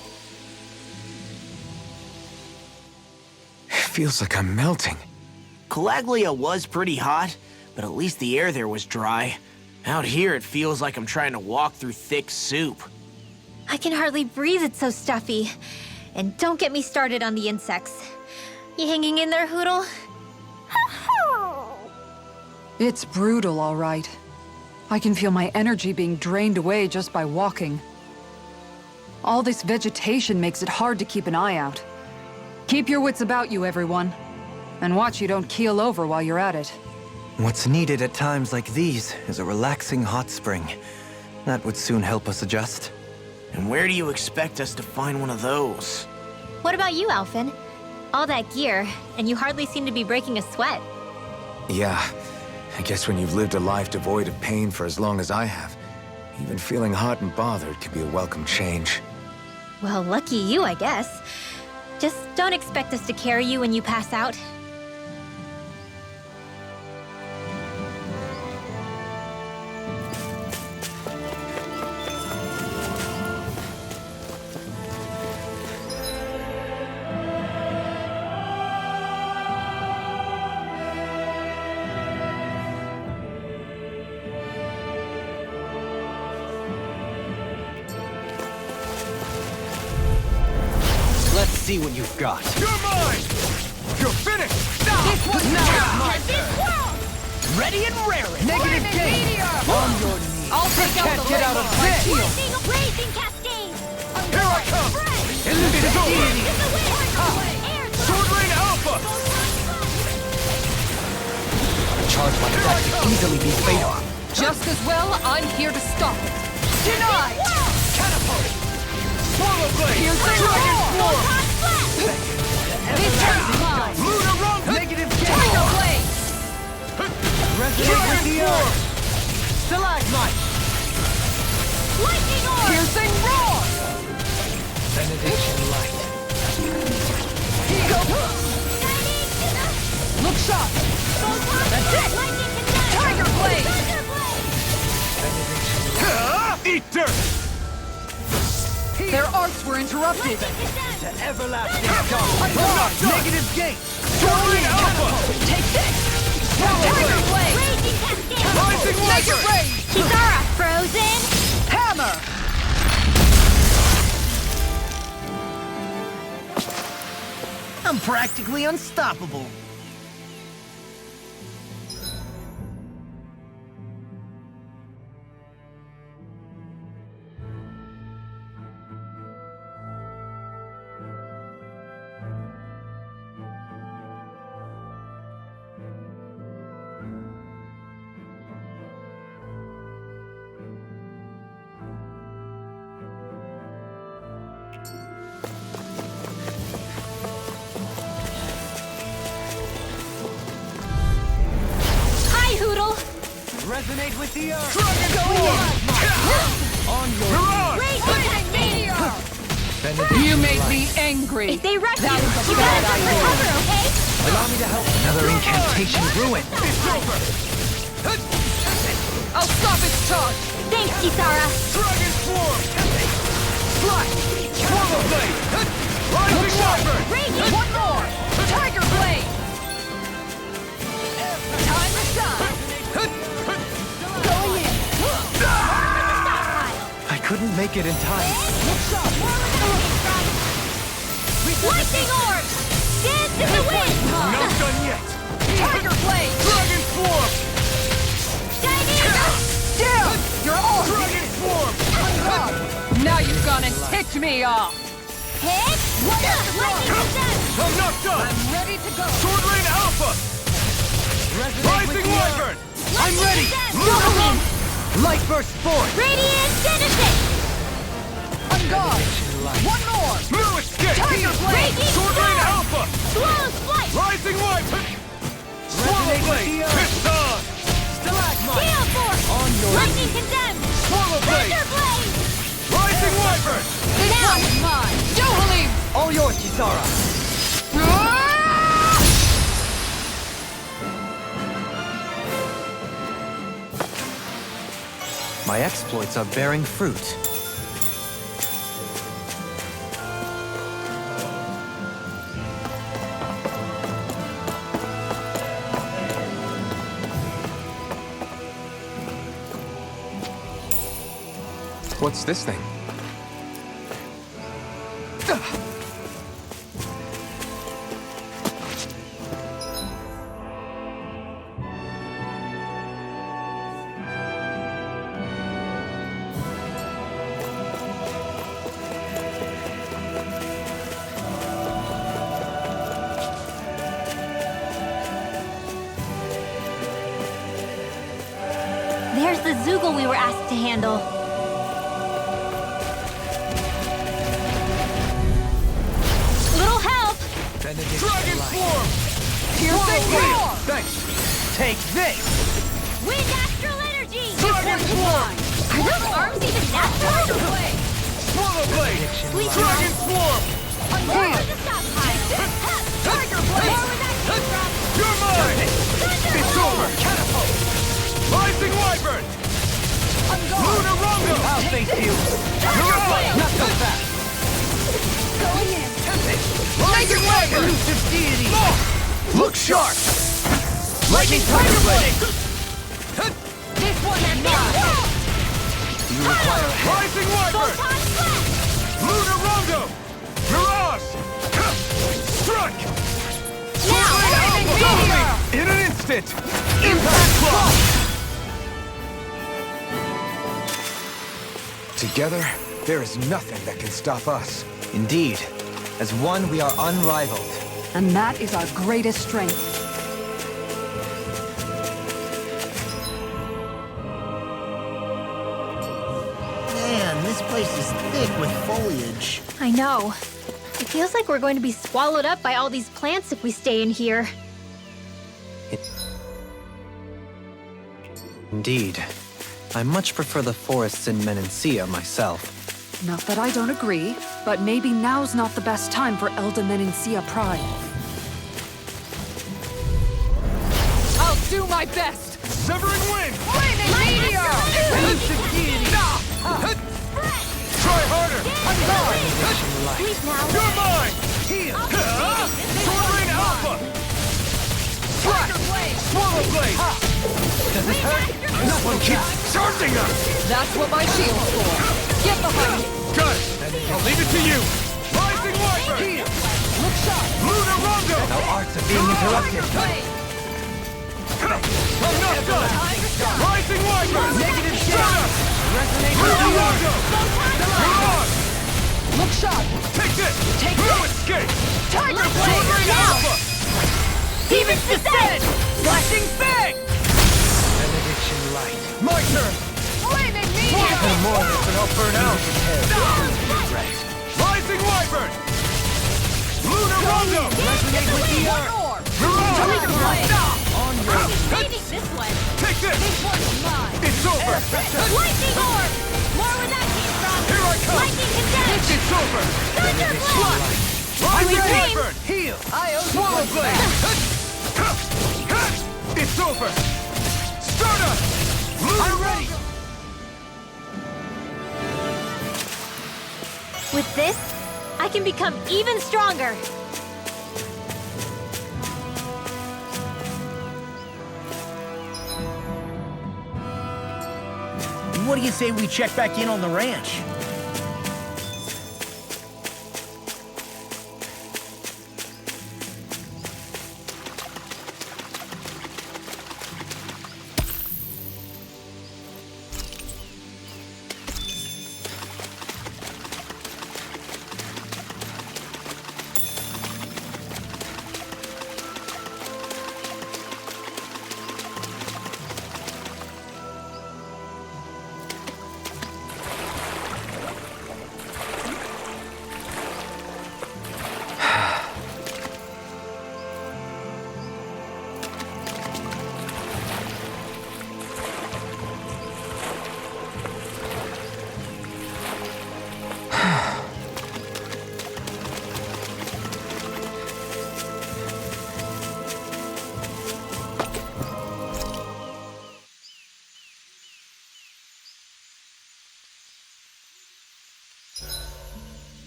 Feels like I'm melting. Calaglia was pretty hot, but at least the air there was dry. Out here, it feels like I'm trying to walk through thick soup. I can hardly breathe, it's so stuffy. And don't get me started on the insects. You hanging in there, Hootle? It's brutal, all right. I can feel my energy being drained away just by walking. All this vegetation makes it hard to keep an eye out. Keep your wits about you, everyone. And watch you don't keel over while you're at it. What's needed at times like these is a relaxing hot spring. That would soon help us adjust. And where do you expect us to find one of those? What about you, Alphen? All that gear, and you hardly seem to be breaking a sweat. Yeah, I guess when you've lived a life devoid of pain for as long as I have, even feeling hot and bothered could be a welcome change. Well, lucky you, I guess. Just don't expect us to carry you when you pass out. Let's see what you've got. You're mine! You're finished! Stop! This one's my turn! Ready and raring! Negative Flaming gain! meteor! On your knees! I'll take out Can't the get out of my shield! Blazing cascade! Sword Rain Alpha! A charge like that could easily be fatal. Just as well, I'm here to stop it. Denied! Catapult! Swallow Blade! Piercing Dragon roar! Form! This is mine! Lunar Rumble! Negative Tiger gate! Blade! Resonate with the earth! Stalagmite! Lightning orb! Piercing roar! Benediction light. Go! Look sharp! That's it! Tiger Blade! Eat dirt! Their arts were interrupted! To everlasting dark. Negative gate! Sword Rain Alpha! Take this! Tiger Blade! Rising Make it Wyvern! rain! Kisara, frozen! Hammer! I'm practically unstoppable. Hi, Hoodle! Resonate with the earth. Dragon Form! On your Raging meteor! You made me angry! If they rush you, That was a you bad gotta idea. recover, okay? Allow me to help. Another incantation ruined. It's over! I'll stop its charge! Thanks, Kisara! Dragon Form! Slide! Swallow Blade! Rising Wyvern! Raging One more! Tiger Blade! Time to shine! Going in! I couldn't make it in time. Lightning orb! Dance in the wind! Not done yet! Tiger Blade! Dragon Form! Shining! Down! You're all Dragon Form! Now you've gone and ticked me off! Hit! Lightning descent! I'm not done! I'm ready to go! Sword Rain Alpha! Rising Wyvern! I'm ready! Lunar Rumble! Light burst forth! Radiant Genesis! On guard! One more! No escape! Tiger Blade! Raging Sword Rain Storm! Alpha! Swallow's Flight! Rising Wyvern! Swallow Resonate with Blade! the earth. Pissed on! Stalagmite! Gale Force! On your Lightning Condemned! Swallow Blade! Thunder Blade! Rising Wyvern! This one's mine! Dohalim! All yours, Kisara! My exploits are bearing fruit. What's this thing? There's the Zoogle we were asked to handle. Little help! Dragon Form! Piercing roar! Thanks! Take this! Wind Astral Energy! Dragon Form! Are those arms even natural? Swallow Blade! Sweet Dragon Form! Where was the stockpile? Tiger Where Blade! was that came from? You're mine! It's over! Catapult! Rising Wyvern! On guard! Lunar Rumble! I'll face you! Blade! Not so fast! Going in! Rising Wyvern! Elusive deity! Look sharp! Lightning Tiger Blade! This one is mine! Do you require a hand? Rising Wyvern! Photon Flash! Lunar Rondo! Mirage! Struck! Lightning meteor! In an instant! Impact Block! Together, there is nothing that can stop us. Indeed. As one, we are unrivaled. And that is our greatest strength. Man, this place is thick with foliage. I know. It feels like we're going to be swallowed up by all these plants if we stay in here. Indeed. I much prefer the forests in Menancia myself. Not that I don't agree, but maybe now's not the best time for Elda Menancia pride. I'll do my best! Severing wind! Flaming meteor! Ancient deity! Try harder! I'm going! Sleep now. You're mine! Heal! Sword Rain Alpha! Swallow Blade! Does this hurt? This one keeps charging us! That's what my shield's for. Get behind me! Got it! I'll leave it to you! Rising Wyvern! Heal! Look sharp! Lunar Rondo! Our arts are being interrupted. I'm not done! Rising Wyvern! Negative Shut shot! up! Resonate with Lunar you! Rondo! You're on! Look sharp! Take this! Take No this! escape! Tiger Sword Blade! Rain Alpha! Demon's Descent! Flashing Fang! Benediction Light. My turn! Flaming No meteor! more of this and I'll burn out. Rising Wyvern! Lunar Rondo! Resonate with the One earth. more! You're on! Tiger Blade! On your Saving this one. Take this! This one's mine! It's over! Lightning orb! More where that came from. Here I come! Lightning condensed. It's over! Thunderblade! Rising ready. Wyvern! Heal! I owe you Swallow one. Blade! It's over! Stardust! I'm ready! With this, I can become even stronger. What do you say we check back in on the ranch?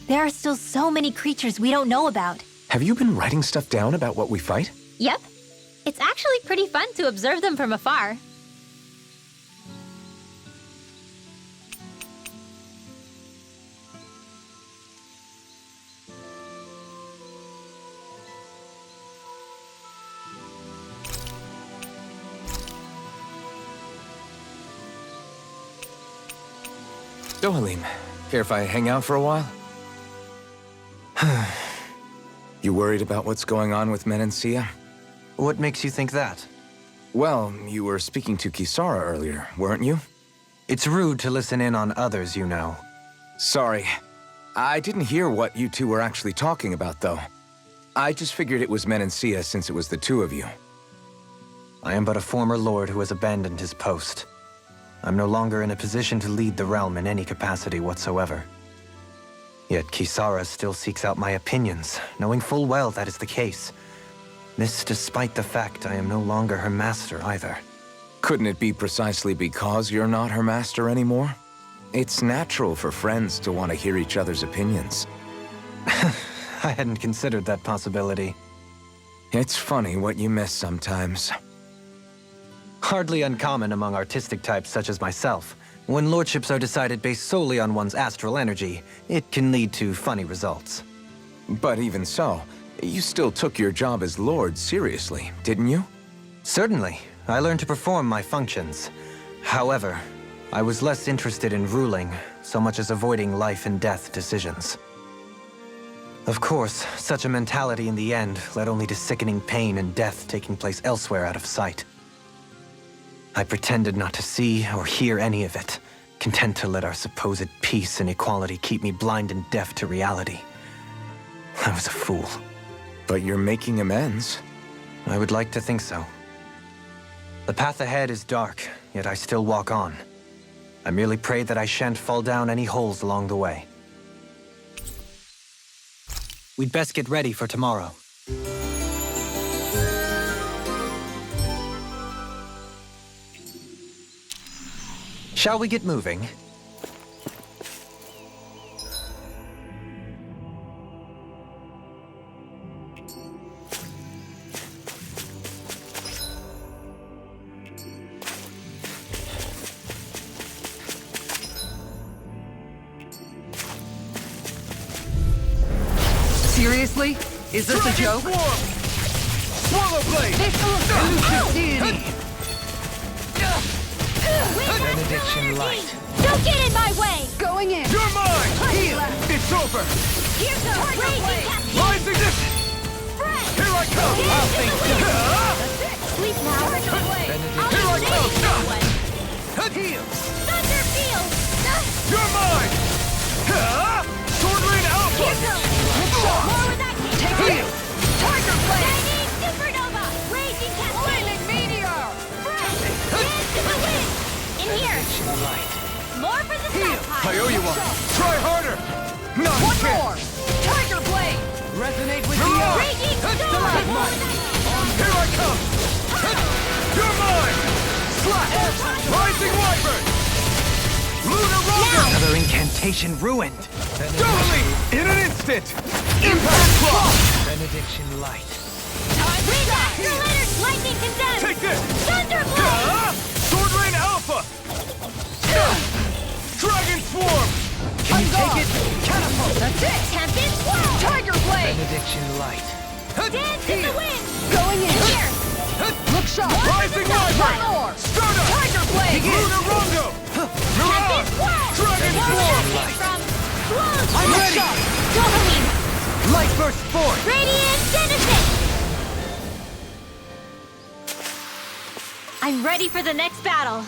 There are still so many creatures we don't know about. Have you been writing stuff down about what we fight? Yep. It's actually pretty fun to observe them from afar. Dohalim, care if I hang out for a while? You worried about what's going on with Menancia? What makes you think that? Well, you were speaking to Kisara earlier, weren't you? It's rude to listen in on others, you know. Sorry. I didn't hear what you two were actually talking about, though. I just figured it was Menancia since it was the two of you. I am but a former lord who has abandoned his post. I'm no longer in a position to lead the realm in any capacity whatsoever. Yet Kisara still seeks out my opinions, knowing full well that is the case. This despite the fact I am no longer her master either. Couldn't it be precisely because you're not her master anymore? It's natural for friends to want to hear each other's opinions. I hadn't considered that possibility. It's funny what you miss sometimes. Hardly uncommon among artistic types such as myself. When lordships are decided based solely on one's astral energy, it can lead to funny results. But even so, you still took your job as lord seriously, didn't you? Certainly. I learned to perform my functions. However, I was less interested in ruling, so much as avoiding life and death decisions. Of course, such a mentality in the end led only to sickening pain and death taking place elsewhere out of sight. I pretended not to see or hear any of it, content to let our supposed peace and equality keep me blind and deaf to reality. I was a fool. But you're making amends. I would like to think so. The path ahead is dark, yet I still walk on. I merely pray that I shan't fall down any holes along the way. We'd best get ready for tomorrow. Shall we get moving? Seriously? Is this a joke? Swallow blade! Elusive deity! Benediction light. Don't get in my way! Going in! You're mine! Heal! It's over! Here's the raging cascade! Rising distance! Here I come! I'll face Sleep now. Here I come! Heal! Thunder field! You're mine! Sword Rain Alpha! Here goes! More with that kick! Heal! Tiger blade! Shining supernova! Raging cascade! Flaming meteor! Dance to the wind! In here! More for the stockpile! I owe you one! Try harder! Not One more! Tiger blade! Resonate with the eye! Raging storm! More with that Here I come! You're mine! Slash! Rising Wyvern! Lunar Rondo! Another incantation ruined. Totally! In an instant! Impact Claw! Benediction light. Wind accelerators! Lightning condensed! Take this! Thunder blade! Sword Rain Alpha! Dragon Swarm! Can you take it? Catapult. That's it! Tempest swirl! Tiger blade! Benediction light. Dance in the wind! Going in! Here! Look sharp! Rising One Wyvern! more! Stardust! Tiger blade! Lunar Rondo! Mirage! Tempest swirl! Dragon More Swarm! message from Close! I'm ready! Dohalim! Light Burst Force! Radiant Genesis! I'm ready for the next battle.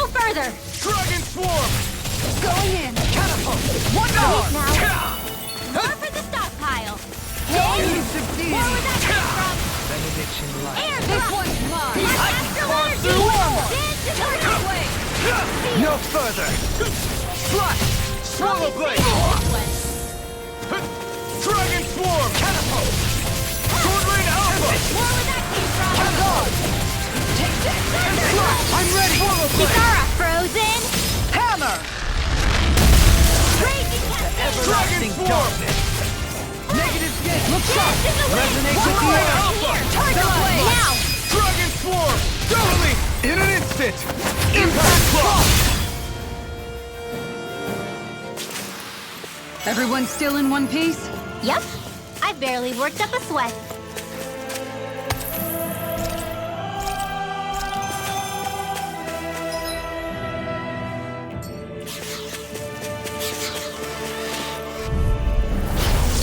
Further! Dragon Swarm! Going in! Catapult! One more! Now! More for the stockpile! Hey! Elusive deity! More where that came from! Benediction light. Air This thrust! one's mine! Astral energy! Dance to the wind! No further! Slash! Swallow Blade! Dragon Swarm! Catapult! Sword Rain Alpha! More where that came from! Take this! I'm ready! Swallow Blade! Kitara frozen! Hammer! Raging cascade! Dragon Swarm! Negative gate! Look sharp! Dance in the wind! Resonate with the air! Here! Tiger blade! Now! Dragon Swarm! Totally! In an instant! Impact Claw! Everyone still in one piece? Yep. I barely worked up a sweat.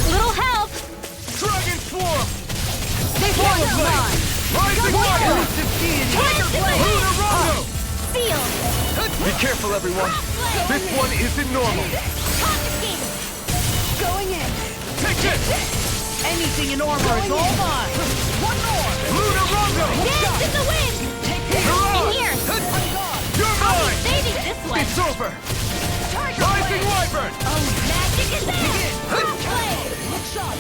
Little help! Dragon Swarm! This one's mine! Rising Water! Elusive Deity! Tiger blade! Lunar Rondo! Field! Be careful, everyone! This one isn't normal! Confiscated! Going in! Take this! Anything in armor is all mine! One more! Lunar Rondo! Dance in the wind! In Mirage! here! You're I'll be mine! saving this one! It's over! Tiger Rising Wyvern! Magic is there! Crossblade! Look sharp!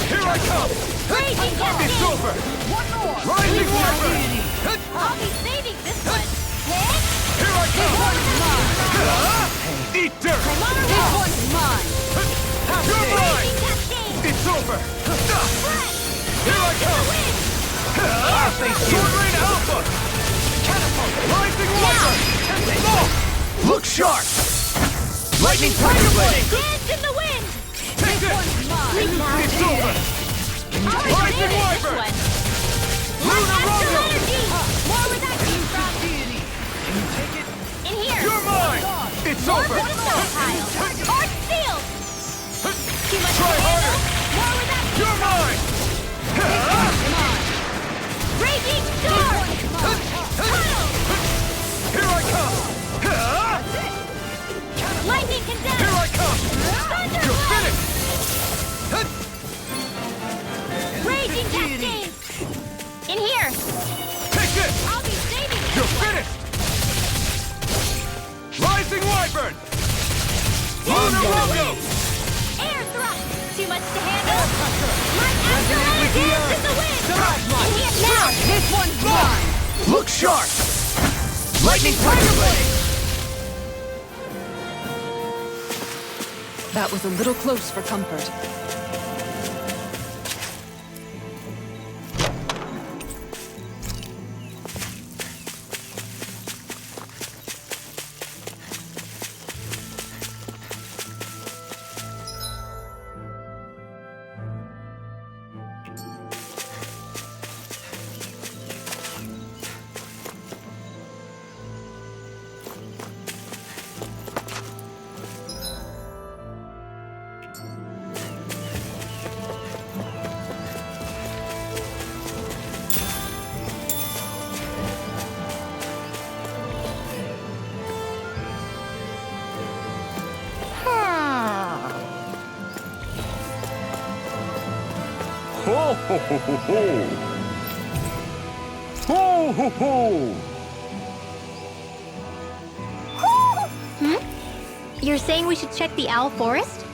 Here I come! Raging It's Cascade! over! One more! Rising Wyvern! I'll be saving this one! Hit! Here I come! Eat dirt! This one's mine! You're mine! Raging Cascade! It's over! Fresh! Here I come! Sword Rain Alpha! Catapult! Rising Wyvern! Look sharp! Lightning Tiger Blade! Dance in the wind! Take this! It's over! I'll Rising advantage this Wyvern! one! Lunar Astral Rondo! energy! More where that came from! In here! You're mine! It's More over! projectile! Heart sealed! Too much Try to harder! handle? More where that You're mine! Raging storm! Tunnel! Here I come! Lightning condemned! Here I come! Thunder You're blade! finished! Raging cascade! In here! Take this! I'll be saving this You're one! finished! Rising Wyvern! Lunar Rondo! Air thrust! Too much to handle? My astral energy is in the wind! In here now! This one's mine! Look sharp! Lightning Tiger Blade! That was a little close for comfort. Ho ho ho ho ho! Ho ho ho! You're saying we should check the Owl Forest?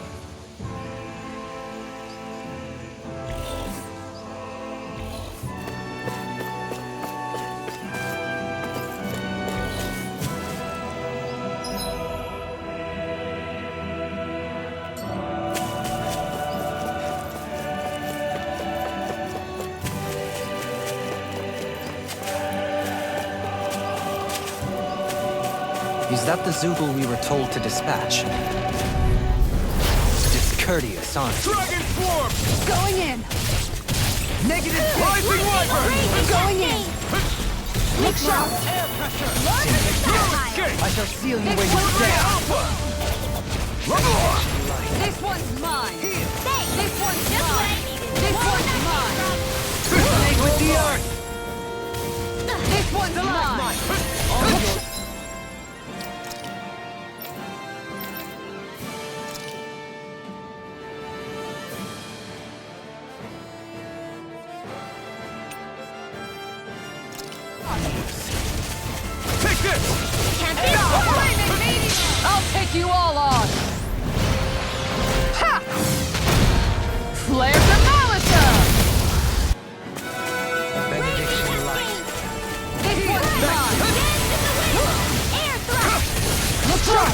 Is that the Zoogle we were told to dispatch? Discourteous, aren't you? Dragon Swarm! Going in! Negative Rising Wyvern! Going in! Look sharp! Air pressure! Escape! I shall seal you This where you one's stand. Alpha! This one's mine! This one's Just what I mine! needed! This one's mine! Snake with the earth! This one's mine! Take this! Can't be I'll take you all on! Ha! Flare the Malisa! Benediction light. This one's mine! Air thrust! Look sharp!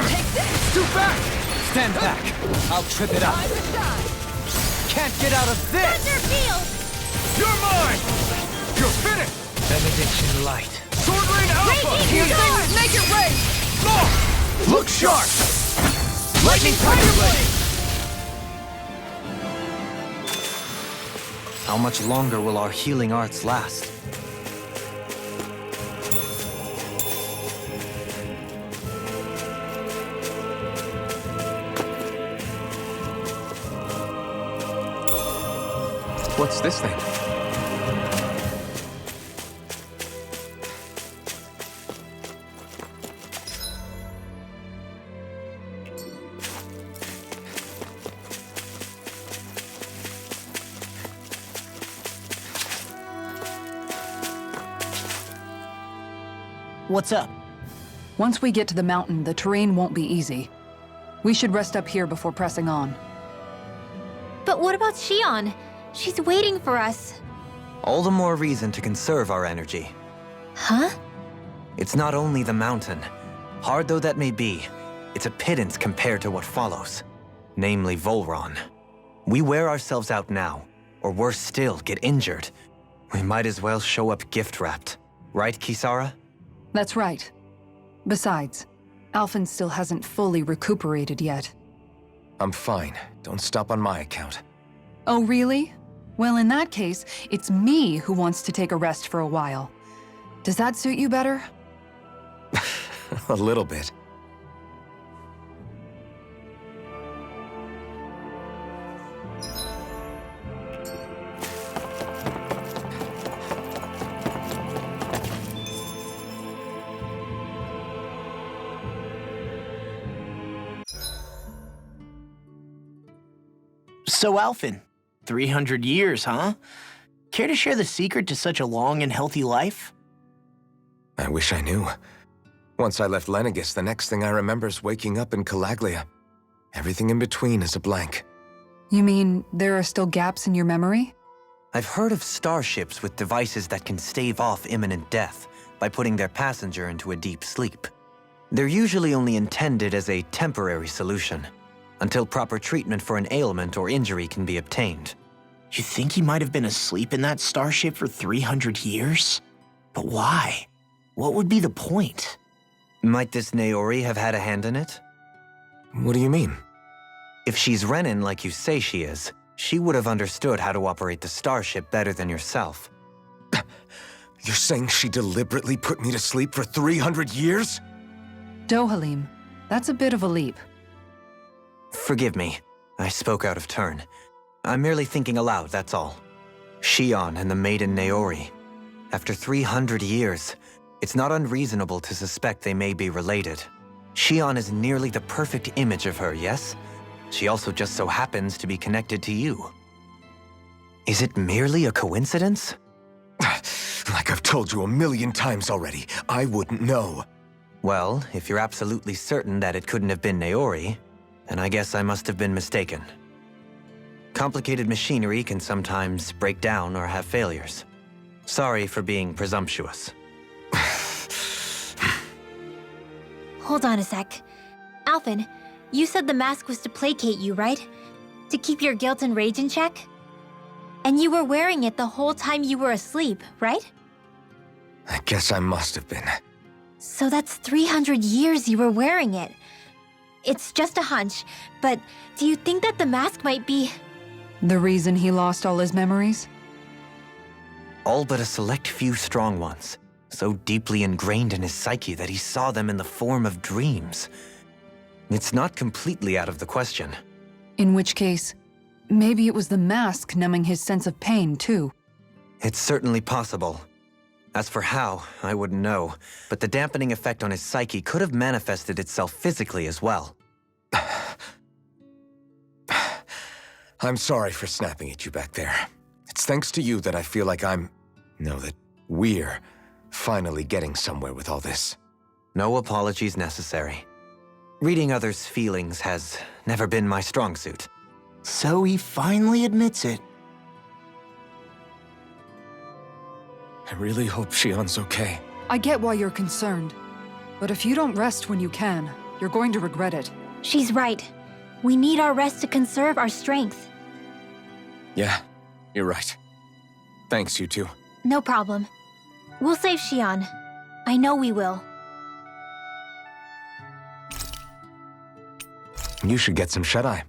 Take this! Too back! Stand back. I'll trip it up. Time to shine! Can't get out of this! Thunder field! You're mine! You're finished! Benediction light. Sword Rain Alpha! Here things make it rain! Look sharp! Lightning Tiger Blade! How much longer will our healing arts last? What's this thing? What's up? Once we get to the mountain, the terrain won't be easy. We should rest up here before pressing on. But what about Shion? She's waiting for us. All the more reason to conserve our energy. Huh? It's not only the mountain. Hard though that may be, it's a pittance compared to what follows. Namely Volron. We wear ourselves out now, or worse still, get injured. We might as well show up gift-wrapped. Right, Kisara? That's right. Besides, Alphen still hasn't fully recuperated yet. I'm fine. Don't stop on my account. Oh, really? Well, in that case, it's me who wants to take a rest for a while. Does that suit you better? A little bit. So, Alphen, 300 years, huh? Care to share the secret to such a long and healthy life? I wish I knew. Once I left Lenegis, the next thing I remember is waking up in Calaglia. Everything in between is a blank. You mean there are still gaps in your memory? I've heard of starships with devices that can stave off imminent death by putting their passenger into a deep sleep. They're usually only intended as a temporary solution, until proper treatment for an ailment or injury can be obtained. You think he might have been asleep in that starship for 300 years? But why? What would be the point? Might this Naori have had a hand in it? What do you mean? If she's Renin like you say she is, she would have understood how to operate the starship better than yourself. You're saying she deliberately put me to sleep for 300 years? Dohalim, that's a bit of a leap. Forgive me. I spoke out of turn. I'm merely thinking aloud, that's all. Shion and the maiden Naori. After 300 years, it's not unreasonable to suspect they may be related. Shion is nearly the perfect image of her, yes? She also just so happens to be connected to you. Is it merely a coincidence? Like I've told you 1,000,000 times already, I wouldn't know. Well, if you're absolutely certain that it couldn't have been Naori, then I guess I must have been mistaken. Complicated machinery can sometimes break down or have failures. Sorry for being presumptuous. Hold on a sec. Alphen, you said the mask was to placate you, right? To keep your guilt and rage in check? And you were wearing it the whole time you were asleep, right? I guess I must have been. So that's 300 years you were wearing it. It's just a hunch, but do you think that the mask might be... The reason he lost all his memories? All but a select few strong ones, so deeply ingrained in his psyche that he saw them in the form of dreams. It's not completely out of the question. In which case, maybe it was the mask numbing his sense of pain, too. It's certainly possible. As for how, I wouldn't know, but the dampening effect on his psyche could have manifested itself physically as well. I'm sorry for snapping at you back there. It's thanks to you that I feel like that we're finally getting somewhere with all this. No apologies necessary. Reading others' feelings has never been my strong suit. So he finally admits it. I really hope Shion's okay. I get why you're concerned. But if you don't rest when you can, you're going to regret it. She's right. We need our rest to conserve our strength. Yeah, you're right. Thanks, you two. No problem. We'll save Shion. I know we will. You should get some shut-eye.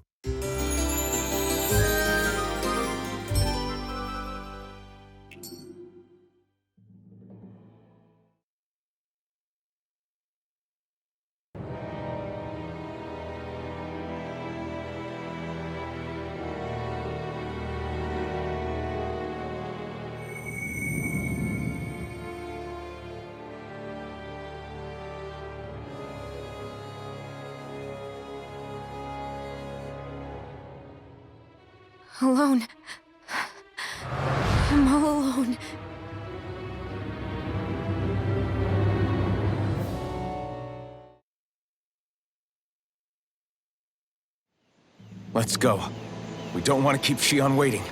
Alone. I'm all alone. Let's go. We don't want to keep Shion waiting.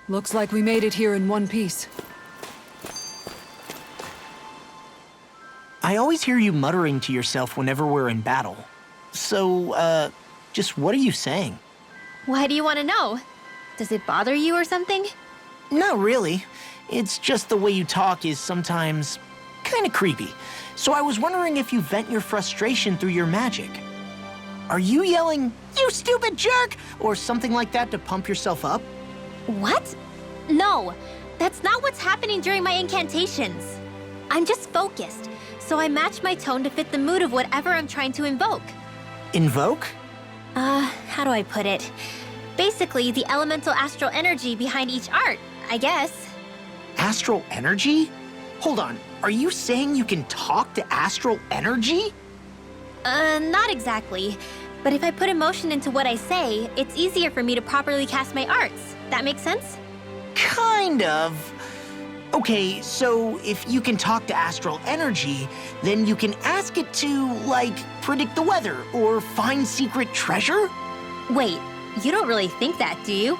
Looks like we made it here in one piece. I always hear you muttering to yourself whenever we're in battle. So, just what are you saying? Why do you want to know? Does it bother you or something? Not really. It's just the way you talk is sometimes kind of creepy. So I was wondering if you vent your frustration through your magic. Are you yelling, "You stupid jerk," or something like that to pump yourself up? What? No, that's not what's happening during my incantations. I'm just focused, so I match my tone to fit the mood of whatever I'm trying to invoke. Invoke? How do I put it? Basically, the elemental astral energy behind each art, I guess. Astral energy? Hold on, are you saying you can talk to astral energy? Not exactly. But if I put emotion into what I say, it's easier for me to properly cast my arts. That makes sense? Kind of. Okay, so if you can talk to astral energy, then you can ask it to, like, predict the weather or find secret treasure? Wait, you don't really think that, do you?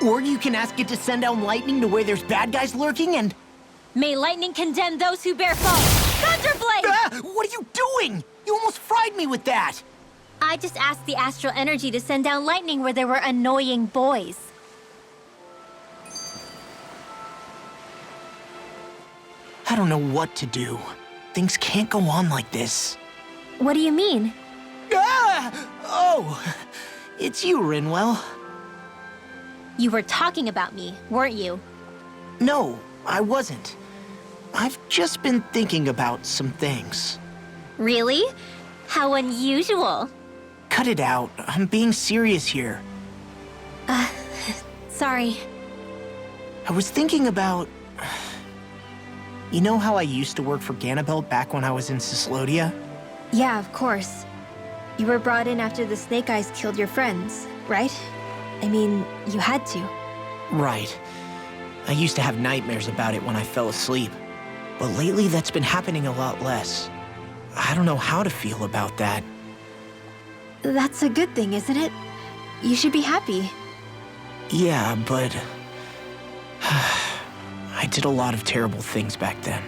Or you can ask it to send down lightning to where there's bad guys lurking and... May lightning condemn those who bear false! Thunderblade! Ah, what are you doing? You almost fried me with that! I just asked the astral energy to send down lightning where there were annoying boys. I don't know what to do. Things can't go on like this. What do you mean? Ah! Oh, it's you, Rinwell. You were talking about me, weren't you? No, I wasn't. I've just been thinking about some things. Really? How unusual. Cut it out. I'm being serious here. Sorry. I was thinking about... You know how I used to work for Ganabelt back when I was in Cyslodia? Yeah, of course. You were brought in after the Snake Eyes killed your friends, right? I mean, you had to. Right. I used to have nightmares about it when I fell asleep. But lately that's been happening a lot less. I don't know how to feel about that. That's a good thing, isn't it? You should be happy. Yeah, but... I did a lot of terrible things back then.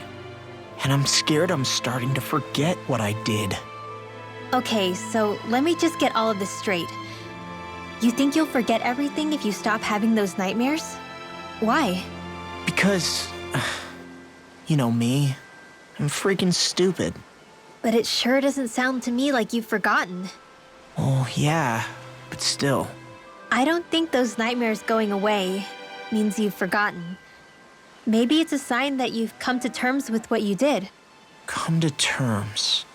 And I'm scared I'm starting to forget what I did. Okay, so let me just get all of this straight. You think you'll forget everything if you stop having those nightmares? Why? Because... You know me. I'm freaking stupid. But it sure doesn't sound to me like you've forgotten. Well, yeah, but still. I don't think those nightmares going away means you've forgotten. Maybe it's a sign that you've come to terms with what you did. Come to terms?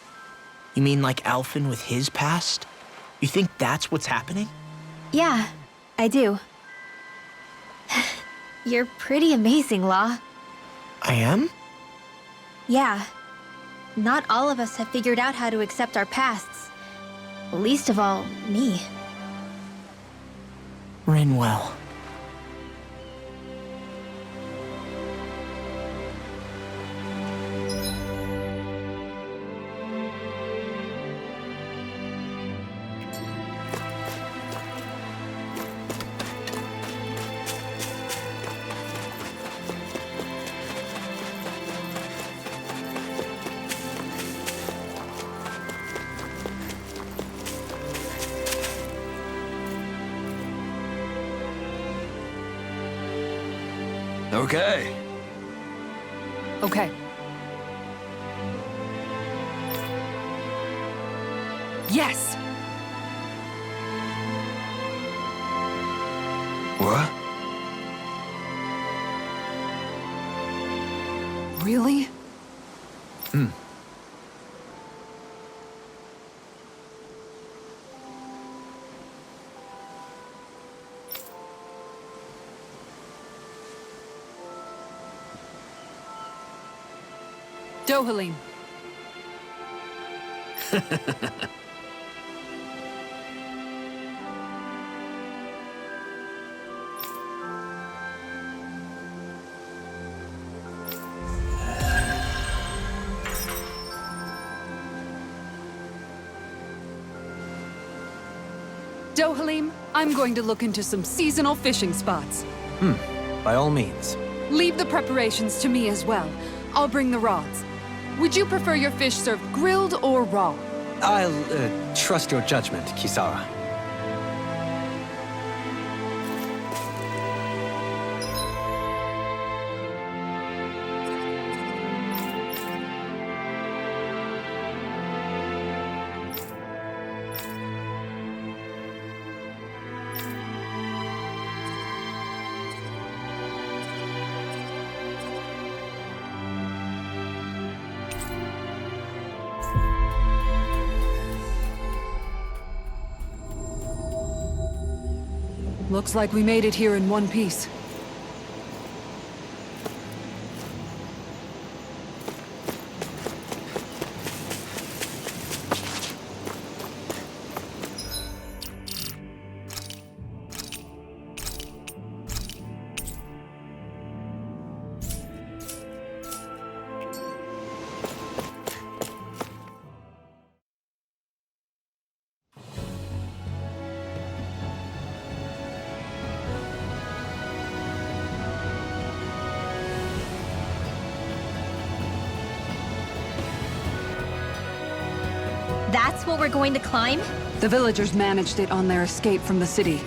You mean like Alphen with his past? You think that's what's happening? Yeah, I do. You're pretty amazing, Law. I am? Yeah. Not all of us have figured out how to accept our pasts. Least of all, me. Rinwell. Okay. Okay. Yes! What? Really? Dohalim. Dohalim, I'm going to look into some seasonal fishing spots. By all means. Leave the preparations to me as well. I'll bring the rods. Would you prefer your fish served grilled or raw? I'll trust your judgment, Kisara. Looks like we made it here in one piece. That's what we're going to climb? The villagers managed it on their escape from the city.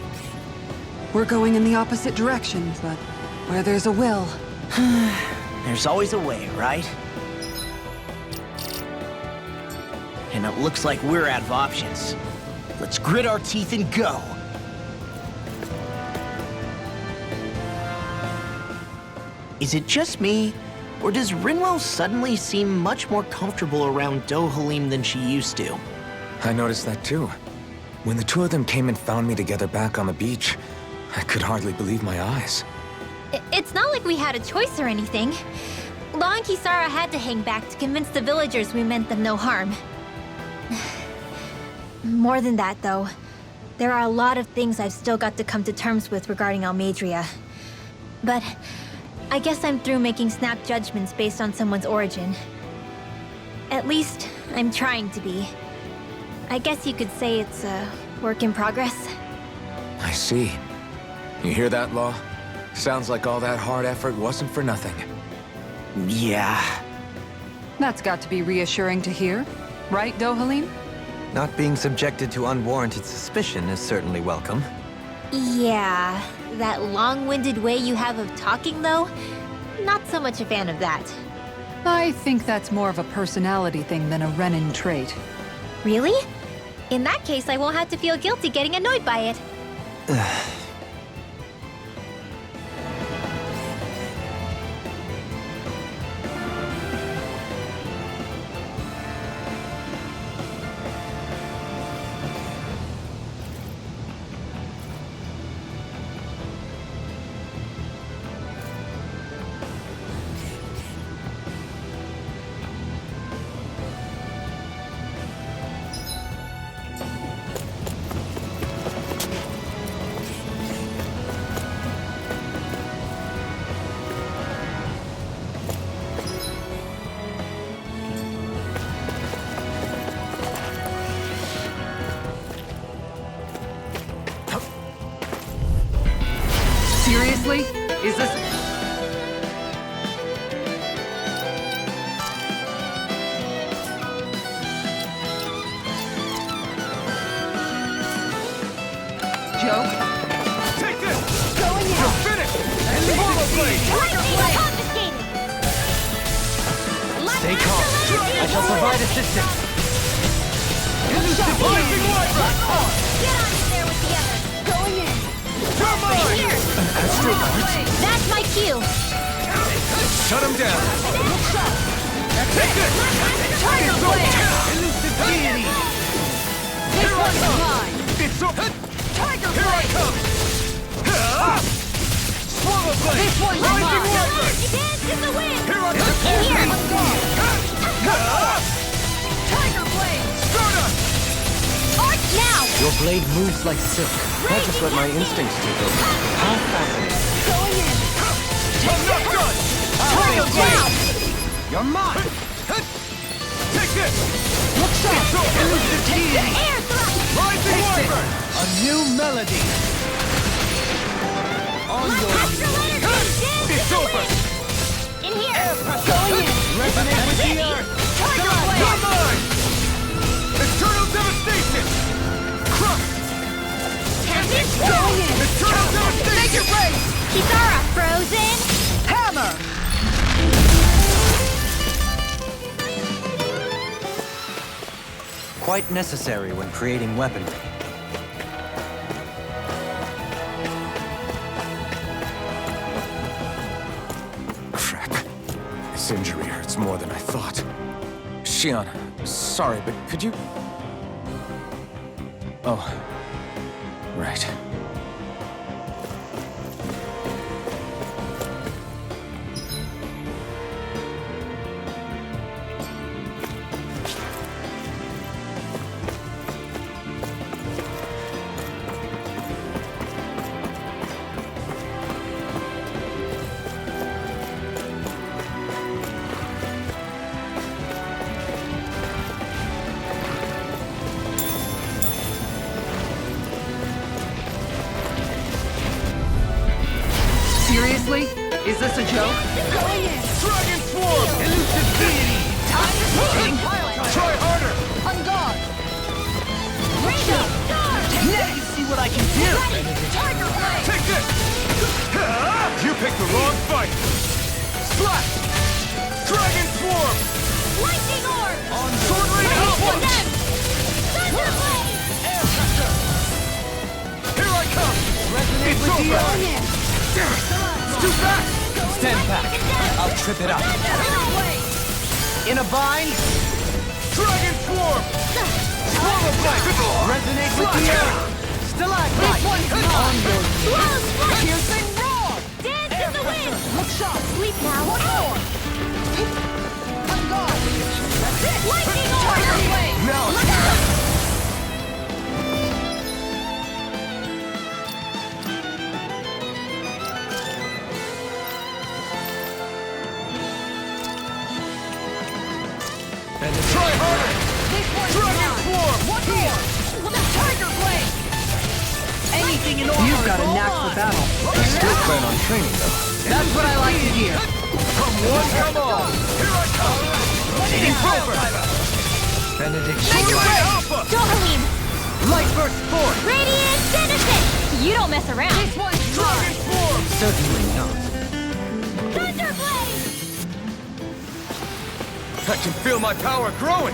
We're going in the opposite direction, but where there's a will... There's always a way, right? And it looks like we're out of options. Let's grit our teeth and go. Is it just me, or does Rinwell suddenly seem much more comfortable around Dohalim than she used to? I noticed that too. When the two of them came and found me together back on the beach, I could hardly believe my eyes. It's not like we had a choice or anything. Law and Kisara had to hang back to convince the villagers we meant them no harm. More than that, though. There are a lot of things I've still got to come to terms with regarding Almeidrea. But I guess I'm through making snap judgments based on someone's origin. At least, I'm trying to be. I guess you could say it's a work in progress. I see. You hear that, Law? Sounds like all that hard effort wasn't for nothing. Yeah. That's got to be reassuring to hear. Right, Dohalim? Not being subjected to unwarranted suspicion is certainly welcome. Yeah, that long-winded way you have of talking, though? Not so much a fan of that. I think that's more of a personality thing than a Renin trait. Really? In that case, I won't have to feel guilty getting annoyed by it. Seriously? Is this... Joke? Take this! Going in! You're finished! And the Mortal Blade! Confiscated! Stay calm. I shall provide assistance. Blazing Wyvern! Get on in there with the others! Going in! You're mine! Here! That's my cue! Shut him down! Take this! Tiger Blade! Elusive deity! Here I come! It's over! Tiger Here I come! Swallow Blade! This one's Rising mine! Wyvern! Dance in the wind! Here I come! Here! blade moves like silk. I'll just let my instincts take over. How fascinating. Going in. I'm not done! Trickle down. You're mine! Take this! Look sharp. Elusive deity! Air thrust. Rising Wyvern! A new melody! On My your astral energy dance It's in the over! wind. In here. Air pressure! Going in. Resonate with the earth! Tiger blade. You're mine! Eternal devastation! Crush! Tempest. Going in. Eternal devastation! Make it rain. Kisara frozen. Hammer! Quite necessary when creating weaponry. Crap. This injury hurts more than I thought. Shion, sorry, but could you... Oh. Right. Seriously? Is this a joke? Going in. Dragon Swarm! Elusive deity! Try harder! On guard! Rainbow star. Now you see what I can do! Ready. Tiger blade. Take this! You picked the wrong fight! Slash! Dragon Swarm! Lightning orb. On Sword Rain Ready for Alpha! them. Thunder blade. Air pressure! Here I come! Resonate with the earth. It's too fast! Stand back. I'll trip it up. In a bind? Dragon Swarm! Swallow Blade! Resonate with the earth! Stalagmite! This one's On your Slow split. Piercing roar! Dance in the wind. Look sharp! Sleep now. One more! On guard! That's it! Lightning orb. Tiger blade! Now! Try harder! This one's Dragon mine. Swarm! One more! Tiger blade! Anything in order! You've got a knack for battle. I still plan on training, though. That's what I like to hear. Come one, come all! Here I come! Eating Clover! Benediction. Sword Rain Alpha! Dohalim! Light Burst Force! Radiant Genesis! You don't mess around. This one's Dragon mine! Swarm! Certainly not. Thunder blade. I can feel my power growing!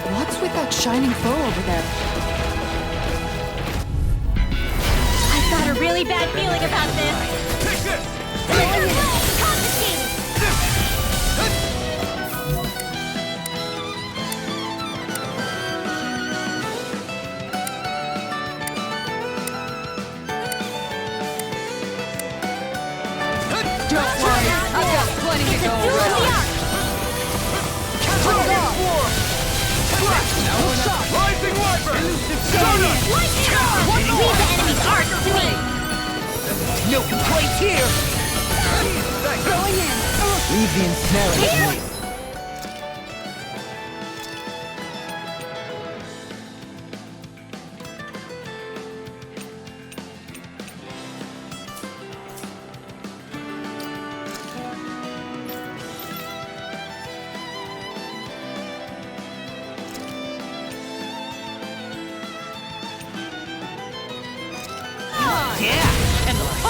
What's with that shining foe over there? I've got a really bad feeling about this. Take this! Thunder blade. Confiscated. Don't worry, I've got plenty to go Duel of the around. Arc. Dragon Swarm! Rising Wyvern! Donut! Lightning orb. Leave the enemy's arc to me. No complaints here! Going in! Leave the ensnaring to me.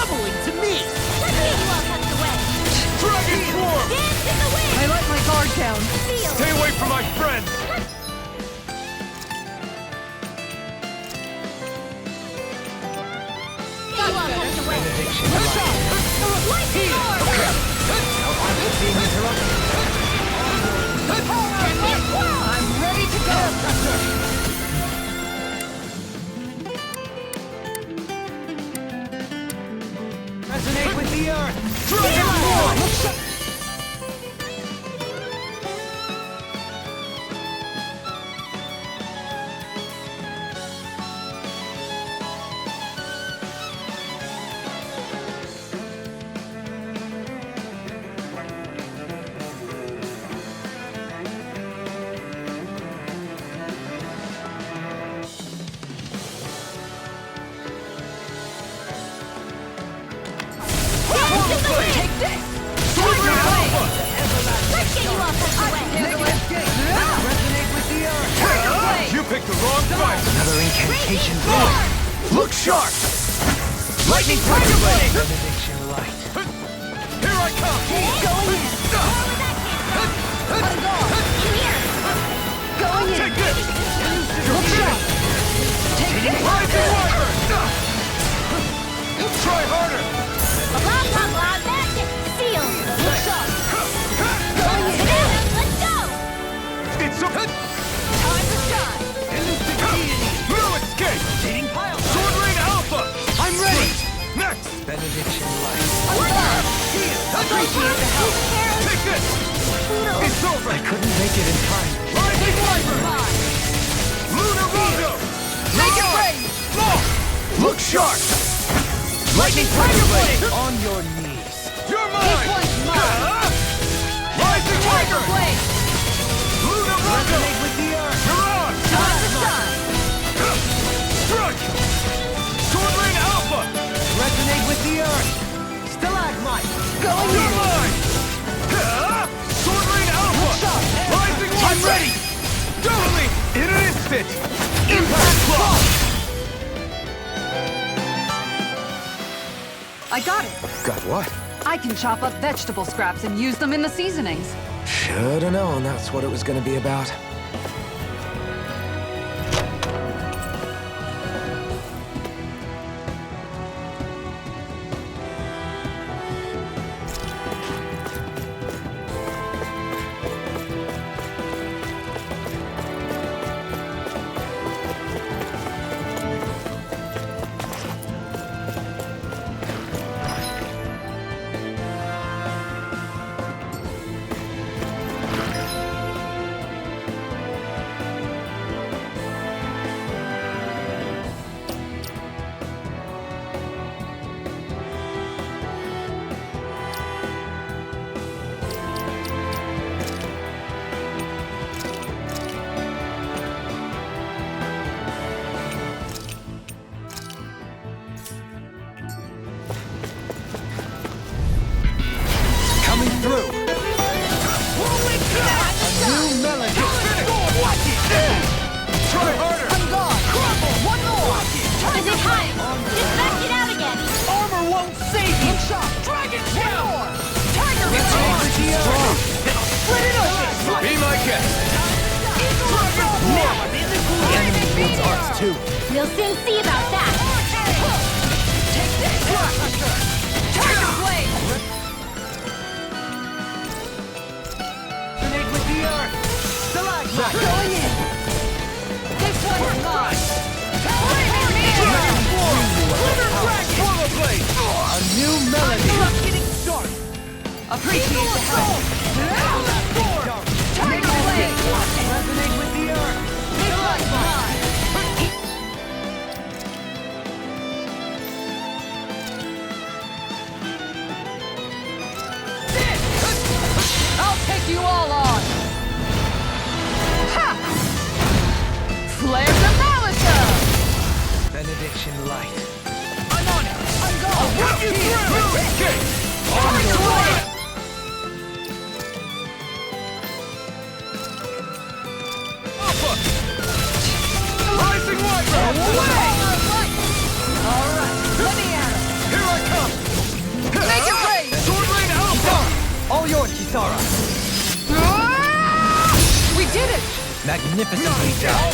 groveling to me! Let's get you all tucked away. Dragon Swarm! Dance in the wind! I let my guard down. Feel. Stay away from my friend! Get you all tucked away. Lightning orb! Being interrupted. I'm ready to go. Resonate with the earth! Dragon Swarm! Take this! Let's get you all tucked away. Resonate with the earth! You picked the wrong fight! Another incantation. Look sharp! Lightning Tiger Blade! Benediction light. Here I come! Going in. Going in. Take this! Look sharp. Take this. Rising Wyvern! Try harder! Blah, blah, blah, magic! Seal! Look sharp. Let's go! It's a... Time to shine. No escape! Dating pile. Sword Rain Alpha! I'm ready! Next! Benediction light. Appreciate the help! Take this! It's over! I couldn't make it in time. Rising Wyvern! Lunar Rondo! Make it rain. Look sharp! Lightning Tiger Blade! On your knees. You're mine! This one's mine. Rising Tiger Wyvern! Blade. Lunar Rondo! Resonate with the earth. You're on! Time to shine. Strike! Sword Rain Alpha! Resonate with the earth. Stalagmite. Going You're in. mine! Sword Rain Alpha! sharp. Rising Wyvern! I'm ready. Doubling! In an instant! Impact Claw! I got it. Got what? I can chop up vegetable scraps and use them in the seasonings. Should've known that's what it was gonna be about. Coming through. A new melody. Try harder! I'm gone. One more. Is it time? Just back it out again! Armor won't save you! Look sharp. Dragon One Tail! more. Tiger Resonate Blade. with the earth. Split it open! Be my guest! Now I'm in the groove! The enemy needs arts too. We'll soon see about that! Take this. Tiger Blade. Resonate with the earth. Stalagmite. Going in. This one's mine. Swallow Blade! A new melody. Just getting started! Appreciate the help. Tiger Blade. Resonate with the earth. This one's mine. I'll take you all on. Ha! Flares of Malisa. Benediction light. I'm on it! I'm gone. Run you through! No escape! Tiger Blade. Alpha! Rising Wyvern! All right. Let me at him. Here I come! Magnificently done.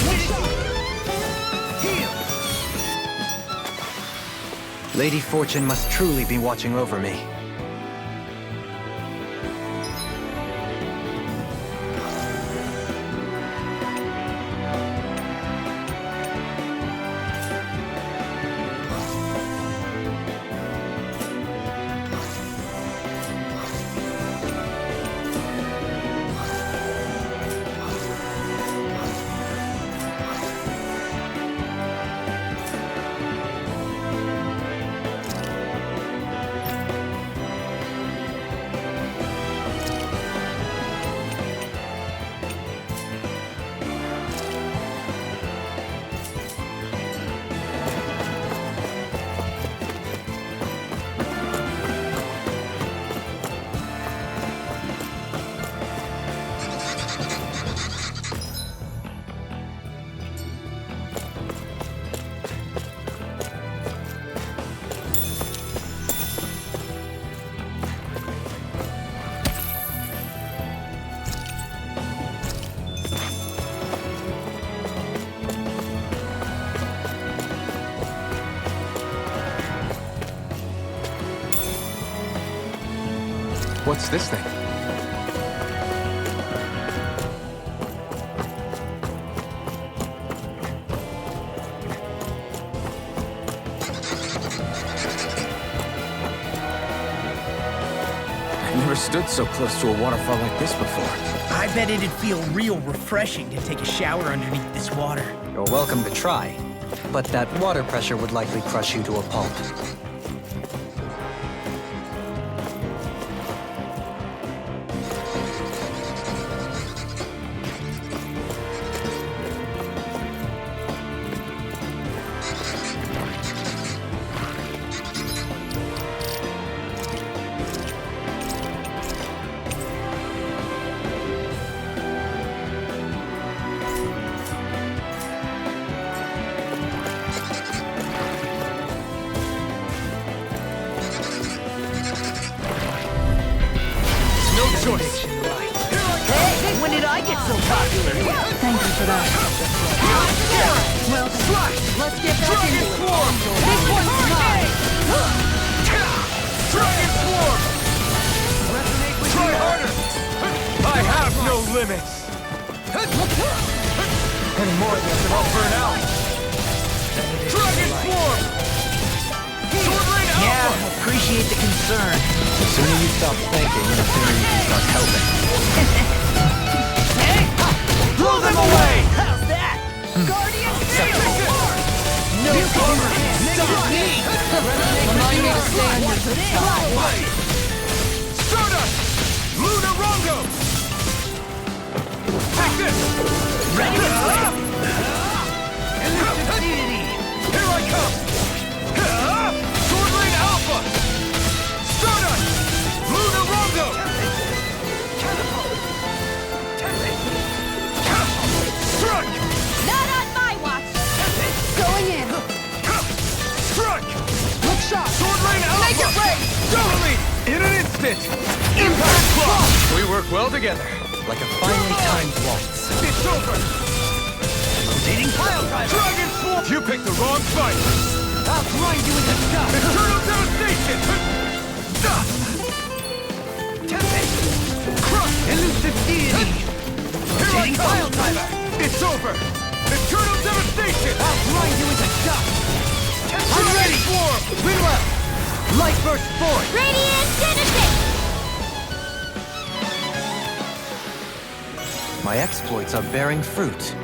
Lady Fortune must truly be watching over me. What's this thing? I've never stood so close to a waterfall like this before. I bet it'd feel real refreshing to take a shower underneath this water. You're welcome to try, but that water pressure would likely crush you to a pulp. Choice. Hey, when did I get so popular? Thank you for that. Well, let's get back into it. This one's mine. Dragon Swarm! Resonate with Try harder! I have no limits! Any more of this and I'll burn out! Dragon Swarm! Sword Rain Alpha! Yeah, appreciate the concern. The sooner you stop thinking, the sooner you can start helping. Hey! Blow them away! How's that? Guardian Shield! No cover! Stop me! Remind me to stay on your good side. Stardust! Luna Rongo! Take this! Ready to flip! Deity! Here I come! Sword Rain Alpha! Stardust! Luna Rongo! Strike! Not on my watch! Going in. Strike! Look sharp. Sword Rain Alpha! Make it rain! Dominate! In an instant! Impact Claw! We work well together. Like a finely timed waltz. It's over! Rotating pile driver! Dragon Swarm! You picked the wrong fight! I'll grind you into dust! Eternal devastation! Tempest! Crush! Elusive deity! Rotating pile driver! It's over! Eternal devastation! I'll grind you into dust! I'm ready! Swarm! Winwell! Light burst forth! Radiant Genesis! My exploits are bearing fruit.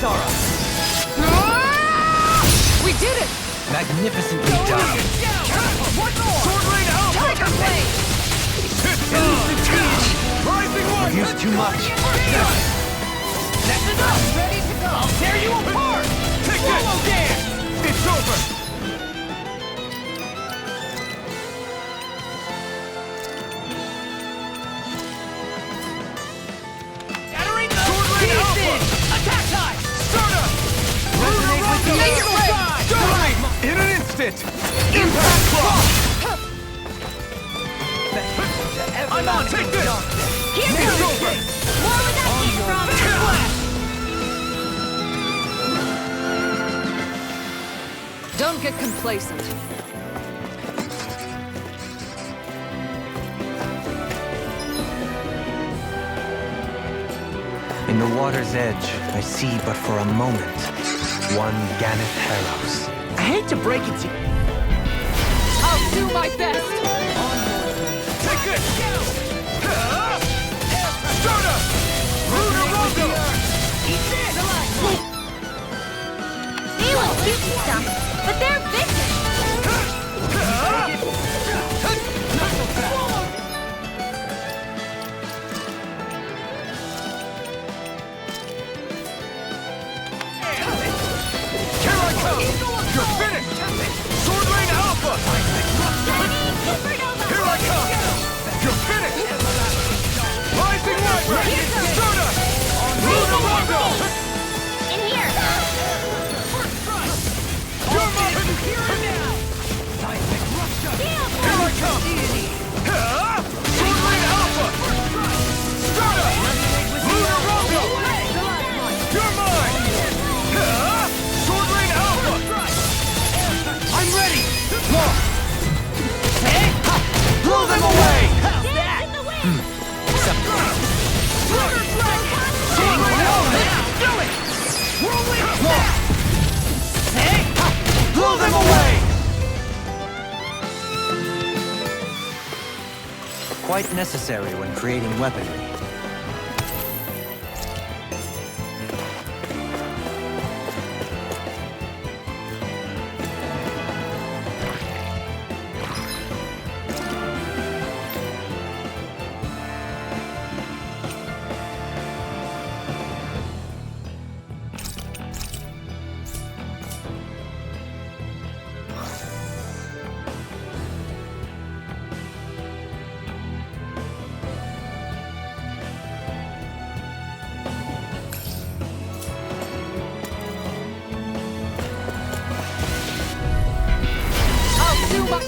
Kisara! We did it! Magnificently done. One more! Sword Rain Alpha! Tiger Blade! Rising One! You've used too much. That's enough! Ready to go! I'll tear you apart! Take Swallow dance! It's over! Scattering the Sword Rain Alpha! Attack time! Stardust! Resonate with the Starlight! In an instant! Impact Clock! I'm on! Take this! Here It's goes! over! More where that came from! Don't get complacent. In the water's edge, I see but for a moment one Ganeth Heros. I hate to break it to you. I'll do my best! Take this! Stardust! Lunarondo! Eat this! They look cute and stuff, but they're vicious! Here I come! You're finished! Sword Rain Alpha! Here I come! You're finished! Rising Wyvern! Stardust! Lunarondo! In here! You're mine! Here I come! Sword Rain Alpha! Stardust! Lunarondo! You're mine! Sword Rain Alpha! I'm ready! Blow them away! How's that? In the wind! Sword Rain Alpha! Do it! Whirlwind snap! Blow them away! Quite necessary when creating weaponry. I'll do my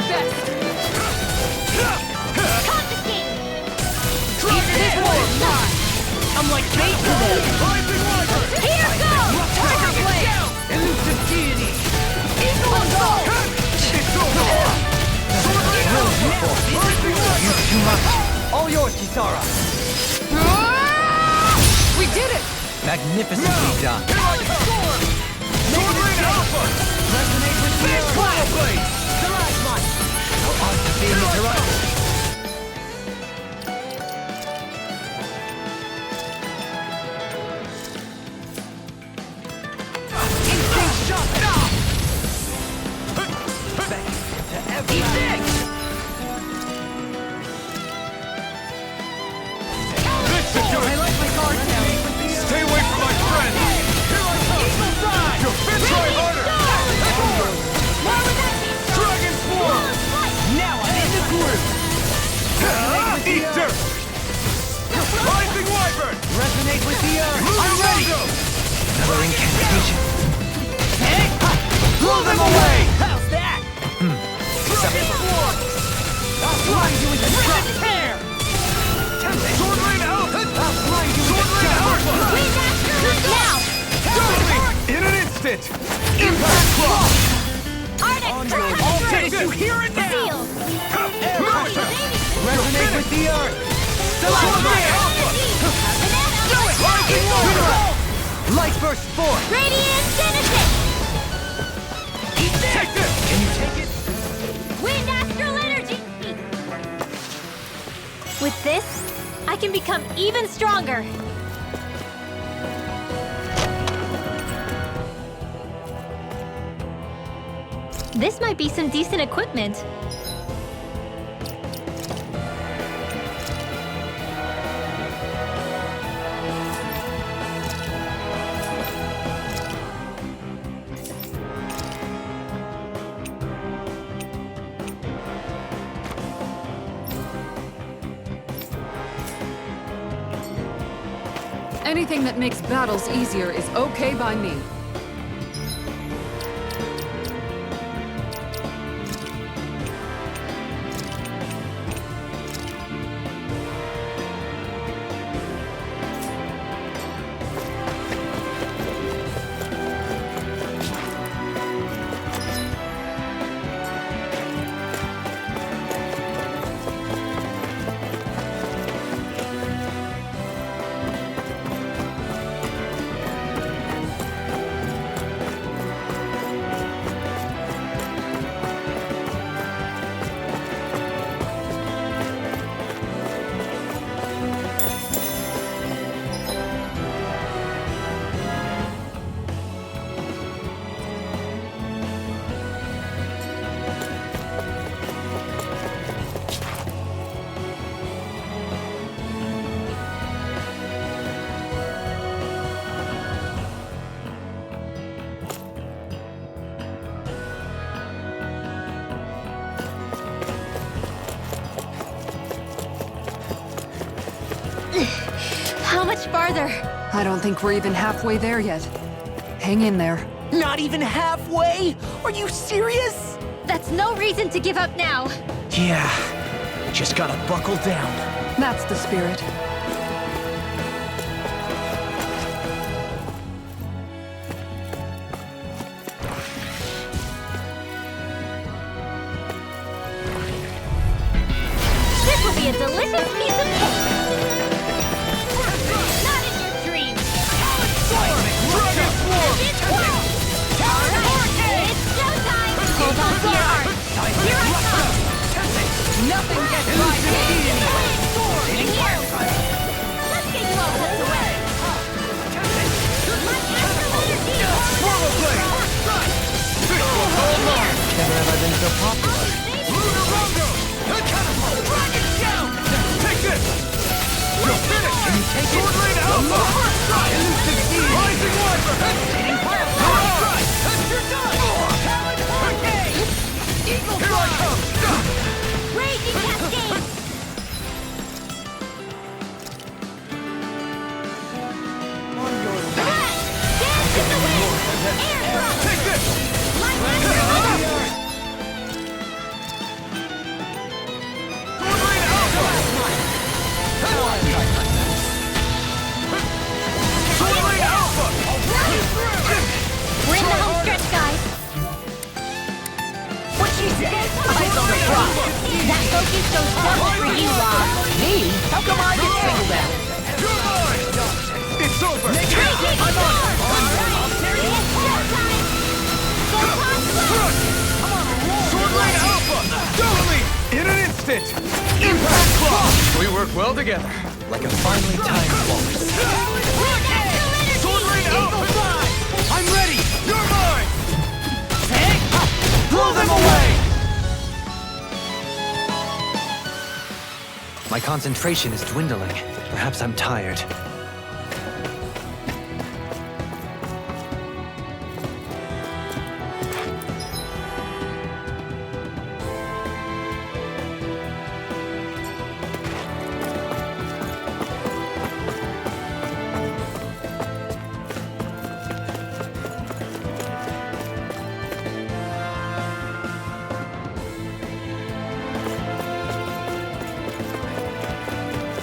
best! Confiscate! Eat this one! I'm like bait to them! Rising Wyvern! Here goes! Tiger Blade! Elusive deity! Eagle Assault! It's over! Sword Rain Alpha! Rising Wyvern! Too much. All yours, Kisara. We did it! Magnificently done. Here I come! Sword Rain Alpha! Resonate with the earth. Swallow Blade! No odds of being interrupted. Instinct shot! Eat this! This should do it! I like my guard now. Stay away from my friend! Here I come! Your fins try harder! More where that came from! Dragon Swarm! Now I'm in the groove. Eat dirt! Rising Wyvern! Resonate with the earth. I'm ready. Lunarondo! Another incantation. Blow them away. How's that? Dragon Swarm! I'll blind you with the drop tear. Sword Rain Alpha! I'll blind you with Sword the Rain Alpha! Wind Astrolith now! In an instant! Impact Clock! Arctic Current! I'll take this! Seal! Resonate with the earth. Sword Rain Alpha! Rising Wyvern! Light burst forth. Radiant Genesis! Take this! Can you take it? Wind Astral Energy! With this, I can become even stronger. This might be some decent equipment. Anything that makes battles easier is okay by me. How much farther? I don't think we're even halfway there yet. Hang in there. Not even halfway? Are you serious? That's no reason to give up now. Yeah, just gotta buckle down. That's the spirit. This will be a delicious piece of cake. Not in your dreams. Alright, it's showtime. Hold on to your heart. Here I come. Nothing gets by me. In here. Let's get you all put away. My astral energy. Swallow blade! Never have I been so popular. Lunarongo! The catapult! Rocket down! Take this! You're finished! Sword Lane Alpha! First strike! Rising Wyvern! First strike! You're done! Okay! Eagle Here I come! Raging Cascade. Dance in the wind. Air thrust. Take this! My master. Sword Lane Alpha! Sword Lane Alpha! We're in the home stretch, guys. What she said? Eyes on the prize. That focus goes double for you, Rob. Me? How come I get singled out? You're mine! It's over! Raging I'm on it! It's showtime. Photon blast. Sword Lane Alpha! Totally! In an instant! Impact Claw! We work well together. Like a finely timed waltz. Sword Lane Alpha! I'm ready! You're mine! Blow them away! My concentration is dwindling. Perhaps I'm tired.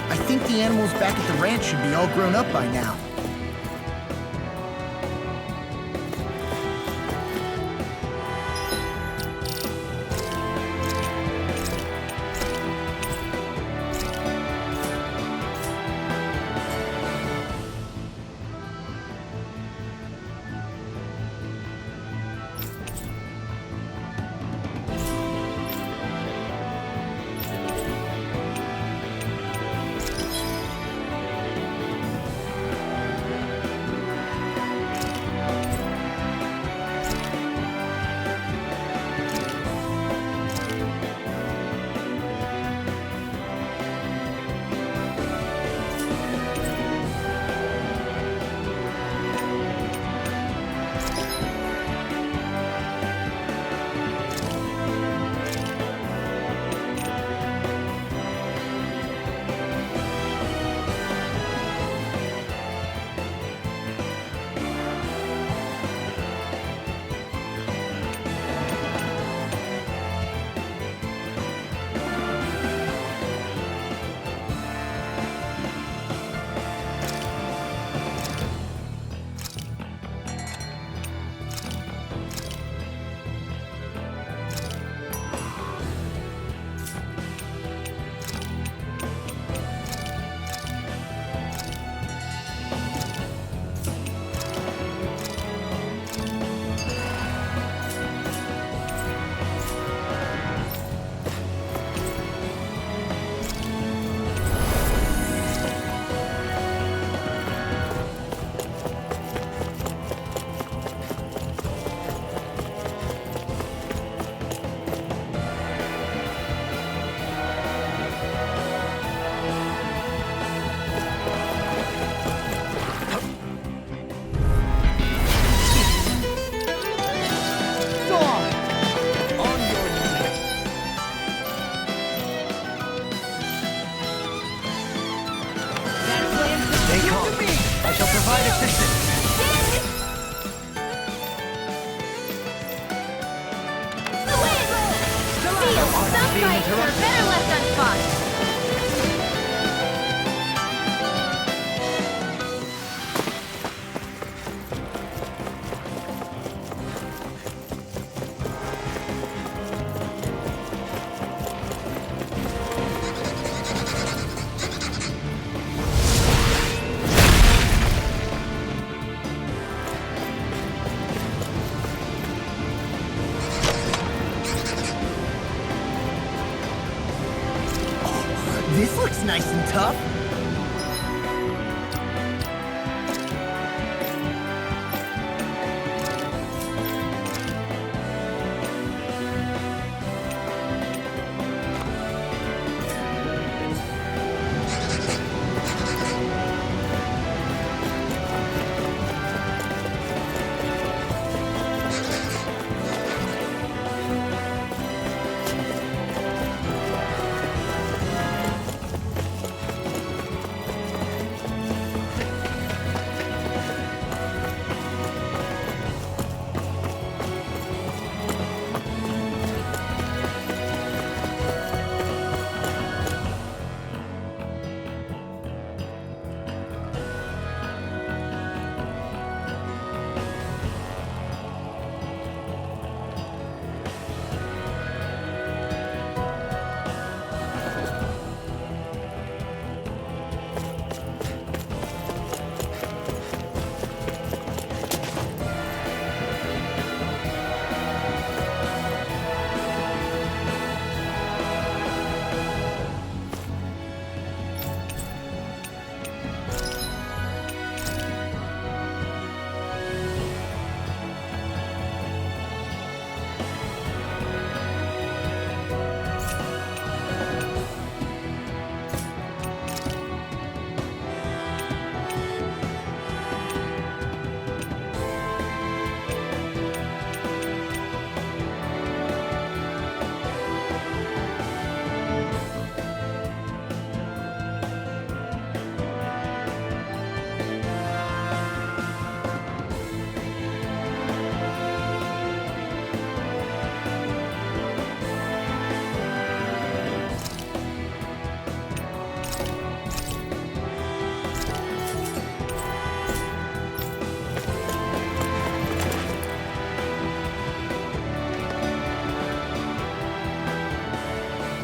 I think the animals back at the ranch should be all grown up by now. are better left unfought. This looks nice and tough.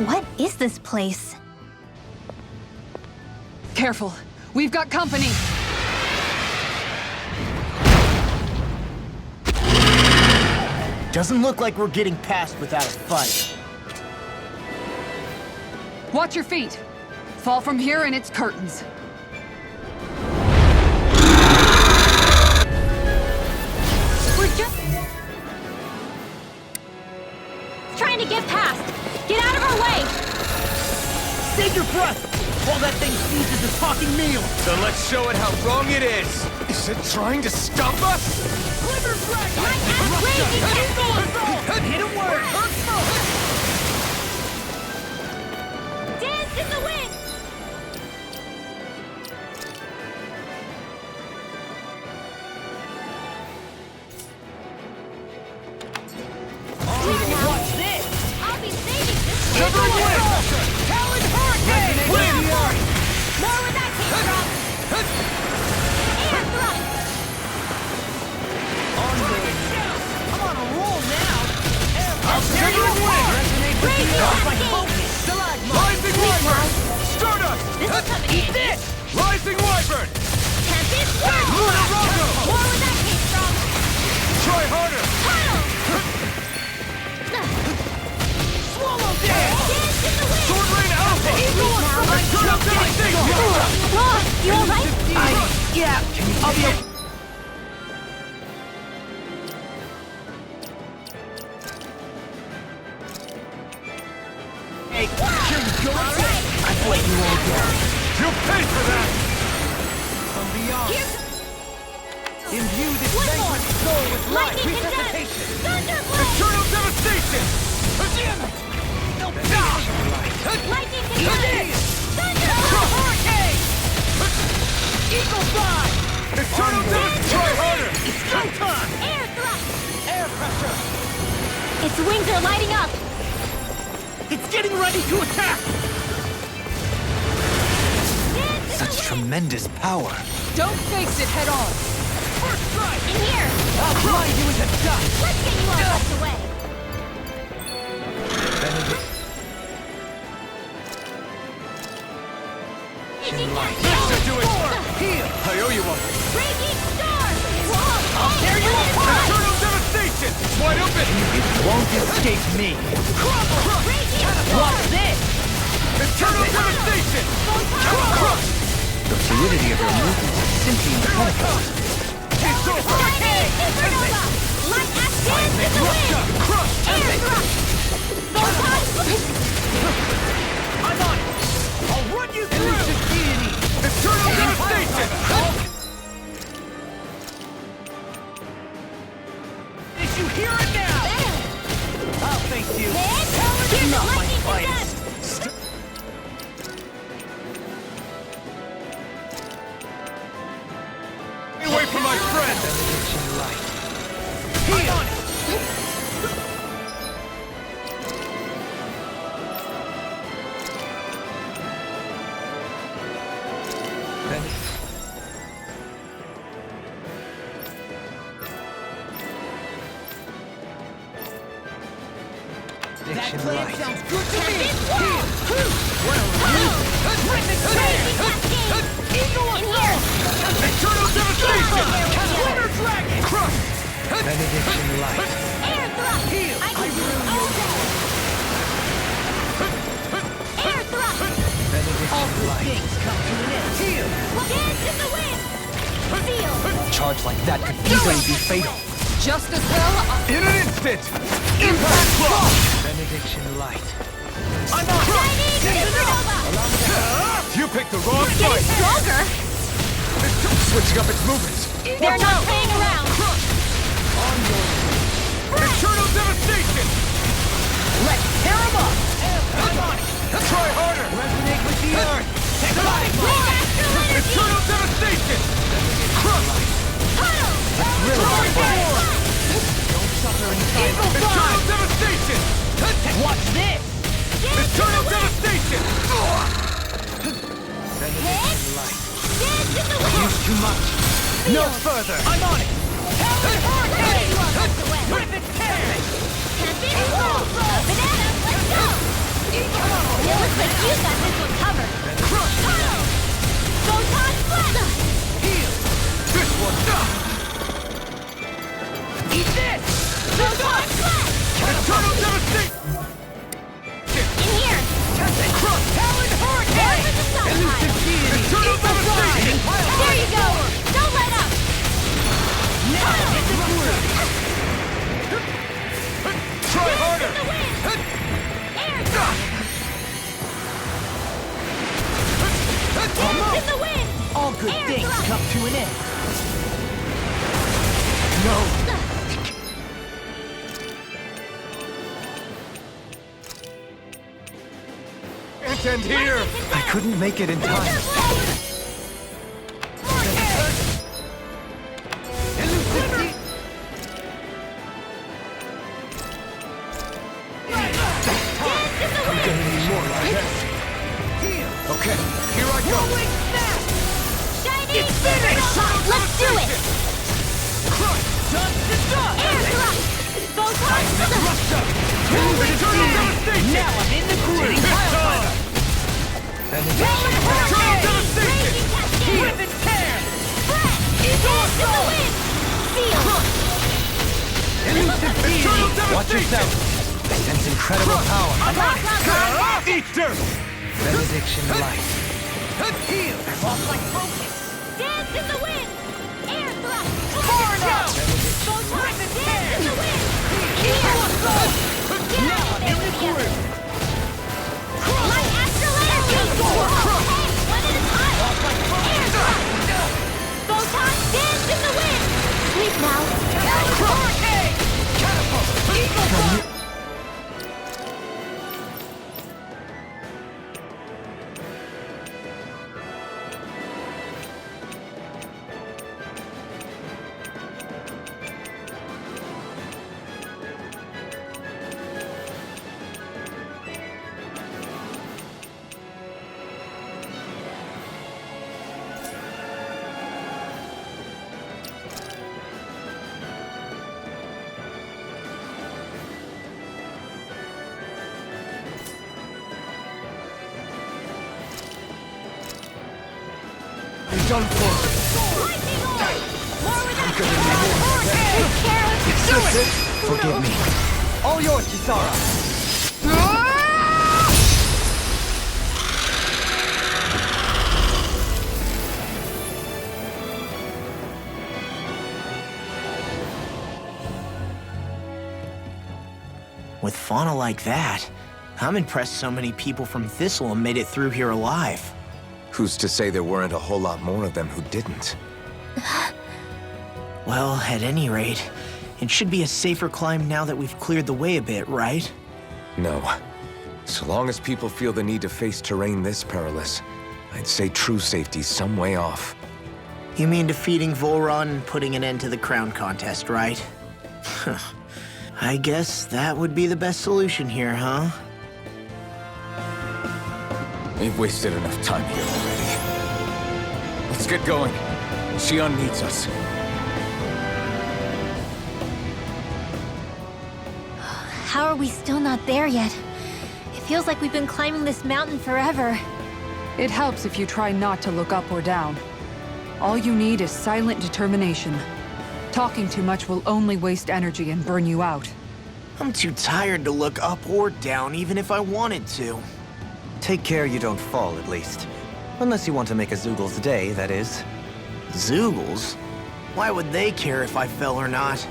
What is this place? Careful. We've got company. Doesn't look like we're getting past without a fight. Watch your feet. Fall from here and it's curtains. We're just trying to get past. Get out of our way! Save your breath while that thing seizes a talking meal. So let's show it how wrong it is. Is it trying to stop us? Glitter Dragon! My ass blazing testing! Hidden word! Dance in the wind! Watch this! I'll be saving this one! Shivering Wind! Talon Hurricane! Wind! More where that came from! Air thrust! I'm on a roll now! Shivering Wind! Raise your focus! Rising Wyvern! Stardust! This is coming Eat in! this! Rising Wyvern! Tempest Whirl! Luna Rogo! More where that came from! Try harder! Tunnel! Swallow Dance! Dance in the wind! Sword Rain Alpha! Eternal Devastation! Ross, you alright? Yeah, I'll be okay. Hey, here you go. I've let you all down. You paid for that! From beyond. Imbue this vanquished soul with life Lightning condensed! resuscitation! Thunderblade! Eternal Devastation! Damn it! No Lightning condensed! Thunderblade! Hurricane! Eagle Fly! Eternal Devastation! Try harder! It's go time! Air thrust! Air pressure! Its wings are lighting up! It's getting ready to attack! Such tremendous power. Don't face it head on. First strike! In here! I'll blind you into dust! Let's get you all tucked away! Listen to it! Heal! I owe you one. Raging Storm! I'll tear you apart! Eternal devastation! It's wide open! It won't escape me! Crumble! Raging Storm! What's this? Eternal devastation! Crush! The fluidity of your movement is simply incredible. It's over! Shining Supernova! Light Axe Dance in the wind! Crush! Air Thrust! Photon! I'm on it! I'll run you through! Elusive Deity! Eternal devastation! Did you hear it now? I'll face you! Here's Not my lightning finest! Stay away from my friend! Heal! On it! That plan sounds good to me! Eternal devastation! Winter Dragon! Crush! Benediction Light! Air Thrust! Heal! I can do all that! Air Thrust! Benediction Light! Come to an end! Heal! Dance in the wind! Seal! A charge like that could easily be fatal. Just as well. In an instant! Impact block! Benediction Light! I'm on! Shining Supernova! You picked the wrong Getting fight! stronger! Switching up its movements! They're not playing around! Eternal devastation! Let's tear him up! I'm on it! Try harder! Resonate with the earth! Tectonic! Wind Astral Energy! Eternal devastation! Crush! Tunnel! Don't suffer in silence! Eternal devastation! Watch this! Eternal devastation! Benediction Light! Dance in the wind! Use too much! No further! I'm on it! Let's get you all tucked away! Rip and tear! Camping Wall! Banana, let's go! It looks like you got this one covered! Tunnel! Photon Blast! Heal! This one! Eat this! Photon Blast! Eternal devastation! In here! Crush! Talon Hurricane! Over the stockpile! Elusive Deity! Eternal devastation! There you go! Don't let up! Now hit the groove! Try harder! In the wind! Air Thrust! Dance in the wind! All good Air things thrust. come to an end. No! Can't end here! I couldn't make it in time. Elusive Deity! I'm gonna need more like this. Heal! Okay, here I go! Whirling snap! Shining It's finished! Supernova! Let's do it! Crush! Dust to dust! Air Thrust! Photon Blast! Eternal devastation! Now I'm in the groove! Rain Hurricane! Raging Cascade! Rip and tear! Spread! Dance in the wind! Seal! Elusive Deity! Watch yourself. I sense incredible power. Eat dirt! Benediction Light! Heal! Off like focus! Dance in the wind! Air Thrust! Far enough! Photon Dance in the wind! Now I'm in the groove! Light Astral Energy! Hey, one at a time! Air Thrust! Photon Dance in the wind! Sleep now! Hurricane! Catapult! Eagle Flight! done for. Forgive me. All yours, Kisara. With fauna like that, I'm impressed so many people from Thistleum made it through here alive. Who's to say there weren't a whole lot more of them who didn't? Well, at any rate, it should be a safer climb now that we've cleared the way a bit, right? No. So long as people feel the need to face terrain this perilous, I'd say true safety's some way off. You mean defeating Volron and putting an end to the crown contest, right? I guess that would be the best solution here, huh? We've wasted enough time here already. Let's get going. Xion needs us. How are we still not there yet? It feels like we've been climbing this mountain forever. It helps if you try not to look up or down. All you need is silent determination. Talking too much will only waste energy and burn you out. I'm too tired to look up or down, even if I wanted to. Take care you don't fall, at least. Unless you want to make a Zoogl's day, that is. Zoogles? Why would they care if I fell or not?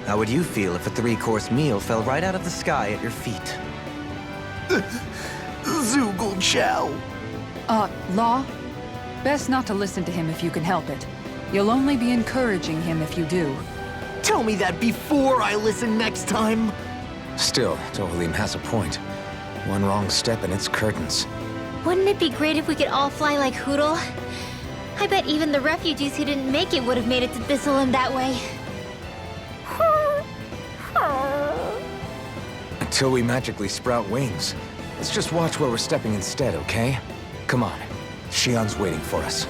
How would you feel if a 3-course meal fell right out of the sky at your feet? Zoogle Chow. Law? Best not to listen to him if you can help it. You'll only be encouraging him if you do. Tell me that before I listen next time. Still, Dohalim has a point. One wrong step and it's curtains. Wouldn't it be great if we could all fly like Hootle? I bet even the refugees who didn't make it would have made it to Thistleum that way. Until we magically sprout wings, let's just watch where we're stepping instead, okay? Come on. Xion's waiting for us.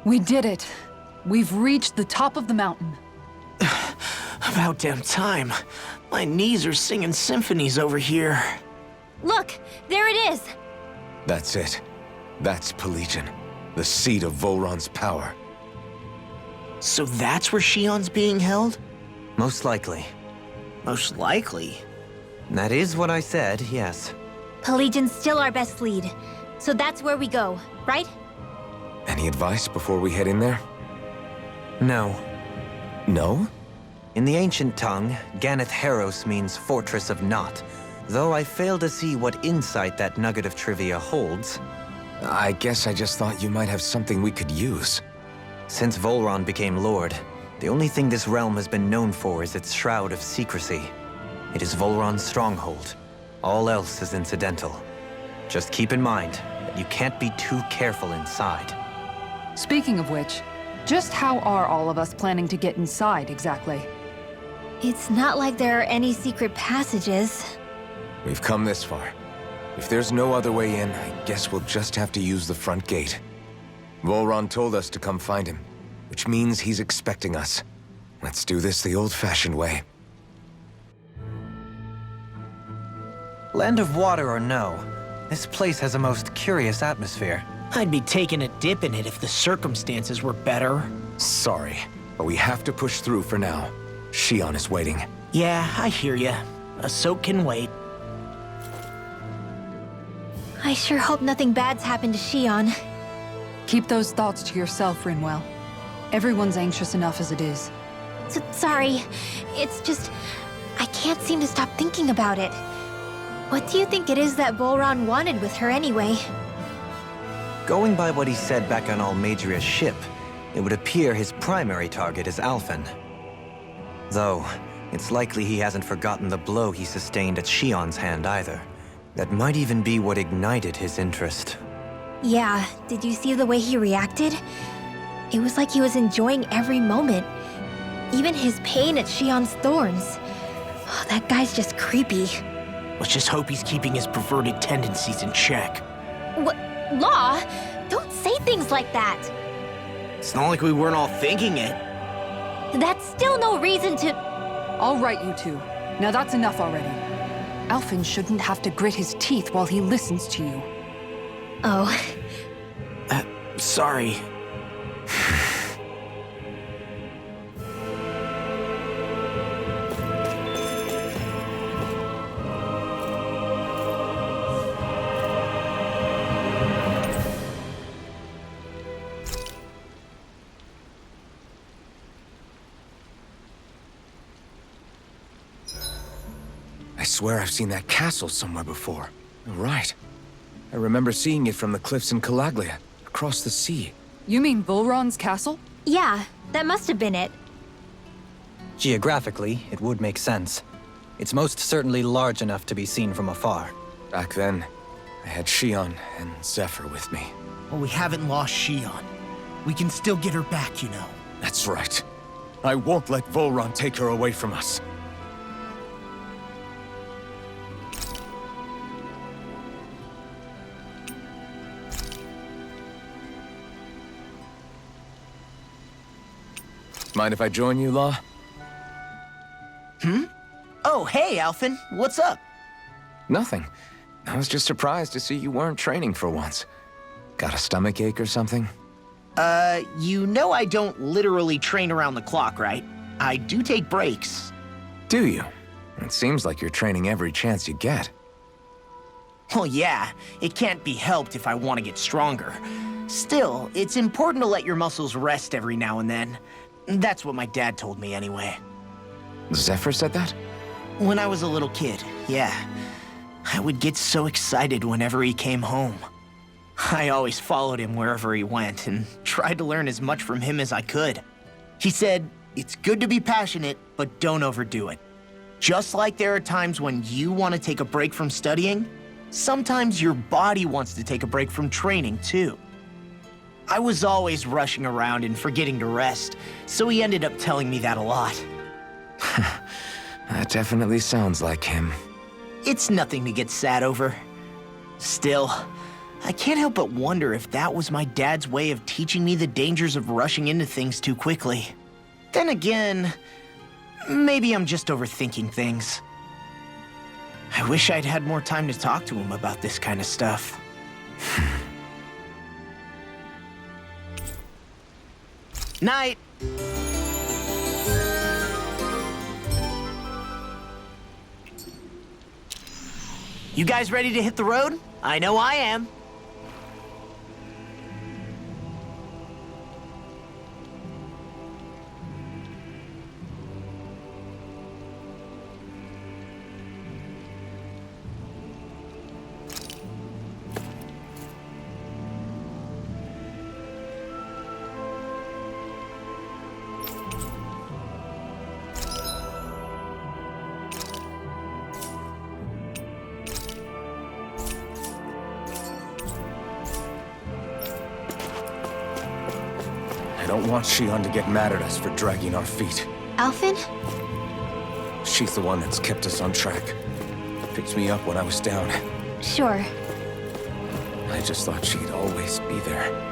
We did it. We've reached the top of the mountain. About damn time. My knees are singing symphonies over here. Look, there it is. That's it. That's Pelegion, the seat of Volron's power. So that's where Xion's being held? Most likely. Most likely? That is what I said, yes. Pelegion's still our best lead. So that's where we go, right? Any advice before we head in there? No. No? In the ancient tongue, Ganeth Heros means Fortress of Naught, though I fail to see what insight that nugget of trivia holds. I guess I just thought you might have something we could use. Since Volron became Lord, the only thing this realm has been known for is its shroud of secrecy. It is Volron's stronghold. All else is incidental. Just keep in mind that you can't be too careful inside. Speaking of which, just how are all of us planning to get inside exactly? It's not like there are any secret passages. We've come this far. If there's no other way in, I guess we'll just have to use the front gate. Volron told us to come find him, which means he's expecting us. Let's do this the old-fashioned way. Land of water or no, this place has a most curious atmosphere. I'd be taking a dip in it if the circumstances were better. Sorry, but we have to push through for now. Shion is waiting. Yeah, I hear ya. A soak can wait. I sure hope nothing bad's happened to Shion. Keep those thoughts to yourself, Rinwell. Everyone's anxious enough as it is. Sorry. It's just... I can't seem to stop thinking about it. What do you think it is that Volron wanted with her anyway? Going by what he said back on Almadria's ship, it would appear his primary target is Alphen. Though, it's likely he hasn't forgotten the blow he sustained at Shion's hand either. That might even be what ignited his interest. Yeah, did you see the way he reacted? It was like he was enjoying every moment. Even his pain at Shion's thorns. Oh, that guy's just creepy. Let's just hope he's keeping his perverted tendencies in check. What? Law? Don't say things like that. It's not like we weren't all thinking it. That's still no reason to... All right, you two. Now that's enough already. Alphen shouldn't have to grit his teeth while he listens to you. Oh. Sorry. I swear I've seen that castle somewhere before. Right. I remember seeing it from the cliffs in Calaglia, across the sea. You mean Volron's castle? Yeah, that must have been it. Geographically, it would make sense. It's most certainly large enough to be seen from afar. Back then, I had Shion and Zephyr with me. Well, we haven't lost Shion. We can still get her back, you know. That's right. I won't let Volron take her away from us. Mind if I join you, Law? Oh, hey, Alphen. What's up? Nothing. I was just surprised to see you weren't training for once. Got a stomachache or something? You know I don't literally train around the clock, right? I do take breaks. Do you? It seems like you're training every chance you get. Well, yeah, it can't be helped if I want to get stronger. Still, it's important to let your muscles rest every now and then. That's what my dad told me anyway. Zephyr said that? When I was a little kid, yeah. I would get so excited whenever he came home. I always followed him wherever he went and tried to learn as much from him as I could. He said, it's good to be passionate, but don't overdo it. Just like there are times when you want to take a break from studying, sometimes your body wants to take a break from training too. I was always rushing around and forgetting to rest, so he ended up telling me that a lot. That definitely sounds like him. It's nothing to get sad over. Still, I can't help but wonder if that was my dad's way of teaching me the dangers of rushing into things too quickly. Then again, maybe I'm just overthinking things. I wish I'd had more time to talk to him about this kind of stuff. Night! You guys ready to hit the road? I know I am. I don't want Shion to get mad at us for dragging our feet. Alphen? She's the one that's kept us on track. Picked me up when I was down. Sure. I just thought she'd always be there.